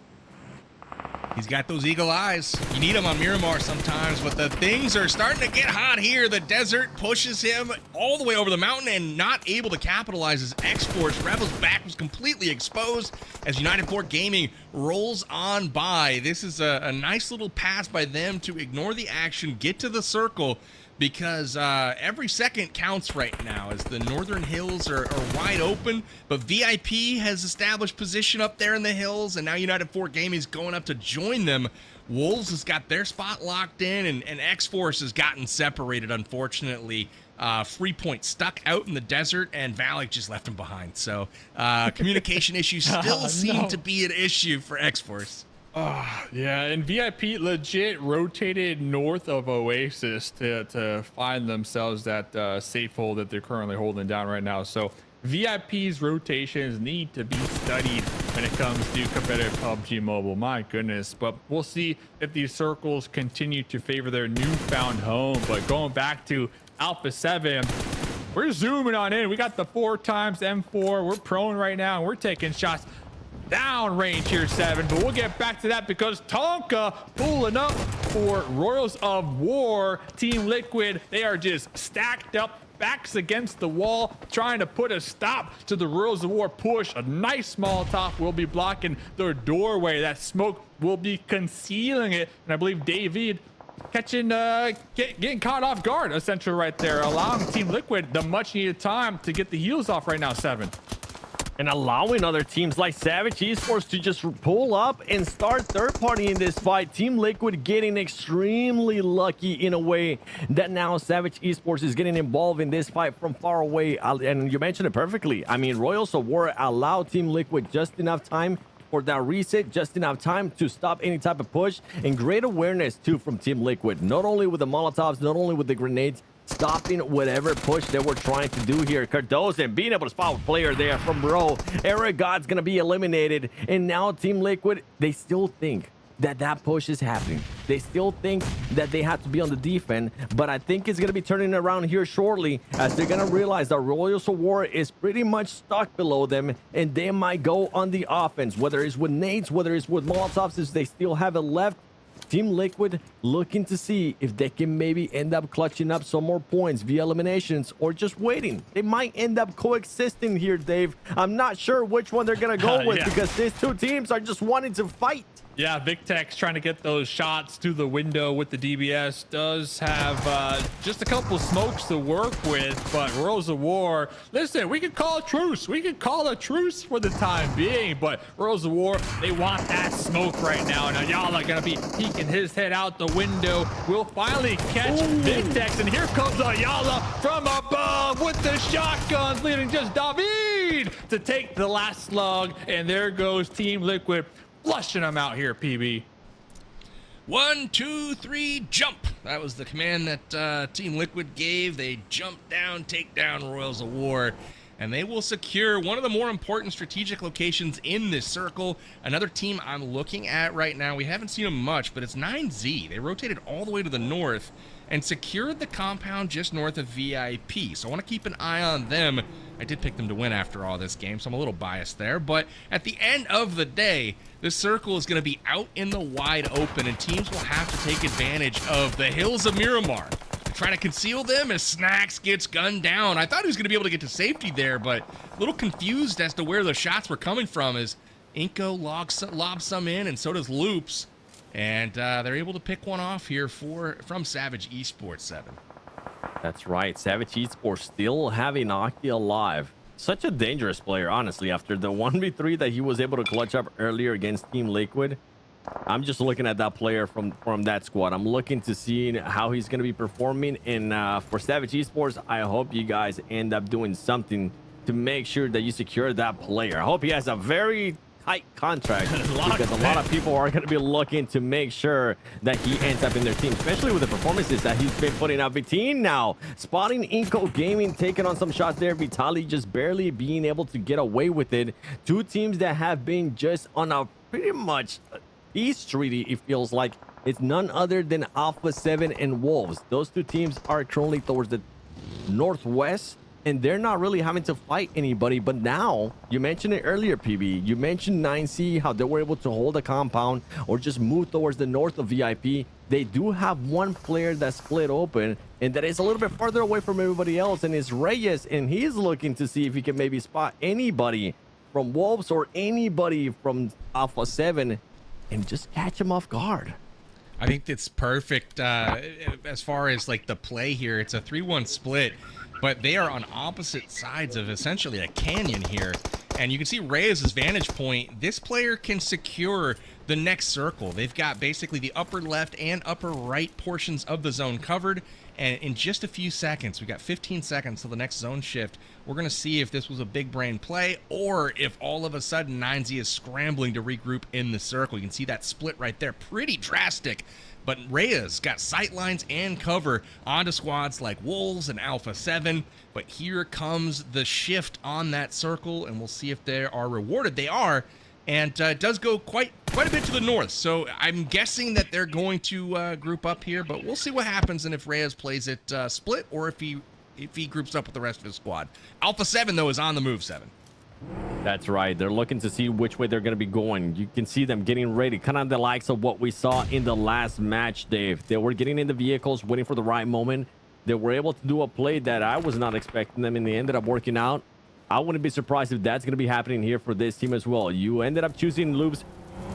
He's got those eagle eyes. You need him on Miramar sometimes, but the things are starting to get hot here. The desert pushes him all the way over the mountain and not able to capitalize his X-Force. Rebel's back was completely exposed as United 4 Gaming rolls on by. This is a nice little pass by them to ignore the action, get to the circle, because every second counts right now as the northern hills are wide open, but VIP has established position up there in the hills, and now United 4 Gaming is going up to join them. Wolves has got their spot locked in, and X-Force has gotten separated, unfortunately. Freepoint stuck out in the desert, and Valak just left him behind. So communication issues still seem to be an issue for X-Force. Yeah, and VIP legit rotated north of Oasis to find themselves that safe hold that they're currently holding down right now. So VIP's rotations need to be studied when it comes to competitive PUBG Mobile. My goodness, but we'll see if these circles continue to favor their newfound home. But going back to Alpha 7, we're zooming on in. We got the 4x M4. We're prone right now, and we're taking shots down range here, 7, but we'll get back to that because Tonka pulling up for Royals of War. Team Liquid, they are just stacked up, backs against the wall, trying to put a stop to the Royals of War push. A nice Molotov will be blocking their doorway. That smoke will be concealing it, and I believe David catching getting caught off guard essentially right there, allowing Team Liquid the much needed time to get the heals off right now, 7. And allowing other teams like Savage Esports to just pull up and start third party in this fight. Team Liquid getting extremely lucky in a way that now Savage Esports is getting involved in this fight from far away. And you mentioned it perfectly. I mean, Royals of War allowed Team Liquid just enough time for that reset, just enough time to stop any type of push, and great awareness too from Team Liquid, not only with the Molotovs, not only with the grenades, stopping whatever push they were trying to do here. Cardozo being able to spot a player there from Ro. Eric God's gonna be eliminated, and now Team Liquid, they still think that push is happening. They still think that they have to be on the defense, but I think it's going to be turning around here shortly as they're going to realize that Royal War is pretty much stuck below them, and they might go on the offense, whether it's with nades, whether it's with Molotovs, if they still have it left. Team Liquid looking to see if they can maybe end up clutching up some more points via eliminations or just waiting. They might end up coexisting here, Dave. I'm not sure which one they're going to go with because these two teams are just wanting to fight. Yeah, VicTech's trying to get those shots through the window with the DBS. Does have just a couple smokes to work with, but Rosa War, listen, we could call a truce. We could call a truce for the time being, but Rosa War, they want that smoke right now. Now, y'all are going to be peeking his head out the window. We'll finally catch VicTech, and here comes Ayala from above with the shotguns, leaving just David to take the last slug, and there goes Team Liquid. Flushing them out here, PB. 1, 2, 3, jump. That was the command that Team Liquid gave. They jump down, take down Royals of War, and they will secure one of the more important strategic locations in this circle. Another team I'm looking at right now, we haven't seen them much, but it's 9Z. They rotated all the way to the north and secured the compound just north of VIP. So I want to keep an eye on them. I did pick them to win after all this game, so I'm a little biased there. But at the end of the day, this circle is going to be out in the wide open, and teams will have to take advantage of the hills of Miramar. They're trying to conceal them as Snacks gets gunned down. I thought he was going to be able to get to safety there, but a little confused as to where the shots were coming from as Inko lobs some in, and so does Loops. And they're able to pick one off here from Savage Esports 7. That's right. Savage Esports still having Aki alive. Such a dangerous player, honestly, after the 1v3 that he was able to clutch up earlier against Team Liquid. I'm just looking at that player from that squad. I'm looking to see how he's going to be performing. And for Savage Esports, I hope you guys end up doing something to make sure that you secure that player. I hope he has a very tight contract because a lot of people are going to be looking to make sure that he ends up in their team, especially with the performances that he's been putting out. Vitin now spotting Inco Gaming, taking on some shots there. Vitali just barely being able to get away with it. Two teams that have been just on a pretty much peace treaty, it feels like. It's none other than Alpha 7 and Wolves. Those two teams are currently towards the northwest, and they're not really having to fight anybody. But now, you mentioned it earlier, PB. You mentioned 9C, how they were able to hold a compound or just move towards the north of VIP. They do have one player that's split open, and that is a little bit farther away from everybody else, and it's Reyes, and he's looking to see if he can maybe spot anybody from Wolves or anybody from Alpha 7 and just catch him off guard. I think that's perfect as far as like the play here. It's a 3-1 split, but they are on opposite sides of essentially a canyon here. And you can see Reyes' vantage point. This player can secure the next circle. They've got basically the upper left and upper right portions of the zone covered. And in just a few seconds, we got 15 seconds till the next zone shift. We're going to see if this was a big brain play or if all of a sudden 9Z is scrambling to regroup in the circle. You can see that split right there. Pretty drastic. But Reyes got sightlines and cover onto squads like Wolves and Alpha 7. But here comes the shift on that circle, and we'll see if they are rewarded. They are, and it does go quite a bit to the north. So I'm guessing that they're going to group up here, but we'll see what happens and if Reyes plays it split or if he groups up with the rest of his squad. Alpha 7, though, is on the move, 7. That's right. They're looking to see which way they're going to be going. You can see them getting ready, kind of the likes of what we saw in the last match, Dave. They were getting in the vehicles, waiting for the right moment. They were able to do a play that I was not expecting them, and they ended up working out. I wouldn't be surprised if that's going to be happening here for this team as well. You ended up choosing Loops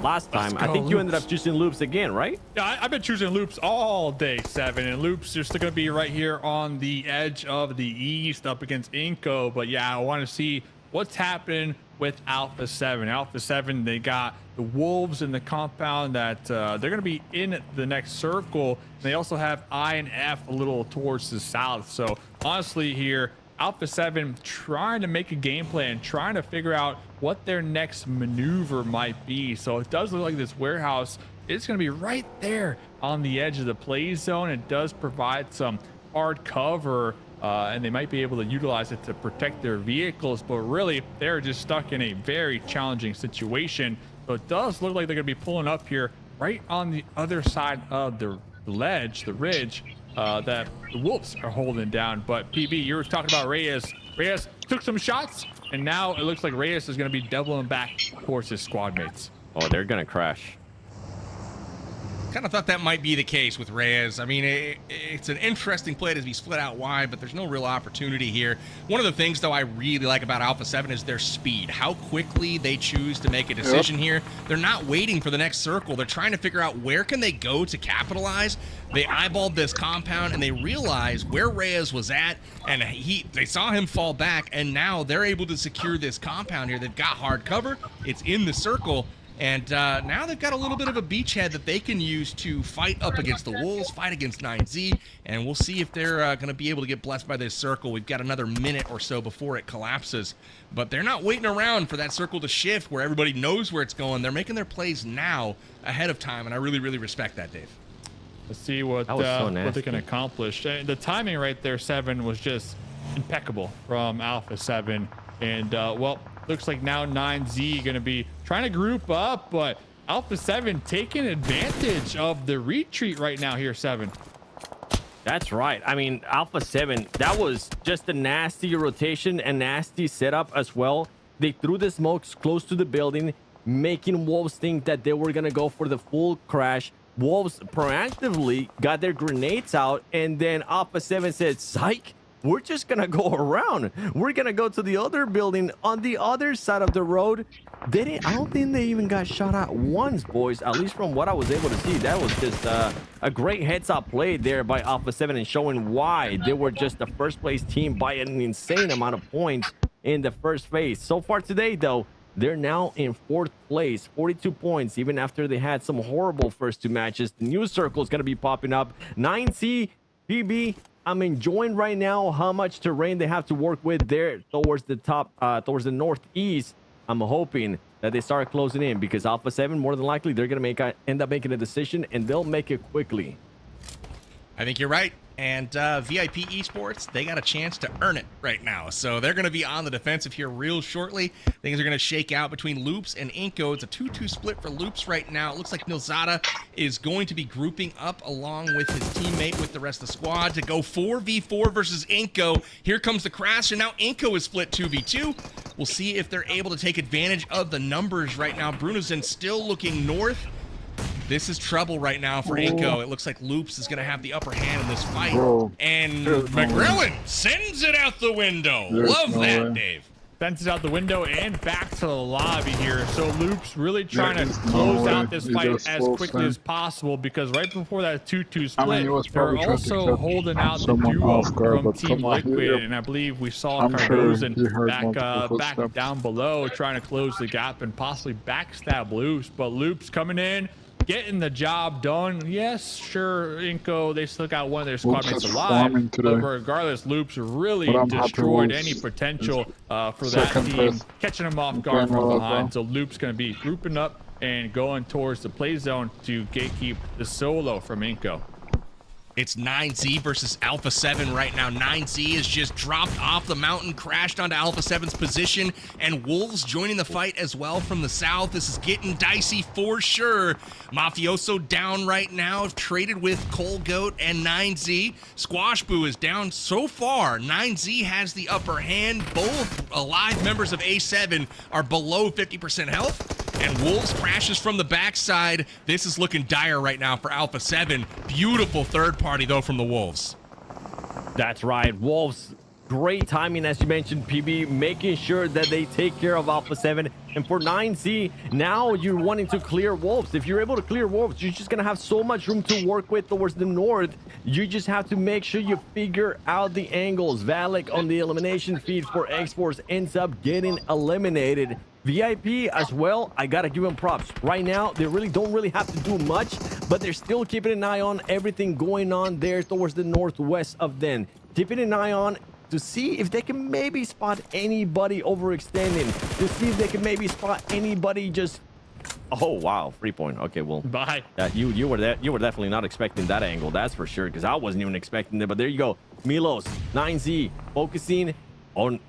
last time. I think you ended up choosing Loops again, right? Yeah, I've been choosing Loops all day, 7, and Loops are still going to be right here on the edge of the east up against Inco. But yeah, I want to see what's happening with Alpha 7. Alpha 7, they got the Wolves in the compound that they're going to be in the next circle. They also have I and F a little towards the south. So honestly here, Alpha 7 trying to make a game plan, trying to figure out what their next maneuver might be. So it does look like this warehouse is going to be right there on the edge of the play zone. It does provide some hard cover, and they might be able to utilize it to protect their vehicles, but really they're just stuck in a very challenging situation. So it does look like they're going to be pulling up here right on the other side of the ledge, the ridge, that the Wolves are holding down. But PB, you were talking about Reyes. Reyes took some shots, and now it looks like Reyes is going to be doubling back towards his squad mates. Oh, they're going to crash. Kind of thought that might be the case with Reyes. I mean, it's an interesting play to be split out wide, but there's no real opportunity here. One of the things, though, I really like about Alpha 7 is their speed. How quickly they choose to make a decision here. They're not waiting for the next circle. They're trying to figure out where can they go to capitalize. They eyeballed this compound, and they realized where Reyes was at, and they saw him fall back, and now they're able to secure this compound here. They've got hard cover. It's in the circle. And now they've got a little bit of a beachhead that they can use to fight up against the Wolves, fight against 9Z, and we'll see if they're going to be able to get blessed by this circle. We've got another minute or so before it collapses, but they're not waiting around for that circle to shift where everybody knows where it's going. They're making their plays now ahead of time, and I really, really respect that, Dave. Let's see what they can accomplish. The timing right there, 7, was just impeccable from Alpha 7, and well, looks like now 9Z going to be trying to group up, but Alpha 7 taking advantage of the retreat right now here, 7. That's right. I mean, Alpha 7, that was just a nasty rotation and nasty setup as well. They threw the smokes close to the building, making Wolves think that they were going to go for the full crash. Wolves proactively got their grenades out, and then Alpha 7 said, psych, we're just gonna go around. We're gonna go to the other building on the other side of the road. I don't think they even got shot at once, boys, at least from what I was able to see. That was just a great heads-up play there by Alpha 7 and showing why they were just the first place team by an insane amount of points in the first phase. So far today, though, they're now in 4th place, 42 points, even after they had some horrible first 2 matches. The new circle is going to be popping up. 9C, PB, I'm enjoying right now how much terrain they have to work with there towards the top, towards the northeast. I'm hoping that they start closing in, because Alpha 7, more than likely, they're going to end up making a decision, and they'll make it quickly. I think you're right. And VIP Esports, they got a chance to earn it right now. So they're going to be on the defensive here real shortly. Things are going to shake out between Loops and Inko. It's a 2-2 split for Loops right now. It looks like Nilzada is going to be grouping up along with his teammate with the rest of the squad to go 4v4 versus Inko. Here comes the crash, and now Inko is split 2v2. We'll see if they're able to take advantage of the numbers right now. Brunosen still looking north. This is trouble right now for Inko. It looks like Loops is going to have the upper hand in this fight. And McGrillen sends it out the window. Love that, Dave. Sends it out the window and back to the lobby here. So Loops really trying to close out this fight as quickly as possible, because right before that 2-2 split, they're also holding out the duo from Team Liquid, and I believe we saw Cardozen back down below trying to close the gap and possibly backstab Loops. But Loops coming in, getting the job done. Yes, sure, Inko, they still got one of their squad mates alive, but regardless, Loops really destroyed any potential for that team, catching them off guard from behind. So Loops going to be grouping up and going towards the play zone to gatekeep the solo from Inko. It's 9Z versus Alpha 7 right now. 9Z has just dropped off the mountain, crashed onto Alpha 7's position, and Wolves joining the fight as well from the south. This is getting dicey for sure. Mafioso down right now, traded with Colgoat and 9Z. Squashboo is down so far. 9Z has the upper hand. Both alive members of A7 are below 50% health. And Wolves crashes from the backside. This is looking dire right now for Alpha 7. Beautiful third party, though, from the Wolves. That's right. Wolves, great timing, as you mentioned, PB, making sure that they take care of Alpha 7. And for 9Z, now you're wanting to clear Wolves. If you're able to clear Wolves, you're just going to have so much room to work with towards the north. You just have to make sure you figure out the angles. Valek on the elimination feed for X-Force ends up getting eliminated. VIP as well, I gotta give them props. Right now, they don't really have to do much, but they're still keeping an eye on everything going on there towards the northwest of them. Keeping an eye on to see if they can maybe spot anybody overextending, to see if they can maybe spot anybody just... Oh, wow. 3 point. Okay, well. Bye. You were definitely not expecting that angle, that's for sure, because I wasn't even expecting it. But there you go. Milos, 9Z, focusing on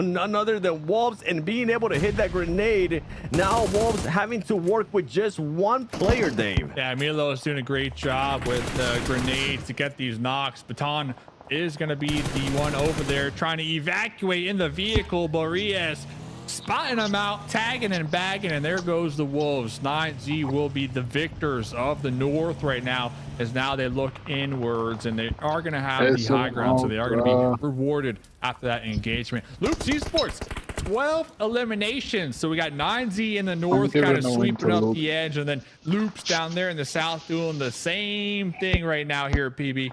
none other than Wolves and being able to hit that grenade. Now Wolves having to work with just one player, Dave. Yeah, Milo is doing a great job with grenades to get these knocks. Baton is going to be the one over there trying to evacuate in the vehicle. Boreas spotting them out, tagging and bagging, and there goes the Wolves. 9Z will be the victors of the North right now, as now they look inwards, and they are going to have the high ground, so they are going to be rewarded after that engagement. Loops Esports, 12 eliminations. So we got 9Z in the North kind of sweeping up the edge, and then Loops down there in the South doing the same thing right now here at PB.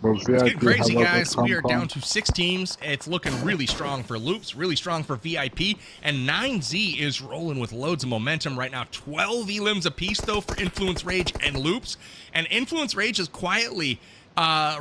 It's getting crazy, guys. We are down to 6 teams. It's looking really strong for Loops, really strong for VIP, and 9Z is rolling with loads of momentum right now. 12 elims apiece, though, for Influence Rage and Loops. And Influence Rage is quietly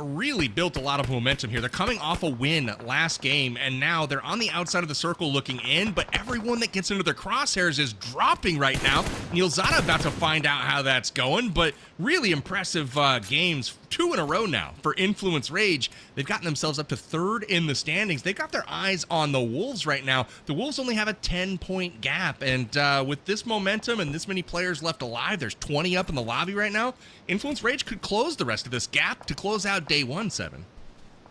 really built a lot of momentum here. They're coming off a win last game, and now they're on the outside of the circle looking in, but everyone that gets into their crosshairs is dropping right now. Neilzada about to find out how that's going, but really impressive games, 2 in a row now for Influence Rage. They've gotten themselves up to 3rd in the standings. They've got their eyes on the Wolves right now. The Wolves only have a 10-point gap, and with this momentum and this many players left alive, there's 20 up in the lobby right now. Influence Rage could close the rest of this gap to close out day 1, 7.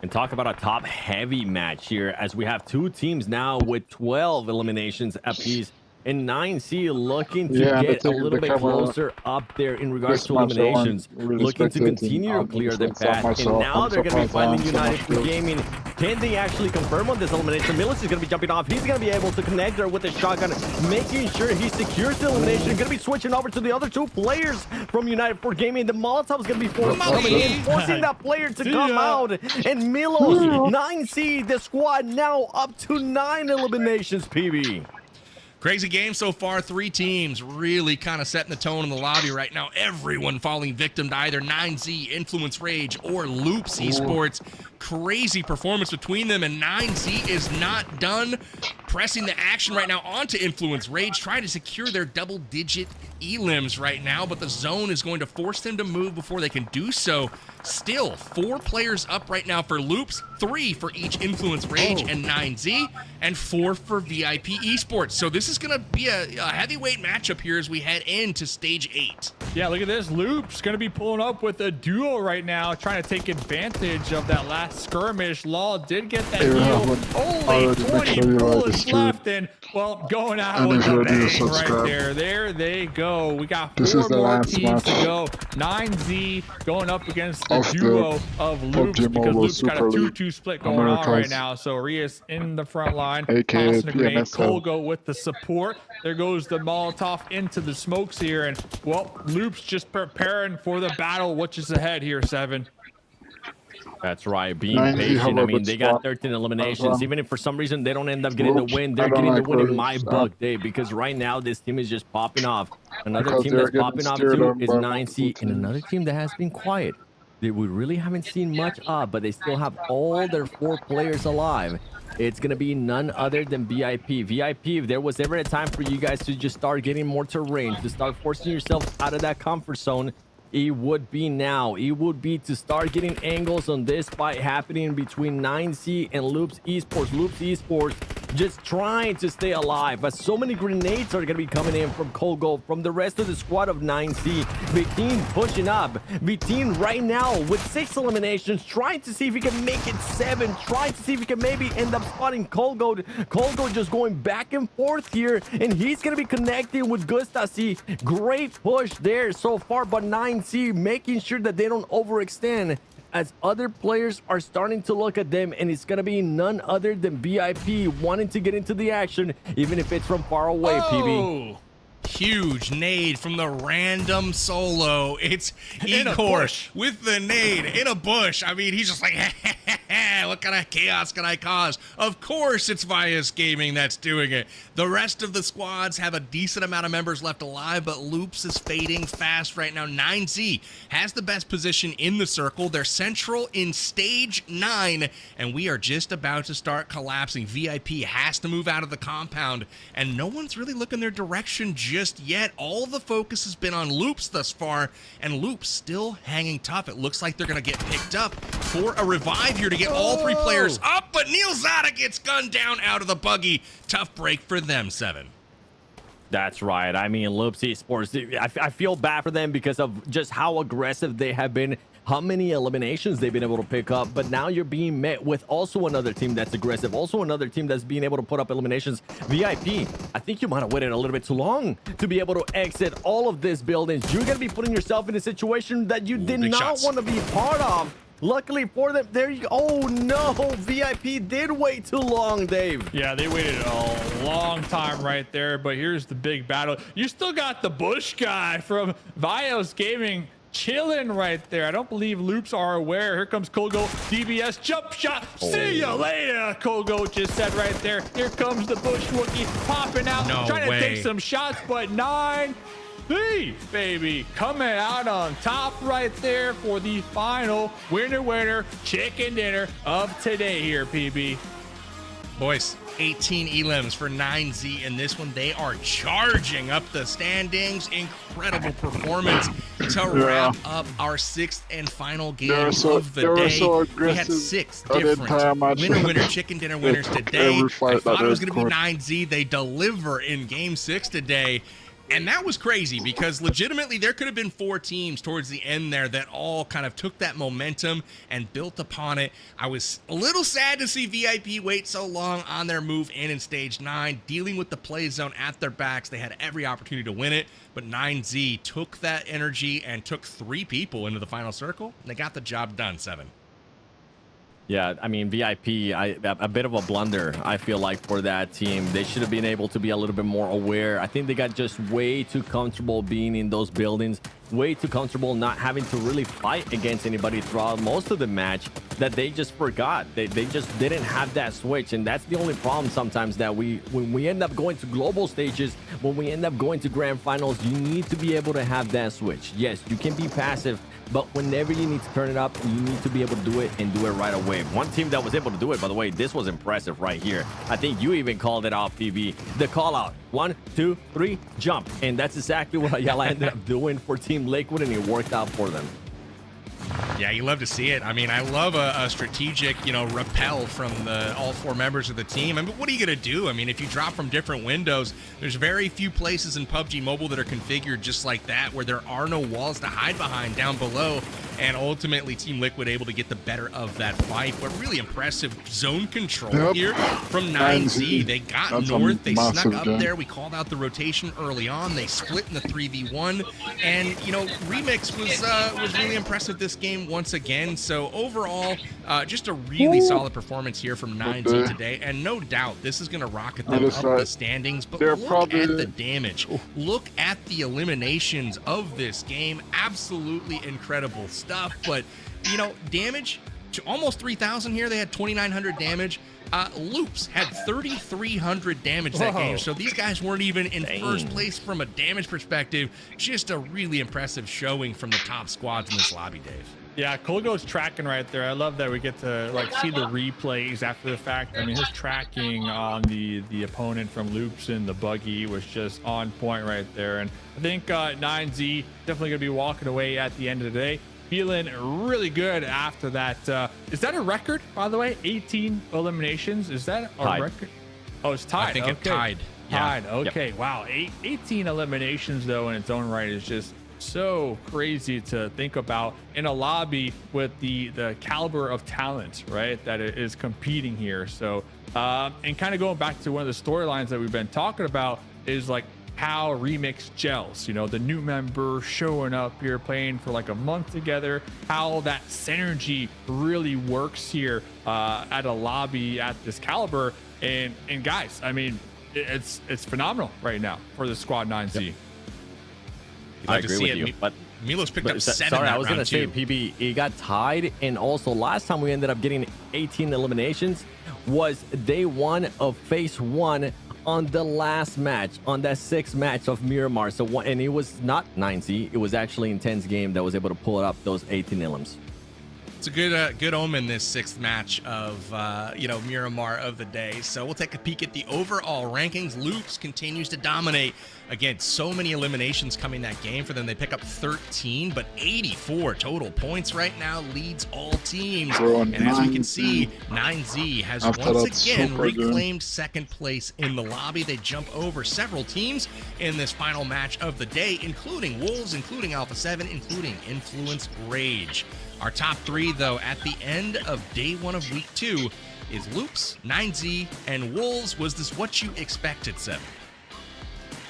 And talk about a top-heavy match here, as we have 2 teams now with 12 eliminations apiece. And 9C looking to get a little bit closer up there in regards to eliminations, looking to continue to clear the path. And now they're going to be finding United for Gaming. Can they actually confirm on this elimination? Milos is going to be jumping off. He's going to be able to connect there with the shotgun, making sure he secures the elimination. Going to be switching over to the other 2 players from United for Gaming. The Molotov is going to be coming in, forcing that player to come out. And Milos, 9C, the squad now up to 9 eliminations, PB. Crazy game so far. 3 teams really kind of setting the tone in the lobby right now. Everyone falling victim to either 9Z, Influence Rage, or Loops Esports. Crazy performance between them, and 9Z is not done. Pressing the action right now onto Influence Rage, trying to secure their double-digit elims right now, but the zone is going to force them to move before they can do so. Still, 4 players up right now for Loops, 3 for each Influence Rage and 9Z, and 4 for VIP Esports. So this is going to be a heavyweight matchup here as we head into stage 8. Yeah, look at this. Loops going to be pulling up with a duo right now, trying to take advantage of that last skirmish. Law did get that heal. Only 20 bullets left, and, well, going out with a bang right there. There they go. We got 4 more teams to go. 9Z going up against the duo of Loops, because Loops got a 2-2 split going on right now. So Rias in the front line, tossing a grenade. Colgo with the support. There goes the Molotov into the smokes here, and, well, Loops just preparing for the battle, which is ahead here, 7. That's right, being patient. I mean, they got 13 eliminations. Even if for some reason they don't end up getting the win, they're getting the win in my book, Dave, because right now this team is just popping off. Another team that's popping off too is 9C, and another team that has been quiet. We really haven't seen much of, but they still have all their 4 players alive. It's going to be none other than VIP. VIP, if there was ever a time for you guys to just start getting more terrain, to start forcing yourself out of that comfort zone, it would be now. It would be to start getting angles on this fight happening between 9C and Loops Esports. Loops Esports just trying to stay alive, but so many grenades are going to be coming in from Colgo, from the rest of the squad of 9C. Vitin pushing up. Vitin right now with 6 eliminations, trying to see if he can make it 7, trying to see if he can maybe end up spotting Colgo. Colgo just going back and forth here, and he's going to be connecting with Gustasi. Great push there so far, but 9C making sure that they don't overextend, as other players are starting to look at them, and it's going to be none other than VIP wanting to get into the action, even if it's from far away, PB. huge nade from the random solo. It's In a Igor bush. with the nade in a bush. I mean, he's just like, what kind of chaos can I cause? Of course it's Vias Gaming that's doing it. The rest of the squads have a decent amount of members left alive, but Loops is fading fast right now. 9Z has the best position in the circle. They're central in stage 9, and we are just about to start collapsing. VIP has to move out of the compound, and no one's really looking their direction just yet. All the focus has been on Loops thus far, and Loops still hanging tough. It looks like they're going to get picked up for a revive here to get all 3 players up, but Neil Zada gets gunned down out of the buggy. Tough break for them, 7. That's right. I mean, Loops Esports, I feel bad for them because of just how aggressive they have been, how many eliminations they've been able to pick up. But now you're being met with also another team that's aggressive, also another team that's being able to put up eliminations. VIP, I think you might have waited a little bit too long to be able to exit all of these buildings. You're going to be putting yourself in a situation that you did not want to be part of. Luckily for them, there you go. Oh no, VIP did wait too long, Dave. Yeah, they waited a long time right there, but here's the big battle. You still got the Bush guy from Vios Gaming chilling right there. I don't believe Loops are aware. Here comes Kogo, DBS, jump shot. See ya later, Kogo just said right there. Here comes the Bush Wookie popping out, trying to take some shots, but 9. Baby, coming out on top right there for the final winner chicken dinner of today here, PB. Boys, 18 elims for 9Z in this one. They are charging up the standings. Incredible performance to wrap up our 6th and final game of the day. We had 6 different winner chicken dinner winners today. I thought it was going to be 9Z. They deliver in game 6 today. And that was crazy because legitimately there could have been 4 teams towards the end there that all kind of took that momentum and built upon it. I was a little sad to see VIP wait so long on their move in stage 9, dealing with the play zone at their backs. They had every opportunity to win it, but 9Z took that energy and took 3 people into the final circle, and they got the job done, 7. Yeah, I mean, VIP, a bit of a blunder, I feel like, for that team. They should have been able to be a little bit more aware. I think they got just way too comfortable being in those buildings, way too comfortable not having to really fight against anybody throughout most of the match, that they just forgot. They just didn't have that switch, and that's the only problem sometimes, that when we end up going to global stages, when we end up going to grand finals, you need to be able to have that switch. Yes, you can be passive, but whenever you need to turn it up, you need to be able to do it and do it right away. One team that was able to do it, by the way, this was impressive right here. I think you even called it out, PB. The call out, 1, 2, 3, jump. And that's exactly what Ayala ended up doing for Team Lakewood, and it worked out for them. Yeah, you love to see it. I mean, I love a strategic, rappel from all 4 members of the team. I mean, what are you going to do? I mean, if you drop from different windows, there's very few places in PUBG Mobile that are configured just like that, where there are no walls to hide behind down below. And ultimately, Team Liquid able to get the better of that fight. But really impressive zone control here from 9Z. They got north. They snuck up there. We called out the rotation early on. They split in the 3v1. And, Remix was really impressive this game once again. So overall, just a really solid performance here from 9Z today. And no doubt, this is going to rocket them up the standings. But look at the damage. Look at the eliminations of this game. Absolutely incredible stuff. But, damage to almost 3,000 here. They had 2,900 damage. Loops had 3,300 damage that game. So these guys weren't even in first place from a damage perspective. Just a really impressive showing from the top squads in this lobby, Dave. Yeah, Kolgo's tracking right there. I love that we get to see the replays after the fact. I mean, his tracking on the opponent from Loops in the buggy was just on point right there. And I think 9Z definitely going to be walking away at the end of the day, feeling really good after that. Is that a record, by the way? 18 eliminations. Is that a record? Oh, it's tied. I think it's tied. Yeah. Tied. Okay. Yep. Wow. 18 eliminations, though, in its own right is just so crazy to think about in a lobby with the caliber of talent, right, that is competing here. So and kind of going back to one of the storylines that we've been talking about is like how Remix gels, the new member showing up here, playing for like a month together, how that synergy really works here at a lobby at this caliber. And guys, I mean, it's phenomenal right now for the squad 9Z. Yep. I agree with you, but Milos picked up 7. Sorry, I was going to say, PB, it got tied. And also, last time we ended up getting 18 eliminations was day 1 of phase 1 on the last match, on that 6th match of Miramar. So, and it was not 9Z. It was actually Intense Game that was able to pull up those 18 elims. It's a good omen, this 6th match of Miramar of the day. So we'll take a peek at the overall rankings. Loops continues to dominate. Again, so many eliminations coming that game for them. They pick up 13, but 84 total points right now, leads all teams. And as we can see, 9Z has once again reclaimed 2nd place in the lobby. They jump over several teams in this final match of the day, including Wolves, including Alpha 7, including Influence Rage. Our top 3, though, at the end of day 1 of week 2 is Loops, 9Z, and Wolves. Was this what you expected, Seb?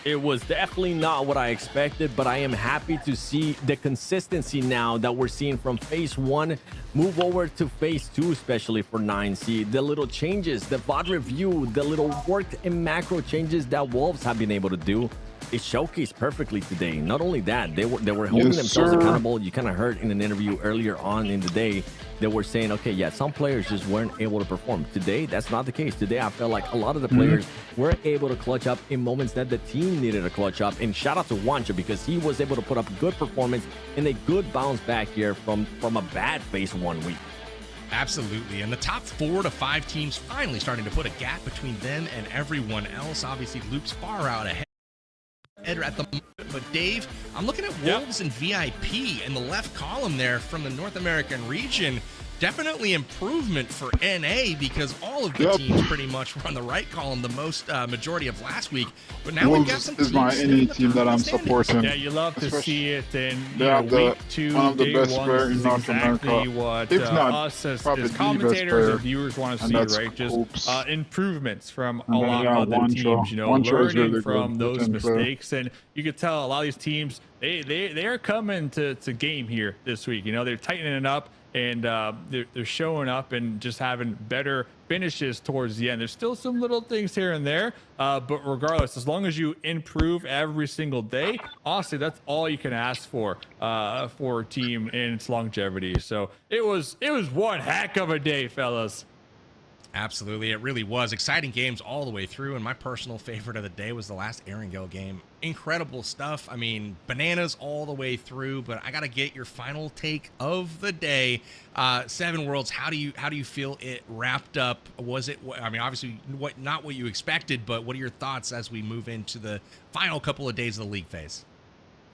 It was definitely not what I expected, but I am happy to see the consistency now that we're seeing from phase 1 move over to phase 2, especially for 9C. The little changes, the VOD review, the little worked and macro changes that Wolves have been able to do. It showcased perfectly today. Not only that, they were holding themselves accountable. You kind of heard in an interview earlier on in the day, they were saying, okay, yeah, some players just weren't able to perform. Today, that's not the case. Today, I felt like a lot of the players were able to clutch up in moments that the team needed to clutch up. And shout out to Wancha, because he was able to put up good performance and a good bounce back here from a bad phase 1 week. Absolutely. And the top 4 to 5 teams finally starting to put a gap between them and everyone else. Obviously, Loops far out ahead at the moment, but Dave, I'm looking at Wolves and VIP in the left column there from the North American region. Definitely improvement for NA, because all of the teams pretty much were on the right column the most majority of last week. But now we've got some teams. Wolves is my NA team that I'm supporting. Yeah, you love to see it in week 2, one of the day best 1. players This in is North exactly America. what If not, us as player, commentators and viewers want to see, that's right? Just Oops. improvements from a And then, lot yeah, of the Wancho. teams, Wancho is learning really from good. those Good player. mistakes. And you could tell a lot of these teams, they are coming to game here this week. They're tightening it up, and they're showing up and just having better finishes towards the end. There's still some little things here and there, but regardless, as long as you improve every single day, honestly, that's all you can ask for a team in its longevity. So it was one heck of a day, fellas. Absolutely, it really was. Exciting games all the way through, and my personal favorite of the day was the last Erangel game. Incredible stuff. I mean, bananas all the way through, but I got to get your final take of the day. 7 Worlds, how do you feel it wrapped up? Was it, I mean, obviously not what you expected, but what are your thoughts as we move into the final couple of days of the league phase?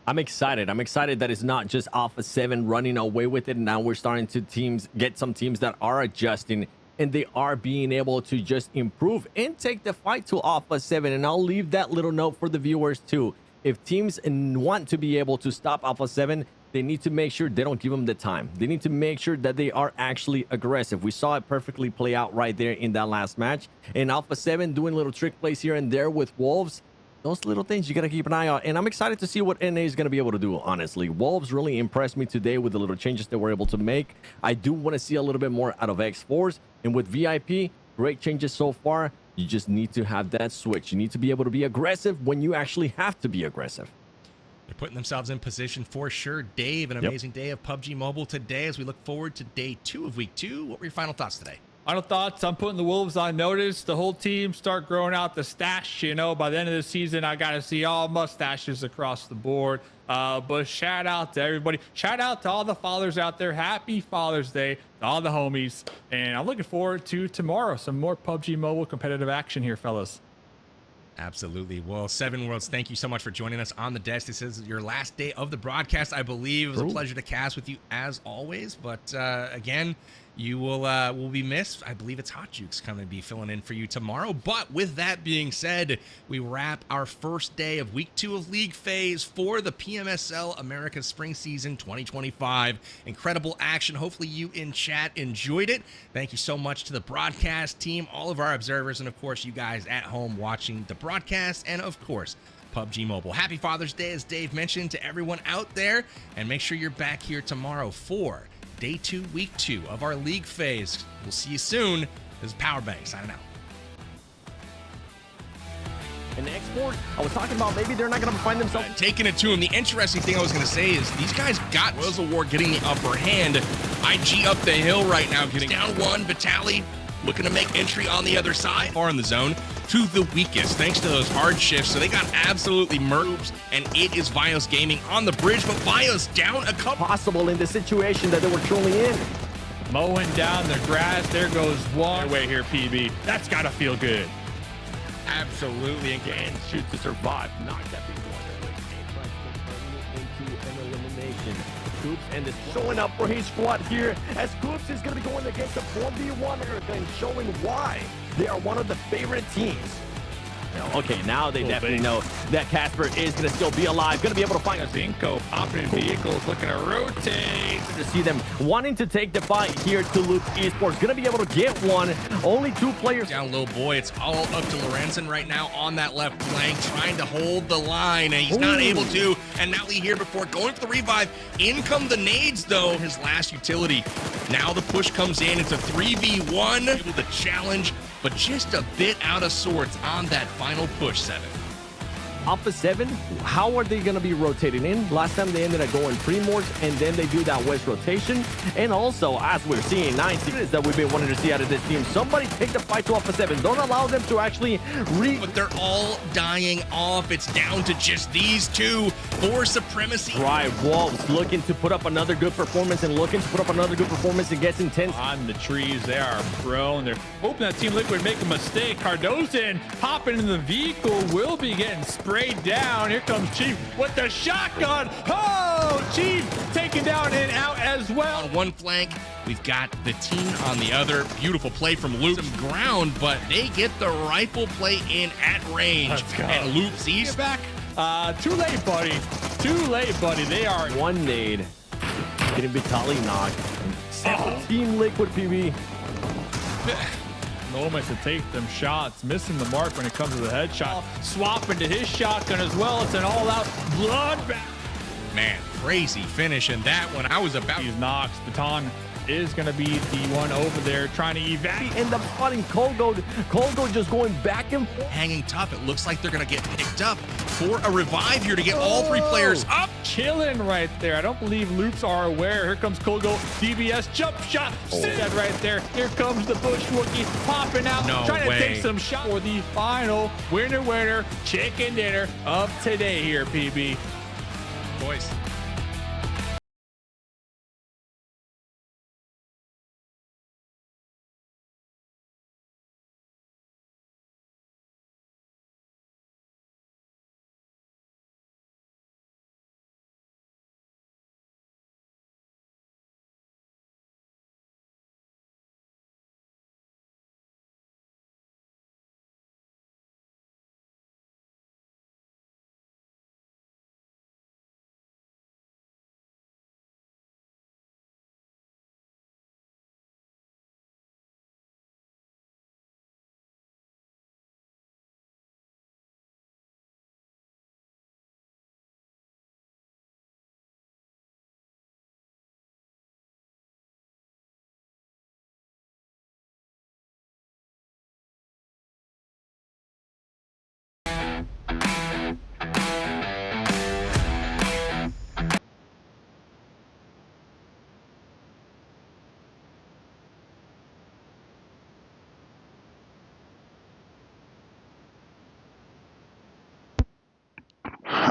I'm excited. I'm excited that it's not just Alpha 7 running away with it. Now we're starting to get some teams that are adjusting, and they are being able to just improve and take the fight to Alpha 7. And I'll leave that little note for the viewers too. If teams want to be able to stop Alpha 7, they need to make sure they don't give them the time. They need to make sure that they are actually aggressive. We saw it perfectly play out right there in that last match. And Alpha 7 doing little trick plays here and there with Wolves. Those little things you got to keep an eye on. And I'm excited to see what NA is going to be able to do, honestly. Wolves really impressed me today with the little changes that we're able to make. I do want to see a little bit more out of X4s. And with VIP, great changes so far. You just need to have that switch. You need to be able to be aggressive when you actually have to be aggressive. They're putting themselves in position for sure. Dave, an amazing day of PUBG Mobile today as we look forward to day 2 of week 2. What were your final thoughts today? Final thoughts, I'm putting the Wolves on notice. The whole team start growing out the stash. By the end of the season, I got to see all mustaches across the board. But shout out to everybody. Shout out to all the fathers out there. Happy Father's Day to all the homies. And I'm looking forward to tomorrow. Some more PUBG Mobile competitive action here, fellas. Absolutely. Well, 7 Worlds, thank you so much for joining us on the desk. This is your last day of the broadcast, I believe. It was a pleasure to cast with you as always. But again, you will be missed. I believe it's Hot Jukes coming to be filling in for you tomorrow. But with that being said, we wrap our first day of week 2 of league phase for the PMSL America's Spring Season 2025. Incredible action. Hopefully you in chat enjoyed it. Thank you so much to the broadcast team, all of our observers, and of course you guys at home watching the broadcast, and of course PUBG Mobile. Happy Father's Day, as Dave mentioned, to everyone out there, and make sure you're back here tomorrow for Day 2, Week 2 of our league phase. We'll see you soon. This is Powerbank signing out. and export. I was talking about maybe they're not going to find themselves taking it to him. The interesting thing I was going to say is these guys got Wheels of War getting the upper hand. IG up the hill right now, getting down one. Vitali looking to make entry on the other side. Far in the zone to the weakest, thanks to those hard shifts. So they got absolutely murked, and it is Vios Gaming on the bridge, but Vios down a couple. Possible in the situation that they were truly in. Mowing down the grass. There goes one way here, PB. That's got to feel good. Absolutely. Again, shoot to survive. Not that big one. Into an elimination. Coops and is showing up for his squad here, as Coops is going to be going against the 4v1 and showing why they are one of the favorite teams. Okay, now they definitely know that Casper is going to still be alive, going to be able to find a Zinco popping in vehicles, looking to rotate. To see them wanting to take the fight here to Loop Esports, going to be able to get one. Only 2 players down low, boy. It's all up to Lorenzen right now on that left flank, trying to hold the line, and he's not able to. And now he here before going for the revive. In come the nades, though, his last utility. Now the push comes in. It's a 3v1. Able to challenge, but just a bit out of sorts on that final push, 7. Alpha 7, how are they going to be rotating in? Last time they ended up going Primors, and then they do that west rotation. And also, as we're seeing, 9 seconds that we've been wanting to see out of this team. Somebody take the fight to Alpha 7. Don't allow them to actually But they're all dying off. It's down to just these 2 for supremacy. Right, Wolves looking to put up another good performance and looking to put up another good performance. It gets intense. On the trees, they are prone. They're hoping that Team Liquid make a mistake. Cardozan popping in the vehicle, will be getting sprayed down. Here comes Chief with the shotgun. Oh, Chief taken down and out as well. On one flank, we've got the team on the other. Beautiful play from Loop. Some ground, but they get the rifle play in at range. And Loop sees back. Too late, buddy. Too late, buddy. They are one nade. Getting Vitali knocked. Team Liquid PB. Moments to take them shots, missing the mark when it comes to the headshot. Swapping to his shotgun as well. It's an all-out bloodbath. Man, crazy finish in that one. I was about these knocks. Baton is going to be the one over there trying to evacuate. End up spotting Kolgo. Kolgo just going back and forth. Hanging tough. It looks like they're going to get picked up for a revive here to get all 3 players up. Chilling right there. I don't believe Loops are aware. Here comes Kolgo. DBS jump shot. That right there. Here comes the Bushwookie popping out. Trying to take some shot for the final winner chicken dinner of today here, PB. Boys.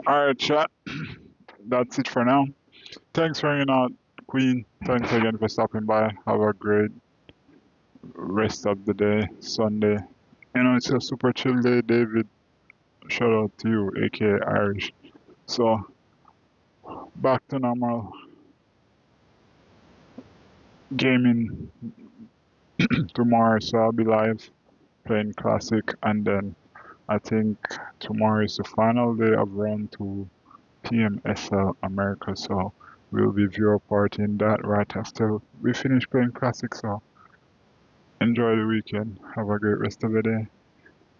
Alright, chat. That's it for now. Thanks for hanging out, Queen. Thanks again for stopping by. Have a great rest of the day, Sunday. You know, it's a super chill day, David. Shout out to you, aka Irish. So, back to normal gaming tomorrow. So, I'll be live playing Classic, and then I think tomorrow is the final day of round 2 PMSL America. So, we'll be viewer partying that right after we finish playing Classic. So, enjoy the weekend. Have a great rest of the day.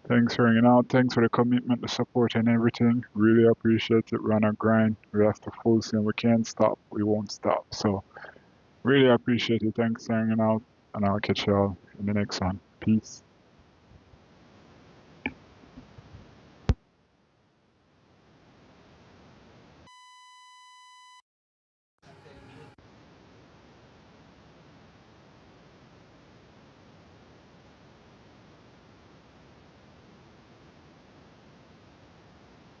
Thanks for hanging out. Thanks for the commitment, the support, and everything. Really appreciate it. We're on a grind. We have to full swing. We can't stop. We won't stop. So, really appreciate it. Thanks for hanging out, and I'll catch y'all in the next one. Peace.